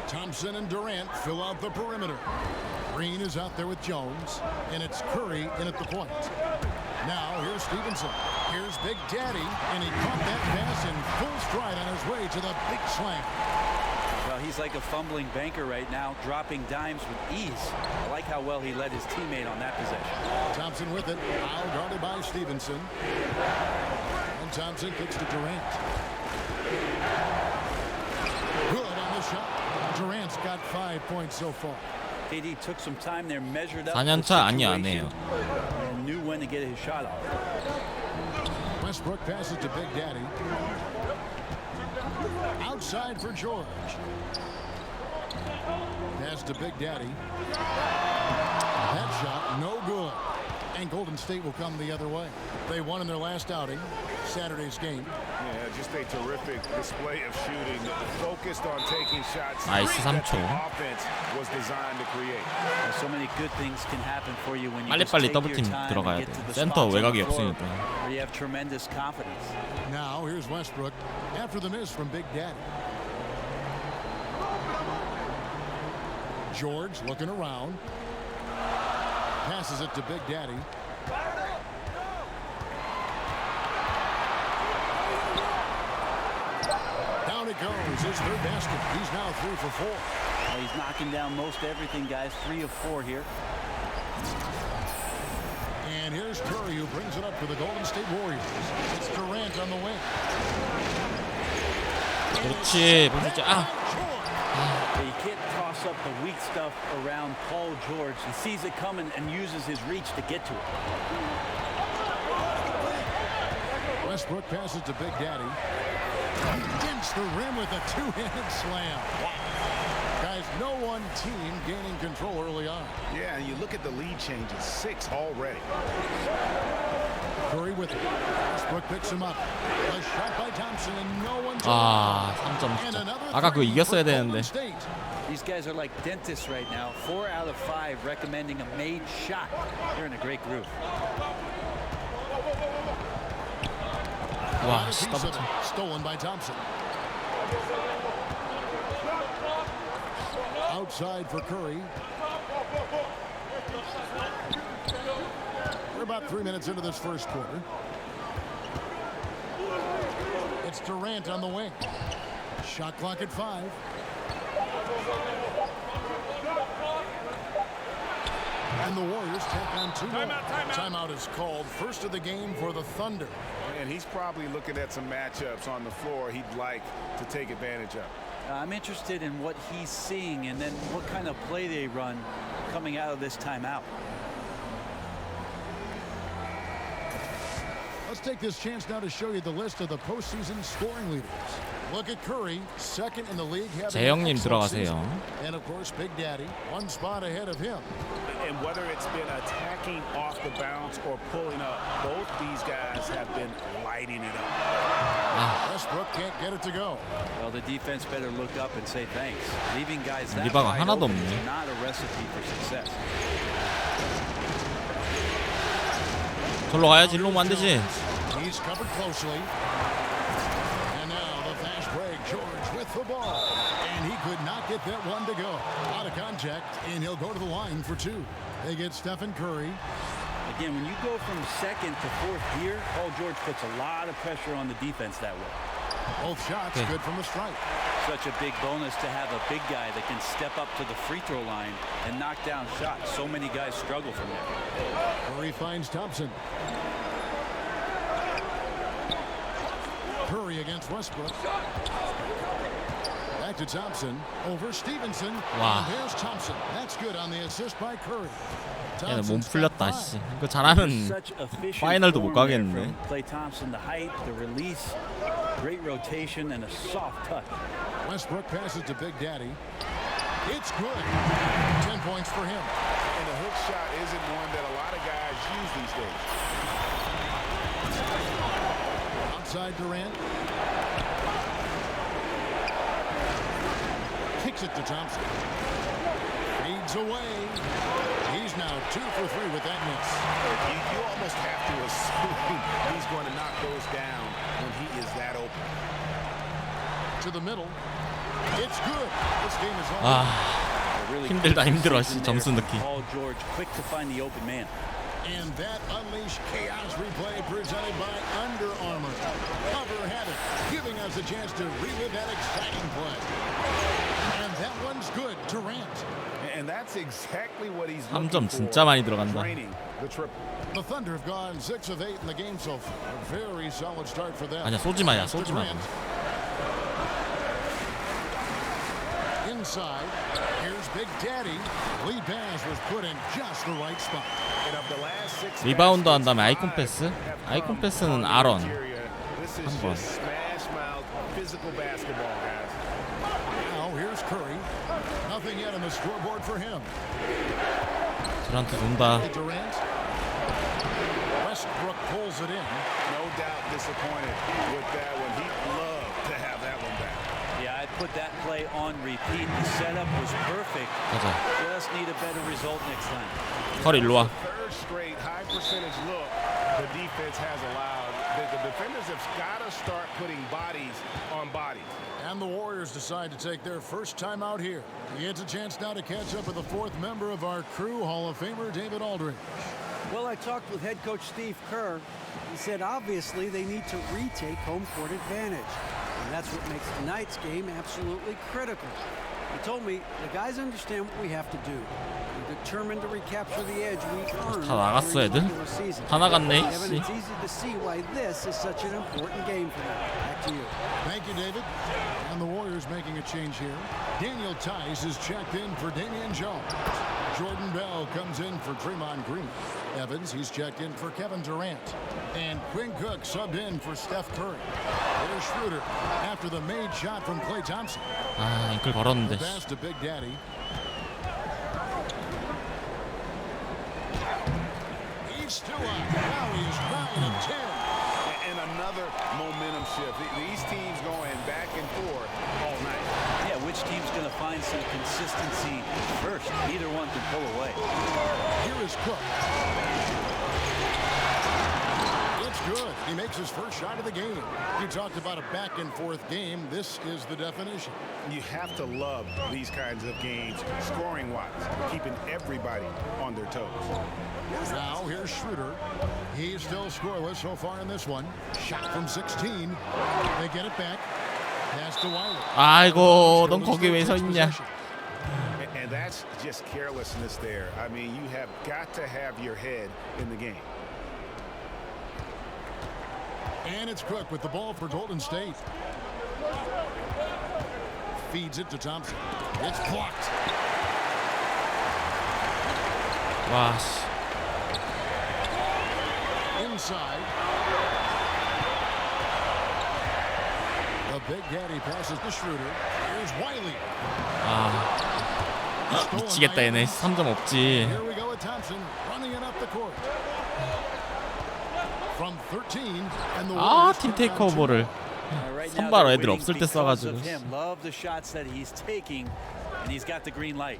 Thompson and Durant fill out the perimeter. Green is out there with Jones, and it's Curry in at the point. Now here's Stevenson. Here's Big Daddy, and he caught that pass in full stride on his way to the big slam. Well, he's like a fumbling banker right now, dropping dimes with ease. I like how well he led his teammate on that possession. Thompson with it, foul guarded by Stevenson. And Thompson kicks to Durant. Good on the shot. Durant's got 5 points so far. KD took some time there, measured up. 4년차 아니 안 해요. And knew when to get his shot off. Westbrook passes to Big Daddy. Outside for George. Pass to Big Daddy. That shot no good. And Golden State will come the other way. They won in their last outing, Saturday's game. Yeah, just a terrific display of shooting. Focused on taking shots. 나이스 3초. Offense was designed to create. So many good things can happen for you when you 빨리빨리 더블팀 들어가야 돼. 센터 외곽이 없으니까. You have tremendous confidence. Now here's Westbrook after the miss from Big Daddy. George looking around. Passes it to Big Daddy. Down it goes. His third basket. He's now 3 for 4. Well, he's knocking down most everything, guys. 3 of 4 here. And here's Here's Curry who brings it up for the Golden State Warriors. It's Durant on the wing. 그렇지. 보시죠. 아. You can't toss up the weak stuff around Paul George. He sees it coming and uses his reach to get to it. Westbrook passes to Big Daddy. Against the rim with a two-handed slam. Guys, no one team gaining control early on. Yeah, and you look at the lead changes, 6 already. Curry with it. Westbrook picks him up. A shot by Thompson and no one. 아, 3점 진짜. 아까 그거 이겼어야 되는데. These guys are like dentists right now. 4 out of 5 recommending a made shot. They're in a great group. 와, 씨, 더블. Stolen by Thompson. Outside for Curry. We're about 3 minutes into this first quarter. It's Durant on the wing. Shot clock at 5. And the Warriors take on 2 more. Timeout is called. First of the game for the Thunder. And he's probably looking at some matchups on the floor he'd like to take advantage of. I'm interested in what he's seeing and then what kind of play they run coming out of this timeout. Let's take this chance now to show you the list of the postseason scoring leaders. Look at Curry, second in the league. 재영님 들어가세요. And of course, Big Daddy, 1 spot ahead of him. And whether it's been attacking off the bounce or pulling up, both these guys have been lighting it up. Westbrook can't get it to go. Well, the defense better look up and say thanks. Leaving guys that 리바가 wide 하나도 open 없네. is not a recipe for success. 절로 가야지. 일로 오면 안 되지. He's covered closely. And now the fast break. George with the ball. And he could not get that one to go. Out of contact, and he'll go to the line for 2. They get Stephen Curry. Again, when you go from second to 4th gear, Paul George puts a lot of pressure on the defense that way. Both shots good from the stripe. Such a big bonus to have a big guy that can step up to the free throw line and knock down shots. So many guys struggle from there. Curry finds Thompson. Curry against Westbrook. Back to Thompson. Over Stevenson. 와. And there's Thompson. That's good on the assist by Curry. 얘는 몸 풀렸다. 씨. 이거 잘하면 파이널도 못 가겠는데. Klay Thompson, the height, the release, great rotation, and a soft touch. Westbrook passes to Big Daddy. It's good. 10 points for him. And the hook shot isn't one that a lot of guys use these days. Outside Durant. Kicks it to Thompson. Fades away. He's now 2 for 3 with that miss. You almost have to assume he's going to knock those down when he is that open. To the middle. It's good. This game is on. 아, 힘들다 힘들어. 씨, 점수 넣기. Paul George quick to find the open man. And that unleashed chaos replay presented by Under Armour. Cover had it, giving us a chance to relive that exciting play. And that one's good. Durant. And that's exactly what he's 3점 진짜 많이 들어간다. The Thunder have gone 6 of 8 in the game so far. A very solid start for them. 아니야, 쏘지 마야. 쏘지 마. Inside, here's Big Daddy. Lead pass was put in just the right spot. 리바운드 한 다음에 아이콘 패스. 아이콘 패스는 아런. 한 번. Now here's Curry. Nothing yet on the scoreboard for him. 저한테 돈다. Durant. Westbrook pulls it in. No doubt disappointed with that one. He'd love to have that one back. Yeah, I'd put that play on repeat. The setup was perfect. 가자. Just need a better result next time. 커리 일로 와. Third straight high percentage look the defense has allowed. The defenders have got to start putting bodies on bodies. And the Warriors decide to take their first time out here. He gets a chance now to catch up with the 4th member of our crew, Hall of Famer David Aldridge. Well, I talked with head coach Steve Kerr. He said obviously they need to retake home court advantage. And that's what makes tonight's game absolutely critical. He told me the guys understand what we have to do. We're determined to recapture the edge we earned 다 나갔어 애들? during the regular season. 다 나갔네. Evan, it's easy to see why this is such an important game for them. Back to you. Thank you, David. And the Warriors making a change here. Daniel Tice is checked in for Damian Jones. Jordan Bell comes in for Draymond Green. Evans, he's checked in for Kevin Durant. And Quinn Cook subbed in for Steph Curry. Here's Schroeder after the made shot from Klay Thompson. 아 앵클 걸었는데. Pass to Big Daddy. He's still up. Now he is 9 and 10. And another momentum shift. These teams going back and forth all night. Yeah, which team's going to find some consistency first? Neither one can pull away. Here is Cook. It's good. He makes his first shot of the game. You talked about a back and forth game. This is the definition. You have to love these kinds of games, scoring-wise, keeping everybody on their toes. Now here's Schroeder. He's still scoreless so far in this one. Shot from 16. They get it back. Pass to Wiley. 아이고, 넌 거기 왜 서 있냐? And that's just carelessness there. I mean, you have got to have your head in the game. And it's Cook with the ball for Golden State. Feeds it to Thompson. It's blocked. 와 씨. Inside. The Big Daddy passes to Schroeder. Here's Wiley. 아 미치겠다 얘네. 3점 없지. Here we go with Thompson running it up the court. From 13 and the 아 팀 테이크오버를 선발 애들 없을 때 써가지고. Love the shots that he's taking, and he's got the green light.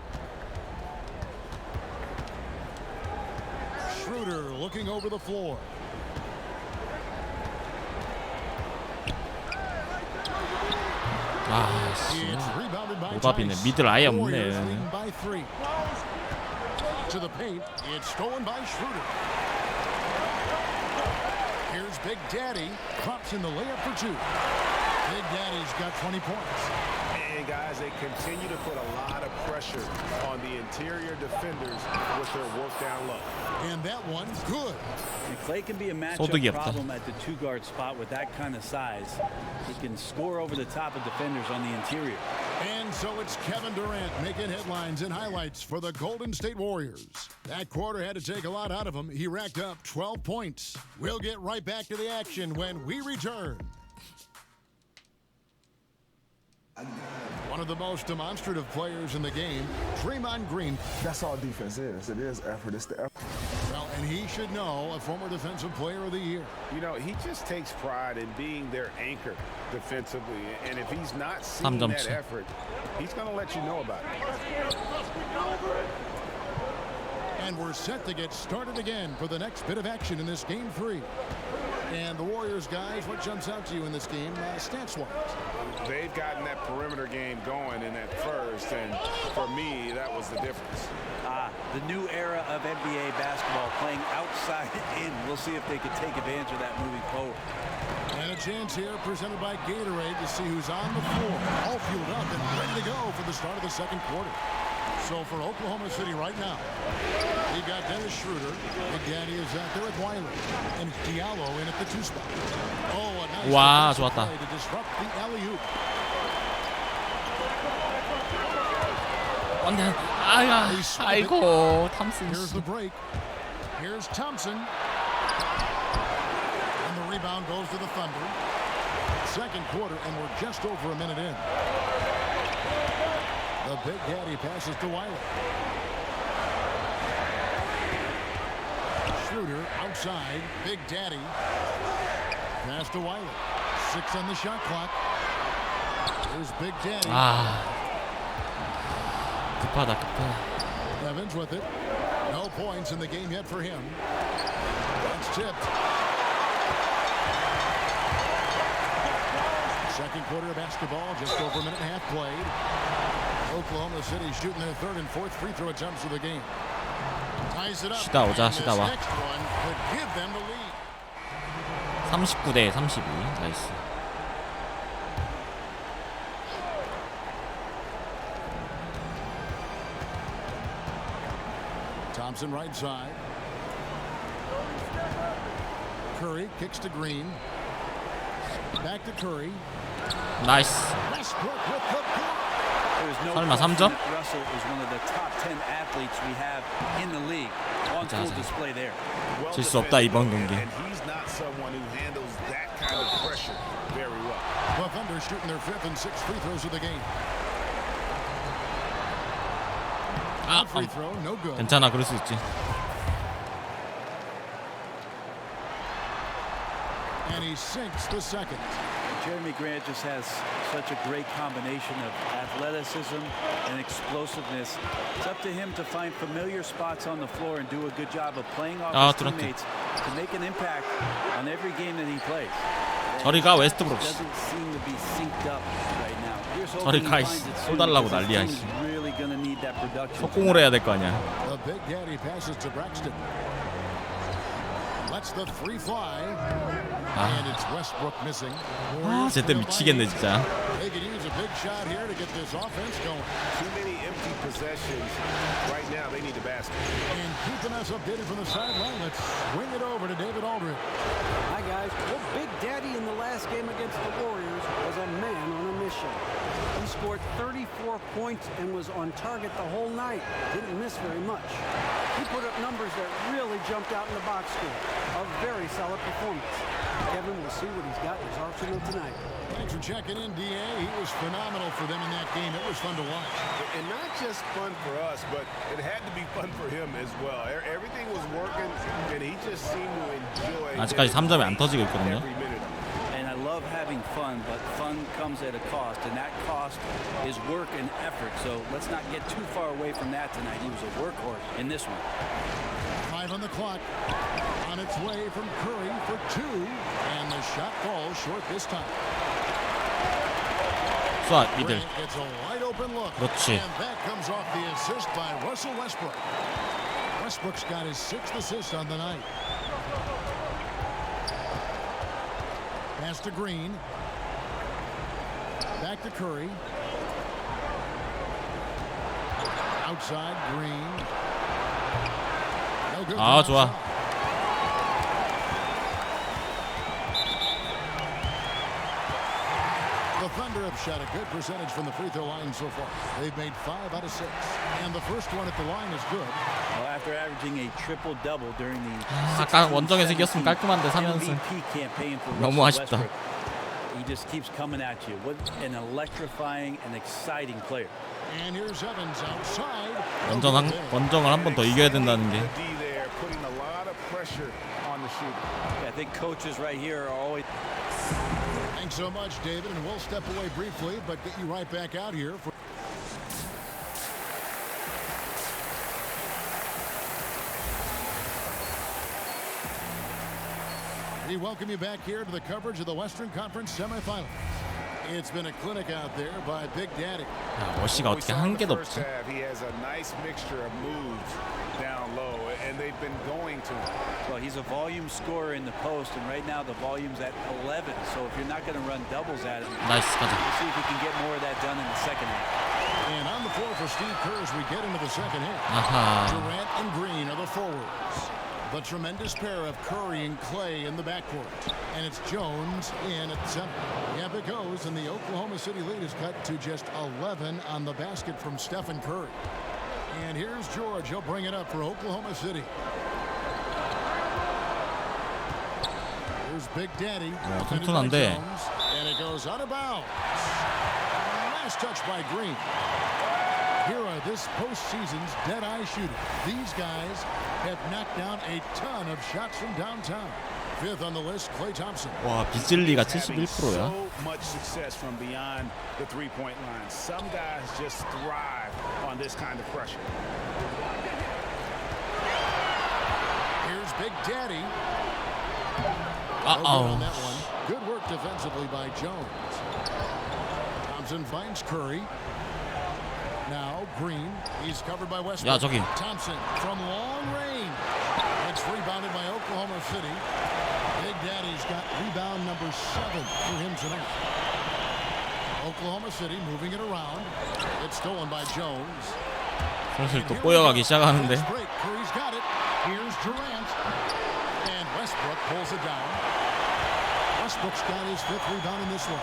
Schroeder looking over the floor. 아 씨. 오답이네. 미들 아예 없네. To the paint, it's stolen by Schroeder. Here's Big Daddy, pops in the layup for two. Big Daddy's got 20 points. And guys, they continue to put a lot of pressure on the interior defenders with their work down low. And that one, good. And Klay can be a matchup problem at the two-guard spot with that kind of size. He can score over the top of defenders on the interior. And so it's Kevin Durant making headlines and highlights for the Golden State Warriors. That quarter had to take a lot out of him. He racked up 12 points. We'll get right back to the action when we return. One of the most demonstrative players in the game, Draymond Green. That's all defense is. It is effort. It's the effort. Well, and he should know, a former Defensive Player of the Year. You know, he just takes pride in being their anchor defensively. And if he's not seeing that effort, he's going to let you know about it. And we're set to get started again for the next bit of action in this game 3. And the Warriors, guys, what jumps out to you in this game, stats-wise? They've gotten that perimeter game going in that first, and for me, that was the difference. The new era of NBA basketball, playing outside in. We'll see if they can take advantage of that moving forward. And a chance here presented by Gatorade to see who's on the floor, all fueled up and ready to go for the start of the second quarter. So for Oklahoma City right now, we got Dennis Schroeder. Big Daddy is out there with Wiley. And Diallo in at the 2 spot. Oh, a nice 와, 좋았다. play to disrupt the alley-oop. 아이고, 탐슨. Here's the break. Here's Thompson. And the rebound goes to the Thunder. Second quarter, and we're just over a minute in. The Big Daddy passes to Wiley. Schroeder outside. Big Daddy. Pass to Wiley. 6 on the shot clock. Here's Big Daddy. 급하다. Evans with it. No points in the game yet for him. That's tipped. Second quarter of basketball, just over a minute and a half played. Oklahoma City shooting their third and fourth free throw attempts of the game. Ties it up. 쉬다 오자, 쉬다 와. Next one could give them the lead. 39대 32. 나이스. Thompson right side. Curry kicks to Green. Back to Curry. 나이스. Westbrook with the block. There's no 설마 question 3점? that Russell is one of the top 10 athletes we have in the league. On full display there. 질 수 없다 이번 경기. And he's not someone who handles that kind of pressure very well. The Thunder shooting their 5th and 6th free throws of the game. Free throw, no good. 괜찮아, 그럴 수 있지. And he sinks the second. Jeremy Grant just has such a great combination of athleticism and explosiveness. It's up to him to find familiar spots on the floor and do a good job of playing off his teammates to make an impact on every game that he plays. 저리 가 웨스트브룩. Doesn't seem to be synced up right now. Here's 저리 hoping 가, he finds it soon 쏘달라고 because his 난리야. team's really gonna need that production. 속공을 해야 될 거 아니야. The Big Daddy passes to Braxton. Lets the three fly. And it's Westbrook missing. 아, 쟤때 미치겠네 진짜. They could use a big shot here to get this offense going. Too many empty possessions. Right now, they need the basket. And keeping us updated from the sideline, let's swing it over to David Aldridge. Hi, guys. Well, Big Daddy in the last game against the Warriors was a man on a mission. He scored 34 points and was on target the whole night. Didn't miss very much. He put up numbers that really jumped out in the box score. A very solid performance. Kevin will see what he's got in his arsenal tonight. Thanks for checking in, D.A. He was phenomenal for them in that game. It was fun to watch. And not just fun for us, but it had to be fun for him as well. Everything was working, and he just seemed to enjoy. 아직까지 3점이 안 터지고 있거든요. And I love having fun, but fun comes at a cost, and that cost is work and effort. So let's not get too far away from that tonight. He was a workhorse in this one. 5 on the clock. On its way from Curry for 2, and the shot falls short this time. 쏴, 미들. It's a wide open look. 그렇지. And that comes off the assist by Russell Westbrook. Westbrook's got his 6th assist on the night. Pass to Green. Back to Curry. Outside Green. No good. 아, 좋아. The Thunder have shot a good percentage from the free throw line so far. They've made 5 out of 6. And the first one at the line is good. Well, after averaging a triple-double during the 아까 원정에서 이겼으면 깔끔한데 3연승. 너무 아쉽다. He just keeps coming at you. What an electrifying and exciting player. And here's Evans outside. 원정을 한 번 더 이겨야 된다는 게. Putting a lot of pressure on the shooter. I think coaches right here are always. Thanks so much, David, and we'll step away briefly, but get you right back out here for. We welcome you back here to the coverage of the Western Conference semifinals. It's been a clinic out there by Big Daddy. 야, 워시가 어떻게 한 개도 없지? He has a nice mixture of moves down low, and they've been going to him. Well, he's a volume scorer in the post, and right now the volume's at 11. So if you're not going to run doubles at him, 나이스, 가자. we'll see if he can get more of that done in the second half. And on the floor for Steve Kerr as we get into the second half. 아하. Durant and Green are the forwards. The tremendous pair of Curry and Clay in the backcourt. And it's Jones in at center. Yep, it goes, and the Oklahoma City lead is cut to just 11 on the basket from Stephen Curry. And here's George. He'll bring it up for Oklahoma City. Here's Big Daddy. 튼튼한데. And it goes out of bounds. Last touch by Green. Here are this postseason's dead-eye shooters. These guys have knocked down a ton of shots from downtown. 5th on the list, Klay Thompson. 와, 비즐리가 71%야. So much success from beyond the three-point line. Some guys just thrive on this kind of pressure. Here's Big Daddy. Uh-oh. On that one. Good work defensively by Jones. Thompson finds Curry. Now Green, he's covered by Westbrook. 야, 저기. Thompson from long range. It's rebounded by Oklahoma City. Big Daddy's got rebound number 7 for him tonight. Oklahoma City moving it around. It's stolen by Jones. 슬슬 또 꼬여가기 시작하는데. Curry's got it. Here's Durant. And Westbrook pulls it down. Westbrook's got his 5th rebound in this one.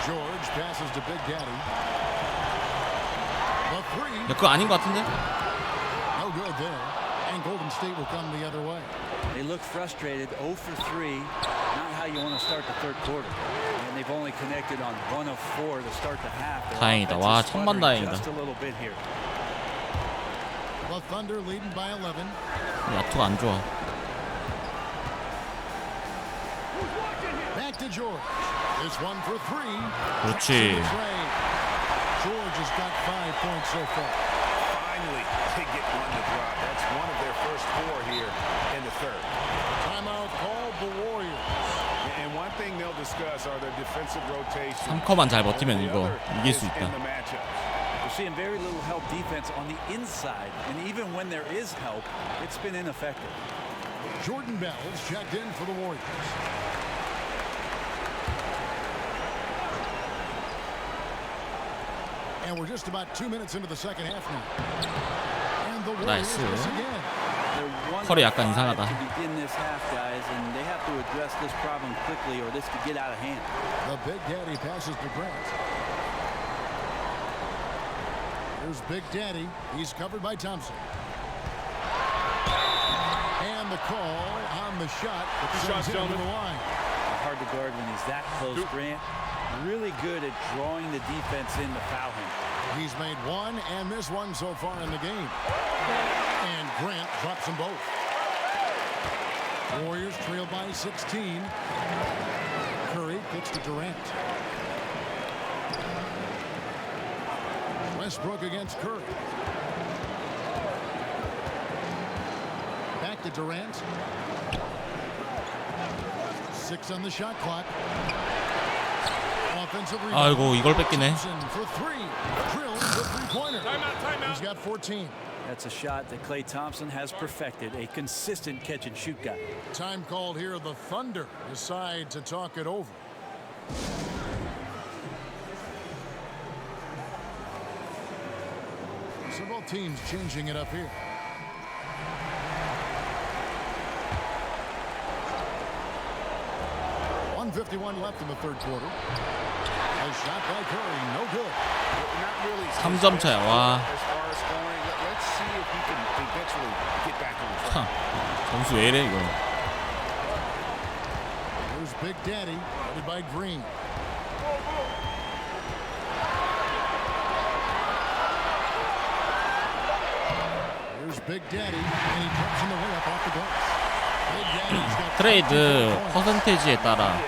George passes to Big Daddy. The three. 야, 그거 아닌 것 같은데? No good there. And Golden State will come the other way. They look frustrated, 0 for 3. Not how you want to start the third quarter. And they've only connected on 1 of 4 to start the half. 다행이다. 와, 천만 다행이다. Just a little bit here. The Thunder leading by 11. 야투가 안 좋아. Back to George. This one for 3. 그렇지. George has got 5 points so far. Finally, they get one to drop. That's one of their first 4 here in the third. Timeout called the Warriors. And one thing they'll discuss are their defensive rotation. 3컷만 잘 버티면 이거 이길 수 있다. We're seeing very little help defense on the inside, and even when there is help, it's been ineffective. Jordan Bell's checked in for the Warriors. And we're just about 2 minutes into the second half now. And the Warriors miss again. 컬이 약간 이상하다. To begin this half, guys, and they have to address this problem quickly, or this could get out of hand. The Big Daddy passes to Grant. Here's Big Daddy. He's covered by Thompson. And the call on the shot. The shot's down to the line. Hard to guard when he's that close, Grant. Really good at drawing the defense in to foul him. He's made 1 and missed 1 so far in the game. And Grant drops them both. Warriors trail by 16. Curry kicks to Durant. Westbrook against Curry. Back to Durant. 6 on the shot clock. Offensive rebound. 아이고 이걸 뺏기네. For 3. Drilled the three-pointer. Timeout. He's got 14. That's a shot that Klay Thompson has perfected, a consistent catch-and-shoot guy. Time called here. The Thunder decide to talk it over. So both teams changing it up here. .151 left in the third quarter. A shot by Curry, no good. Not really. 3점 차야. 와. As far as scoring, let's see if he can eventually get back on the track. 점수 왜 이래 이거. Here's Big Daddy, headed by Green. Here's Big Daddy, and he drops in the way up off the glass. Big Daddy's got 트레이드 퍼센테이지에 따라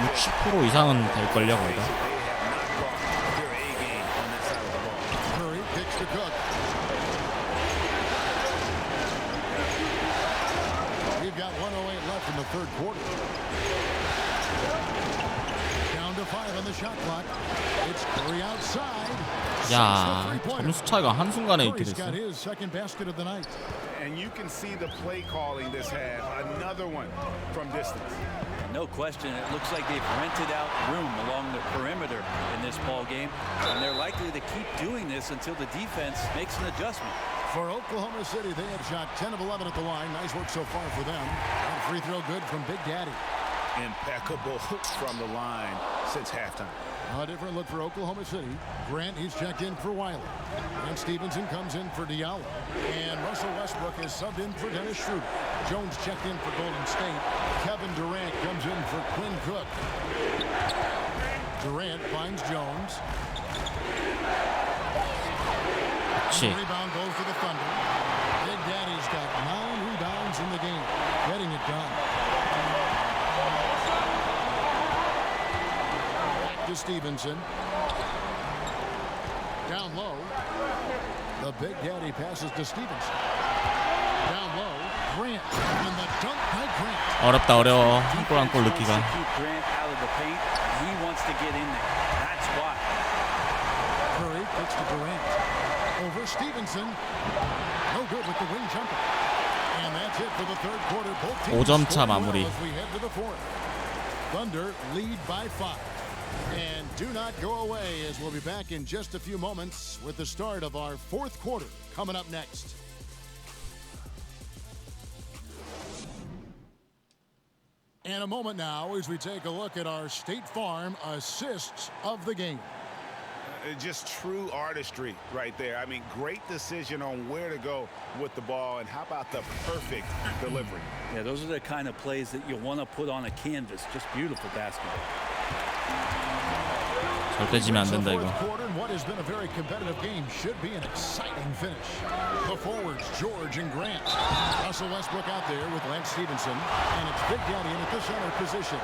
60% 이상은 될걸요 거기가. Curry kicks to Cook. We've got 1:08 left in the third quarter. Down to 5 on the shot clock. It's Curry outside. 야, 점수 차이가 한순간에 이렇게 Curry's 됐어. got his second basket of the night. And you can see the play calling this half. Another one from distance. No question, it looks like they've rented out room along the perimeter in this ball game, and they're likely to keep doing this until the defense makes an adjustment. For Oklahoma City, they have shot 10 of 11 at the line. Nice work so far for them. And free throw good from Big Daddy. Impeccable from the line since halftime. A different look for Oklahoma City. Grant, he's checked in for Wiley. And Stevenson comes in for Diallo. And Russell Westbrook is subbed in for Dennis Schroeder. Jones checked in for Golden State. Kevin Durant comes in for Quinn Cook. Durant finds Jones. Rebound goes to the Thunder. Big Daddy's got 9 rebounds in the game. Getting it done. To Stevenson. Down low. The Big Daddy passes to Stevenson. Down low. Grant. And the dunk by Grant. 어렵다 어려워. 한 골 한 골 넣기가. Grant out of the paint. He wants to get in there. That's why. Curry kicks to Durant. Over Stevenson. No good with the wing jumper. And that's it for the third quarter. 5점 차 마무리. As we head to the fourth. Thunder lead by 5. And do not go away, as we'll be back in just a few moments with the start of our fourth quarter coming up next. In a moment now, as we take a look at our State Farm assists of the game. Just true artistry right there. I mean, great decision on where to go with the ball, and how about the perfect delivery? Yeah, those are the kind of plays that you want to put on a canvas. Just beautiful basketball. 절대 지면 안 된다 이거. What has been a very competitive game should be an exciting finish. The forwards, George and Grant. Russell Westbrook out there with Lance Stevenson, and it's Big Daddy in at the center position.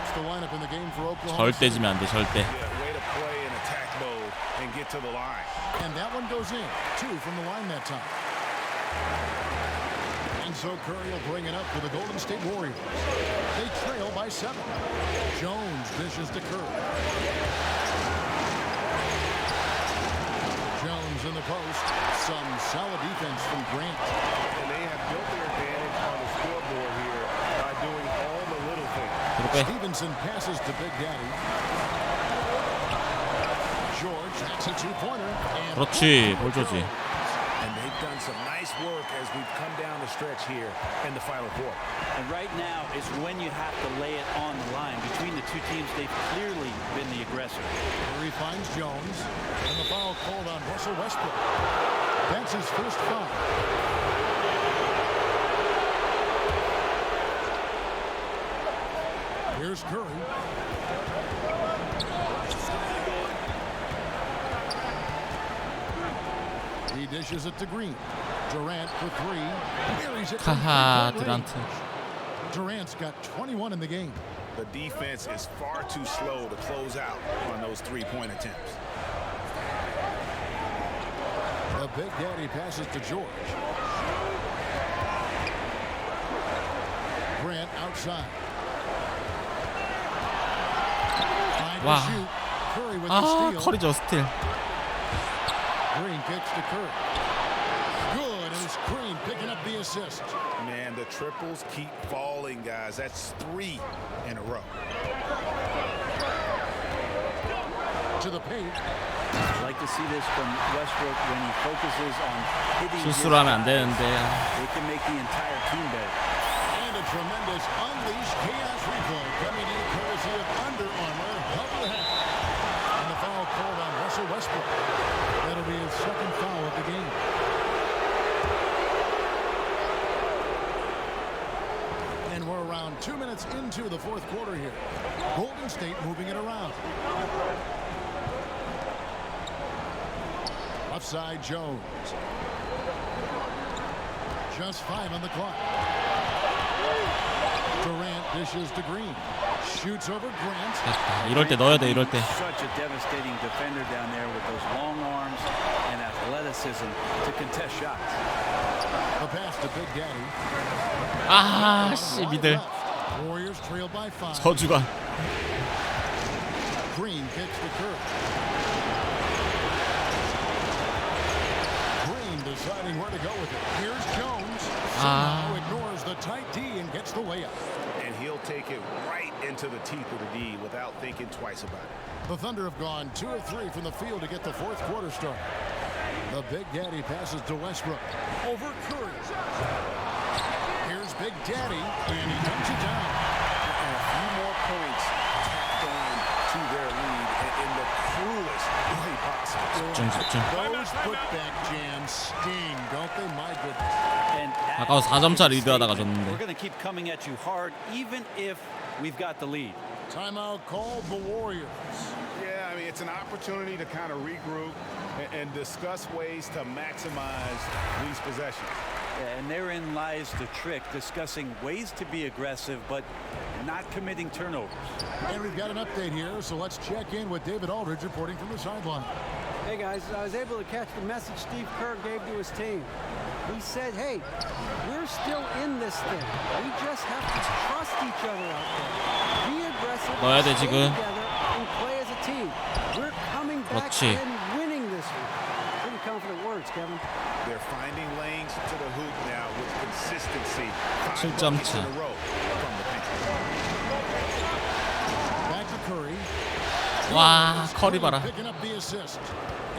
It's the lineup in the game for Oklahoma. 절대 지면 안 돼, 절대. Yeah, way to play in attack mode and get to the line. And that one goes in. 2 from the line that time. And so Curry will bring it up for the Golden State Warriors. They trail by 7. Jones dishes to Curry. Jones in the post. Some solid defense from Grant. And they have built their advantage on the scoreboard here by doing all the little things. Stevenson passes to Big Daddy. George, that's a 2-pointer. 그렇지, 볼 조지. And they've done some nice work as we've come down the stretch here in the final quarter. And right now is when you have to lay it on the line. Between the two teams, they've clearly been the aggressor. Curry finds Jones, and the foul called on Russell Westbrook. That's his first foul. Here's Curry. He dishes it to Green. Durant for 3. Buries it. 하하, 드란트. Durant's got 21 in the game. The defense is far too slow to close out on those 3-point attempts. The Big Daddy passes to George. Grant outside. 와. Curry with the 아, steal. 커리죠, 스틸. Green kicks to Curry. Good, and it's Green picking up the assist. Man, the triples keep falling, guys. That's 3 in a row. To the paint. I'd like to see this from Westbrook when he focuses on hitting. 실수를 하면 안 되는데. They can make the entire team better. And a tremendous unleash chaos replay coming in courtesy of Under Armour. Hubble hat. And the foul called on Russell Westbrook. That'll be his second foul of the game. And we're around 2 minutes into the fourth quarter here. Golden State moving it around. Offside Jones. Just 5 on the clock. Durant dishes to Green. Shoots over Grant. 이럴 때 넣어야 돼, 이럴 때. Such a devastating defender down there with those long arms and athleticism to contest shots. A pass to Big Daddy. 아, 씨, 미들. Warriors trail by 5. 저주가. Green kicks to Curry. Green deciding where to go with it. Here's Jones. Somehow ignores the tight D and gets the layup. And he'll take it right into the teeth of the D without thinking twice about it. The Thunder have gone 2 of 3 from the field to get the fourth quarter started. The Big Daddy passes to Westbrook. Over Curry. Here's Big Daddy, and he dumps it down. And a few more points tacked on to their lead in the cruelest way possible. Those putback jams sting, don't they? My goodness. And 아까 4점차 리드하다가 졌는데. We're going to keep coming at you hard, even if we've got the lead. Timeout called the Warriors. Yeah, I mean, it's an opportunity to kind of regroup and discuss ways to maximize these possessions. And therein lies the trick, discussing ways to be aggressive, but not committing turnovers. And we've got an update here, so let's check in with David Aldridge reporting from the sideline. Hey guys, I was able to catch the message Steve Kerr gave to his team. He said, hey, we're still in this thing. We just have to trust each other out there. Be aggressive, 넣어야 돼, stay 지금. together, and play as a team. We're coming back 그렇지. and winning this one. Pretty confident words, Kevin. They're finding lanes to the hoop now with consistency. 7점 차. Back to Curry. 와, 커리 봐라. picking up the assist.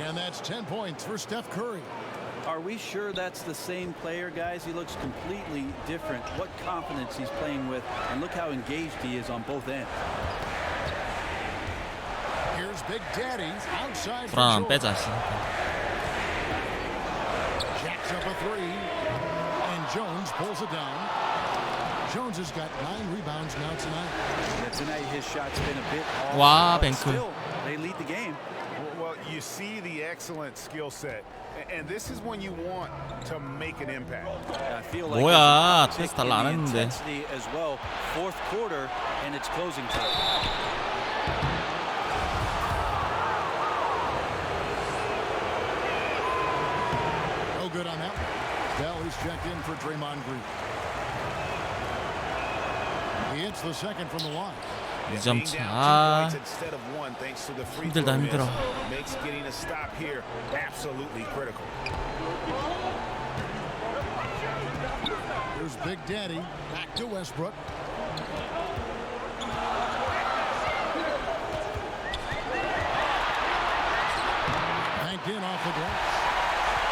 And that's 10 points for Steph Curry. Are we sure that's the same player, guys? He looks completely different. What confidence he's playing with, and look how engaged he is on both ends. Here's Big Daddy outside for 불안함 George. 빼자. Jacks up a three, and Jones pulls it down. Jones has got 9 rebounds now tonight. Yeah, tonight his shot's been a bit off, 와, but 뱅크. still, they lead the game. Well, you see the excellent skill set, and this is when you want to make an impact. I feel like 뭐야, there's a 테스트 tick in 달라 안 the 했는데. intensity as well. Fourth quarter, and it's closing time. No good on that one. Bell is checked in for Draymond Green. He hits the second from the line. 2점 차. 아, Instead of one, thanks to the free 힘들다 throw 힘들어. miss, makes getting a stop here absolutely critical. Here's Big Daddy back to Westbrook. Banked in off the glass.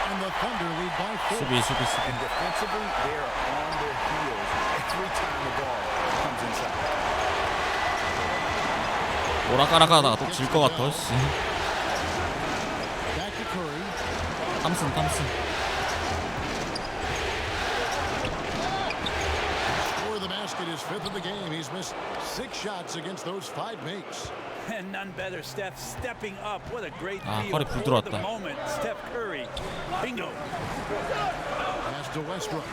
And the Thunder lead by 4. 수비. And defensively, they're on their heels every time the ball comes inside. 오락가락하다가 또 질 것 같아. 씨. Back to Curry. 탐슨. Score of the basket is 5th of the game. He's missed 6 shots against those 5 makes. And none better, Steph stepping up. What a great 아, feel 허리 for the 부드러웠다. moment. Steph Curry, bingo. Pass to Westbrook.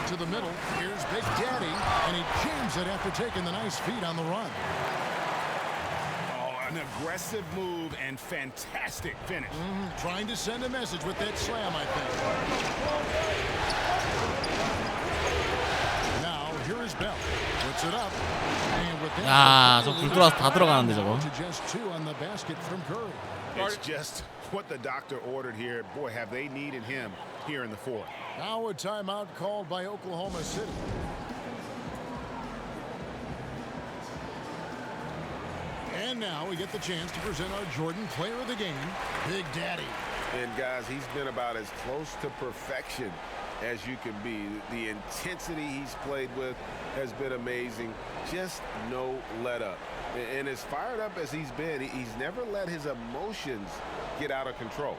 To the middle. Here's Big Daddy, and he jams it after taking the nice feed on the run. Oh, an aggressive move and fantastic finish. Trying to send a message with that slam, I think. Now, here is Bell. Puts it up. And with that, 야, 저 불 들어와서 다 들어가는데 저거. to just 2 on the basket from Curry. It's just what the doctor ordered here. Boy, have they needed him here in the fourth. Now a timeout called by Oklahoma City. And now we get the chance to present our Jordan Player of the Game, Big Daddy. And guys, he's been about as close to perfection as you can be. The intensity he's played with has been amazing. Just no let up. And as fired up as he's been, he's never let his emotions get out of control.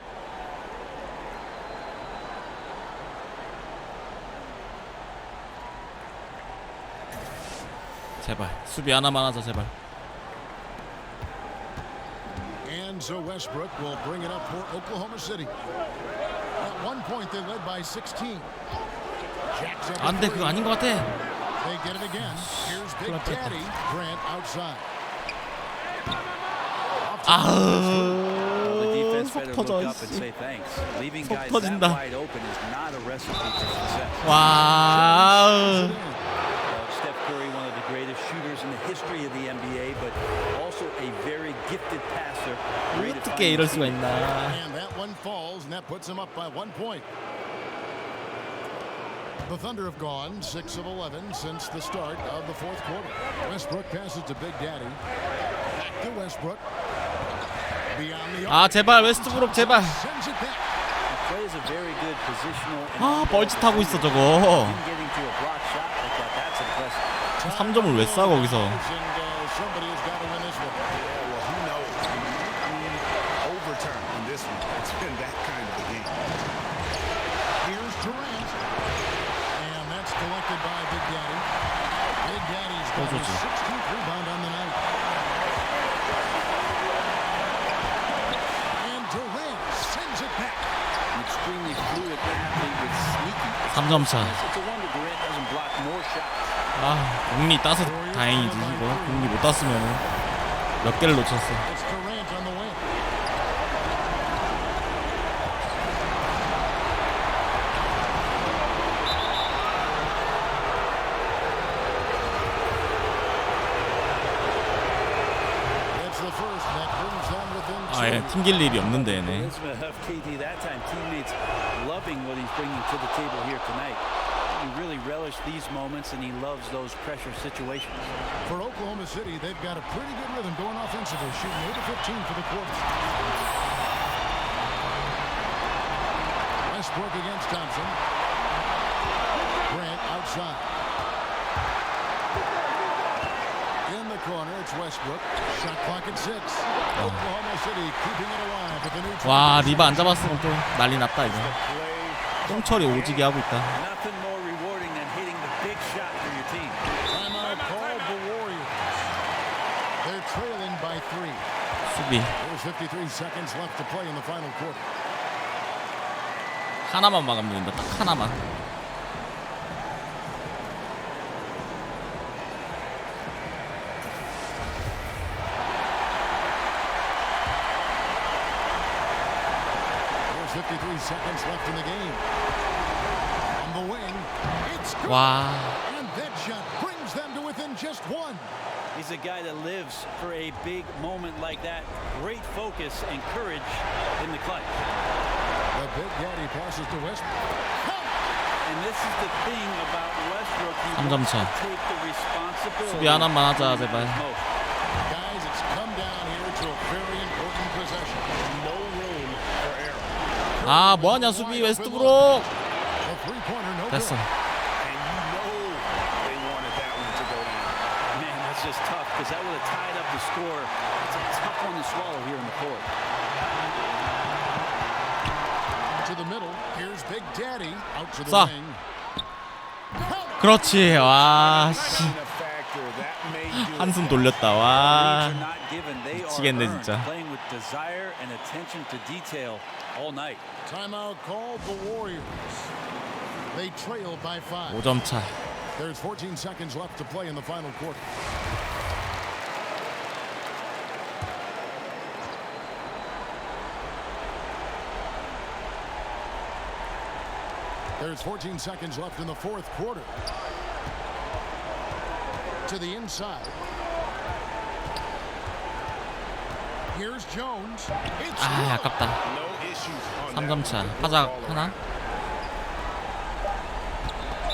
제발 수비 하나만 하자 제발. And so Westbrook will bring it up for Oklahoma City. At one point they led by 16. Jacks up 안돼, 그거 아닌 것 같아. They get it again. Here's Big Daddy. Grant outside. The defense 속 better 터져. look up and say thanks. Leaving 속 guys 터진다. that wide open is not a recipe for success. 와. Steph Curry, one of the greatest shooters in the history of the NBA, but also a very gifted passer. Great at 어떻게 이럴 수가 finding 있나. And that one falls, and that puts them up by 1 point. The Thunder have gone 6 of 11 since the start of the fourth quarter. Westbrook passes to Big Daddy. Back to Westbrook. Beyond the 아 제발 웨스트브룩 제발. sends it back. plays a very good positional. 아 뻘짓하고 있어 저거. Getting to a block shot like that, that's impressive. 3점을 왜 쏴 거기서. Somebody has got to win this one. Yeah, well, who knows? Overturn in this one. It's been that kind of a game. Here's Durant. And that's collected by Big Daddy. Big Daddy's got his 16th rebound on the night. And Durant sends it back. An extremely fluid athlete with sneaky. 3점 차. It's a wonder Durant doesn't block more shots. 아 공리 따서 다행이지 이거. 공리 못 땄으면은 몇 개를 놓쳤어. It's Durant on the wing. It's the first that brings them within two. 아, 얘 튕길 일이 없는데 얘네. Elizabeth Huff, KD, that time teammates loving what he's bringing to the table here tonight. certainly really relish these moments, and he loves those pressure situations. For Oklahoma City, they've got a pretty good rhythm going offensively, shooting 8 of 15 for the quarter. Westbrook against Thompson. Grant outside. In the corner, it's Westbrook. Shot clock at 6. Oklahoma City keeping it alive with the new. 와, 리바 안 잡았으면 또 난리 났다 이거. 똥처리 오지게 하고 있다. Nothing more rewarding than hitting the big shot for your team. Timeout called the Warriors. They're trailing by 3. 수비. There's 53 seconds left to play in the final quarter. 하나만 막으면 된다. 딱 하나만. There's 53 seconds left in the game. On the wing, it's good. 와. And that shot brings them to within just 1. He's a guy that lives for a big moment like that. Great focus and courage in the clutch. The big daddy passes to Westbrook. And this is the thing about Westbrook. He 3점 wants 차. to take the responsibility. 수비 하나만 하자 제발. Guys, it's come down here to a very important possession. No room for error. 아, 뭐하냐 수비 웨스트브룩. A three-pointer, no 됐어. good. And you know they wanted that one to go down. Man, that's just tough because that would have tied up the score. It's a tough one to swallow here in the fourth. To the middle. Here's Big Daddy out to the 쏴. wing. 그렇지. 와, 씨. 한숨 돌렸다. 와. 미치겠네 진짜. Playing with desire and attention to detail all night. Timeout called the Warriors. They trail by 5. 5점 차. There's 14 seconds left to play in the final quarter. There's 14 seconds left in the fourth quarter. To the inside. Here's Jones. It's 아, 아깝다. 3점 차. 하자 하나.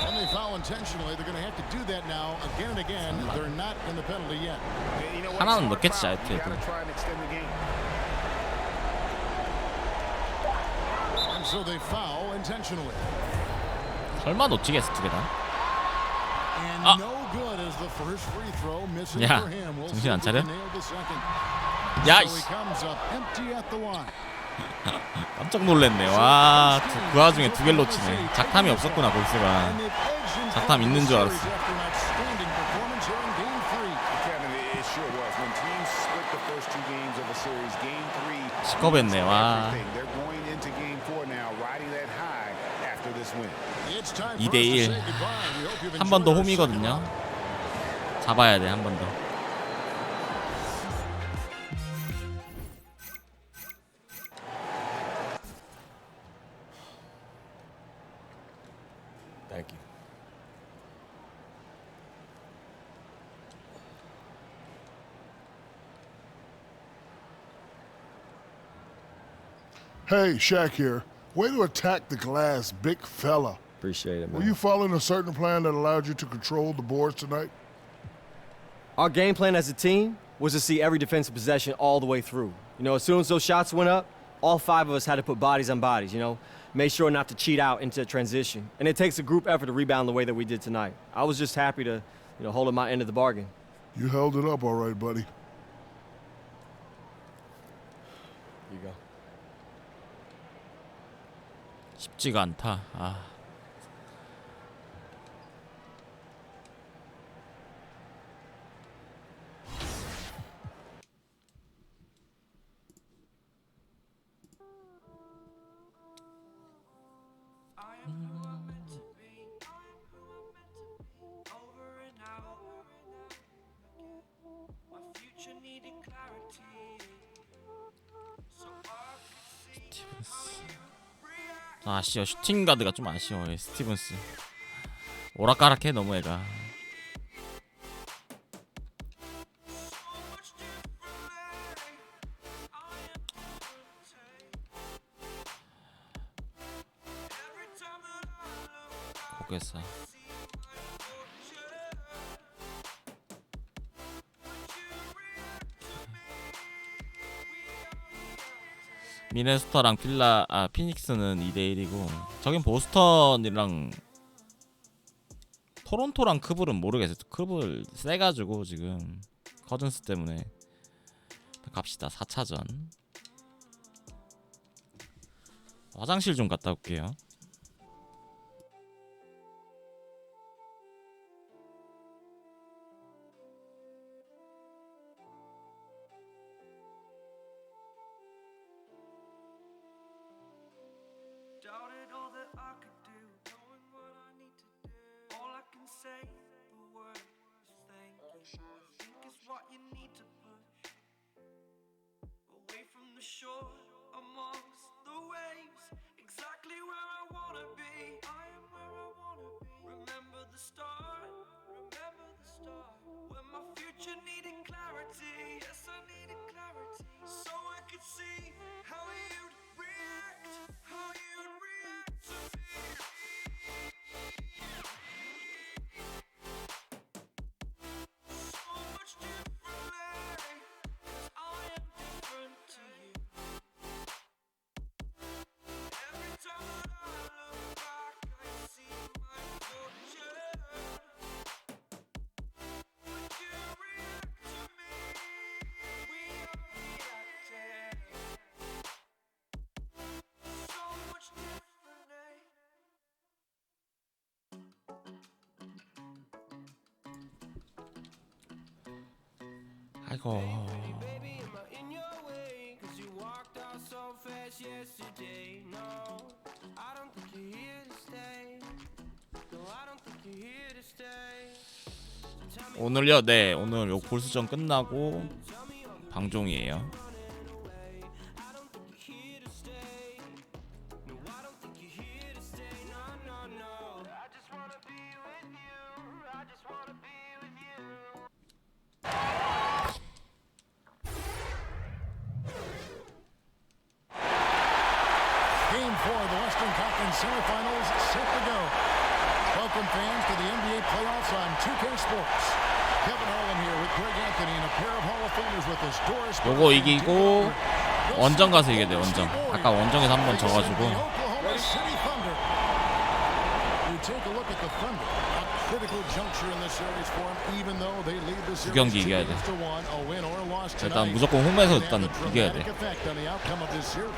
And they foul intentionally. They're going to have to do that now again and again. They're not in the penalty yet. 하나는 넣겠지 아이트에도. And so they foul intentionally. 설마 놓치겠어 두 개다. And 아. no good as the first free throw misses 야, for him. We'll 정신 see 안 if he 차려? can nail the second. 야, So he comes up empty at the line. 깜짝 놀랐네. 와, 그 와중에 두 개를 놓치네. 작탐이 없었구나 골스가. 작탐 있는 줄 알았어. 시겁했네. 와. 2대1. 한 번 더 홈이거든요. 잡아야 돼, 한 번 더. Thank you. Hey, Shaq here. Way to attack the glass, big fella. Appreciate it, man. Were you following a certain plan that allowed you to control the boards tonight? Our game plan as a team was to see every defensive possession all the way through. You know, as soon as those shots went up, all 5 of us had to put bodies on bodies, you know, make sure not to cheat out into transition. And it takes a group effort to rebound the way that we did tonight. I was just happy to, you know, hold up my end of the bargain. You held it up all right, buddy. Here you go. 쉽지가 않다. 아. 아쉬워. 슈팅 가드가 좀 아쉬워. 스티븐스 오락가락해 너무 애가. 고개사 미네소타랑 피닉스는 2대1이고 저긴 보스턴이랑 토론토랑 크블은 모르겠어요. 크블 세가지고 지금 커즌스 때문에. 갑시다. 4차전. 화장실 좀 갔다 올게요. 아이고. 오늘요? 네, 오늘 요 골수전 끝나고 방종이에요. Game 4 of the Western Conference semifinals set to go. Welcome fans to the NBA playoffs on 2K Sports. Kevin Harlan here with Greg Anthony and a pair of Hall of Famers with us. Doris. 요거 이기고 원정 가서 이겨야 돼. 원정. 아까 원정에서 한번 져가지고. Oklahoma City Thunder. You take a look at the Thunder. A critical juncture in the series for them, even though they lead the series 2경기 이겨야 돼. 2-1. A win or a loss tonight. 일단 무조건 홈에서 일단 이겨야 돼. Effect on the outcome of this series.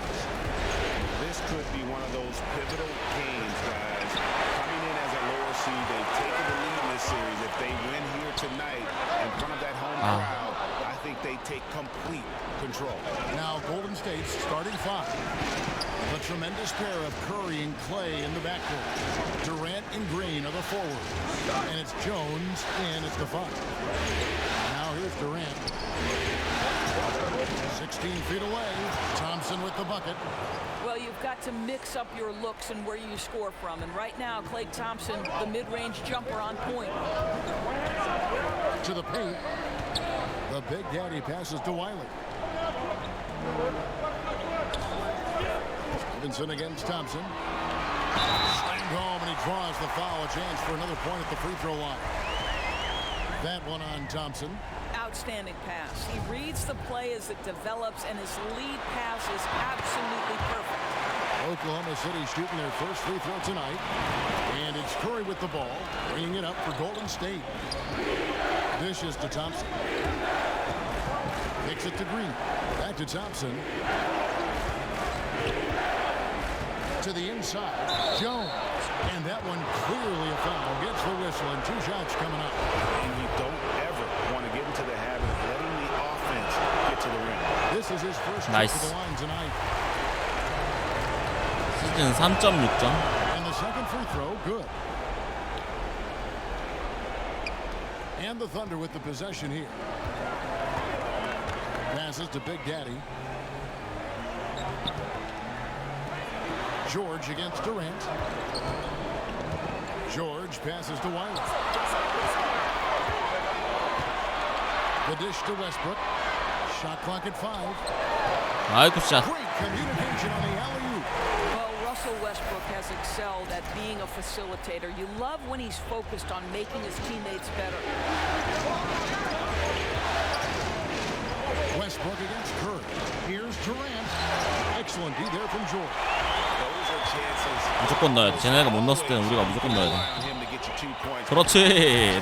This could be one of those pivotal games, guys. Coming in as a lower seed, they've taken the lead in this series. If they win here tonight in front of that home crowd, I think they take complete control. Now Golden State's starting five. A tremendous pair of Curry and Clay in the backcourt. Durant and Green are the forwards. And it's Jones in at the five. Now here's Durant. 16 feet away. Thompson with the bucket. Well, you've got to mix up your looks and where you score from. And right now, Klay Thompson, the mid-range jumper on point. To the paint. The Big Daddy passes to Wiley. Stevenson against Thompson. Slammed home, and he draws the foul. A chance for another point at the free throw line. That one on Thompson. Outstanding pass. He reads the play as it develops, and his lead pass is absolutely perfect. Oklahoma City shooting their first free throw tonight. And it's Curry with the ball, bringing it up for Golden State. Dishes to Thompson. Kicks it to Green. Back to Thompson. To the inside. Jones. And that one clearly a foul. Gets the whistle, and two shots coming up. And you don't ever want to get into the habit of letting the offense get to the rim. This is his first Nice. trip to the line tonight. 시즌 3.6점. And the second free throw, good. And the Thunder with the possession here. Passes to Big Daddy. George against Durant. George passes to Wiley. The dish to Westbrook. Shot clock at 5. 아이고 샷. Great communication on the alley-oop. Well, Russell Westbrook has excelled at being a facilitator. You love when he's focused on making his teammates better. Westbrook against Curry. Here's Durant. Excellent D there from George. 무조건 넣어야 돼. 쟤네가 못 넣었을 때는 우리가 무조건 넣어야 돼. 그렇지.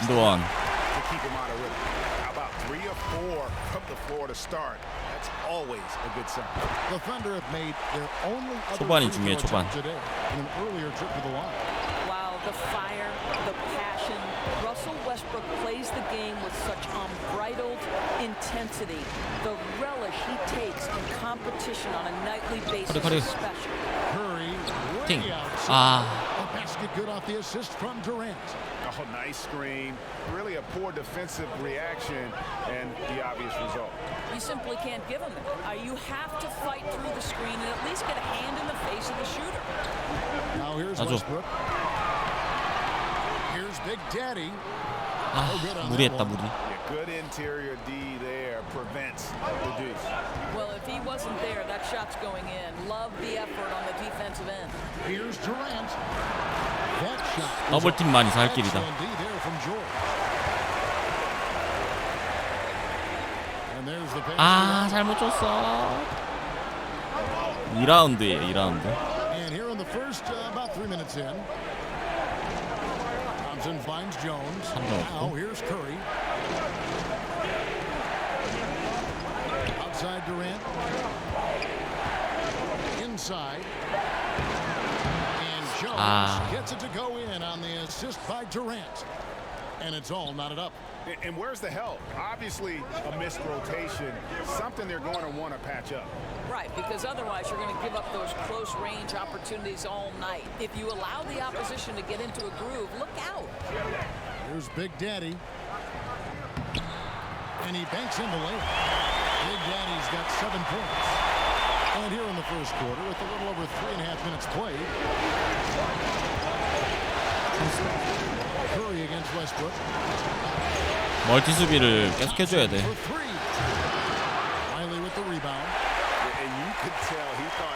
엔드원. 초반이 중요해. 초반. Wow, the fire, the passion. Russell Westbrook plays the game with such unbridled intensity. The relish he takes in competition on a nightly basis is special. Curry, 팅. way outside. 아. A basket good off the assist from Durant. Oh, nice screen. Really a poor defensive reaction and the obvious result. You simply can't give him it. You have to fight through the screen and at least get a hand in the face of the shooter. Now here's Westbrook. Here's Big Daddy. 아, 무리했다 무리. Good interior D there prevents the deuce. Well, if he wasn't there, that shot's going in. Love the effort on the defensive end. Here's Durant. That shot. 더블팀만 이사 할 길이다. Excellent D there from George. And there's the 아, 잘못 줬어. 2라운드예요, 2라운드. And here in the first, about 3 minutes in. Thompson finds Jones. Now here's Curry. Outside Durant. Inside. And Jones gets it to go in on the assist by Durant. And it's all knotted up. And where's the help? Obviously a missed rotation, something they're going to want to patch up. Right, because otherwise you're going to give up those close range opportunities all night. If you allow the opposition to get into a groove, look out. Here's Big Daddy. And he banks in the layup. Big Daddy's got 7 points. And here in the first quarter, with a little over 3.5 minutes played, Curry against Westbrook. 멀티 수비를 계속 해줘야 돼. Riley with the rebound.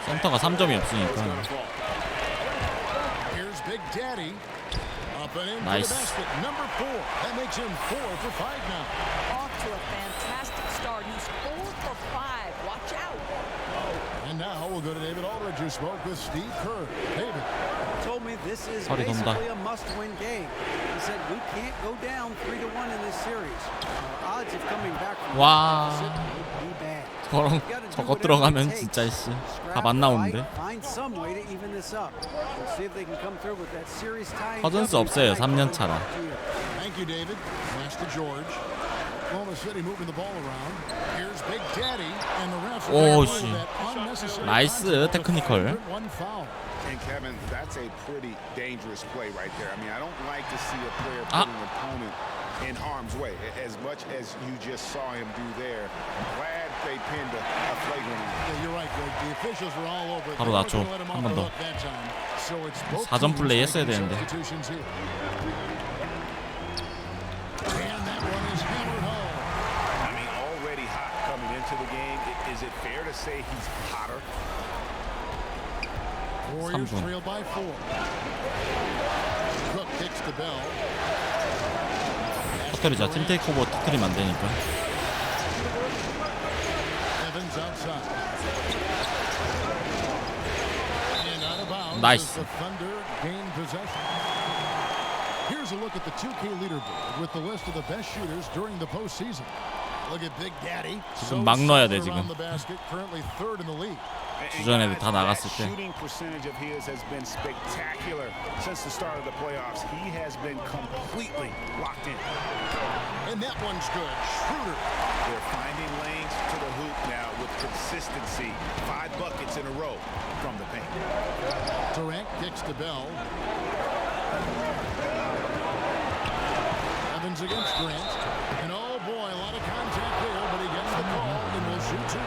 센터가 3점이 없으니까. Here's Big Daddy. Up and in for Nice. the basket. Number 4. That makes him 4 for 5 now. Off to a fantastic start. He's 4 for 5. Watch out. And now we'll go to David Aldridge, who spoke with Steve Kerr. David told me this is 허리 돈다. basically a must-win game. He said we can't go down 3-1 in this series. Odds of coming back from 와. would be bad. 저런 저거 들어가면 진짜 씨 답 안 나오는데. Find some way to even this up. We'll see if they can come through with that series tying. 커즌스 없어요. 3년 차라. Thank you, David. Pass to George. Oklahoma City moving the ball around. Here's Big Daddy, and the refs 오 씨. 나이스 테크니컬. And Kevin, that's a pretty dangerous play right there. I mean, I don't like to see a player put an opponent in harm's way as much as you just saw him do there. Glad they pinned a flagrant. Yeah, you're right, Greg. The officials were all over it. 바로 낮춰. 한 번 더. 4점 플레이 했어야 되는데. I mean, already hot coming into the game. Is it fair to say he's hotter? Warriors trail by 4. Cook kicks the bell. 터뜨리자. 팀 테이크오버 터뜨리면 안 되니까. Evans outside. And out of bounds. Nice. The Thunder gain possession. Here's a look at the 2K leaderboard with the list of the best shooters during the postseason. Look at Big Daddy. 지금 막 넣어야 돼 지금. Currently 3rd in the league. 주전 애들 다 나갔을 때. Shooting percentage of his has been spectacular since the start of the playoffs. He has been completely locked in. And that one's good. Schroeder. They're finding lanes to the hoop now with consistency. 5 buckets in a row from the paint. Durant kicks the bell. Evans against Grant. And oh boy, a lot of contact there, but he gets the call and will shoot 2.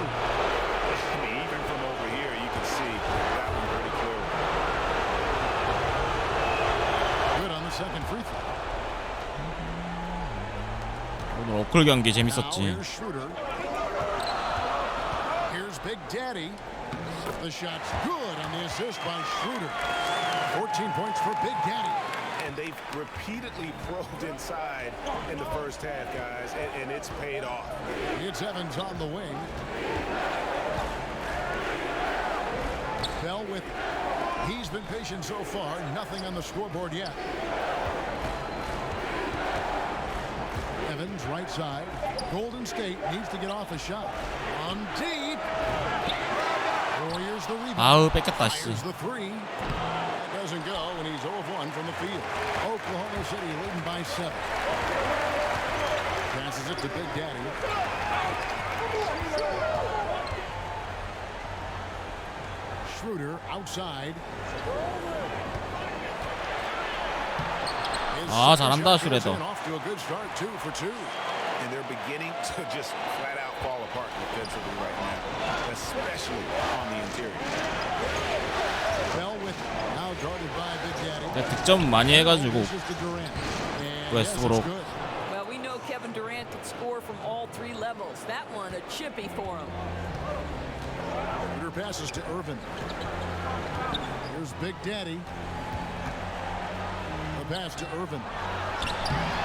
Even from over here, you can see that one pretty clear. Good on the second free throw. 오늘 어클 경기 재밌었지. Now here's Schroeder. Here's Big Daddy. The shot's good on the assist by Schroeder. 14 points for Big Daddy. And they've repeatedly probed inside in the first half, guys, and it's paid off. It's Evans on the wing. Bell with, he's been patient so far, nothing on the scoreboard yet. Evans, right side. Golden State needs to get off a shot. On deep. Warriors the rebound. 아우 뺏겼다 씨. Fires the three. Doesn't go, and he's 0 of 1 from the field. Oklahoma City leading by 7. Passes it to Big Daddy. Schroeder outside. 아 잘한다 슈레더. Off to a good start, 2 for 2. And they're beginning to just flat out fall apart defensively right now, especially on the interior. Bell with now guarded by Big Daddy. 득점 많이 해가지고 웨스트브룩. Well, we know Kevin Durant can score from all 3 levels. That one a chippy for him. Schroeder passes to Irvin. Here's Big Daddy. The pass to Irvin.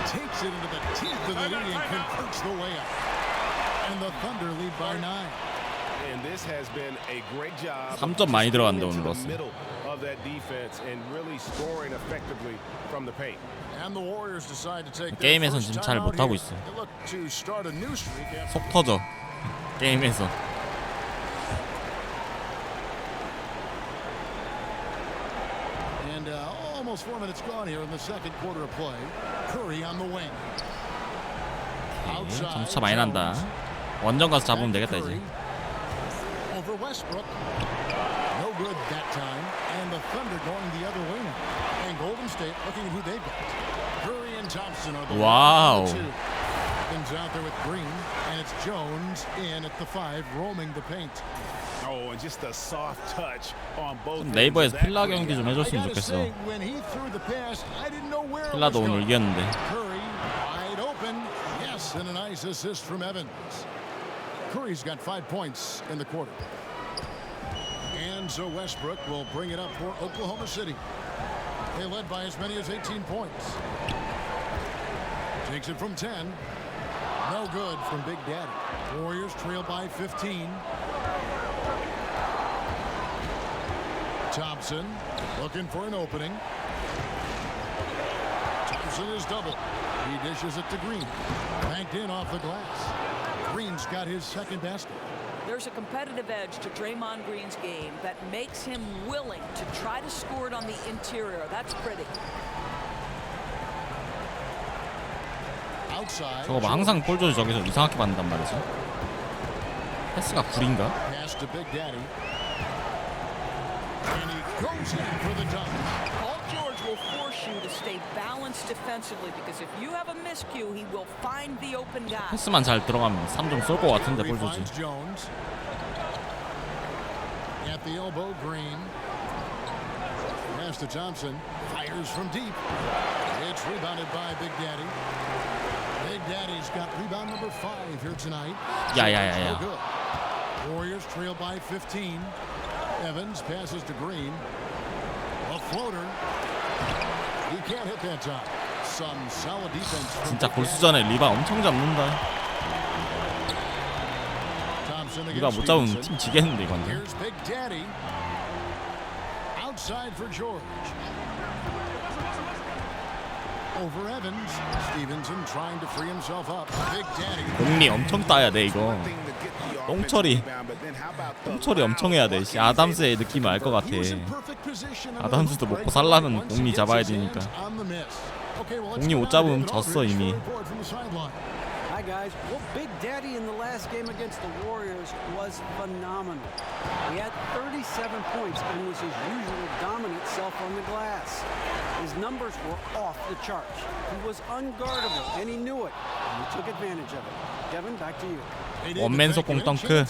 Takes it into the teeth of the lead and converts the layup. And the Thunder lead by 9. And this has been a great job. 3점 많이 들어간다 오늘 러스. Of that defense and really scoring effectively from the paint. And the Warriors decide to take 게임에선 지금 잘 못하고 있어. 속 터져. 게임에서. And almost 4 minutes gone here in the second quarter of play. Curry on the wing. 점수차 많이 난다. 원정 가서 잡으면 되겠다 이제. Over Westbrook. No good that time. And the Thunder going the other way now. And Golden State looking at who they've got. Curry and Thompson are the wow. Evans out there with Green, and it's Jones in at the 5, roaming the paint. Oh, and just a soft touch on both. 네이버에서 필라 경기 좀 해줬으면 좋겠어. 필라도 오늘 이겼는데. Curry wide open. Yes, and a nice assist from Evans. Curry's got 5 points in the quarter. And so Westbrook will bring it up for Oklahoma City. They led by as many as 18 points. Takes it from 10. No good from Big Daddy. Warriors trail by 15. Thompson looking for an opening. Thompson is double. He dishes it to Green. Banked in off the glass. Green's got his second basket. There's a competitive edge to Draymond Green's game that makes him willing to try to score it on the interior. That's pretty. 저거 봐 항상 볼 줘도 저기서 이상하게 받는단 말이지. 패스가 구린가? Pass to Big Daddy. And he goes in for the dunk. Paul George will force you to stay balanced defensively because if you have a miscue, he will find the open guy. 패스만 잘 들어가면 3점 쏠 것 같은데 볼 주지. At the elbow, Green. Pass to Thompson. Fires from deep. It's rebounded by Big Daddy. Big Daddy's got rebound number 5 here tonight. Yeah. Warriors trail by 15. Evans passes to Green. A floater. He can't hit that time. Some solid defense. 진짜 골수전에 리바 엄청 잡는다. 리바 못 잡으면 팀 지겠는데 이건. Here's Big Daddy. Outside for George. Over Evans. Stevenson trying to free himself up. Big Daddy. 공리 엄청 따야 돼 이거. 똥처리 엄청 해야 돼. 아담스의 느낌을 알 것 같아. 아담스도 먹고 살라면 공리 잡아야 되니까. 공리 못 잡으면 졌어 이미. Hi guys. Well, Big Daddy in the last game against the Warriors was phenomenal. He had 37 points and was his usual dominant self on the glass. His numbers were off the charts. He was unguardable and he knew it. And he took advantage of it. Kevin, back to you. 원맨 속공 덩크.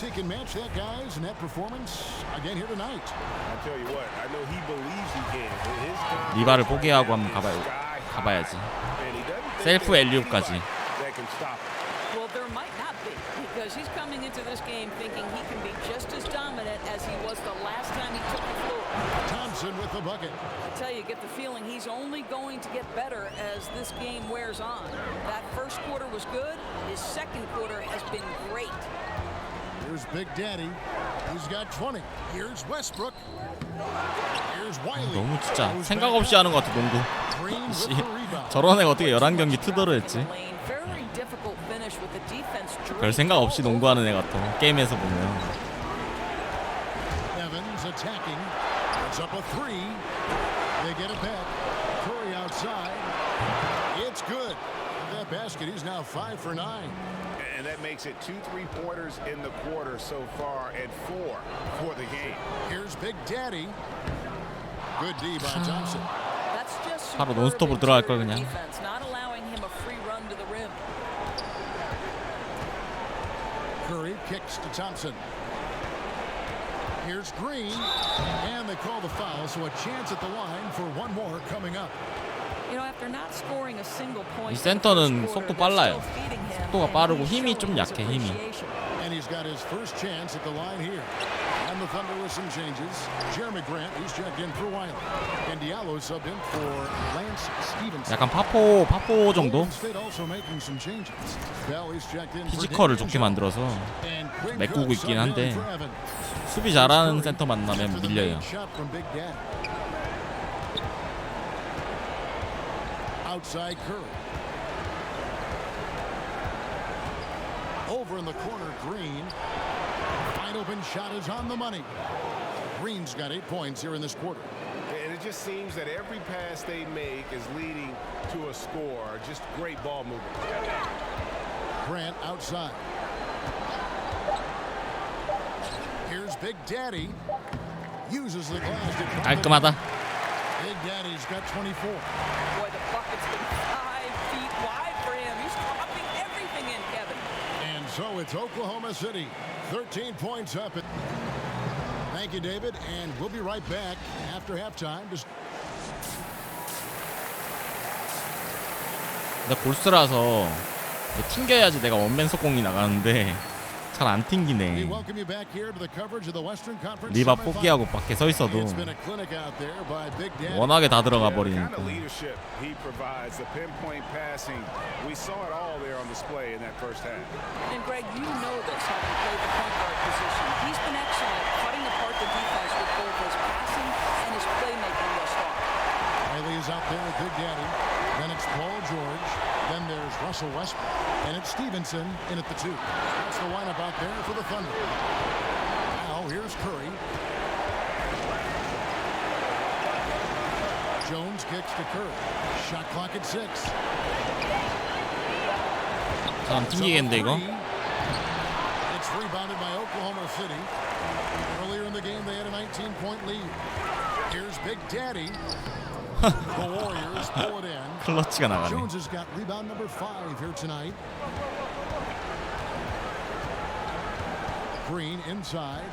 리바를 포기하고 한번 가봐야지. 셀프 엘리옵까지. Well, there might not be because he's coming into this game thinking he can be just as dominant as he was the last time he took the floor. Stevenson with the bucket. I tell you, get the feeling he's only going to get better as this game wears on. That first quarter was good. His second quarter has been great. Here's Big Daddy. He's got 20. Here's Westbrook. Here's Wiley. 너무 진짜 생각 없이 하는 것 같아 농구. 씨, 저런 애가 어떻게 11경기 투더를 했지? 별 생각 없이 농구하는 애 같아. 게임에서 보면. Evans attacking. It's up a three. They get it back. Curry outside. It's good. That basket, he's now 5 for 9. And that makes it 2 3-pointers in the quarter so far and 4 for the game. Here's Big Daddy. Good D by Thompson. 바로 논스톱으로 들어갈 걸 그냥. Not allowing him a free run to the rim. Curry kicks to Thompson. Here's Green, and they call the foul, so a chance at the line for one more coming up. You know, after not scoring a single point. 이 센터는 속도 빨라요. 속도가 빠르고 힘이 좀 약해 힘이. And he's got his first chance at the line here. And the Thunder with some changes. Jeremy Grant, he's checked in for Wiley. And Diallo subbed in for Lance Stevenson. 약간 파포 정도? State also making some changes. Bell, he's checked in for 피지컬을 좋게 만들어서 메꾸고 있긴 한데 수비 잘하는 센터 만나면 밀려요. Outside Curry. Over in the corner, Green. Wide open shot is on the money. Green's got 8 points here in this quarter. And it just seems that every pass they make is leading to a score. Just great ball movement. Grant outside. Here's Big Daddy. Uses the glass to 깔끔하다. Big Daddy's got 24. Boy, the bucket's been 5 feet wide for him. He's dropping everything in, Kevin. And so it's Oklahoma City, 13 points up. Thank you, David, and we'll be right back after halftime. 근데 골스라서 튕겨야지 내가 원맨 속공이 나가는데 잘 안 튕기네. 리바 포기하고 밖에 서 있어도 워낙에 다 들어가 버리니까. And Greg, you know this having played the point guard position. He's been excellent cutting apart the defense with both his passing and his playmaking thus far. Riley is out there with Big Daddy. Then it's Paul George. Then there's Russell Westbrook. And it's Stevenson in at the 2. That's the lineup out there for the Thunder. Now here's Curry. Jones kicks to Curry. Shot clock at 6. 참 튕기겠는데 이거? It's rebounded by Oklahoma City. Earlier in the game they had a 19-point lead. Here's Big Daddy. The Warriors pull it in. 클러치가 나가네. Jones has got rebound number 5 here tonight. Green inside.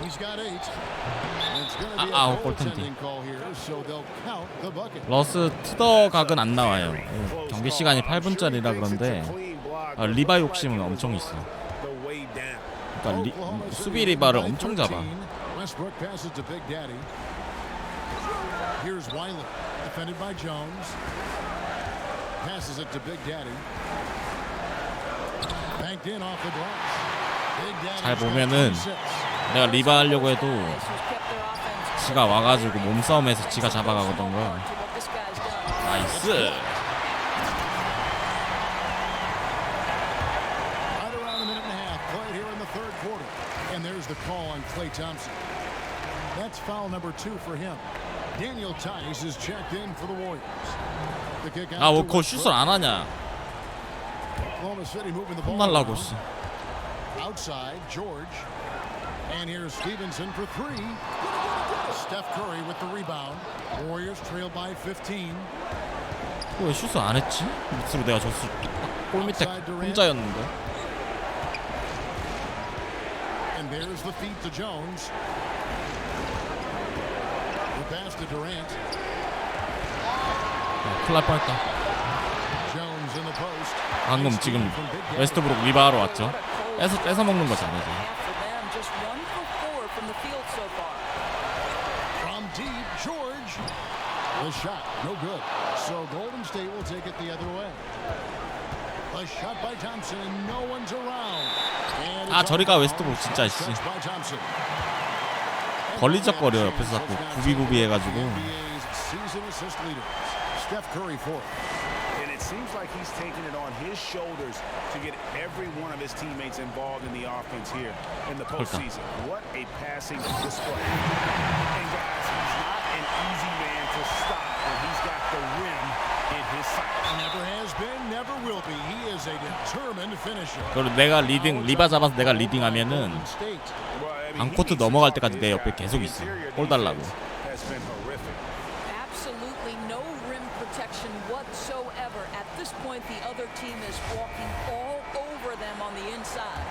He's got 8. It's going to be a goaltending call here, so they'll count the bucket. 러스 투더 각은 안 나와요. 경기 시간이 8분짜리라 그런데 리바 욕심은 엄청 있어. 그러니까 수비 리바를 엄청 잡아. Westbrook passes to Big Daddy. Here's Wiley, defended by Jones. Passes it to Big Daddy. Banked in off the glass. 잘 보면은 내가 리바 하려고 해도 지가 와가지고 몸싸움에서 지가 잡아가거든 걸. 나이스. Right around a minute and a half played here in the third quarter. And there's the call on Klay Thompson. That's foul number 2 for him. Daniel Tice is checked in for the Warriors. The kick out. 아, 왜 그거 슛을 안 하냐? Oklahoma City moving the ball. 혼날라고 씨. Outside George. And here's Stevenson for 3. Steph Curry with the rebound. Warriors trail by 15. 왜 슛을 안 했지? 밑으로 내가 줬을 골 밑에 혼자였는데. And there's the feed to Jones. The pass to Durant. 큰일 날 뻔했다. Jones in the post. 방금 지금 웨스트브룩 리바하러 왔죠. 뺏어 먹는 거 잘하지. From deep, shot, no good. So Golden State will take it the other way. A shot by Thompson, no one's around. 아 저리가 웨스트브룩 진짜 씨. 걸리적거려 옆에서 자꾸 구비구비 해가지고. And it seems like he's taking it on his shoulders to get every one of his teammates involved in the offense here in the postseason. What a passing display. And guys, he's not an easy man to stop when he's got the rim in his sights. Never has been, never will be. He is a determined finisher. 그리고 내가 리바 잡아서 내가 리딩하면은 방코트 넘어갈 때까지 내 옆에 계속 있어. 볼 달라고. Absolutely no rim protection whatsoever. At this point, the other team is walking all over them on the inside.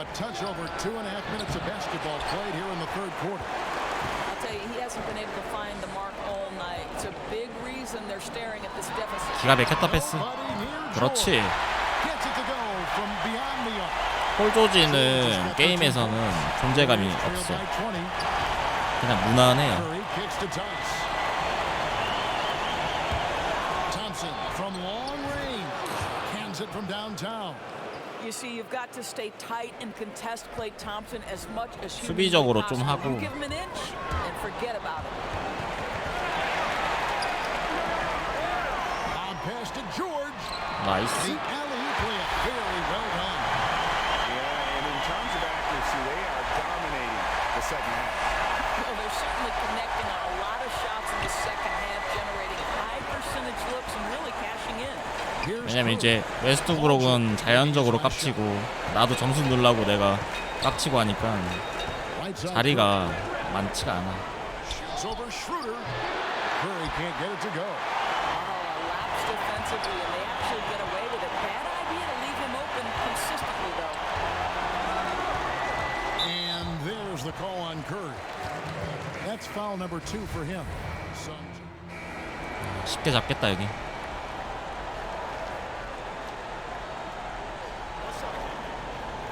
A touch over 2.5 minutes of basketball played here in the third quarter. I'll tell you, he hasn't been able to find the mark all night. It's a big reason they're staring at this deficit. 기가 막혔다 패스. 그렇지. Gets it to go from beyond the arc. 폴 조지는 게임에서는 존재감이 없어. 그냥 무난해요. Thompson from long range hands it from downtown. You see, you've got to stay tight and contest Klay Thompson as much as 수비적으로 좀 하고. Give him an inch and forget about it. On pass to George. 나이스. The alley play very well done. Yeah, and in terms of accuracy, they are dominating the second half. Well, they're certainly connecting on a lot of shots in the second half, generating high percentage looks and really cashing in. 왜냐면 이제 웨스트브룩은 자연적으로 깝치고 나도 점수 넣으려고 내가 깝치고 하니까 자리가 많지가 않아. Defensively, and they actually get away with it. Bad idea to leave him open consistently, though. And there's the call on Curry. That's foul number 2 for him. 쉽게 잡겠다 여기.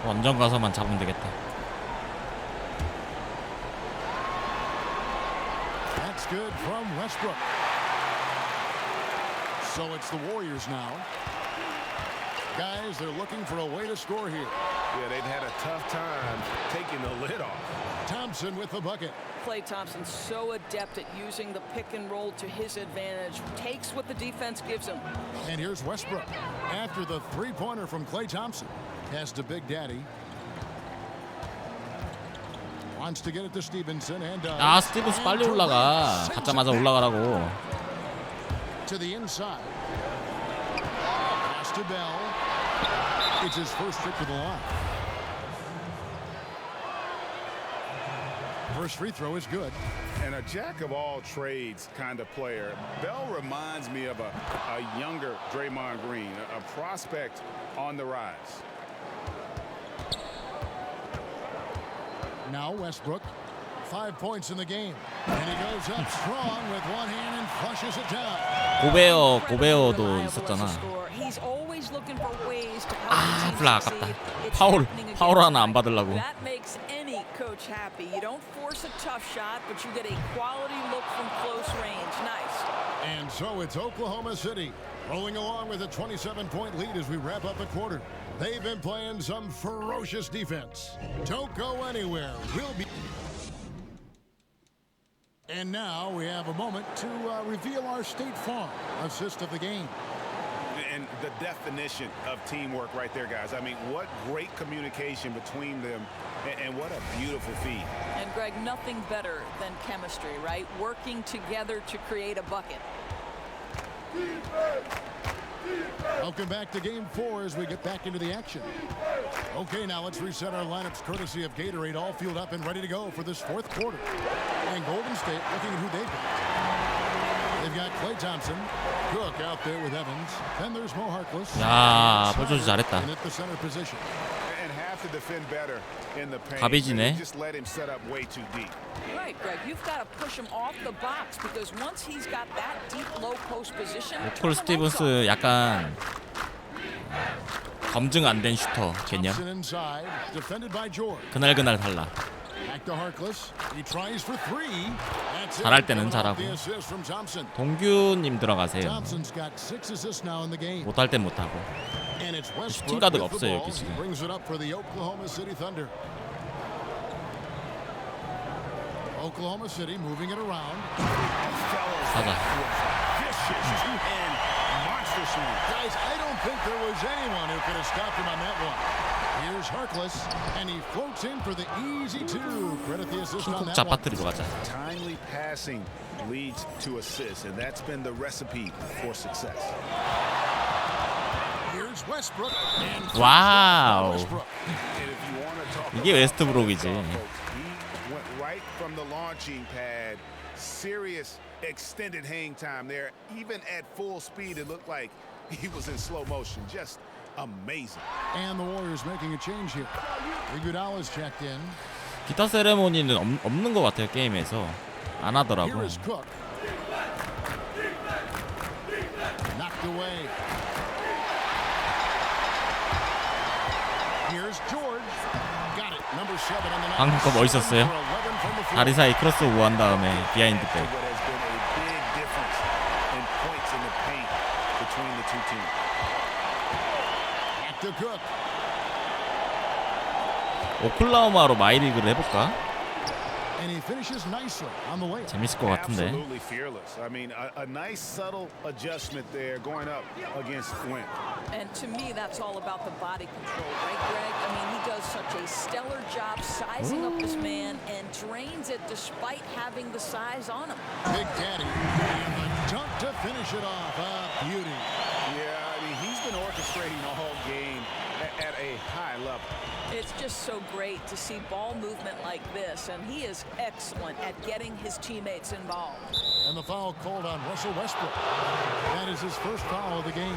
원정 가서만 잡으면 되겠다. That's good from Westbrook. So it's the Warriors now. Guys, they're looking for a way to score here. Yeah, they've had a tough time taking the lid off. Thompson with the bucket. Klay Thompson's so adept at using the pick and roll to his advantage. Takes what the defense gives him. And here's Westbrook. After the three-pointer from Klay Thompson. Pass to Big Daddy. Wants to get it to Stevenson and 아, 스티븐스 빨리 올라가. 받자마자 올라가라고. To the inside. Pass to Bell. It's his first trip to the line. First free throw is good. And a jack of all trades kind of player. Bell reminds me of a younger Draymond Green, a prospect on the rise. Now Westbrook, 5 points in the game. And he goes up strong with one hand and flushes it down. 고베어도 있었잖아. He's always looking for ways to 아, 플라 아깝다. 파울 하나 안 받으려고. That makes any coach happy. You don't force a tough shot, but you get a quality look from close range. Nice. And so it's Oklahoma City rolling along with a 27-point lead as we wrap up the quarter. They've been playing some ferocious defense. Don't go anywhere. We'll be... And now we have a moment to reveal our State Farm assist of the game. And the definition of teamwork right there, guys. I mean, what great communication between them, and what a beautiful feed. And Greg, nothing better than chemistry, right? Working together to create a bucket. Welcome back to Game 4 as we get back into the action. Okay, now let's reset our lineups courtesy of Gatorade, all fueled up and ready to go for this fourth quarter. And Golden State looking at who they've got. They've got Klay Thompson, Cook out there with Evans. Then there's Mo Harkless. 야, 볼조지 잘했다. And at the center position. And have to defend better in the paint. 갑이지네. Just let him set up way too deep. Right, Greg. You've got to push him off the box because once he's got that deep low post position. 콜 스티븐스 약간 검증 안 된 슈터 개념. 그날 달라. Back to Harkless. He tries for three. That's it. 잘할 때는 잘하고. The assist from Thompson. 동규님 들어가세요. Thompson's got 6 assists now in the game. 못할 땐 못하고. And it's 슈팅 Westbrook 가드가 with the 없어요 ball. 여기 He 지금. brings it up for the Oklahoma City Thunder. Oklahoma City moving it around. 가자. Guys, I don't think there was anyone who could have stopped him on that one. Here's Harkless, and he floats in for the easy two. Credit the assist on 킹콕 that one. 짜파트리로 가자. Timely passing leads to assists, and that's been the recipe for success. Here's Westbrook. And 와우. Westbrook. And if you want to talk 이게 웨스트브룩이지. he went right from the launching pad. Serious extended hang time there. Even at full speed, it looked like he was in slow motion. Just amazing. And the Warriors making a change here. Iguodala's checked in. 기타 세레모니는 없는 것 같아요 게임에서. 안 하더라고. Here is Cook. Knocked away. Here's George. Got it. Number 7 on the night. 방금 거 멋있었어요. 다리 사이 크로스오버 한 다음에 비하인드 백. What has been a big difference in points in the paint between the two teams. Back to Cook. 오클라호마로 마이리그를 해볼까? And he finishes nicely on the way. 재밌을 것 같은데. Absolutely fearless. I mean, a nice subtle adjustment there going up against Wynn. And to me, that's all about the body control, right, Greg? I mean, he does such a stellar job sizing up this man and drains it despite having the size on him. Big Daddy. And the dunk to finish it off. A beauty. Yeah, I mean, he's been orchestrating the whole game at a high level. It's just so great to see ball movement like this, and he is excellent at getting his teammates involved. And the foul called on Russell Westbrook. That is his first foul of the game.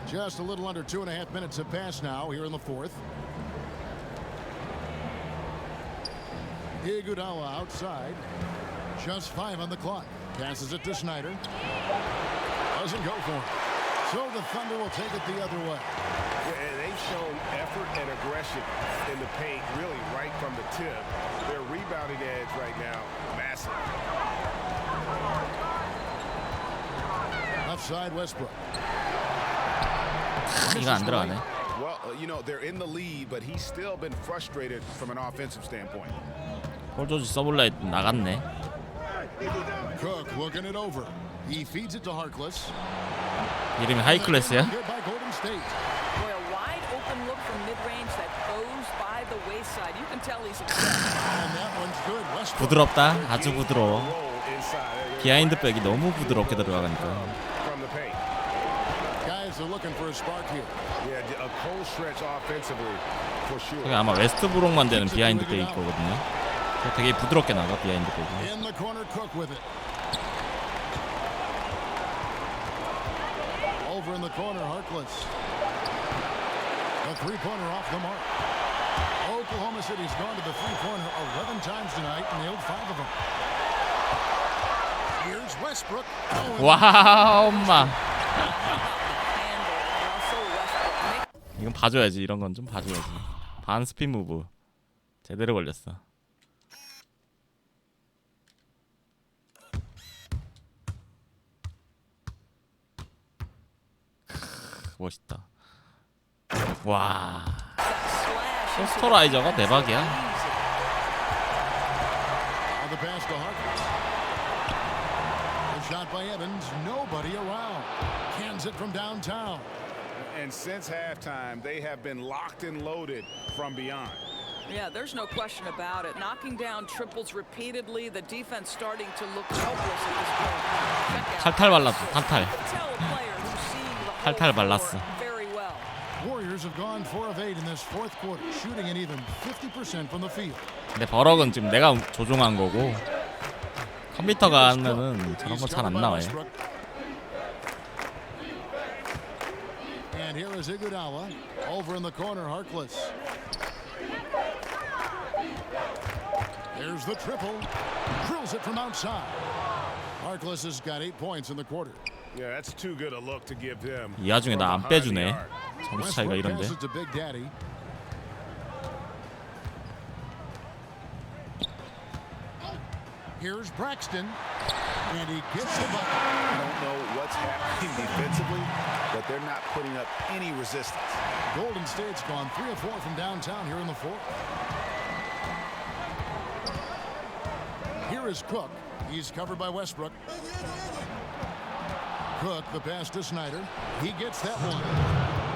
Just a little under 2.5 minutes have passed now here in the fourth. Iguodala outside. Just 5 on the clock. Passes it to Snyder. Doesn't go for it. So the Thunder will take it the other way. Yeah, they've shown effort and aggression in the paint, really right from the tip. Their rebounding edge right now, massive. Left side Westbrook. 이거 안 들어가네. Well, you know, they're in the lead, but he's still been frustrated from an offensive standpoint. 폴조지 써볼라 했더니 나갔네. Cook looking it over. He feeds it to Harkless. 이름이 하이클래스야? Good by Golden State. Boy, a wide open look from mid-range that goes by the wayside. You can tell he's excited. And that one's good. Westbrook. 부드럽다. 아주 부드러워. 비하인드 백이 너무 부드럽게 들어가니까. From the paint. Guys are looking for a spark here. Yeah, a cold stretch offensively for sure. 저게 아마 웨스트브룩만 되는 비하인드 백일 거거든요. 되게 부드럽게 나가 비하인드 백이. In the corner, Cook with it. Over in the corner, Harkless. A three-pointer off the mark. Oklahoma City's gone to the three-pointer 11 times tonight, nailed 5 of them. Here's Westbrook. 와, 엄마. 이건 봐줘야지. 이런 건 좀 봐줘야지. 반 스핀 무브 제대로 걸렸어. 멋있다. 와, 포스터라이저가 대박이야. The pass to Harkless. The shot by Evans. Nobody around. Cans it from downtown. And since halftime, they have been locked and loaded from beyond. Yeah, there's no question about it. Knocking down triples repeatedly, the defense starting to look helpless at this point. 탈탈 발랐어. 탈탈. 탈탈 발랐어. Very well. Warriors have gone 4 of 8 in this fourth quarter, shooting an even 50% from the field. 근데 버럭은 지금 내가 조종한 거고 컴퓨터가 하면은 저런 거 잘 안 나와요. And here is Iguodala over in the corner, Harkless. There's the triple. Drills it from outside. Harkless has got 8 points in the quarter. 이 와중에 나 안 빼주네. 점수 차이가 이런데. Here's Braxton, and he gets the bucket. I don't know what's happening defensively, but they're not putting up any resistance. Golden State's gone 3 of 4 from downtown here in the fourth. Here is Cook. He's covered by Westbrook. Cook, the pass to Snyder. He gets that one.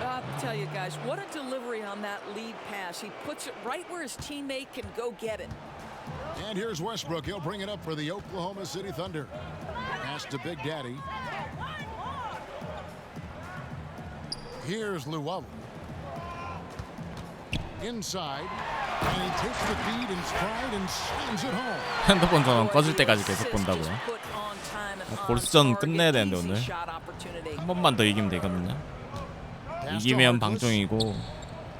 I'll tell you guys, what a delivery on that lead pass. He puts it right where his teammate can go get it. And here's Westbrook. He'll bring it up for the Oklahoma City Thunder. Pass to Big Daddy. Here's Llewellyn. Inside. And he takes the feed in stride and slams it home. 핸드폰 전원 꺼질 때까지 계속 본다고요. 골스전 끝내야 되는데 오늘 한 번만 더 이기면 되거든요. 이기면 방종이고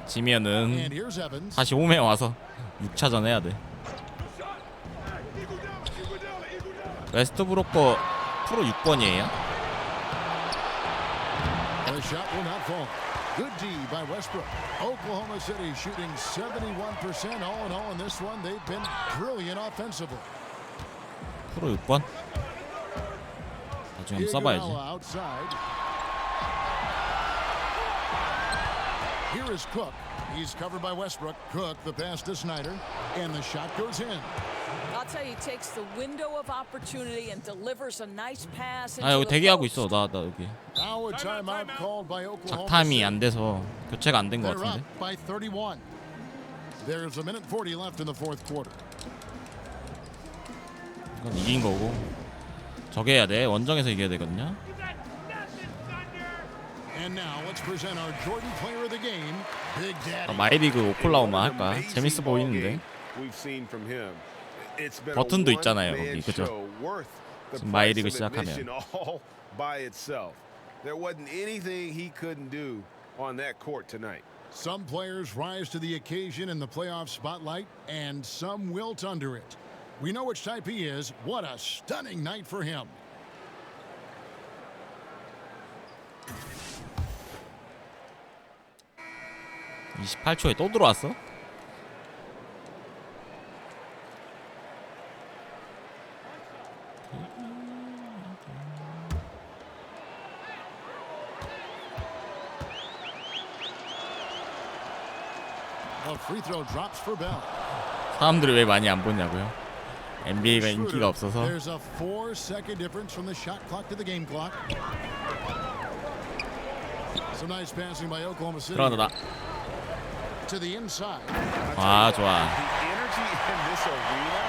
지면은 다시 홈에 와서 6차전 해야 돼. 웨스트브룩 거 프로 6번이에요? Good D by Westbrook. Oklahoma City shooting 71% all in all in this one. They've been brilliant offensively. 프로 6번? 나중에 한번 써봐야지. Here is Cook. He's covered by Westbrook. Cook, the pass to Snyder, and the shot goes in. I'll tell you, he takes the window of opportunity and delivers a nice pass. 아 여기 대기하고 있어. 나 여기. Now a timeout called by Oklahoma 작타임이 안 돼서 교체가 안 된 것 They're 같은데. up by 31. There's a minute 40 left in the fourth quarter. 이건 이긴 거고. 저게 해야 돼. 원정에서 이겨야 되거든요. And now let's present our Jordan Player of the Game, Big Daddy. 마이리그 오클라호마 할까? 재밌어 보이는데. 버튼도 있잖아요 거기, 그죠? 지금 마이리그 시작하면. There wasn't anything he couldn't do on that court tonight. Some players rise to the occasion in the playoff spotlight, and some wilt under it. We know which type he is. What a stunning night for him. (28초에) 또 들어왔어? Free throw drops for Bell. 사람들이 왜 많이 안 보냐고요? NBA가 인기가 없어서. There's a 4-second difference from the shot clock to the game clock. Some nice passing by Oklahoma City. 들어간다. To the inside. 아 좋아. The energy in this arena,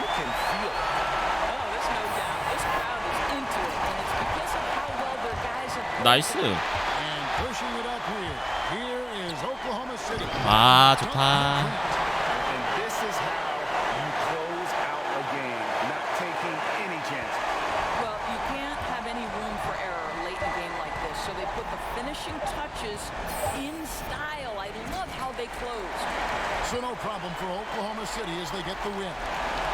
you can feel it. Oh, there's no doubt. This crowd is into it, and it's because of how well their guys have. 나이스. And pushing it up here. Here is Oklahoma City. 아 좋다. And this is how you close out a game, not taking any chances. Well, you can't have any room for error late in a game like this, so they put the finishing touches in style. I love how they closed. So no problem for Oklahoma City as they get the win.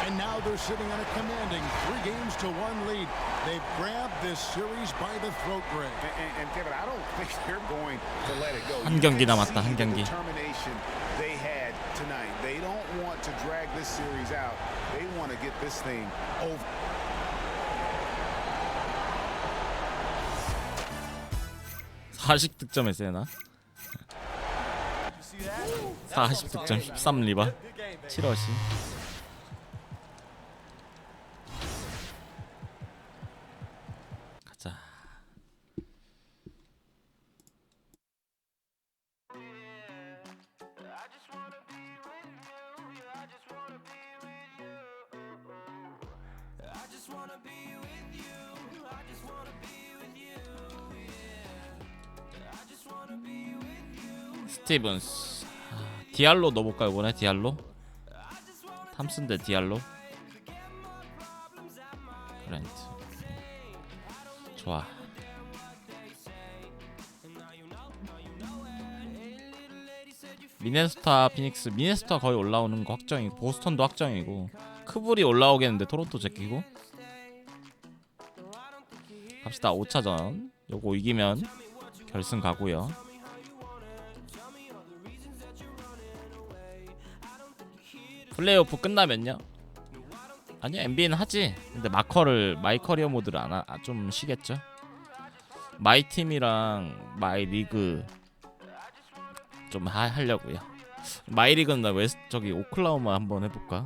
And now they're sitting on a commanding 3-1 lead. They've grabbed this series by the throat, Greg. And Kevin, I don't think they're going to let it go. 한 경기 남았다. 한 경기. Determination they had tonight. They don't want to drag this series out. They want to get this thing over. (40득점) 했어야 나? 40득점 13리바 7어시. 가자. 스티븐스. 디알로 넣어볼까요 이번에? 디알로? 탐슨 대 디알로? 그랜트. 좋아. 미네소타 피닉스. 미네소타 거의 올라오는 거 확정이고 보스턴도 확정이고 크블이 올라오겠는데 토론토 제끼고. 갑시다. 갑시다. 5차전. 요거 이기면 결승 가고요. 플레이오프 끝나면요? 아니요, NBA는 하지. 근데 마이커리어 모드를 좀 쉬겠죠. 마이 팀이랑 마이 리그 좀 하려고요. 마이 리그는 나 저기 오클라호마 한번 해볼까?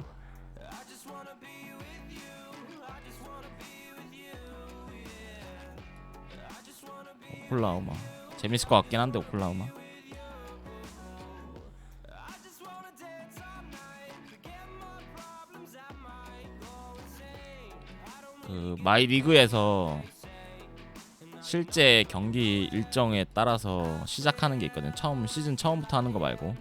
오클라호마 재밌을 것 같긴 한데 오클라호마. 그 마이 리그에서 실제 경기 일정에 따라서 시작하는 게 있거든. 시즌 처음부터 하는 거 말고.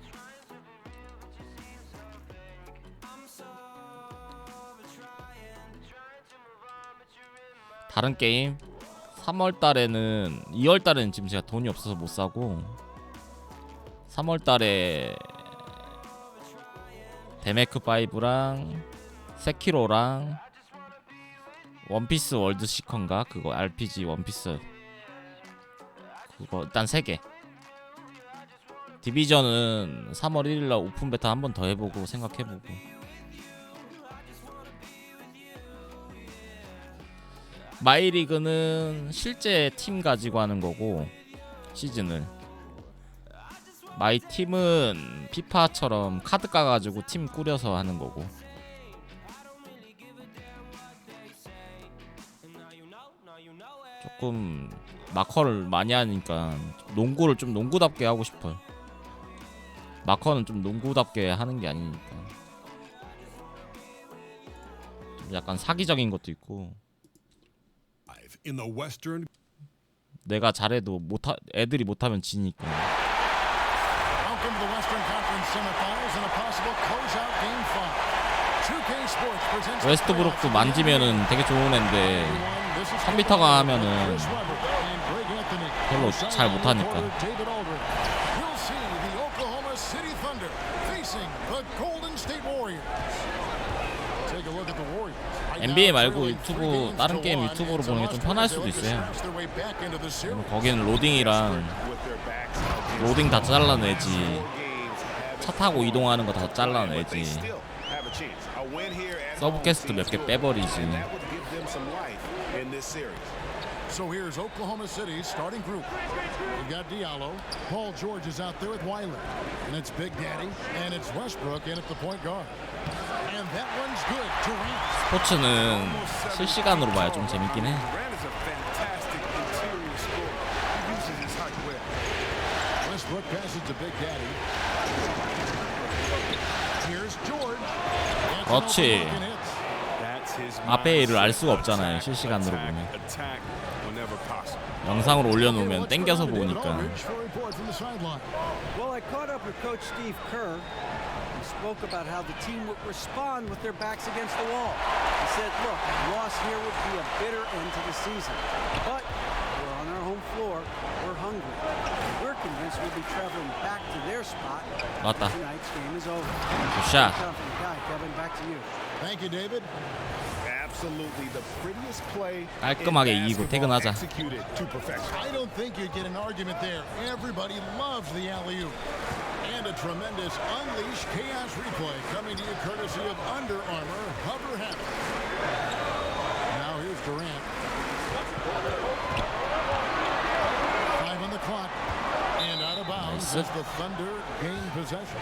다른 게임 3월달에는 2월달에는 지금 제가 돈이 없어서 못 사고 3월달에 데메크 5랑 세키로랑 원피스 월드 시컨가 그거 RPG 원피스 그거 일단 3개. 디비전은 3월 1일날 오픈 베타 한 번 더 해보고 생각해보고. 마이리그는 실제 팀 가지고 하는 거고 시즌을. 마이 팀은 피파처럼 카드 까가지고 팀 꾸려서 하는 거고. 조금 마커를 많이 하니까 농구를 좀 농구답게 하고 싶어요. 마커는 좀 농구답게 하는 게 아니니까 좀 약간 사기적인 것도 있고. 내가 잘해도 애들이 못하면 지니까. 웨스트브룩도 만지면은 되게 좋은 애인데 컴퓨터가 하면은 별로 잘 못하니까. NBA 말고 유튜브 다른 게임 유튜브로 보는 게 좀 편할 수도 있어요. 거기는 로딩이랑 로딩 다 잘라내지. 차 타고 이동하는 거 다 잘라내지. 서브캐스트 몇 개 빼버리지. So here's Oklahoma City's starting group. We've got Diallo. Paul George is out there with Wiley. And it's Big Daddy. And it's Westbrook in at the point guard. And that one's good. Durant. 스포츠는 실시간으로 봐야 좀 재밌긴 해. Westbrook passes to Big Daddy. Here's George. 그렇지. 앞에 일을 알 수가 없잖아요. 실시간으로 보면. 영상으로 올려놓으면 땡겨서 보니까. Well, I caught up with Coach Steve Kerr. He spoke about how the team would respond with their backs against the wall. He said, look, a loss here would be a bitter end to the season. But we're on our home floor. We're hungry. We're convinced we'll be traveling back to their spot. 맞다. Tonight's game is over. 굿샷. Kevin, back to you. Thank you, David. 깔끔하게 이기고 퇴근하자. I don't think you get an argument there. Everybody loves the alley-oop. And a tremendous Unleash Chaos replay coming to you courtesy of Under Armour Hover Habit. Now here's Durant. 5 on the clock. And out of bounds as the Thunder gain possession.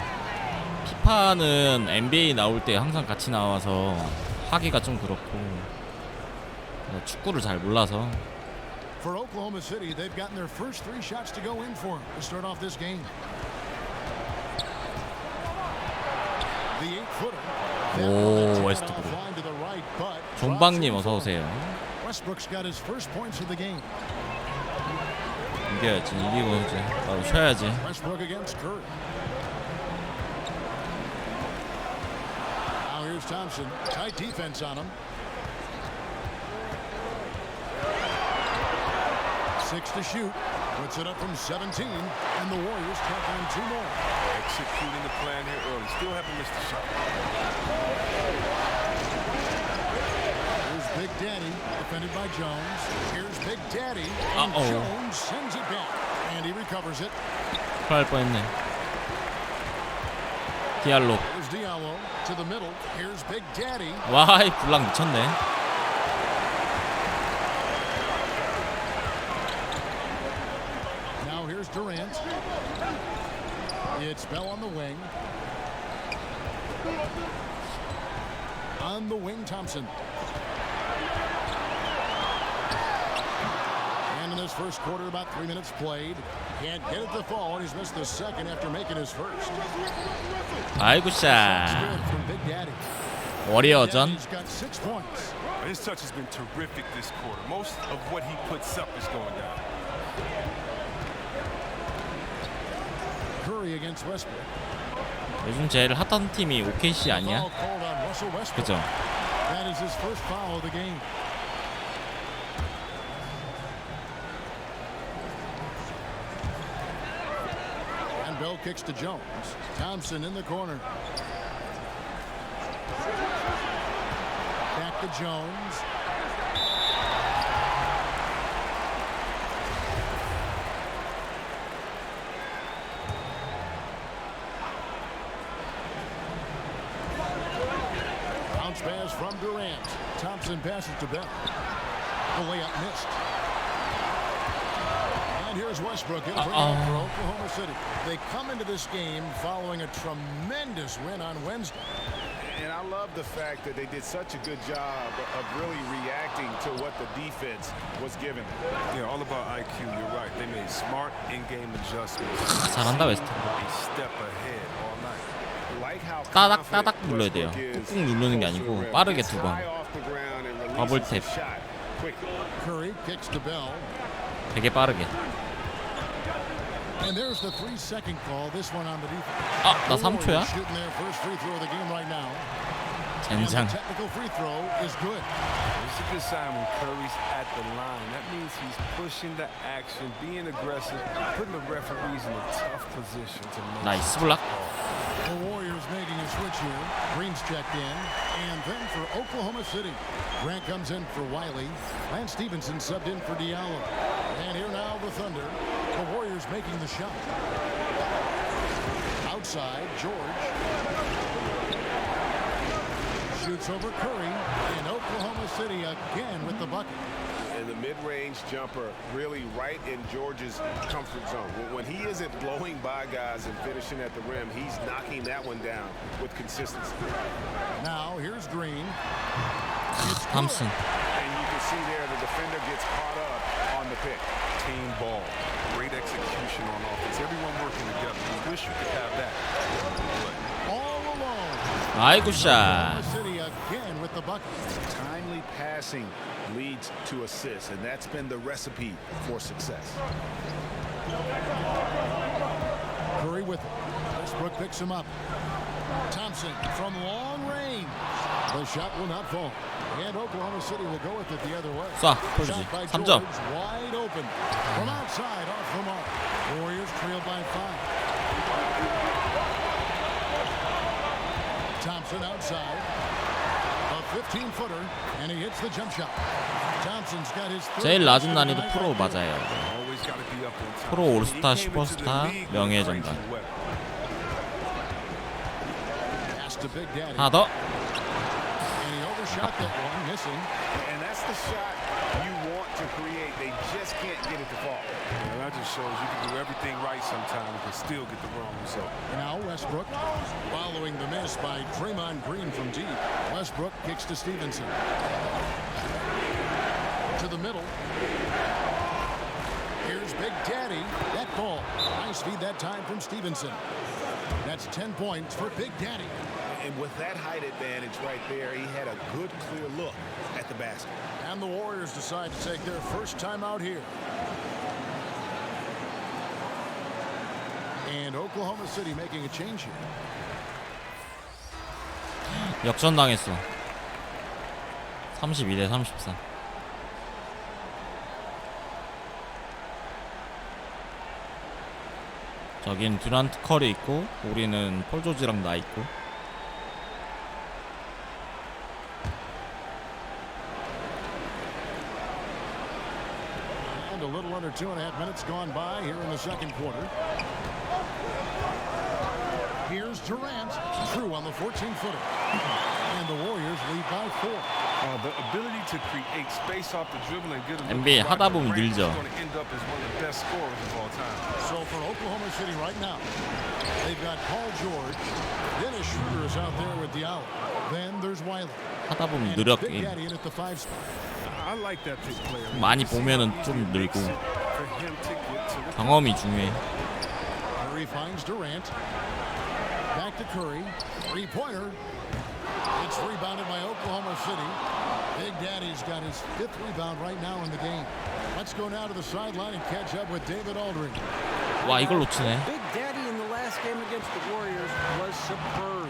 피파는 NBA 나올 때 항상 같이 나와서 하기가 좀 그렇고 축구를 잘 몰라서. For Oklahoma City, they've gotten their first 3 shots to go in for them to start off this game. The 8-footer. 오, 웨스트브룩. 존박님 어서 오세요. Westbrook's got his first points of the game. 이겨야지. 이기고 이제 바로 쉬어야지. Westbrook against Curry. Now here's Thompson. Tight defense on him. 6 to shoot. Puts it up from 17, and the Warriors tack on 2 more. Executing the plan here early. Still haven't missed a shot. Here's Big Daddy, defended by by Jones. Here's Big Daddy. And Jones sends it back. And he recovers it. 할 뻔했네. 디알로. Here's Diallo to the middle. Here's Big Daddy. 와, 이 블락 미쳤네. Now here's Durant. It's Bell on the wing. On the wing, Thompson. And in this first quarter, about 3 minutes played. Can't get it to fall, and he's missed the second after making his first. 아이고 샤. 워리어전. He's got 6 points. His touch has been terrific this quarter. Most of what he puts up is going down. Curry against Westbrook. 요즘 제일 핫한 팀이 OKC 아니야? 그죠? That is his first foul of the game. And Bell kicks to Jones. Thompson in the corner. Back to Jones. Bounce pass from Durant. Thompson passes to Bell. The layup missed. And here's Westbrook. He'll bring it up for Oklahoma City. They come into this game following a tremendous win on Wednesday. And I love the fact that they did such a good job of really reacting to what the defense was given. Yeah, all about IQ. You're right. They made smart in-game adjustments. 잘한다 웨스트. A step ahead all night. 따닥따닥 눌러야 돼요. 꾹꾹 누르는 게 아니고 빠르게 두 번. 더블 탭. Curry kicks to Bell. 되게 빠르게. And there's the 3-second call. This one on the defense. 아, 나 3초야? Shooting their first free throw of the game right now. 젠장. Technical free throw is good. It's a good sign when Curry's at the line. That means he's pushing the action, being aggressive, putting the referees in a tough position to make. 나이스 블락. The Warriors making a switch here. Green's checked in. And then for Oklahoma City. Grant comes in for Wiley. Lance Stevenson subbed in for Diallo. And here now the Thunder. The Warriors making the shot. Outside, George. Shoots over Curry. And Oklahoma City again with the bucket. And the mid-range jumper really right in George's comfort zone. When he isn't blowing by guys and finishing at the rim, he's knocking that one down with consistency. Now here's Green. Thompson. And you can see there the defender gets caught up on the pick. Team ball. Great execution on offense. Everyone working together. We wish you could have that. All alone. 아이고 샤. City again with the bucket. Timely passing leads to assists, and that's been the recipe for success. Curry with it. Westbrook picks him up. Thompson from long range. The shot will not fall. And Oklahoma City will go with it the other way. 쏴, 폴지. 3점. Wide open. From outside, off the mark. Warriors trail by 5. Thompson outside. A 15-footer, and he hits the jump shot. Thompson's got his 제일 낮은 난이도 프로 맞아요. 프로 올스타, 슈퍼스타, 명예전당. 하나 더. Shot that one missing, and that's the shot you want to create. They just can't get it to fall. And that just shows you can do everything right sometimes but still get the wrong result. Now Westbrook following the miss by Draymond Green from deep. Westbrook kicks to Stevenson. To the middle. Here's Big Daddy. That ball. Nice feed that time from Stevenson. That's 10 points for Big Daddy. And with that height advantage right there, he had a good, clear look at the basket. And the Warriors decide to take their first time out here. And Oklahoma City making a change here. 역전당했어. 32대 34. 저긴 듀란트 커리 있고 우리는 폴 조지랑 나 있고. And a little under 2.5 minutes gone by here in the second quarter. Here's Durant, through on the 14-footer. And the Warriors lead by 4. The ability to create space off the dribble and get a NBA 하다 보면 늘죠. going to end up as one of the best scorers of all time. So for Oklahoma City right now, they've got Paul George. Dennis Schroeder is out there with Diallo. Then there's Wiley. 하다 보면 느려 Big 게임. Daddy in at the 5 spot. I like that big player. 많이 보면은 좀 늘고 For him to get to the 경험이 중요해. Curry finds Durant. Back to Curry. Three-pointer. It's rebounded by Oklahoma City. Big Daddy's got his 5th rebound right now in the game. Let's go now to the sideline and catch up with David Aldridge. 와 이걸 놓치네. Big Daddy in the last game against the Warriors was superb.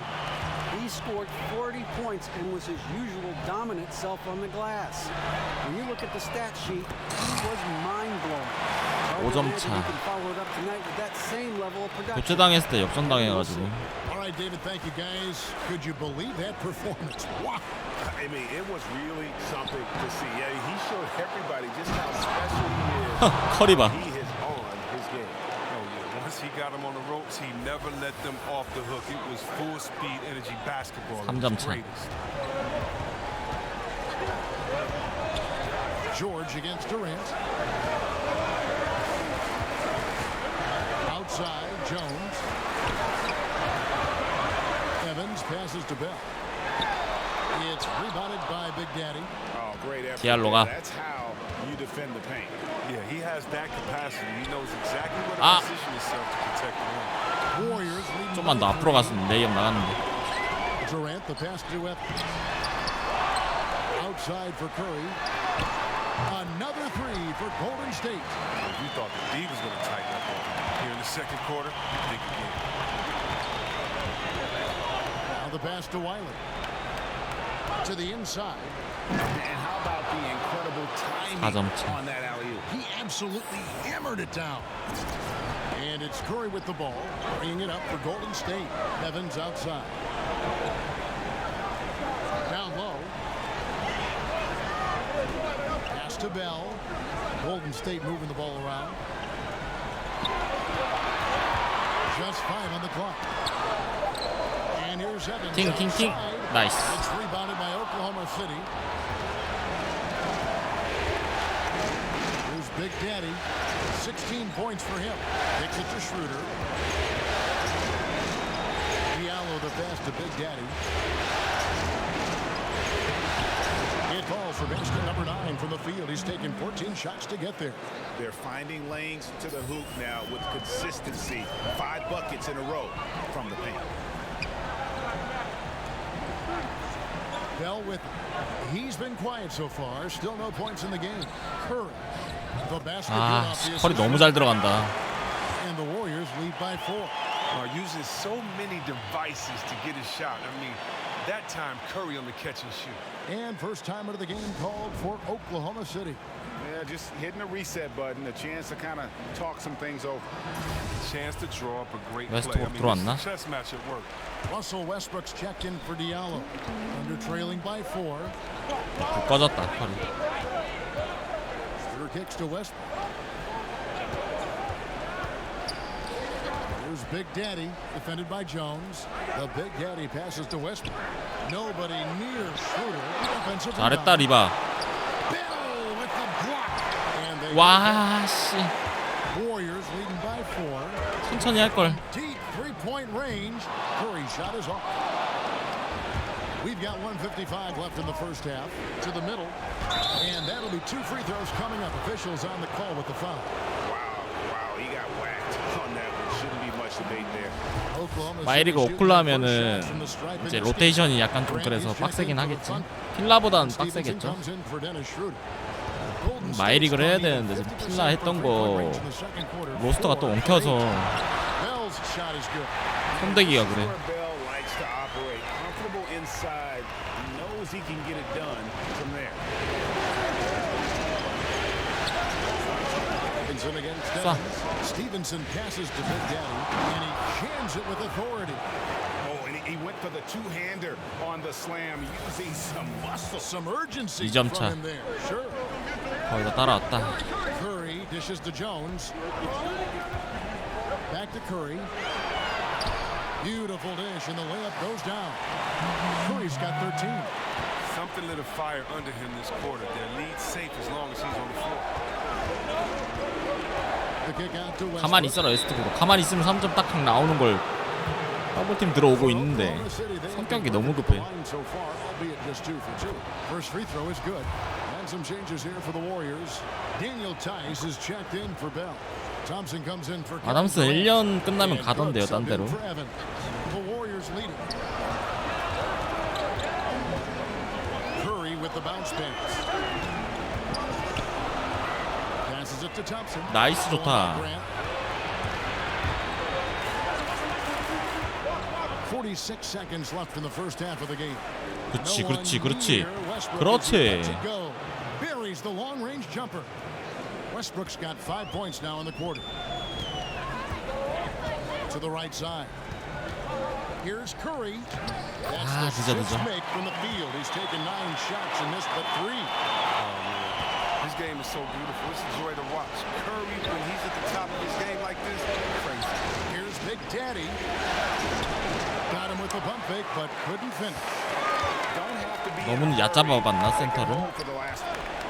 He scored 40 points and was his usual dominant self on the glass. When you look at the stat sheet, he was mind-blowing. 5점 차. Followed up tonight with that same level of production. 교체당했을 때 역전당해가지고. All right, David, thank you, guys. Could you believe that performance? Wow. I mean, it was really something to see. Yeah, he showed everybody just how special he is. 커리 봐. He is on his game. Oh yeah, once he got him on the ropes, he never let them off the hook. It was full speed energy basketball. 3점 차. George against Durant. Outside, Jones. Evans passes to Bell. It's rebounded by Big Daddy. Oh, great effort. 디알로가. That's how you defend the paint. Yeah, he has that capacity. He knows exactly where to position himself to protect the rim. Warriors lead. 좀만 더 앞으로 갔으면 레이업 나갔는데. Durant, the pass to Evans. Outside for Curry. Another three for Golden State. If you thought the D was going to tighten up here in the second quarter, think again. Now the pass to Wiley. To the inside. And how about the incredible timing on that alley-oop? He absolutely hammered it down. And it's Curry with the ball, bringing it up for Golden State. Evans outside. Down low. Pass to Bell. Golden State moving the ball around. Just 5 on the clock. And here's Evans. 팅. 나이스. It's rebounded by Oklahoma City. Here's Big Daddy. 16 points for him. Takes it to Schroeder. Diallo the pass to Big Daddy. It falls for basket number 9 from the field. He's taken 14 shots to get there. They're finding lanes to the hoop now with consistency. 5 buckets in a row from the paint. Bell with it. He's been quiet so far. Still no points in the game. Curry. The basket 아, 커리 너무 잘 들어간다. And the Warriors lead by 4. Using so many devices to get his shot. I mean, that time Curry on the catch and shoot. And first timer of the game called for Oklahoma City. Yeah, just hitting the reset button, a chance to kind of talk some things over. Chance to draw up a great Westbrook play. I mean, 들어왔나? it's a chess match at work. Russell Westbrook's checked in for Diallo. Under trailing by 4. 꺼졌다 커리. Schroeder kicks to Westbrook. Here's Big Daddy, defended by Jones. The Big Daddy passes to Westbrook. Nobody near Schroeder. Offensive 잘했다 리바. Bell with the block. And they 와 씨. Warriors leading by 4. 천천히 할 걸. Deep three-point range. Curry's shot is off. We've got 1:55 left in the first half. To the middle. And that'll be 2 free throws coming up. Officials on the call with the foul. Wow, he got whacked on that one. Shouldn't be much debate there. 마이리가 오클라하면은 이제 로테이션이 약간 좀 그래서 빡세긴 하겠지. 필라보단 빡세겠죠. 마이리그를 해야 되는데 지금 필라 했던 거 로스터가 또 엉켜서 손대기가 그래. 쏴. Stevenson passes to Big Daddy, and he jams it with authority. Oh, and he went for the two-hander on the slam, using some muscle, some urgency 2점 차. from him there. Sure. 거의 다 따라왔다. Curry Curry dishes to Jones. Back to Curry. Beautiful dish, and the layup goes down. Curry's got 13. Something lit a fire under him this quarter. Their lead safe as long as he's on the floor. The kick out to Westbrook. 가만히 있어라 웨스트브룩. 가만히 있으면 3점 딱딱 나오는 걸 더블팀 들어오고 있는데 성격이 너무 급해. First free throw is good. And some changes here for the Warriors. Daniel Tice is checked in for Bell. Thompson comes in for 아담스 1년 끝나면 가던데요, 딴 데로. The Warriors leading. Curry with the bounce pass. Passes it to Thompson. 나이스 좋다. 46 seconds left in the first half of the game. 그렇지, 그렇지, 그렇지. 그렇지. Buries the long-range jumper. Westbrook's got 5 points now in the quarter. To the right side. Here's Curry. That's the sixth make from the field. He's taken 9 shots and missed but 3. His game is so beautiful. It's a joy to watch. Curry, when he's at the top of his game like this, crazy. Here's Big Daddy. Got him with the pump fake, but couldn't finish. 너무 얕잡아봤나 센터를?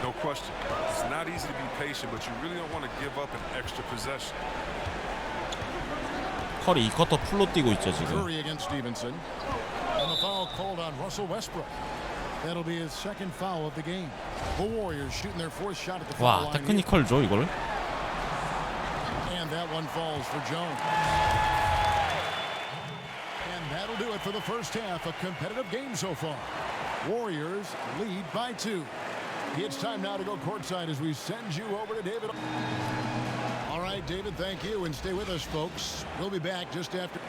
No question. It's not easy to be patient, but you really don't want to give up an extra possession. 커리 2쿼터 풀로 뛰고 있죠 지금. Curry against Stevenson. And the foul called on Russell Westbrook. That'll be his second foul of the game. The Warriors shooting their fourth shot at the foul 와, line. 테크니컬죠 이걸? And that one falls for Jones. And that'll do it for the first half. A competitive game so far. Warriors lead by 2. It's time now to go courtside as we send you over to David. All right, David, thank you, and stay with us, folks. We'll be back just after.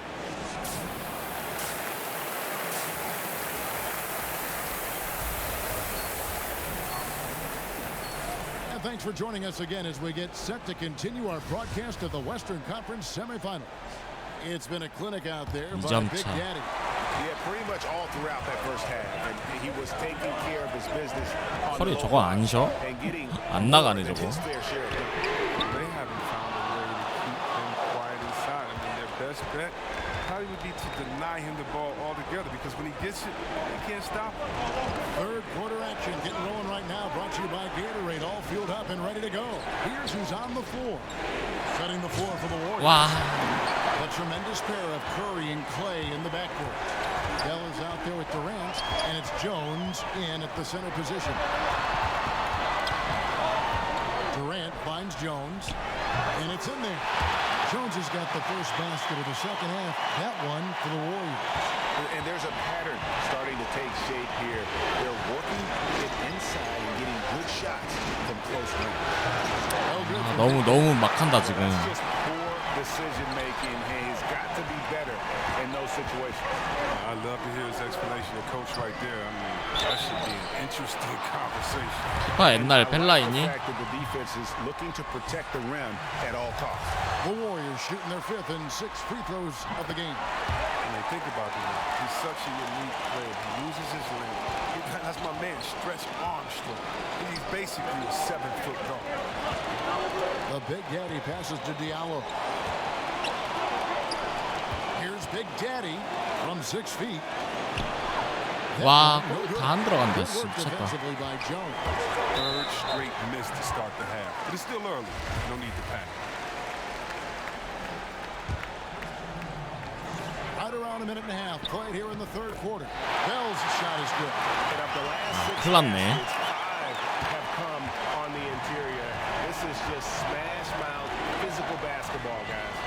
And thanks for joining us again as we get set to continue our broadcast of the Western Conference semifinals. It's been a clinic out there by Big Daddy. Yeah, pretty much all throughout that first half, and he was taking care of his business. 커리 저거 안 쉬어? 안 나가네 저거. They haven't found a way to keep him quiet inside. I mean, their best bet probably would be to deny him the ball altogether because when he gets it, he can't stop him. Third quarter action getting rolling right now. Brought to you by Gatorade, all fueled up and ready to go. Here's who's on the floor. Setting the floor for the Warriors. 와. A tremendous pair of Curry and Clay in the backcourt. Bell is out there with Durant, and it's Jones in at the center position. Durant finds Jones, and it's in there. Jones has got the first basket of the second half. That one for the Warriors. And there's a pattern starting to take shape here. They're working it inside and getting good shots from close range. 너무 막한다 지금. Just poor decision making. He's got to be better in those situations. I love to hear his explanation of coach right there. I mean, that should be an interesting conversation. 옛날 펠라인이. The defense is looking to protect the rim at all costs. The Warriors shooting their 5th and 6th free throws of the game. I mean, think about it. He's such a unique player. He uses his length. That's my man, Stretch Armstrong. He's basically a 7-foot guard. The Big Daddy passes to Diallo. Here's Big Daddy from 6 feet. 와, 다 안 들어간다. 미쳤다. Third straight miss to start the half. But it's still early. No need to panic. Right around a minute and a half played here in the third quarter. Bell's shot is good. 큰일 났네. Have come on the interior. This is just smash mouth physical basketball, guys.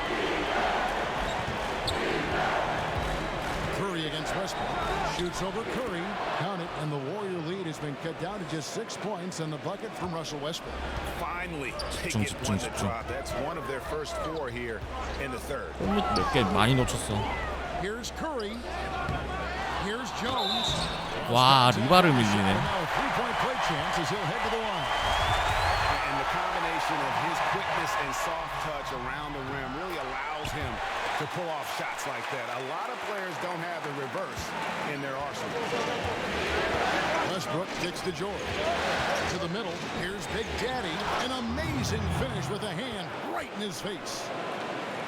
Curry against Westbrook. Shoots over Curry. Count it, and the Warrior lead has been cut down to just 6 points and the bucket from Russell Westbrook. Finally, they get one to drop. That's one of their first 4 here in the third. 몇 개 많이 놓쳤어. Here's Curry. Here's Jones. 와, 리바를 밀리네. 3-point play chance as he'll head to the line. And the combination of his quickness and soft touch around the rim really allows him to pull off shots like that. A lot of players don't have the reverse in their arsenal. Westbrook kicks to George. To the middle. Here's Big Daddy. An amazing finish with a hand right in his face.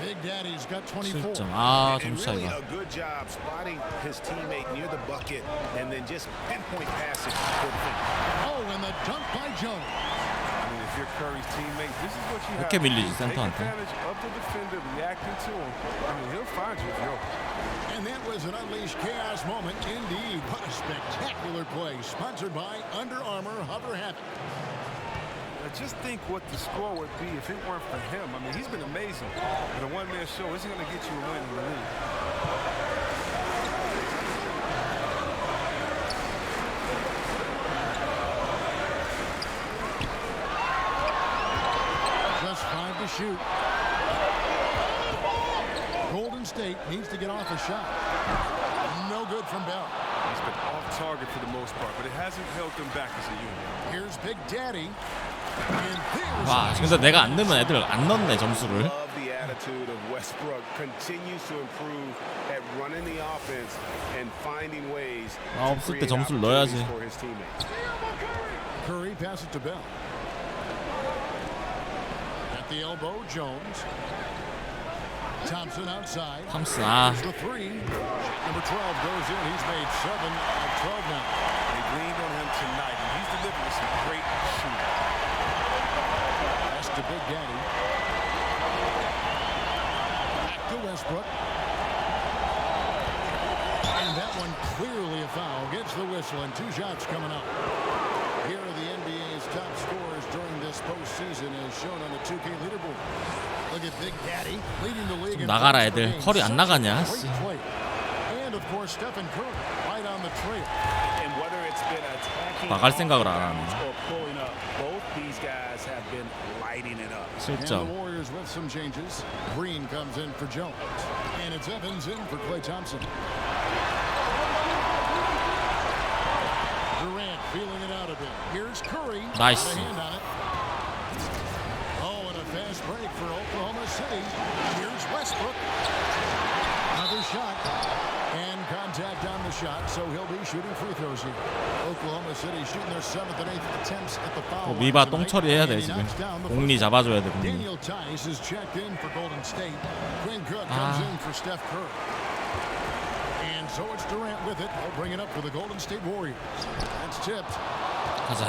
Big Daddy's got 24. 아, And 점수 really 차이가. a good job spotting his teammate near the bucket and then just pinpoint passing for the finish. Oh, and the dunk by Jones. I mean, if you're Curry's teammate, this is what you have 이렇게 to 밀리지, do. Take 센터한테. advantage of the defender reacting to him. I mean, he'll find you if you're open. And that was an unleashed chaos moment indeed. What a spectacular play. Sponsored by Under Armour Hover Havoc. Just think what the score would be if it weren't for him. I mean, he's been amazing. But a one-man show isn't going to get you a win in the league. Just 5 to shoot. Golden State needs to get off a shot. No good from Bell. He's been off target for the most part, but it hasn't held them back as a unit. Here's Big Daddy. 와, 근데 내가 안 넣으면 애들 안 넣네 점수를. Love the attitude of Westbrook. Continues to improve at running the offense and finding ways 아, 없을 때 점수를 넣어야지. for his teammates. Curry passes to Bell. At the elbow, Jones. Thompson outside. 탐슨 아. Here's the three. Number 12 goes in. He's made 7 of 12 now. They leaned on him tonight, and he's delivering some great shooting. Pass to Big Daddy. Back to Westbrook. And that one clearly a foul. Gets the whistle, and 2 shots coming up. Here are the NBA's top scorers during this postseason as shown on the 2K leaderboard. Look at Big Daddy leading the league in 나가라 애들. 커리 안 나가냐? 씨. And of course Stephen Curry right on the trail. And whether it's been attacking 나갈 생각을 안 하네. or pulling up, both these guys have been lighting it up. And the 실점. Warriors with some changes. Green comes in for Jones. And it's Evans in for Klay Thompson. Durant feeling it out a bit. Here's Curry. Nice. Got a hand on it. Oh, and a fast break for Oklahoma City. Here's Westbrook. Another shot. And contact on the shot, so he'll be shooting free throws here. Oklahoma City shooting their 7th and 8th attempts at the foul. 미바 똥 처리해야 돼 지금. 공리 잡아줘야 돼 공리. Daniel Tice is checked in for Golden State. Quinn Cook comes in for Steph Curry. And so it's Durant with it. He'll bring it up for the Golden State Warriors. That's tipped. 가자.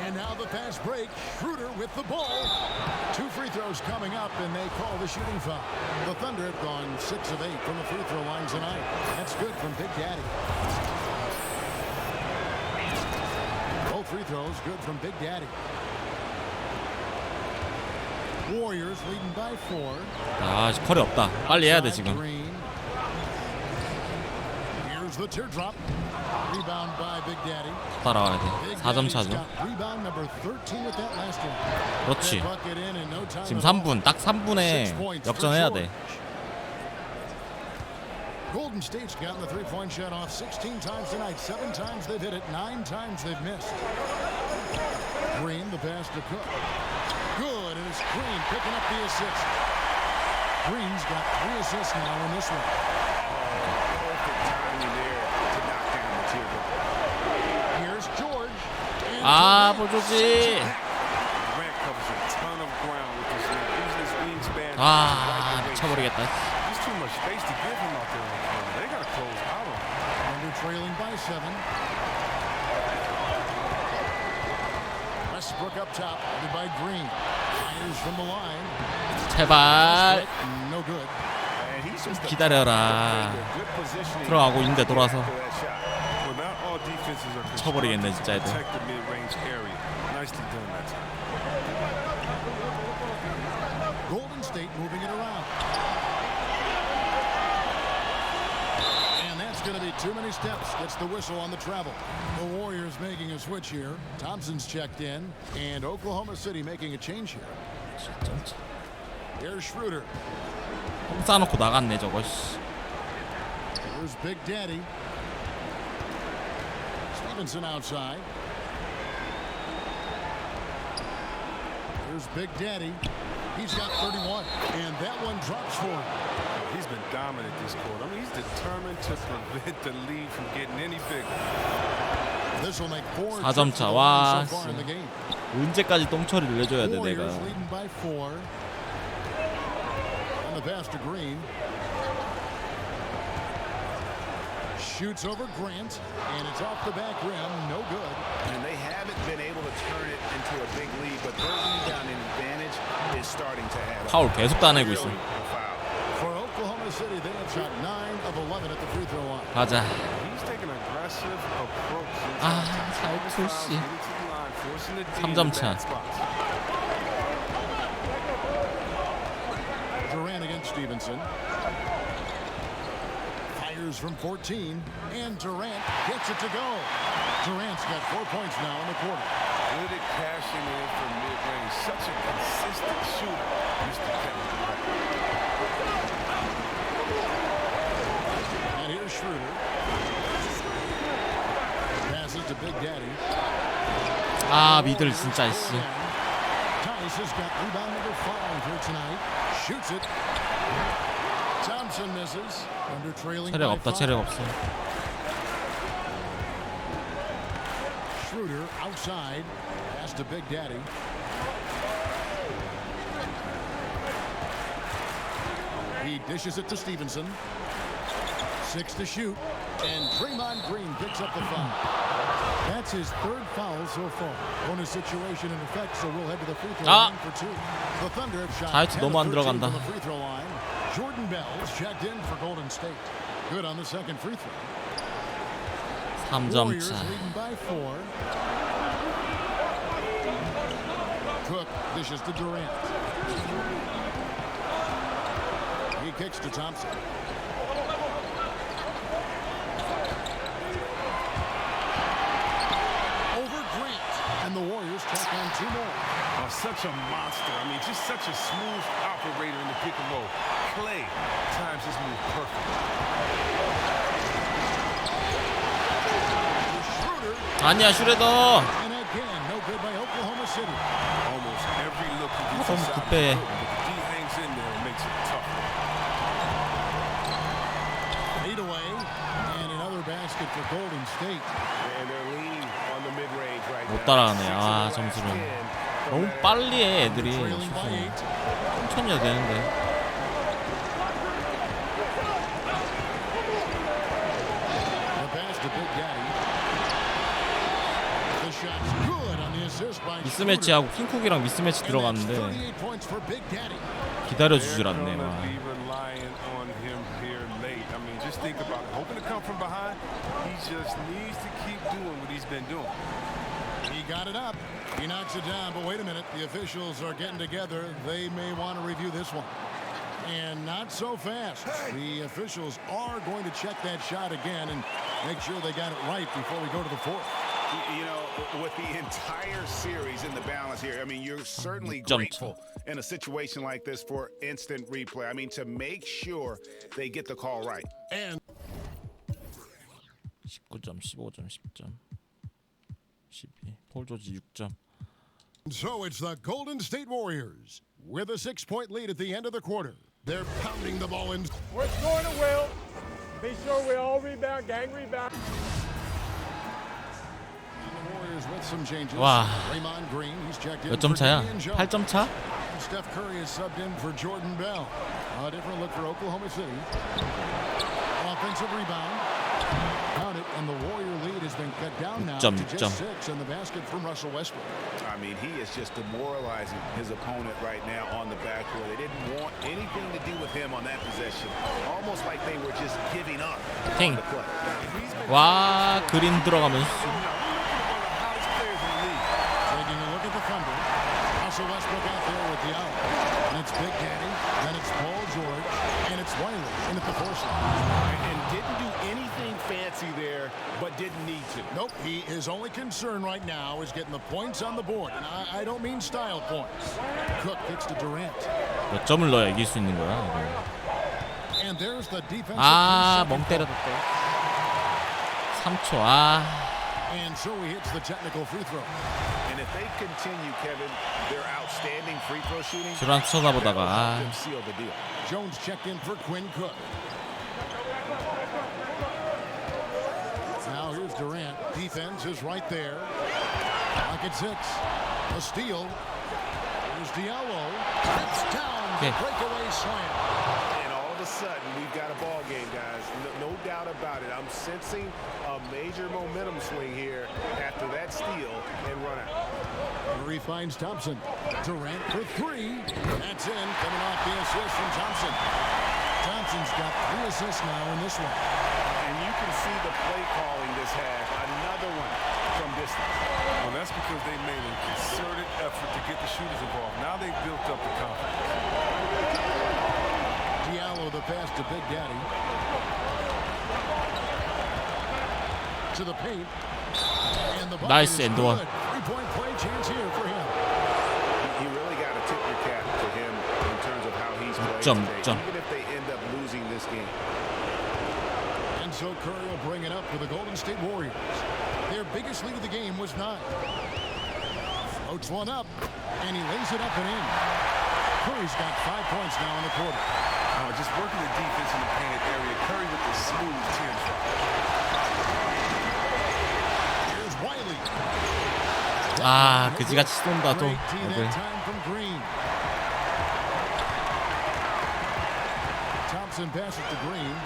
And now the fast break. Schroeder with the ball. 2 free throws coming up, and they call the shooting foul. The Thunder have gone 6 of 8 from the free throw line tonight. That's good from Big Daddy. Both free throws good from Big Daddy. Warriors leading by 4. 아, 커리 없다. 빨리 해야 돼 지금. Here's the teardrop. Rebound by Big Daddy. 따라와야 돼. 4점 차죠. Rebound number 13 with that last one. 그렇지. 지금 3분, 딱 3분에 역전해야 돼. Golden State's gotten the three-point shot off 16 times tonight. 7 times they've hit it, 9 times they've missed. Green, the pass to Cook. Good, and it's Green picking up the assist. Green's got 3 assists now in this one. Perfect timing there to knock down the teardrop. Here's George. 아, 보조지. Durant covers a ton of ground with this lead. Using his wingspan. 아, 미쳐버리겠다. There's too much space to give him out there. They got to close out on him. And they're trailing by 7. Westbrook up top, headed by Green. Fires from the line. 제발. No good. 기다려라. 들어가고 있는데 돌아서 Well, not all defenses are 쳐버리겠네 진짜 애들. protect the mid-range area. Nicely done that time. Golden State moving it around. And that's going to be too many steps. Gets the whistle on the travel. The Warriors making a switch here. Thompson's checked in. And Oklahoma City making a change here. Here's Schroeder. 똥 싸놓고 나갔네 저거. Here's Big Daddy. Stevenson outside. Here's Big Daddy. He's got 31, and that one drops for him. He's been dominant this quarter. I mean, he's determined to prevent the lead from getting any bigger. This will make 4 4점 차. 와, 언제까지 똥처리를 해줘야 돼 내가. Leading by 4. On the pass to Green. Shoots over Grant, and it's off the back rim, no good. And they haven't been able to turn it into a big lead, but their rebounding advantage is starting to add up. 파울 계속 따내고 있어. For Oklahoma City, they have shot 9 of 11 at the free throw line. 가자. He's taking an aggressive approach. 잘 푸시. 3점 차. Durant against Stevenson. Fires from 14, and Durant gets it to go. Durant's got 4 points now in the quarter. Good at cashing in from mid-range. Such a consistent shooter, Mr. Kevin Durant. And here's Schroeder. Passes to Big Daddy. 아, 미들 진짜 씨. Tice has got rebound number 5 here tonight. Shoots it. Thompson misses. Under trailing. 체력 없다. 체력 없어. Schroeder outside. Pass to Big Daddy. He dishes it to Stevenson. 6 to shoot. And Draymond Green picks up the foul. That's his 3rd foul so far. Bonus situation in effect, so we'll head to the free throw line for 2. The Thunder have shot 10 너무 안 of 13 들어간다. from the free throw line. Jordan Bell's checked in for Golden State. Good on the second free throw. 3점 Warriors 차. leading by 4. Cook dishes to Durant. He kicks to Thompson. Over Grant. And the Warriors tack on 2 more. Oh, such a monster. I mean, just such a smooth operator in the pick and roll. Clay times his move perfect. 아니야, 슈레더. And again, no good by Oklahoma City. Almost every look he gets 너무 inside 급해. the but the D hangs in there and makes it tough. Lead away, and another basket for Golden State. And they're leaning on the mid-range right 못 now. 따라가네. 아, 점수를. 너무 빨리 해, 애들이. Trailing by 8. 천천히 해야 되는데. The pass to Big Daddy. The shot's good on the assist by 미스매치하고 킹쿡이랑 미스매치 들어갔는데 38 points for Big Daddy. 기다려주질 They're 않네. gonna 와. be relying on him here late. I mean, just think about it. Hoping to come from behind, he just needs to keep doing what he's been doing. He got it up. He knocks it down, but wait a minute. The officials are getting together. They may want to review this one. And not so fast. The officials are going to check that shot again and make sure they got it right before we go to the 4th. You know, with the entire series in the balance here, I mean, you're certainly Jumped. grateful in a situation like this for instant replay. I mean, to make sure they get the call right. And 19점, 15점, 10점, 12. 폴 조지 6점. so it's the Golden State Warriors with a 6-point lead at the end of the quarter. They're pounding the ball in. We're scoring a will. Be sure we all rebound, gang rebound. Warriors with some changes. 와. Draymond Green, he's checked in 몇 점 for 차야? Damian Jones. 8점 차? Steph Curry is subbed in for Jordan Bell. A different look for Oklahoma City. Offensive rebound. Count it, and the Warrior lead has been cut down now to just 6 in the basket from Russell Westbrook. I mean, he is just demoralizing his opponent right now on the backcourt. They didn't want anything to do with him on that possession. Almost like they were just giving up on 팅. the play. 와, 그린 들어가면서. Taking a look at the Thunder. Russell Westbrook out there with the out. And it's Big Daddy, then it's Paul George, and it's Wiley in at the 4th slot. And didn't do anything fancy there, but didn't need to. Nope, his only concern right now is getting the points on the board. And I don't mean style points. Cook gets to Durant. 몇 점을 넣어야 이길 수 있는 거야? And there's the defensive 아, 멍 때렸다. 3초. 아. And so he hits the technical free throw. And if they continue, Kevin, their outstanding free throw shooting, 듀란트 쳐다보다가 them seal the deal. Jones checked in for Quinn Cook. Now here's Durant. Defense is right there. Pocket 6. A steal. Here's Diallo. That's down. Breakaway slam. And all of a sudden, we've got a ball game, guys. No doubt about it. I'm sensing a major momentum swing here after that steal and run out. Murray finds Thompson. Durant for 3. That's in. Coming off the assist from Thompson. Thompson's got 3 assists now in this one. And you can see the play calling this half. Another one from distance. Well, that's because they made a concerted effort to get the shooters involved. Now they've built up the confidence. Diallo the pass to Big Daddy. To the paint. And the 나이스 엔드원. 3-point play chance here for him. You really got to tip your cap to him in terms of how he's played today, even if they end up losing this game. And so Curry will bring it up for the Golden State Warriors. Their biggest lead of the game was 9. Floats one up, and he lays it up and in. Curry's got 5 points now in the quarter. Just working the defense in the painted area. Curry with the smooth 10 shot. Here's Wiley. 아, 그지같이 쏜다 또. That time from Green. Thompson passes to Green.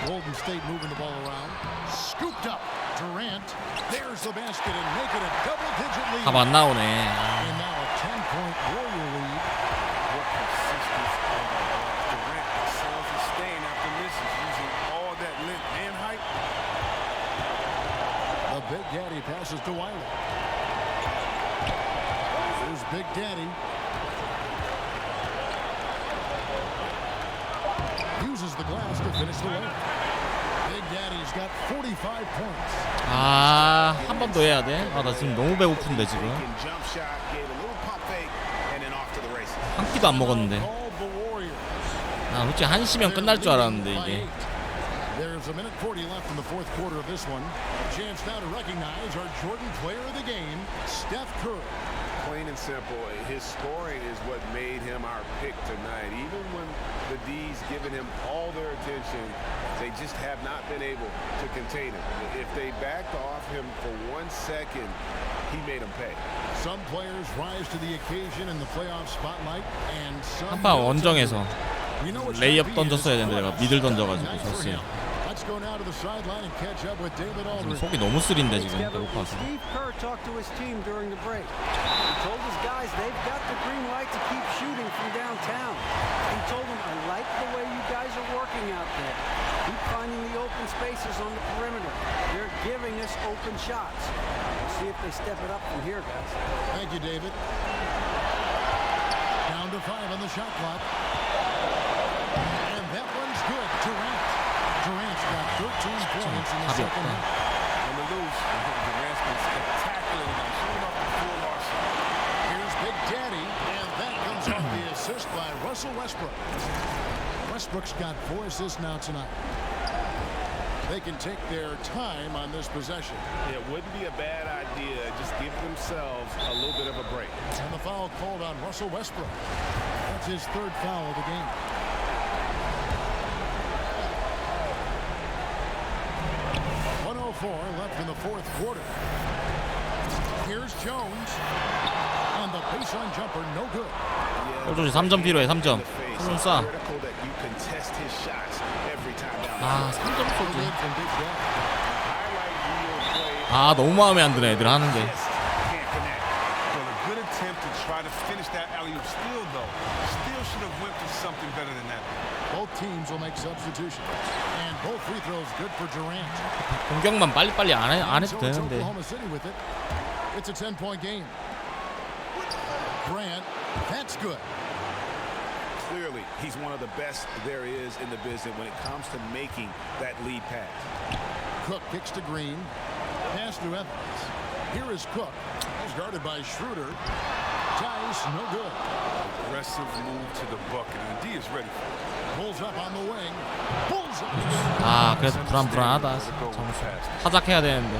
Golden State moving the ball around. Scooped up. Durant. There's the basket and make it a double-digit lead. 답 안 나오네. And now a 10-point Warrior lead. What consistency. Durant excels in staying after misses, using all that length and height. The Big Daddy passes to Wiley. Here's Big Daddy. Uses the glass to finish the layup. Big Daddy's got 45 points. 아, 한 번 더 해야 돼. 아, 나 지금 너무 배고픈데 지금. 한 끼도 안 먹었는데. 나 솔직히 1시면 끝날 줄 알았는데 이게. There's a minute 40 left in the fourth quarter of this one. Chance now to recognize our Jordan player of the game, Steph Curry. Plain and simple, his scoring is what made him our pick tonight. Even when the D's given him all their attention, they just have not been able to contain him. If they backed off him for 1 second, he made them pay. Some players rise to the occasion in the playoff spotlight, and some 한판 원정에서 레이업 던졌어야 되는데 내가 미들 던져가지고 졌어요. 속이 너무 쓰린데 지금 배고파서. Steve Kerr talked to his team during the break. He told his guys they've got the green light to keep shooting from downtown. He told them, I like the way you guys are working out there. Keep finding the open spaces on the perimeter. They're giving us open shots. We'll see if they step it up from here, guys. Thank you, David. Down to 5 on the shot clock. And that one's good. Durant's got 13 points in the second half. On the loose, Durant's been spectacular tonight, shooting off the full arsenal. Here's Big Daddy, and that comes off the assist by Russell Westbrook. Westbrook's got 4 assists now tonight. They can take their time on this possession. It wouldn't be a bad idea. Just give themselves a little bit of a break. And the foul called on Russell Westbrook. That's his 3rd foul of the game. Left in the fourth quarter. Here's Jones. And the baseline jumper, no good. 호조지 3점 필요해. 3점. 손 쏴. 아, 3점 쏘지. 아, 너무 마음에 안 드네. 애들 하는 게. Both teams will make substitutions. And both free throws good for Durant. 공격만 빨리빨리 안 해도 되는데. It's a 10-point game. Grant, that's good. Clearly, he's one of the best there is in the business when it comes to making that lead pass. Cook kicks to Green. Pass to Evans. Here is Cook. He's guarded by Schroeder. Tice, no good. Aggressive move to the bucket, and D is ready. Pulls up on the wing. Pulls up. 아, 그래서 불안하다. 타작해야 되는데.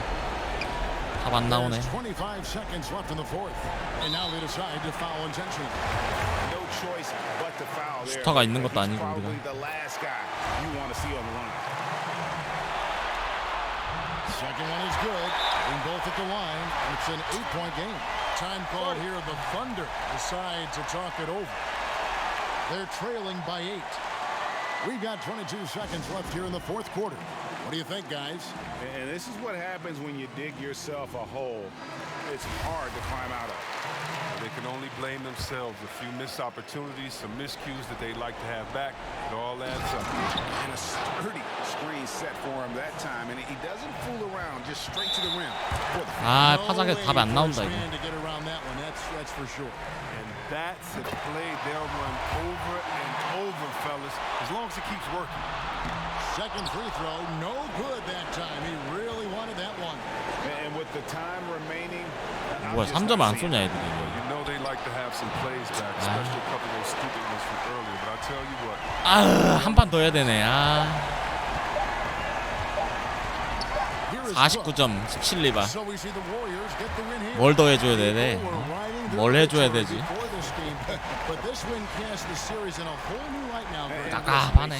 답 안 나오네. There's 25 seconds left in the fourth. And now they decide to foul intentionally. No choice but to foul there. 슈터가 있는 것도 He's 아니고 probably 우리가. the last guy you want to see on the run. Second one is good. In both at the line. It's an 8-point game. Time called here. The Thunder decide to talk it over. They're trailing by 8. We've got 22 seconds left here in the fourth quarter. What do you think, guys? And this is what happens when you dig yourself a hole. It's hard to climb out of. They can only blame themselves. A few missed opportunities, some miscues that they'd like to have back. It all adds up. And a sturdy screen set for him that time. And he doesn't fool around, just straight to the rim. 아, 파장에 답이 안 나온다 이거. To get around that one, that's for sure. And that's a play they'll run over and over, fellas, as long as it keeps working. Second free throw, no good that time. He really wanted that one. And with the time remaining, 뭐야 3점 안 쏘냐 애들이. You know they like to have some plays back, especially a couple of those stupid ones from earlier. But I tell you what. 아, 한 판 더 해야 되네. 아. 49점 17리바. 뭘 더 해줘야 되네. 뭘 해줘야 되지. 깝깝하네.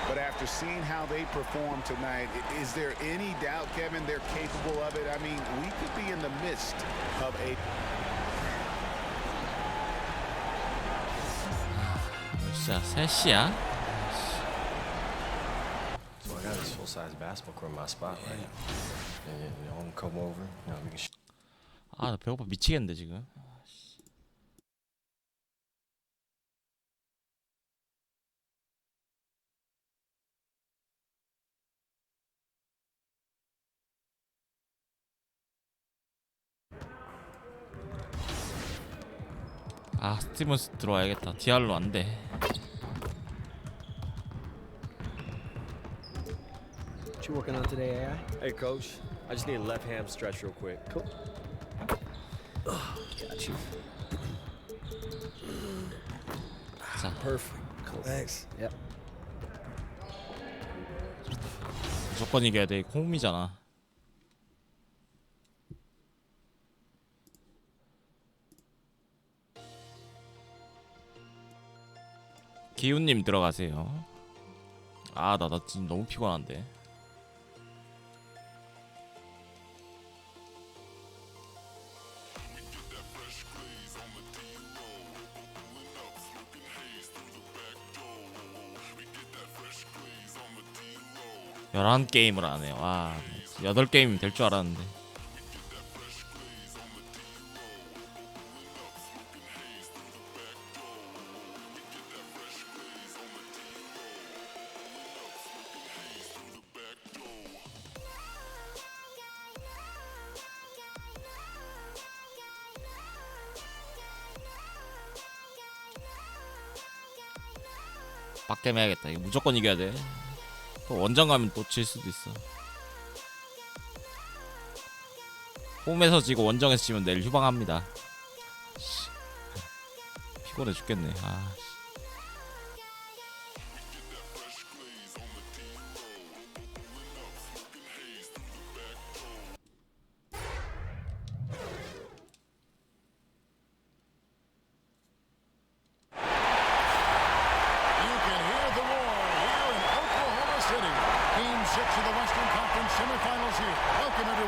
But after seeing how they perform tonight, is there any doubt, Kevin, they're capable of it? I mean, we could be in the midst of a... 진짜 3시야? So I got this full-size basketball court in my spot, right? And you know, come over, you know, we can. 아, 나 배고파 미치겠는데 지금. 아, 스티븐스 들어와야겠다. 디알로 안 돼. What you working on today, AI? Hey, coach. I just need a left ham stretch real quick. Cool. Got you. 자, Perfect. Cool. Thanks. Yep. 무조건 이겨야 돼. 홈이잖아. 기훈님 들어가세요. 아, 나 지금 너무 피곤한데. 열한 게임을 안 해요. 와, 8게임이면 될 줄 알았는데. 빡겜 해야겠다. 이거 무조건 이겨야 돼. 또 원정 가면 또 질 수도 있어. 홈에서 지고 원정에서 지면 내일 휴방합니다. 피곤해 죽겠네. 아.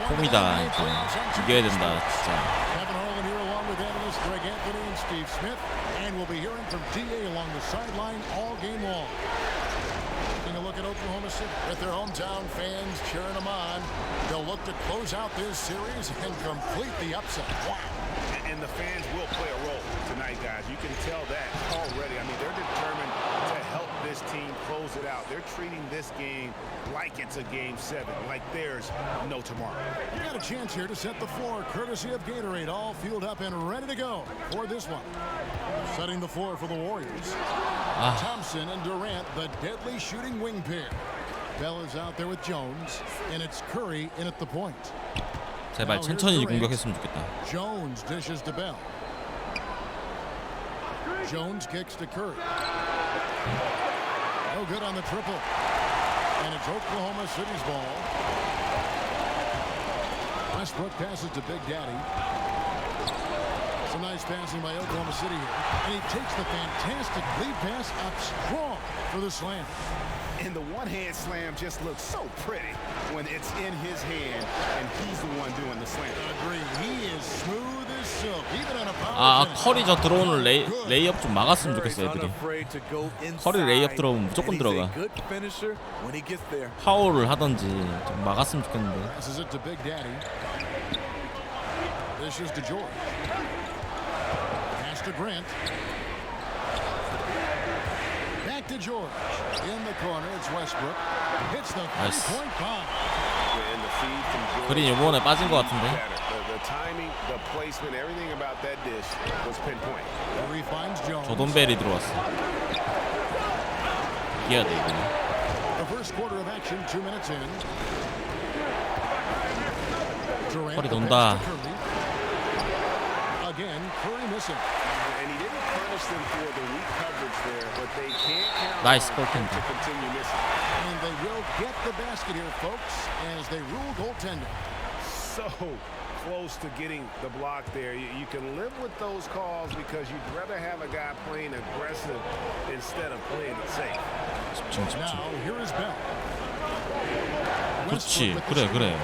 홈이다. 이겨야 된다 진짜. And we'll be hearing from DA along the sideline all game long. Taking a look at Oklahoma City with their hometown fans cheering them on. They'll look to close out this series and complete the upset. Wow. And the fans will play a role tonight, guys. You can tell that already. I mean, they're determined to help this team close it out. They're treating this game like it's a game 7, like there's no tomorrow. You got a chance here to set the floor, courtesy of Gatorade, all fueled up and ready to go for this one. Setting the floor for the Warriors. Thompson and Durant, the deadly shooting wing pair. Bell is out there with Jones, and it's Curry in at the point. 제발 천천히 공격했으면 좋겠다. Jones dishes to Bell. Jones kicks to Curry. No good on the triple. And it's Oklahoma City's ball. Westbrook passes to Big Daddy. Some nice passing by Oklahoma City here. And he takes the fantastic lead pass up strong for the slam. And the one-hand slam just looks so pretty when it's in his hand and he's the one doing the slam. Agree. He is smooth as silk. Even on a power. 아 커리 저 들어오는 레이업 좀 막았으면 좋겠어 애들이. 커리 레이업 들어오면 무조건 들어가. 파울을 하던지 좀 막았으면 좋겠는데. Passes it to Big Daddy. This is to George. Pass to Grant. Back to George. In the corner, it's Westbrook. Hits the three-point bomb. 그린 이번에 빠진 것 같은데. The timing, the placement, everything about that dish was pinpoint. 조돈벨이 들어왔어. 이겨야 돼 이거는. The first quarter of action, 2 minutes in. 커리 논다. Again, Curry missing. And he didn't punish them for the weak coverage there, but they can't count 나이스 on 골텐더. to continue missing. And they will get the basket here, folks, as they rule goaltender. So close to getting the block there. You can live with those calls because you'd rather have a guy playing aggressive instead of playing it safe. Now, here is Bell. 그렇지. 그래.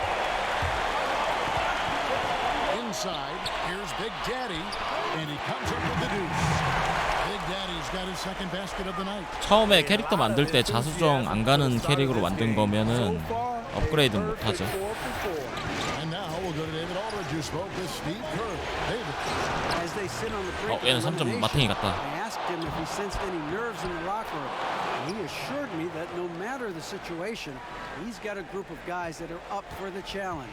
Inside, here's Big Daddy, and he comes up with the deuce. Big Daddy's got his second basket of the night. 처음에 캐릭터 만들 때 자수정 안 가는 캐릭으로 만든 거면은 업그레이드 못 하죠. And now we'll go to David Aldridge, who spoke with Steve Kerr. David. As they sit on the brink 얘는 3점 마탱이 같다. I asked him if he sensed any nerves in the locker room. And he assured me that no matter the situation, he's got a group of guys that are up for the challenge.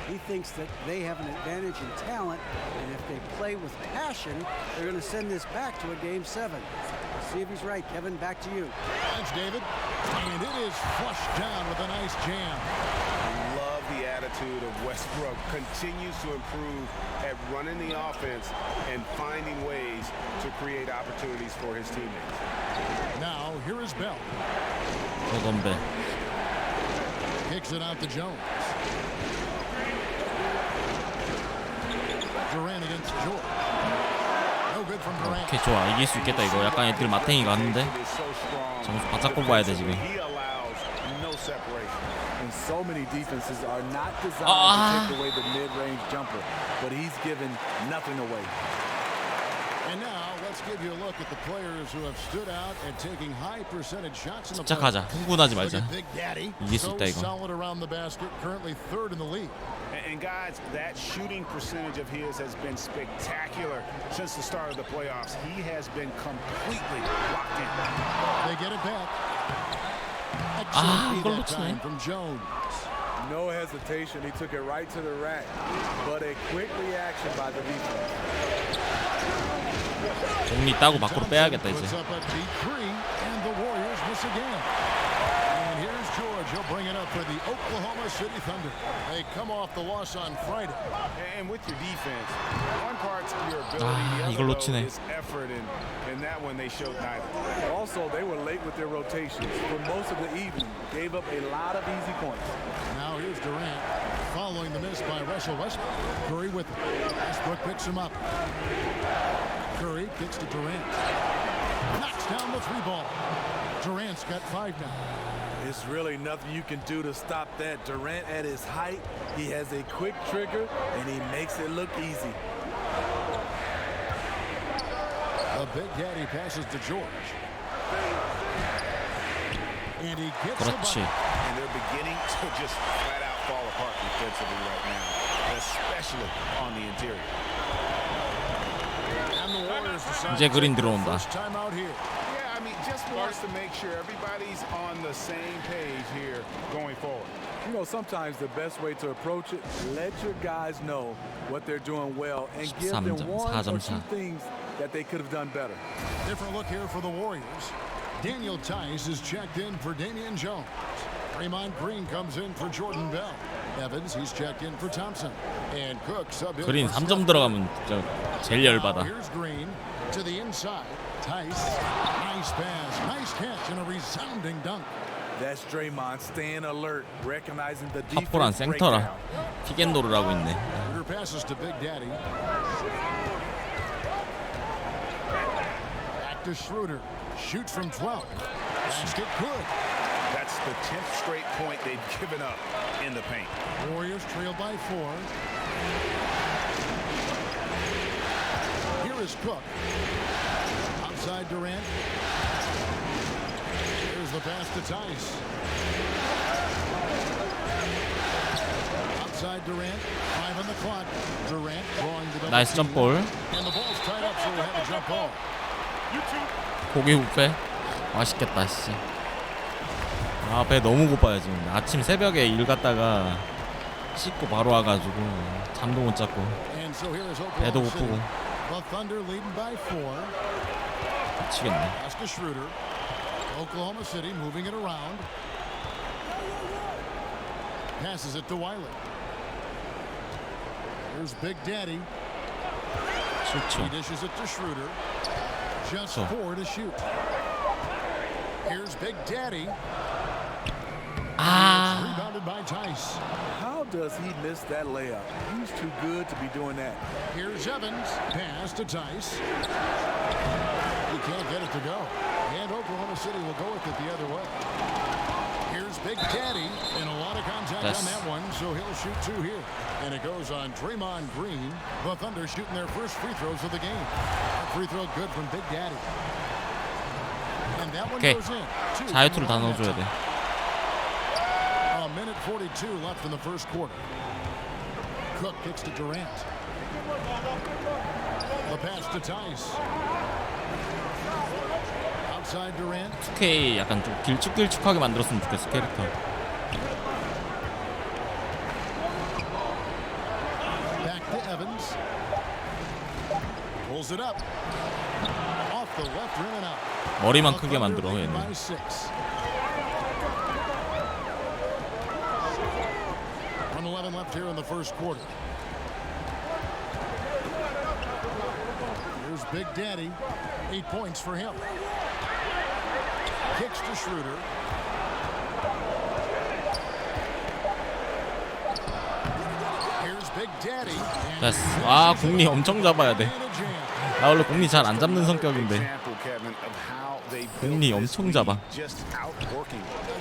He thinks that they have an advantage in talent, and if they play with passion, they're going to send this back to a Game 7. See if he's right. Kevin, back to you. Thanks, David. And it is flushed down with a nice jam. Love the attitude of Westbrook. Continues to improve at running the offense and finding ways to create opportunities for his teammates. Now, here is Bell. 조돈벨. Kicks it out to Jones. Durant against George. No good from Durant. 오케이 좋아 이길 수 있겠다 이거. 약간 애들 마탱이가 왔는데 점수 바짝 뽑아야 돼 지금. And so many defenses are not designed to take away the mid-range jumper, but he's given nothing away. And now let's give you a look at the players who have stood out and taking high percentage shots in the 집착하자. 흥분하지 말자. Big Daddy. 이길 수 있다 이거. Solid around the basket, currently third in the league. And guys, that shooting percentage of his has been spectacular since the start of the playoffs. He has been completely locked in. They get it back. 이걸 놓치네. From Jones. No hesitation, he took it right to the rack, but a quick reaction by the defense. 공이 따고 밖으로 빼야겠다 이제. Puts up a deep three, and the Warriors miss again. And here's George. He'll bring it up for the Oklahoma City Thunder. They come off the loss on Friday. And with your defense, one part's your ability, the 이걸 other 놓치네. is effort, and that one they showed neither. Also, they were late with their rotations. For most of the evening, gave up a lot of easy points. Now here's Durant, following the miss by Russell Westbrook. Curry with him. Westbrook picks him up. Curry gets to Durant. Knocks down the three ball. Durant's got 5 now. It's really nothing you can do to stop that. Durant at his height, he has a quick trigger, and he makes it look easy. The Big Daddy passes to George. And he gets the 그렇지. bucket. And they're beginning to just flat out fall apart defensively right now, especially on the interior. And the Warriors decide 이제 그린 to take their 들어온다. first time out here. Yeah, I mean, just wants to make sure everybody's on the same page here going forward. You know, sometimes the best way to approach it, let your guys know what they're doing well and give them 13점, one or 4점 two 차. things that they could have done better. Different look here for the Warriors. Daniel Tice is checked in for Damian Jones. Draymond Green comes in for Jordan Bell. Evans, he's checked in for Thompson. And Cook subbed in 그린 for 3점 들어가면 진짜 제일 열받아. Here's Green to the inside. Tice, nice pass, nice catch, and a resounding dunk. That's Draymond staying alert, recognizing the 탑포란 defense 센터라 breakdown. 피겐노를 하고 있네. Passes to Big Daddy. Back to Schroeder. Shoots from 12. Basket good. That's the 10th straight point they've given up in the paint. Warriors trail by 4. Here is Cook. Outside Durant. Here's the pass to Tice. Outside Durant. 5 on the clock. Durant drawing the double. 나이스 점볼. And the ball's tied up, so we'll have a jump ball. 고기 뷔페 맛있겠다 씨. 아, 배 너무 고파요 지금. 아침 새벽에 일 갔다가 씻고 바로 와가지고 잠도 못 잤고 배도 고프고 미치겠네. Oklahoma City moving it around. Passes it to Wiley. Here's Big Daddy. He dishes it to Schroeder. Just 4 to shoot. Here's Big Daddy. Rebounded by Tice. How does he miss that layup? He's too good to be doing that. Here's Evans. Pass to Tice. He can't get it to go. And Oklahoma City will go with it the other way. Here's Big Daddy. And a lot of contact on that one, so he'll shoot 2 here. And it goes on Draymond Green. The Thunder shooting their first free throws of the game. A free throw good from Big Daddy. And that one goes in. 자유투를 다 넣어줘야 돼. A minute 42 left in the first quarter. Cook kicks to Durant. The pass to Tice. Outside Durant. 2K 약간 좀 길쭉길쭉하게 만들었으면 좋겠어 캐릭터. Back to Evans. Pulls it up. Off the left rim and out. 머리만 크게 만들어 얘는. 1:11 left here in the first quarter. Here's Big Daddy. 8 points for him. Kicks to Schroeder. Here's Big Daddy. 됐어. 아, 공리 엄청 잡아야 돼. 나 원래 공리 잘 안 잡는 성격인데 공리 엄청 잡아.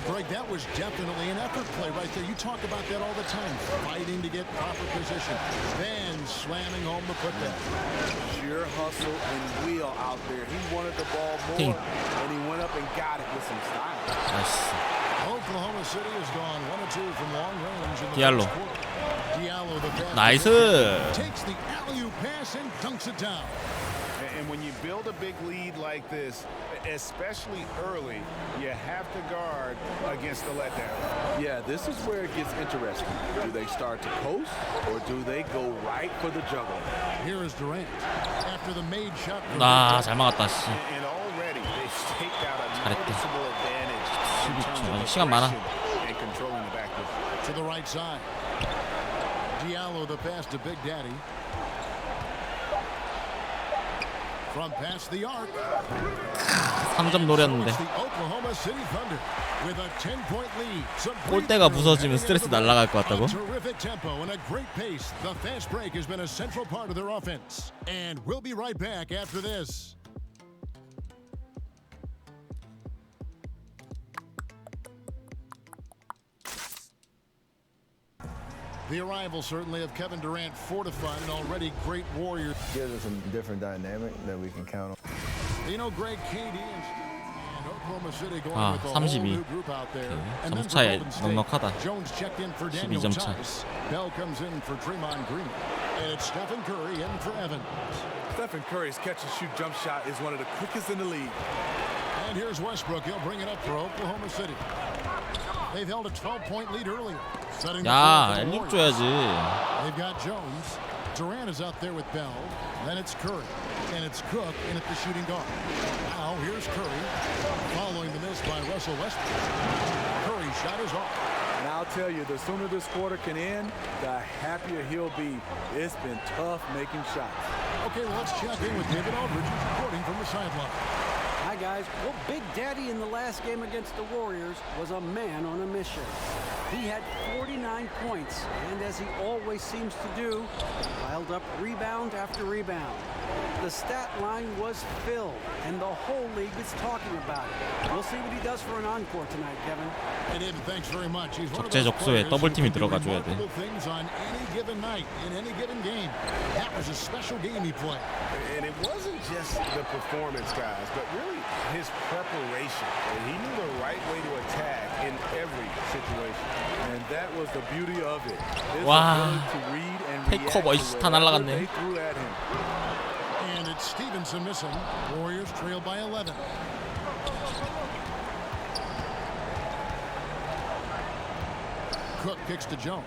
Greg, that was definitely an effort play right there. You talk about that all the time, fighting to get proper position, then slamming home the putback. Sheer hustle and wheel out there. He wanted the ball more, and he went up and got it with some style. Oklahoma City has gone 1 of 2 from long range in the 디알로. first quarter. Diallo, the pass 나이스. takes the alley-oop pass and dunks it down. And when you build a big lead like this, especially early, you have to guard against the letdown. Yeah, this is where it gets interesting. Do they start to coast, or do they go right for the juggle? Here is Durant. After the made shot. 아, 잘 막았다 씨. And already they've staked out a 잘했다. noticeable advantage in terms of 시간 많아. and controlling the backcourt. To the right side. Diallo, the pass to Big Daddy. From past the arc. 3점 노렸는데. The Oklahoma City Thunder with a 10-point lead. 골대가 부서지면 스트레스 날아갈 것 같다고? Terrific tempo and a great pace. The fast break has been a central part of their offense. And we'll be right back after this. The arrival certainly of Kevin Durant fortified an already great Warrior. Gives us a different dynamic that we can count on. You know, Greg, KD and Oklahoma City going 아, with a whole 32. new group out there. 오케이. And then 점수 for 차이 Golden State, 넉넉하다. Jones checked in for Daniel 12점 차. Tice. Bell comes in for Draymond Green. And it's Stephen Curry in for Evans. Stephen Curry's catch-and-shoot jump shot is one of the quickest in the league. And here's Westbrook. He'll bring it up for Oklahoma City. They've held a 12-point lead earlier. 야, 엘릭 줘야지. They've got Jones. Durant is out there with Bell. Then it's Curry. And it's Cook in at the shooting guard. Now here's Curry. Following the miss by Russell Westbrook. Curry's shot is off. And I'll tell you, the sooner this quarter can end, the happier he'll be. It's been tough making shots. Okay, well, let's check in with David Aldridge, who's reporting from the sideline. Hi guys. Well, Big Daddy in the last game against the Warriors was a man on a mission. He had 49 points, and as he always seems to do, piled up rebound after rebound. The stat line was filled, and the whole league is talking about it. We'll see what he does for an encore tonight, Kevin. Hey, David, thanks very much. He's one of those 적재적소에 players 더블팀이 who can do 들어가줘야 돼. remarkable things on any given night, in any given game. That was a special game he played. And it wasn't just the performance, guys, but really his preparation. He knew the right way to attack in every situation. And that was the beauty of it. His 와, ability to read and 테이크오버 react to 다 whatever 날라갔네. they threw at him. And it's Stevenson missing. Warriors trail by 11. Cook kicks to Jones.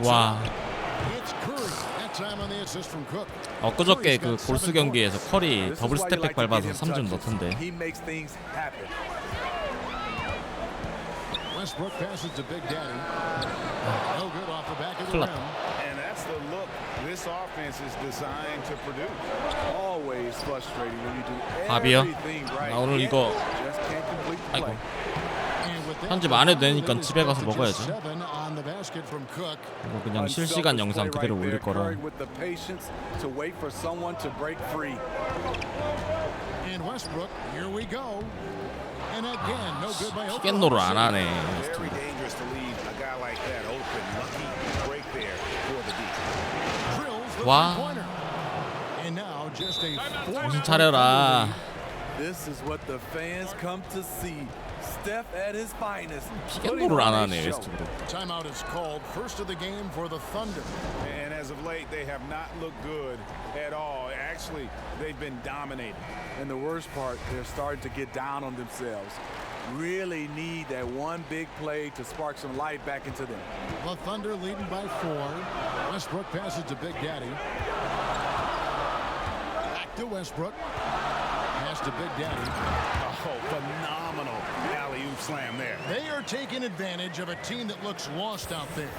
와. It's Curry. That time on the assist from Cook. 엊그저께 그 골스 경기에서 커리 더블 스텝백 밟아서 3점 넣던데. He makes things happen. Westbrook passes to Big Daddy. No good off the back of the 큰일 rim. 났다. And that's the look this offense is designed to produce. Always frustrating when you do 밥이요? everything right. 나 오늘 이거 Just can't complete the 아이고 play. 편집 안 해도 되니까 집에 가서 먹어야지. Seven on the basket from Cook. 이거 그냥 실시간 영상 그대로 올릴 거라. With the patience to wait for someone to break free. And Westbrook, here we go. And again, no good by 피겐노를 안 하네. Very dangerous to leave a guy like that open. Lucky break there for the deep. Drills the 와. three-pointer. And now just a 정신 차려라. This is what the fans come to see. Steph at his finest. 피겐노를 안 하네 웨스트브룩. Timeout is called. First of the game for the Thunder. And as of late, they have not looked good at all. Actually, they've been dominating. And the worst part, they're starting to get down on themselves. Really need that one big play to spark some life back into them. The Thunder leading by 4. Westbrook passes to Big Daddy. Back to Westbrook. Pass to Big Daddy. Oh, phenomenal alley-oop slam there. They are taking advantage of a team that looks lost out there.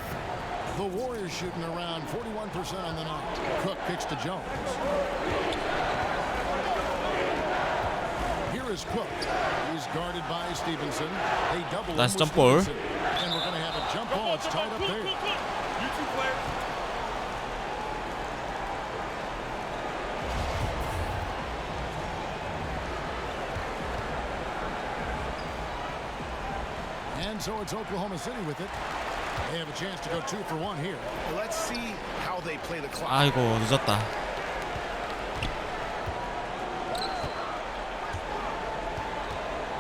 The Warriors shooting around 41% on the night. Cook kicks to Jones. Here is Cook. He's guarded by Stevenson. They double him Nice with jump ball. Stevenson. And we're going to have a jump ball. It's tied up there. You two players. And so it's Oklahoma City with it. They have a chance to go 2 for 1 here. Let's see how they play the clock. 아이고 늦었다.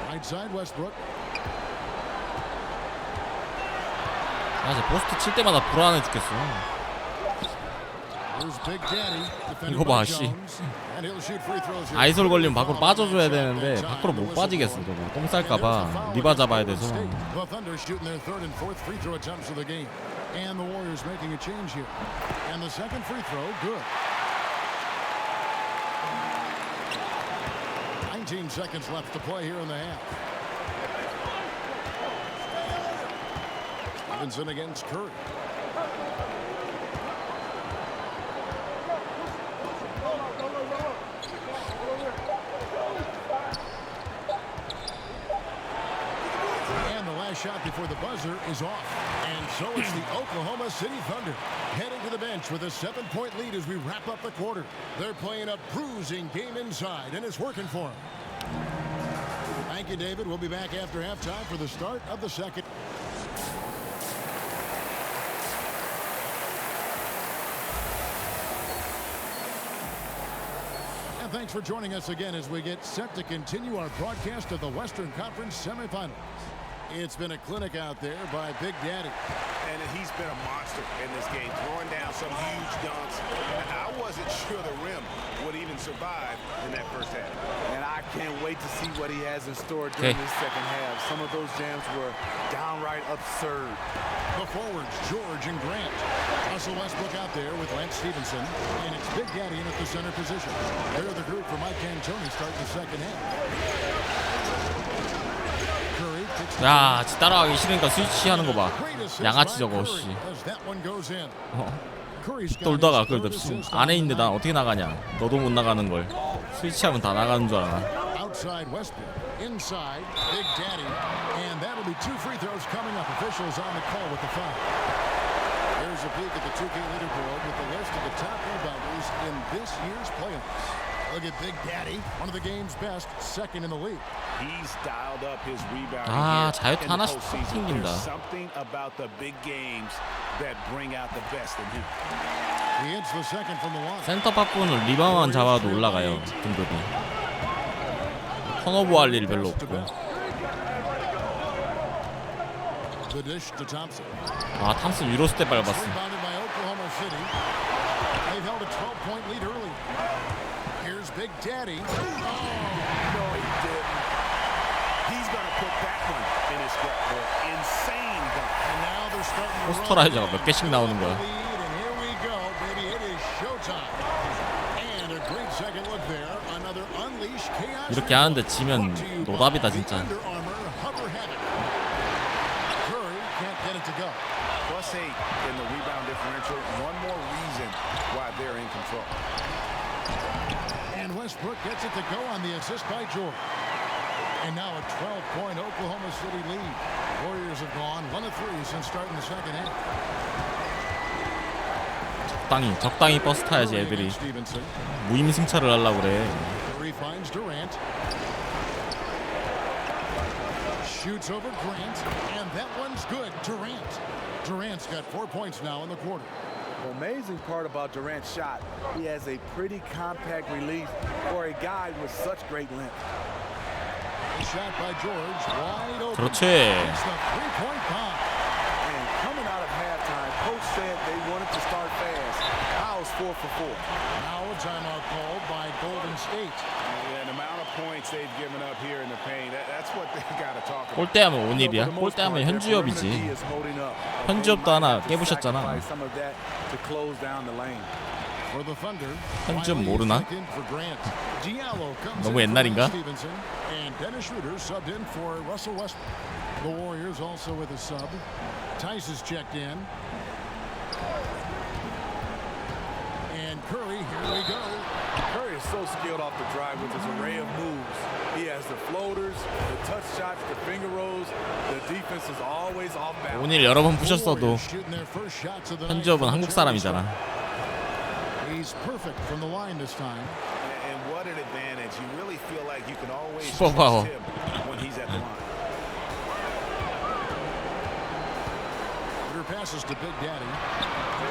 Right side Westbrook. 아 이제 포스트 칠 때마다 불안해 죽겠어. Here's Big Daddy. 이거 봐 씨. And he'll shoot free throws here. 아이솔 걸리면 밖으로 빠져줘야 되는데 밖으로 못 빠지겠어. 저거 똥 쌀까봐 리바 잡아야 돼서. The Thunder shooting their third and fourth free throw attempts of the game. And the Warriors making a change here. And the second free throw, good. 19 seconds left to play here in the half. Stevenson against Curry. And the last shot before the buzzer is off. And so it's the Oklahoma City Thunder heading to the bench with a 7-point lead as we wrap up the quarter. They're playing a bruising game inside, and it's working for them. Thank you, David. We'll be back after halftime for the start of the second. And thanks for joining us again as we get set to continue our broadcast of the Western Conference semifinals. It's been a clinic out there by Big Daddy. And he's been a monster in this game, throwing down some huge dunks. I wasn't sure the rim would even survive in that first half. And I can't wait to see what he has in store during this second half. Some of those jams were downright absurd. The forwards, George and Grant. Russell Westbrook out there with Lance Stevenson. And it's Big Daddy in at the center position. They're the group for Mike D'Antoni starting the second half. 야, 지 따라가기 싫으니까 스위치 하는 거 봐. 양아치 저거 씨. 돌다가 그걸 안에 있는데 난 어떻게 나가냐. 너도 못 나가는 걸. 스위치하면 다 나가는 줄 알아. Outside Westbrook, inside Big Daddy, and that'll be 2 free throws coming up. Officials on the call with the foul. Here's a peek at the 2K leaderboard with the list of the top rebounders in this year's playoffs. Look at Big Daddy, one of the game's best, second in the league. He's dialed up his rebounding. 아, 자유투 하나씩 튕긴다. There's something about the big games that bring out the best in him. He hits the second from the line. 센터 바꾸는 리바운드만 잡아도 올라가요, 등급이. 턴오버 할 일 별로 없고. The dish to Thompson. 아, 탐슨 유로 스텝 밟았어. Rebounded by Oklahoma City. They've held a 12-point lead early. Here's Big Daddy. No, he didn't. He's going to put that one in his scrapbook. Insane dunk. And now they're starting to 포스터라이저가 몇 개씩 나오는 거야. lead, and here we go, baby. It is showtime. And a great second look there. Another unleash chaos. 이렇게 하는데 지면 노답이다 진짜. Under Armour Hover Havoc. Curry can't get it to go. +8 in the rebound differential. One more reason why they're in control. And Westbrook gets it to go on the assist by George. And now a 12-point Oklahoma City lead. Warriors have gone 1 of 3 since starting the second half. 적당히 버스 타야지 애들이. 무임승차를 하려고 그래. Curry finds Durant. Shoots over Grant, and that one's good. Durant's got 4 points now in the quarter. The amazing part about Durant's shot, he has a pretty compact release for a guy with such great length. Shot by George, wide open. 그렇지. It's the 3-point bomb. And coming out of halftime, coach said they wanted to start fast. How's 4 for 4? Now a timeout called by Golden State. And the amount of points they've given up here in the paint, that's what they got to talk about. 골대하면 온일이야. 골대하면 현주엽이지. 현주엽도 하나 깨부셨잖아. 현주엽 모르나? 너무 옛날인가? And Dennis Schroeder subbed in for Russell Westbrook. The Warriors also with a sub. Tice is checked in. And Curry, here we go. Curry is so skilled off the drive with his array of moves. He has the floaters, the touch shots, the finger rolls. The defense is always off balance. 오늘 여러 번 부셨어도 현주엽은 한국 사람이잖아. He's perfect from the line this time. And what an advantage. You really feel like you can always 슈퍼파워. trust him when he's at the line. Passes to Big Daddy.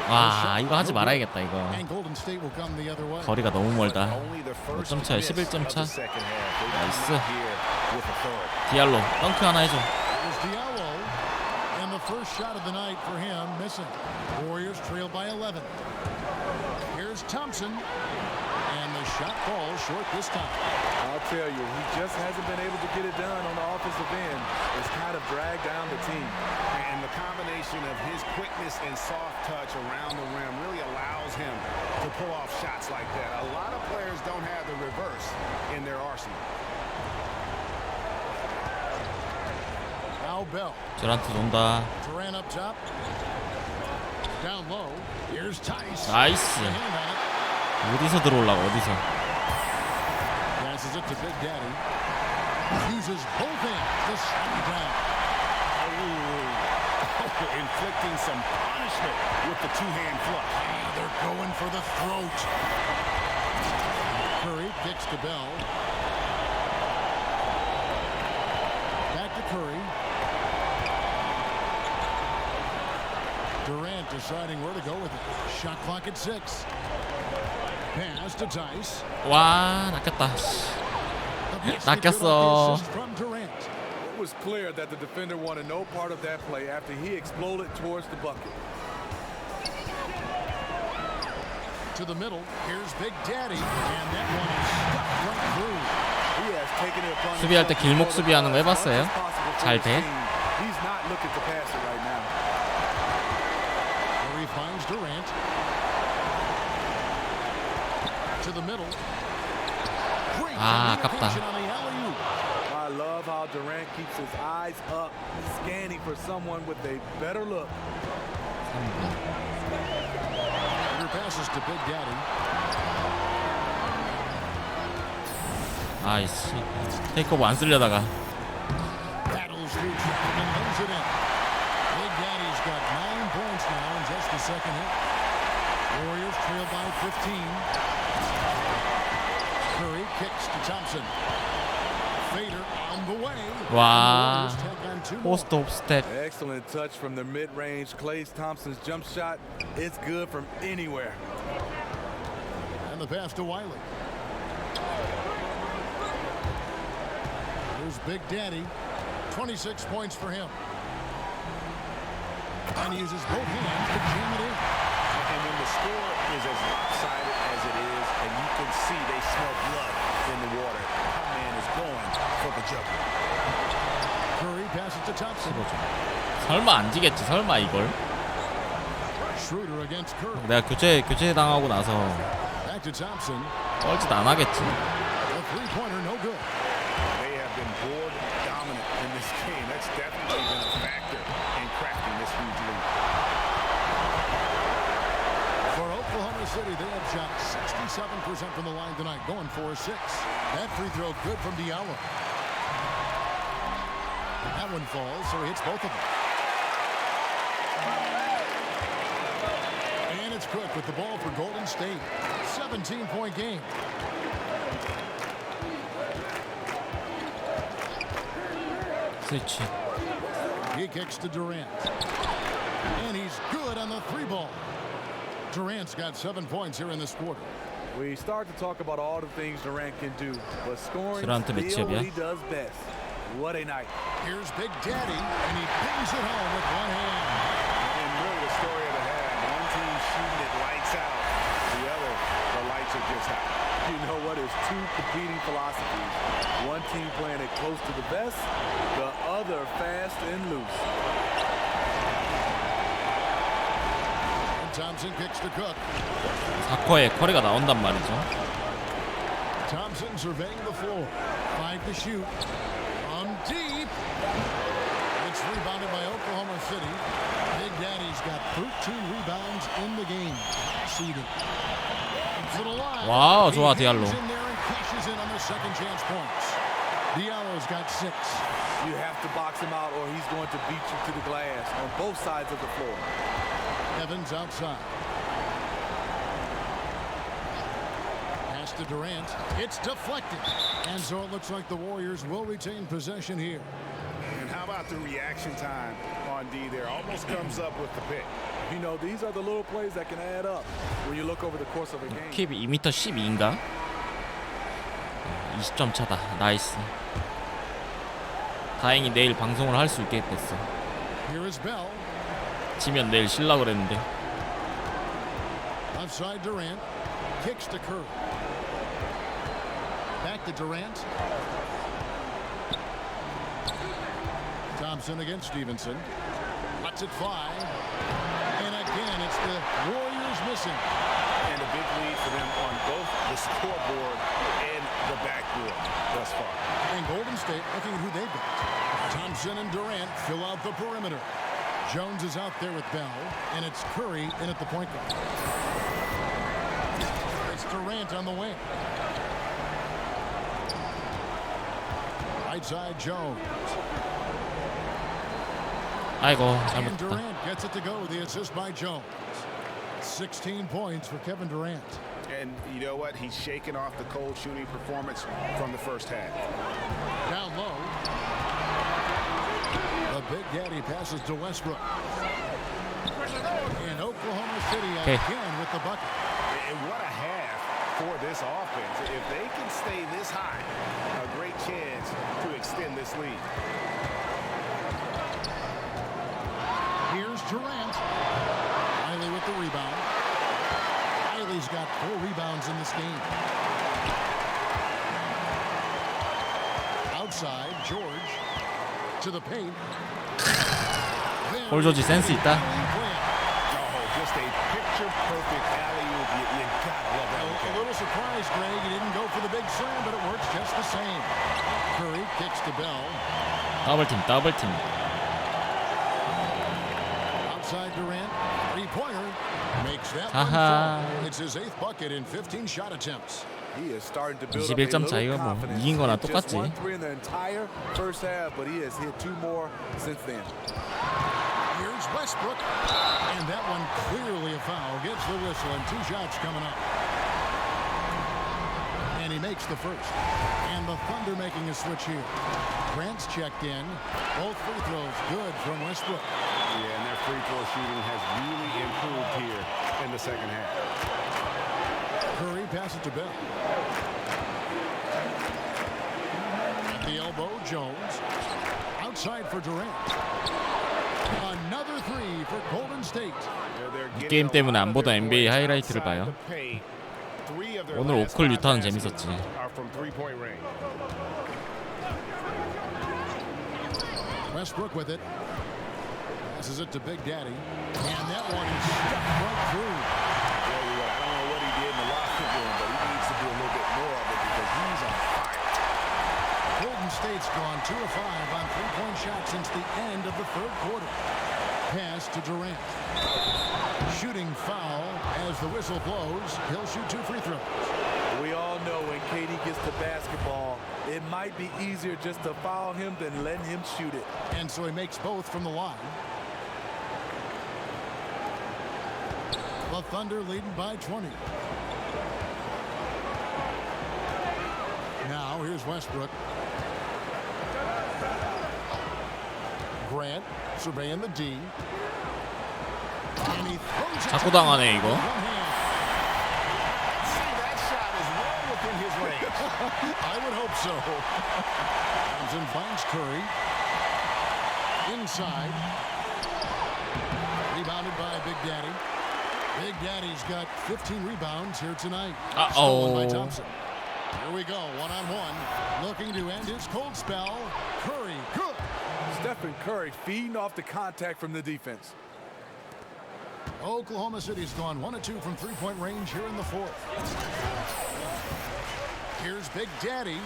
와, 이거 하지 말아야겠다 이거. And Golden State will come the other way. 거리가 너무 멀다. 몇 점 차야? 11점 차. 나이스. 디알로 덩크 하나 해줘. Here's Diallo, and the first shot of the night for him missing. Warriors trail by 11. Here's Thompson, and the shot falls short this time. I'll tell you, he just hasn't been able to get it done on the offensive end. It's kind of dragged down the team. And the combination of his quickness and soft touch around the rim really allows him to pull off shots like that. A lot of players don't have the reverse in their arsenal. Now Bell. 저란트 논다. Durant up top. Down low. Here's Tice. 나이스. 어디서 들어올라고 어디서? Passes it to Big Daddy. Uses both hands to slam down. Inflicting some punishment with the two-hand flush. They're going for the throat. Curry kicks to Bell. Back to Curry. Durant deciding where to go with it. Shot clock at 6. Pass to Tice. 와, 낚였다. 낚였어. It was clear that the defender wanted no part of that play after he exploded towards the bucket. To the middle. Here's Big Daddy, and that one is stuck right through. He has taken it upon 수비할 때 길목 수비하는 거 해봤어요? 잘 돼? He's not looking to pass it right now. Curry finds Durant. To the middle. 아, 아깝다. I love how Durant keeps his eyes up, scanning for someone with a better look. passes to Big Daddy. 아이씨 테이크오버 안 쓰려다가 Battles through traffic and lays it in. Big Daddy's got 9 points now in just the second hit. Warriors trail by 15. Curry kicks to Thompson. Fader on the way. 와 포스트 옵 스텝. Excellent touch from the mid-range. Klay Thompson's jump shot. It's good from anywhere. And the pass to Wiley. Here's Big Daddy. 26 points for him. And he uses both hands to jam it in. And when the score is as lopsided as it is, and you can see they smell blood in the water, our man is going for the jumper. Curry passes to Thompson. 설마 안 지겠지 설마 이걸? Schroeder against Curry. 내가 교체 당하고 나서 Back to Thompson. 뻘짓 안 하겠지. A three-pointer, no good. They have been board dominant in this game. That's definitely been a factor in crafting this huge lead. For Oklahoma City, they have shot 67% from the line tonight, going 4-6. That free throw good from Diallo. That one falls, so he hits both of them. And it's Cook with the ball for Golden State. 17-point game. 스위치. He kicks to Durant. And he's good on the three ball. Durant's got 7 points here in this quarter. We start to talk about all the things Durant can do, but scoring Durant is still what he does best. What a night. Here's Big Daddy, and he bangs it home with one hand. And really the story of the half. One team shooting it lights out. The other, the lights are just out. You know what? It's two competing philosophies. One team playing it close to the vest, the other fast and loose. And Thompson kicks to Cook. 4쿼에 커리가 나온단 말이죠. Thompson surveying the floor. 5 to shoot. On deep. It's rebounded by Oklahoma City. Big Daddy's got 13 rebounds in the game. Seeded. To the line. 와우, 좋아 디알로. He's in there and cashes in on the second chance points. Diallo's got 6. You have to box him out or he's going to beat you to the glass on both sides of the floor. Evans outside. Pass to Durant. It's deflected. And so it looks like the Warriors will retain possession here. And how about the reaction time on D there? Almost comes up with the pick. You know, these are the little plays that can add up when you look over the course of a game. 킵 2m 12인가? 20점 차다. 나이스. 다행히 내일 방송을 할 수 있게 됐어. Here is Bell. 지면 내일 쉴라 그랬는데. Outside Durant. Kicks to Curry. Back to Durant. Thompson against Stevenson. Lets it fly. And again, it's the Warriors missing. And a big lead for them on both the scoreboard and the backboard thus far. And Golden State looking at who they've got. Thompson and Durant fill out the perimeter. Jones is out there with Bell, and it's Curry in at the point guard. It's Durant on the wing. Right side Jones. 아이고 And 잘못했다. Durant gets it to go. The assist by Jones. 16 points for Kevin Durant. And you know what? He's shaking off the cold shooting performance from the first half. Down low. The Big Daddy passes to Westbrook. And Oklahoma City again with the bucket. And what a half for this offense. If they can stay this high, a great chance to extend this lead. Here's Durant. Riley with the rebound. Riley's got 4 rebounds in this game. Outside, George to the paint. 볼 조지 센스 있다. Just a picture-perfect alley-oop. You gotta love that. A little surprised, Greg. He didn't go for the big slam, but it works just the same. Curry kicks to Bell. 더블팀 더블팀. Outside Durant, 3-pointer, makes makes that one 하하. fall. It's his 8th bucket in 15 shot attempts. He is starting to build up a 21점 little 차이가 뭐 confidence. 이긴 거나 Just 똑같지. 1 3 in the entire first half, but he has hit 2 more since then. Here's Westbrook, and that one clearly a foul. Gives the whistle, and 2 shots coming up. And he makes the first. And the Thunder making a switch here. Grant's checked in. Both free throws good from Westbrook. Yeah, and their free throw shooting has really improved here in the second half. Curry passes to Bell. At the elbow, Jones. Outside for Durant. Another 3 for Golden State. 이 게임 때문에 안 보던 NBA 하이라이트를 봐요. 오늘 오클 유타는 재밌었지. Westbrook with it. Passes it to Big Daddy. And that one is stuck right through. I don't know what he did in the locker room, but he needs to do a little bit more of it because he's on fire. Golden State's gone 2 of 5 on 3-point shots since the end of the 3rd quarter. Pass to Durant. Shooting foul as the whistle blows. He'll shoot 2 free throws. We all know when KD gets the basketball, it might be easier just to foul him than letting him shoot it. And so he makes both from the line. The Thunder leading by 20. Now here's Westbrook. Grant surveying the D. And he throws it. 자꾸 당하네 이거. I would hope so. Thompson finds Curry. Inside. Rebounded by Big Daddy. Big Daddy's got 15 rebounds here tonight. Stolen by Thompson. Here we go, 1-on-1. Looking to end his cold spell. Curry, good. Stephen Curry feeding off the contact from the defense. Oklahoma City's gone 1 of 2 from 3-point range here in the 4th. Here's Big Daddy.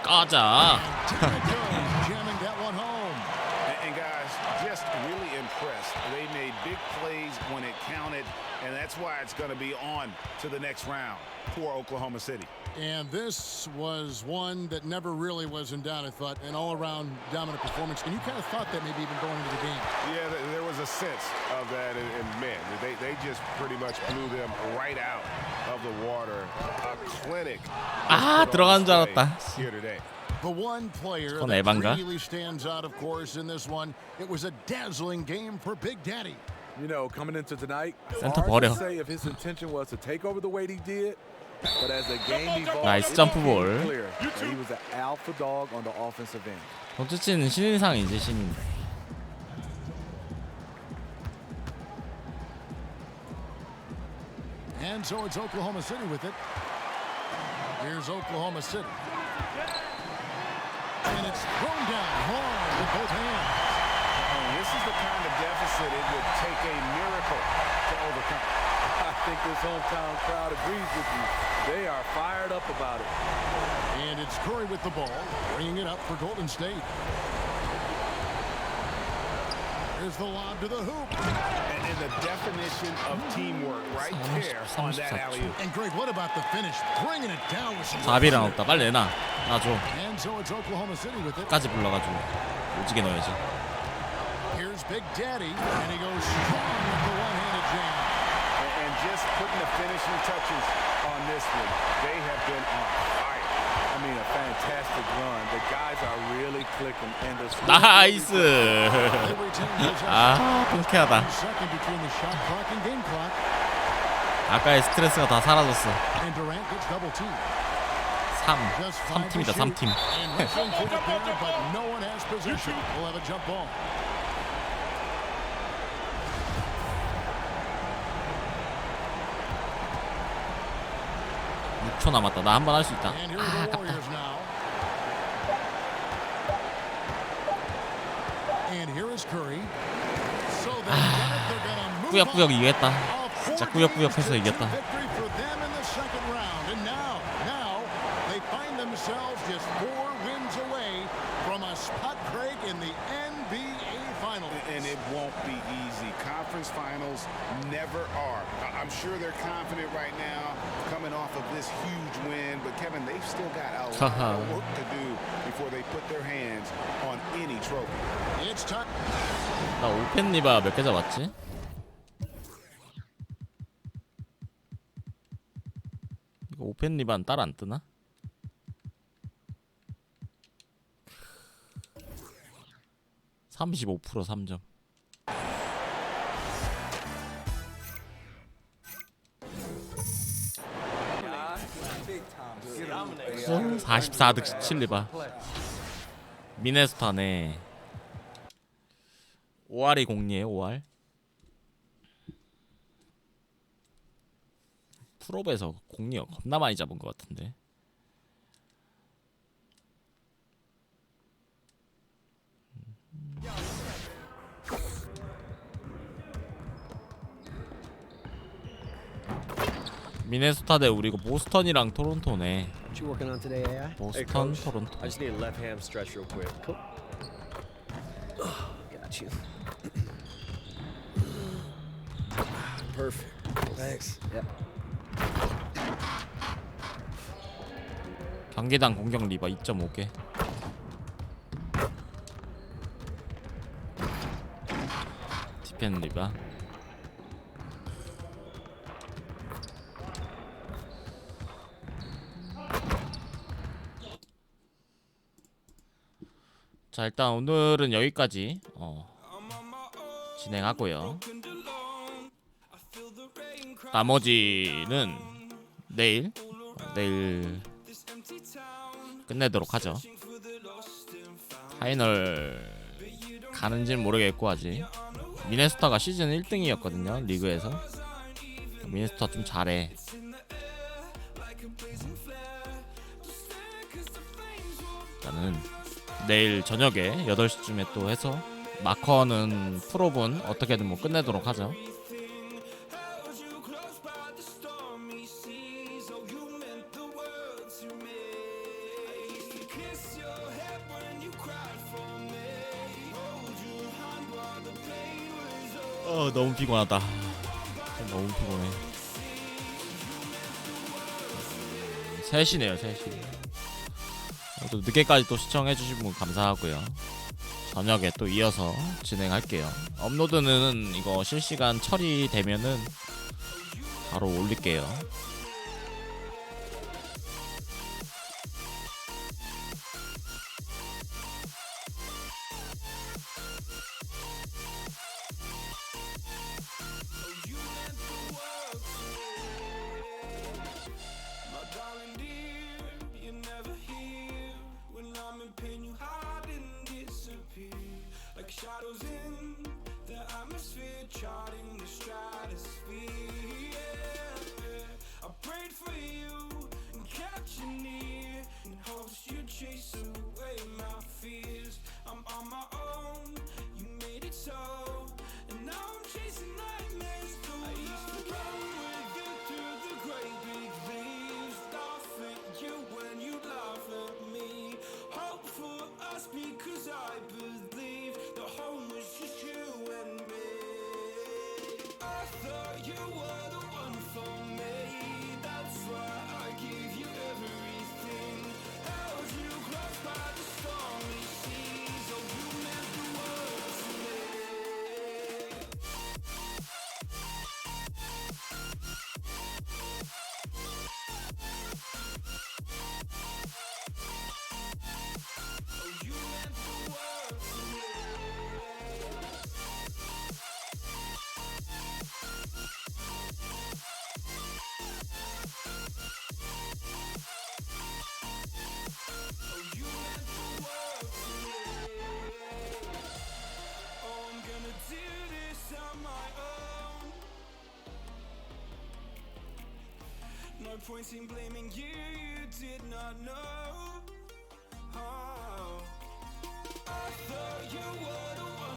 가자. Jamming that one home. And guys, just really impressed. They made big plays when it counted, and that's why it's going to be on to the next round for Oklahoma City. And this was one that never really was in doubt, I thought, an all-around dominant performance. And you kind of thought that maybe even going into the game. Yeah, there was a sense of that, and man, they just pretty much blew them right out of the water. A clinic. 들어간 줄 알았다. Here today. The one player that really stands out, of course, in this one, it was a dazzling game for Big Daddy. You know, coming into tonight, 센터 hard 버려. to say if his intention was to take over the way he did, but as the game evolved, 나이스 it 점프볼. became clear that he was an alpha dog on the offensive end. 던지치는 신인상이지 신인. And so it's Oklahoma City with it. Here's Oklahoma City. And it's thrown down hard with both hands. This is the kind of deficit it would take a miracle to overcome. I think this hometown crowd agrees with you. They are fired up about it. And it's Curry with the ball, bringing it up for Golden State. Here's the lob to the hoop. And the definition of teamwork right there on that alley-oop. And Greg, what about the finish? Bringing it down with some 4비랑 없다. 빨리 내놔. 놔줘. And so it's Oklahoma City with it. 까지 불러가지고 오지게 넣어야지. Here's Big Daddy, and he goes strong with the one-handed jam. And just putting the finishing touches on this one, they have been on fire. I mean, a fantastic run. The guys are really clicking, and the 나이스. 통쾌하다. Second between the shot clock and game clock. 아까의 스트레스가 다 사라졌어. And Durant gets double team. 3팀이다 3팀. And wrestling for the corner, but no one has position. We'll have a jump ball. 초 남았다. 나 한 번 할 수 있다. And here are the Warriors now. And here is Curry. So they're gonna move 꾸역꾸역 이겼다. 진짜 꾸역꾸역해서 이겼다. victory for them in the second round. And now they find themselves just 4 wins away from a spot break in the NBA Finals. finals. And it won't be easy. Conference finals never are. I'm sure they're confident right now coming off of this huge win, but Kevin, they've still got a lot of work to do before they put their hands on any trophy. It's time. 나 오펜 리바 몇 개 잡았지? 이거 오펜 리바는 딸 안 뜨나? 35% 3점. 오, 44득 17리바. 미네소타네. 5할이 공리에요. 5할. 프로브에서 공리 겁나 많이 잡은 것 같은데. 미네소타 대 우리고 보스턴이랑 토론토네. 보스턴, 토론토. I just need a left ham stretch real quick. Cool. Got you. Perfect. Thanks. Yep. 경기당 공격 리바 2.5개. 디펜 리바. 자, 일단 오늘은 여기까지 진행하고요. 나머지는 내일 끝내도록 하죠. 파이널 가는지는 모르겠고 아직. 미네소타가 시즌 1등이었거든요 리그에서. 미네소타 좀 잘해. 일단은 내일 저녁에 8시쯤에 또 해서 마커는 프로분 어떻게든 뭐 끝내도록 하죠. 너무 피곤하다. 너무 피곤해. 3시네요 3시. 또 늦게까지 또 시청해주신 분 감사하고요. 저녁에 또 이어서 진행할게요. 업로드는 이거 실시간 처리되면은 바로 올릴게요. Shadows in the atmosphere, charting the stratosphere. Yeah. I prayed for you and kept you near in hopes you'd chase away my fears. I'm on my own, you made it so, and now I'm chasing nightmares too. I used to run with you through the great big leaves, laugh at you when you laugh at me. Hope for us because I believe the home was just you and me. I thought you were the one for me. That's why I gave you everything. Held you close by the stormy seas. Oh, you meant the world to me. Oh, you meant the world to me. Oh, you meant the world to me. Oh, I'm gonna do this on my own. No point in blaming you, you did not know. Oh, I thought you were the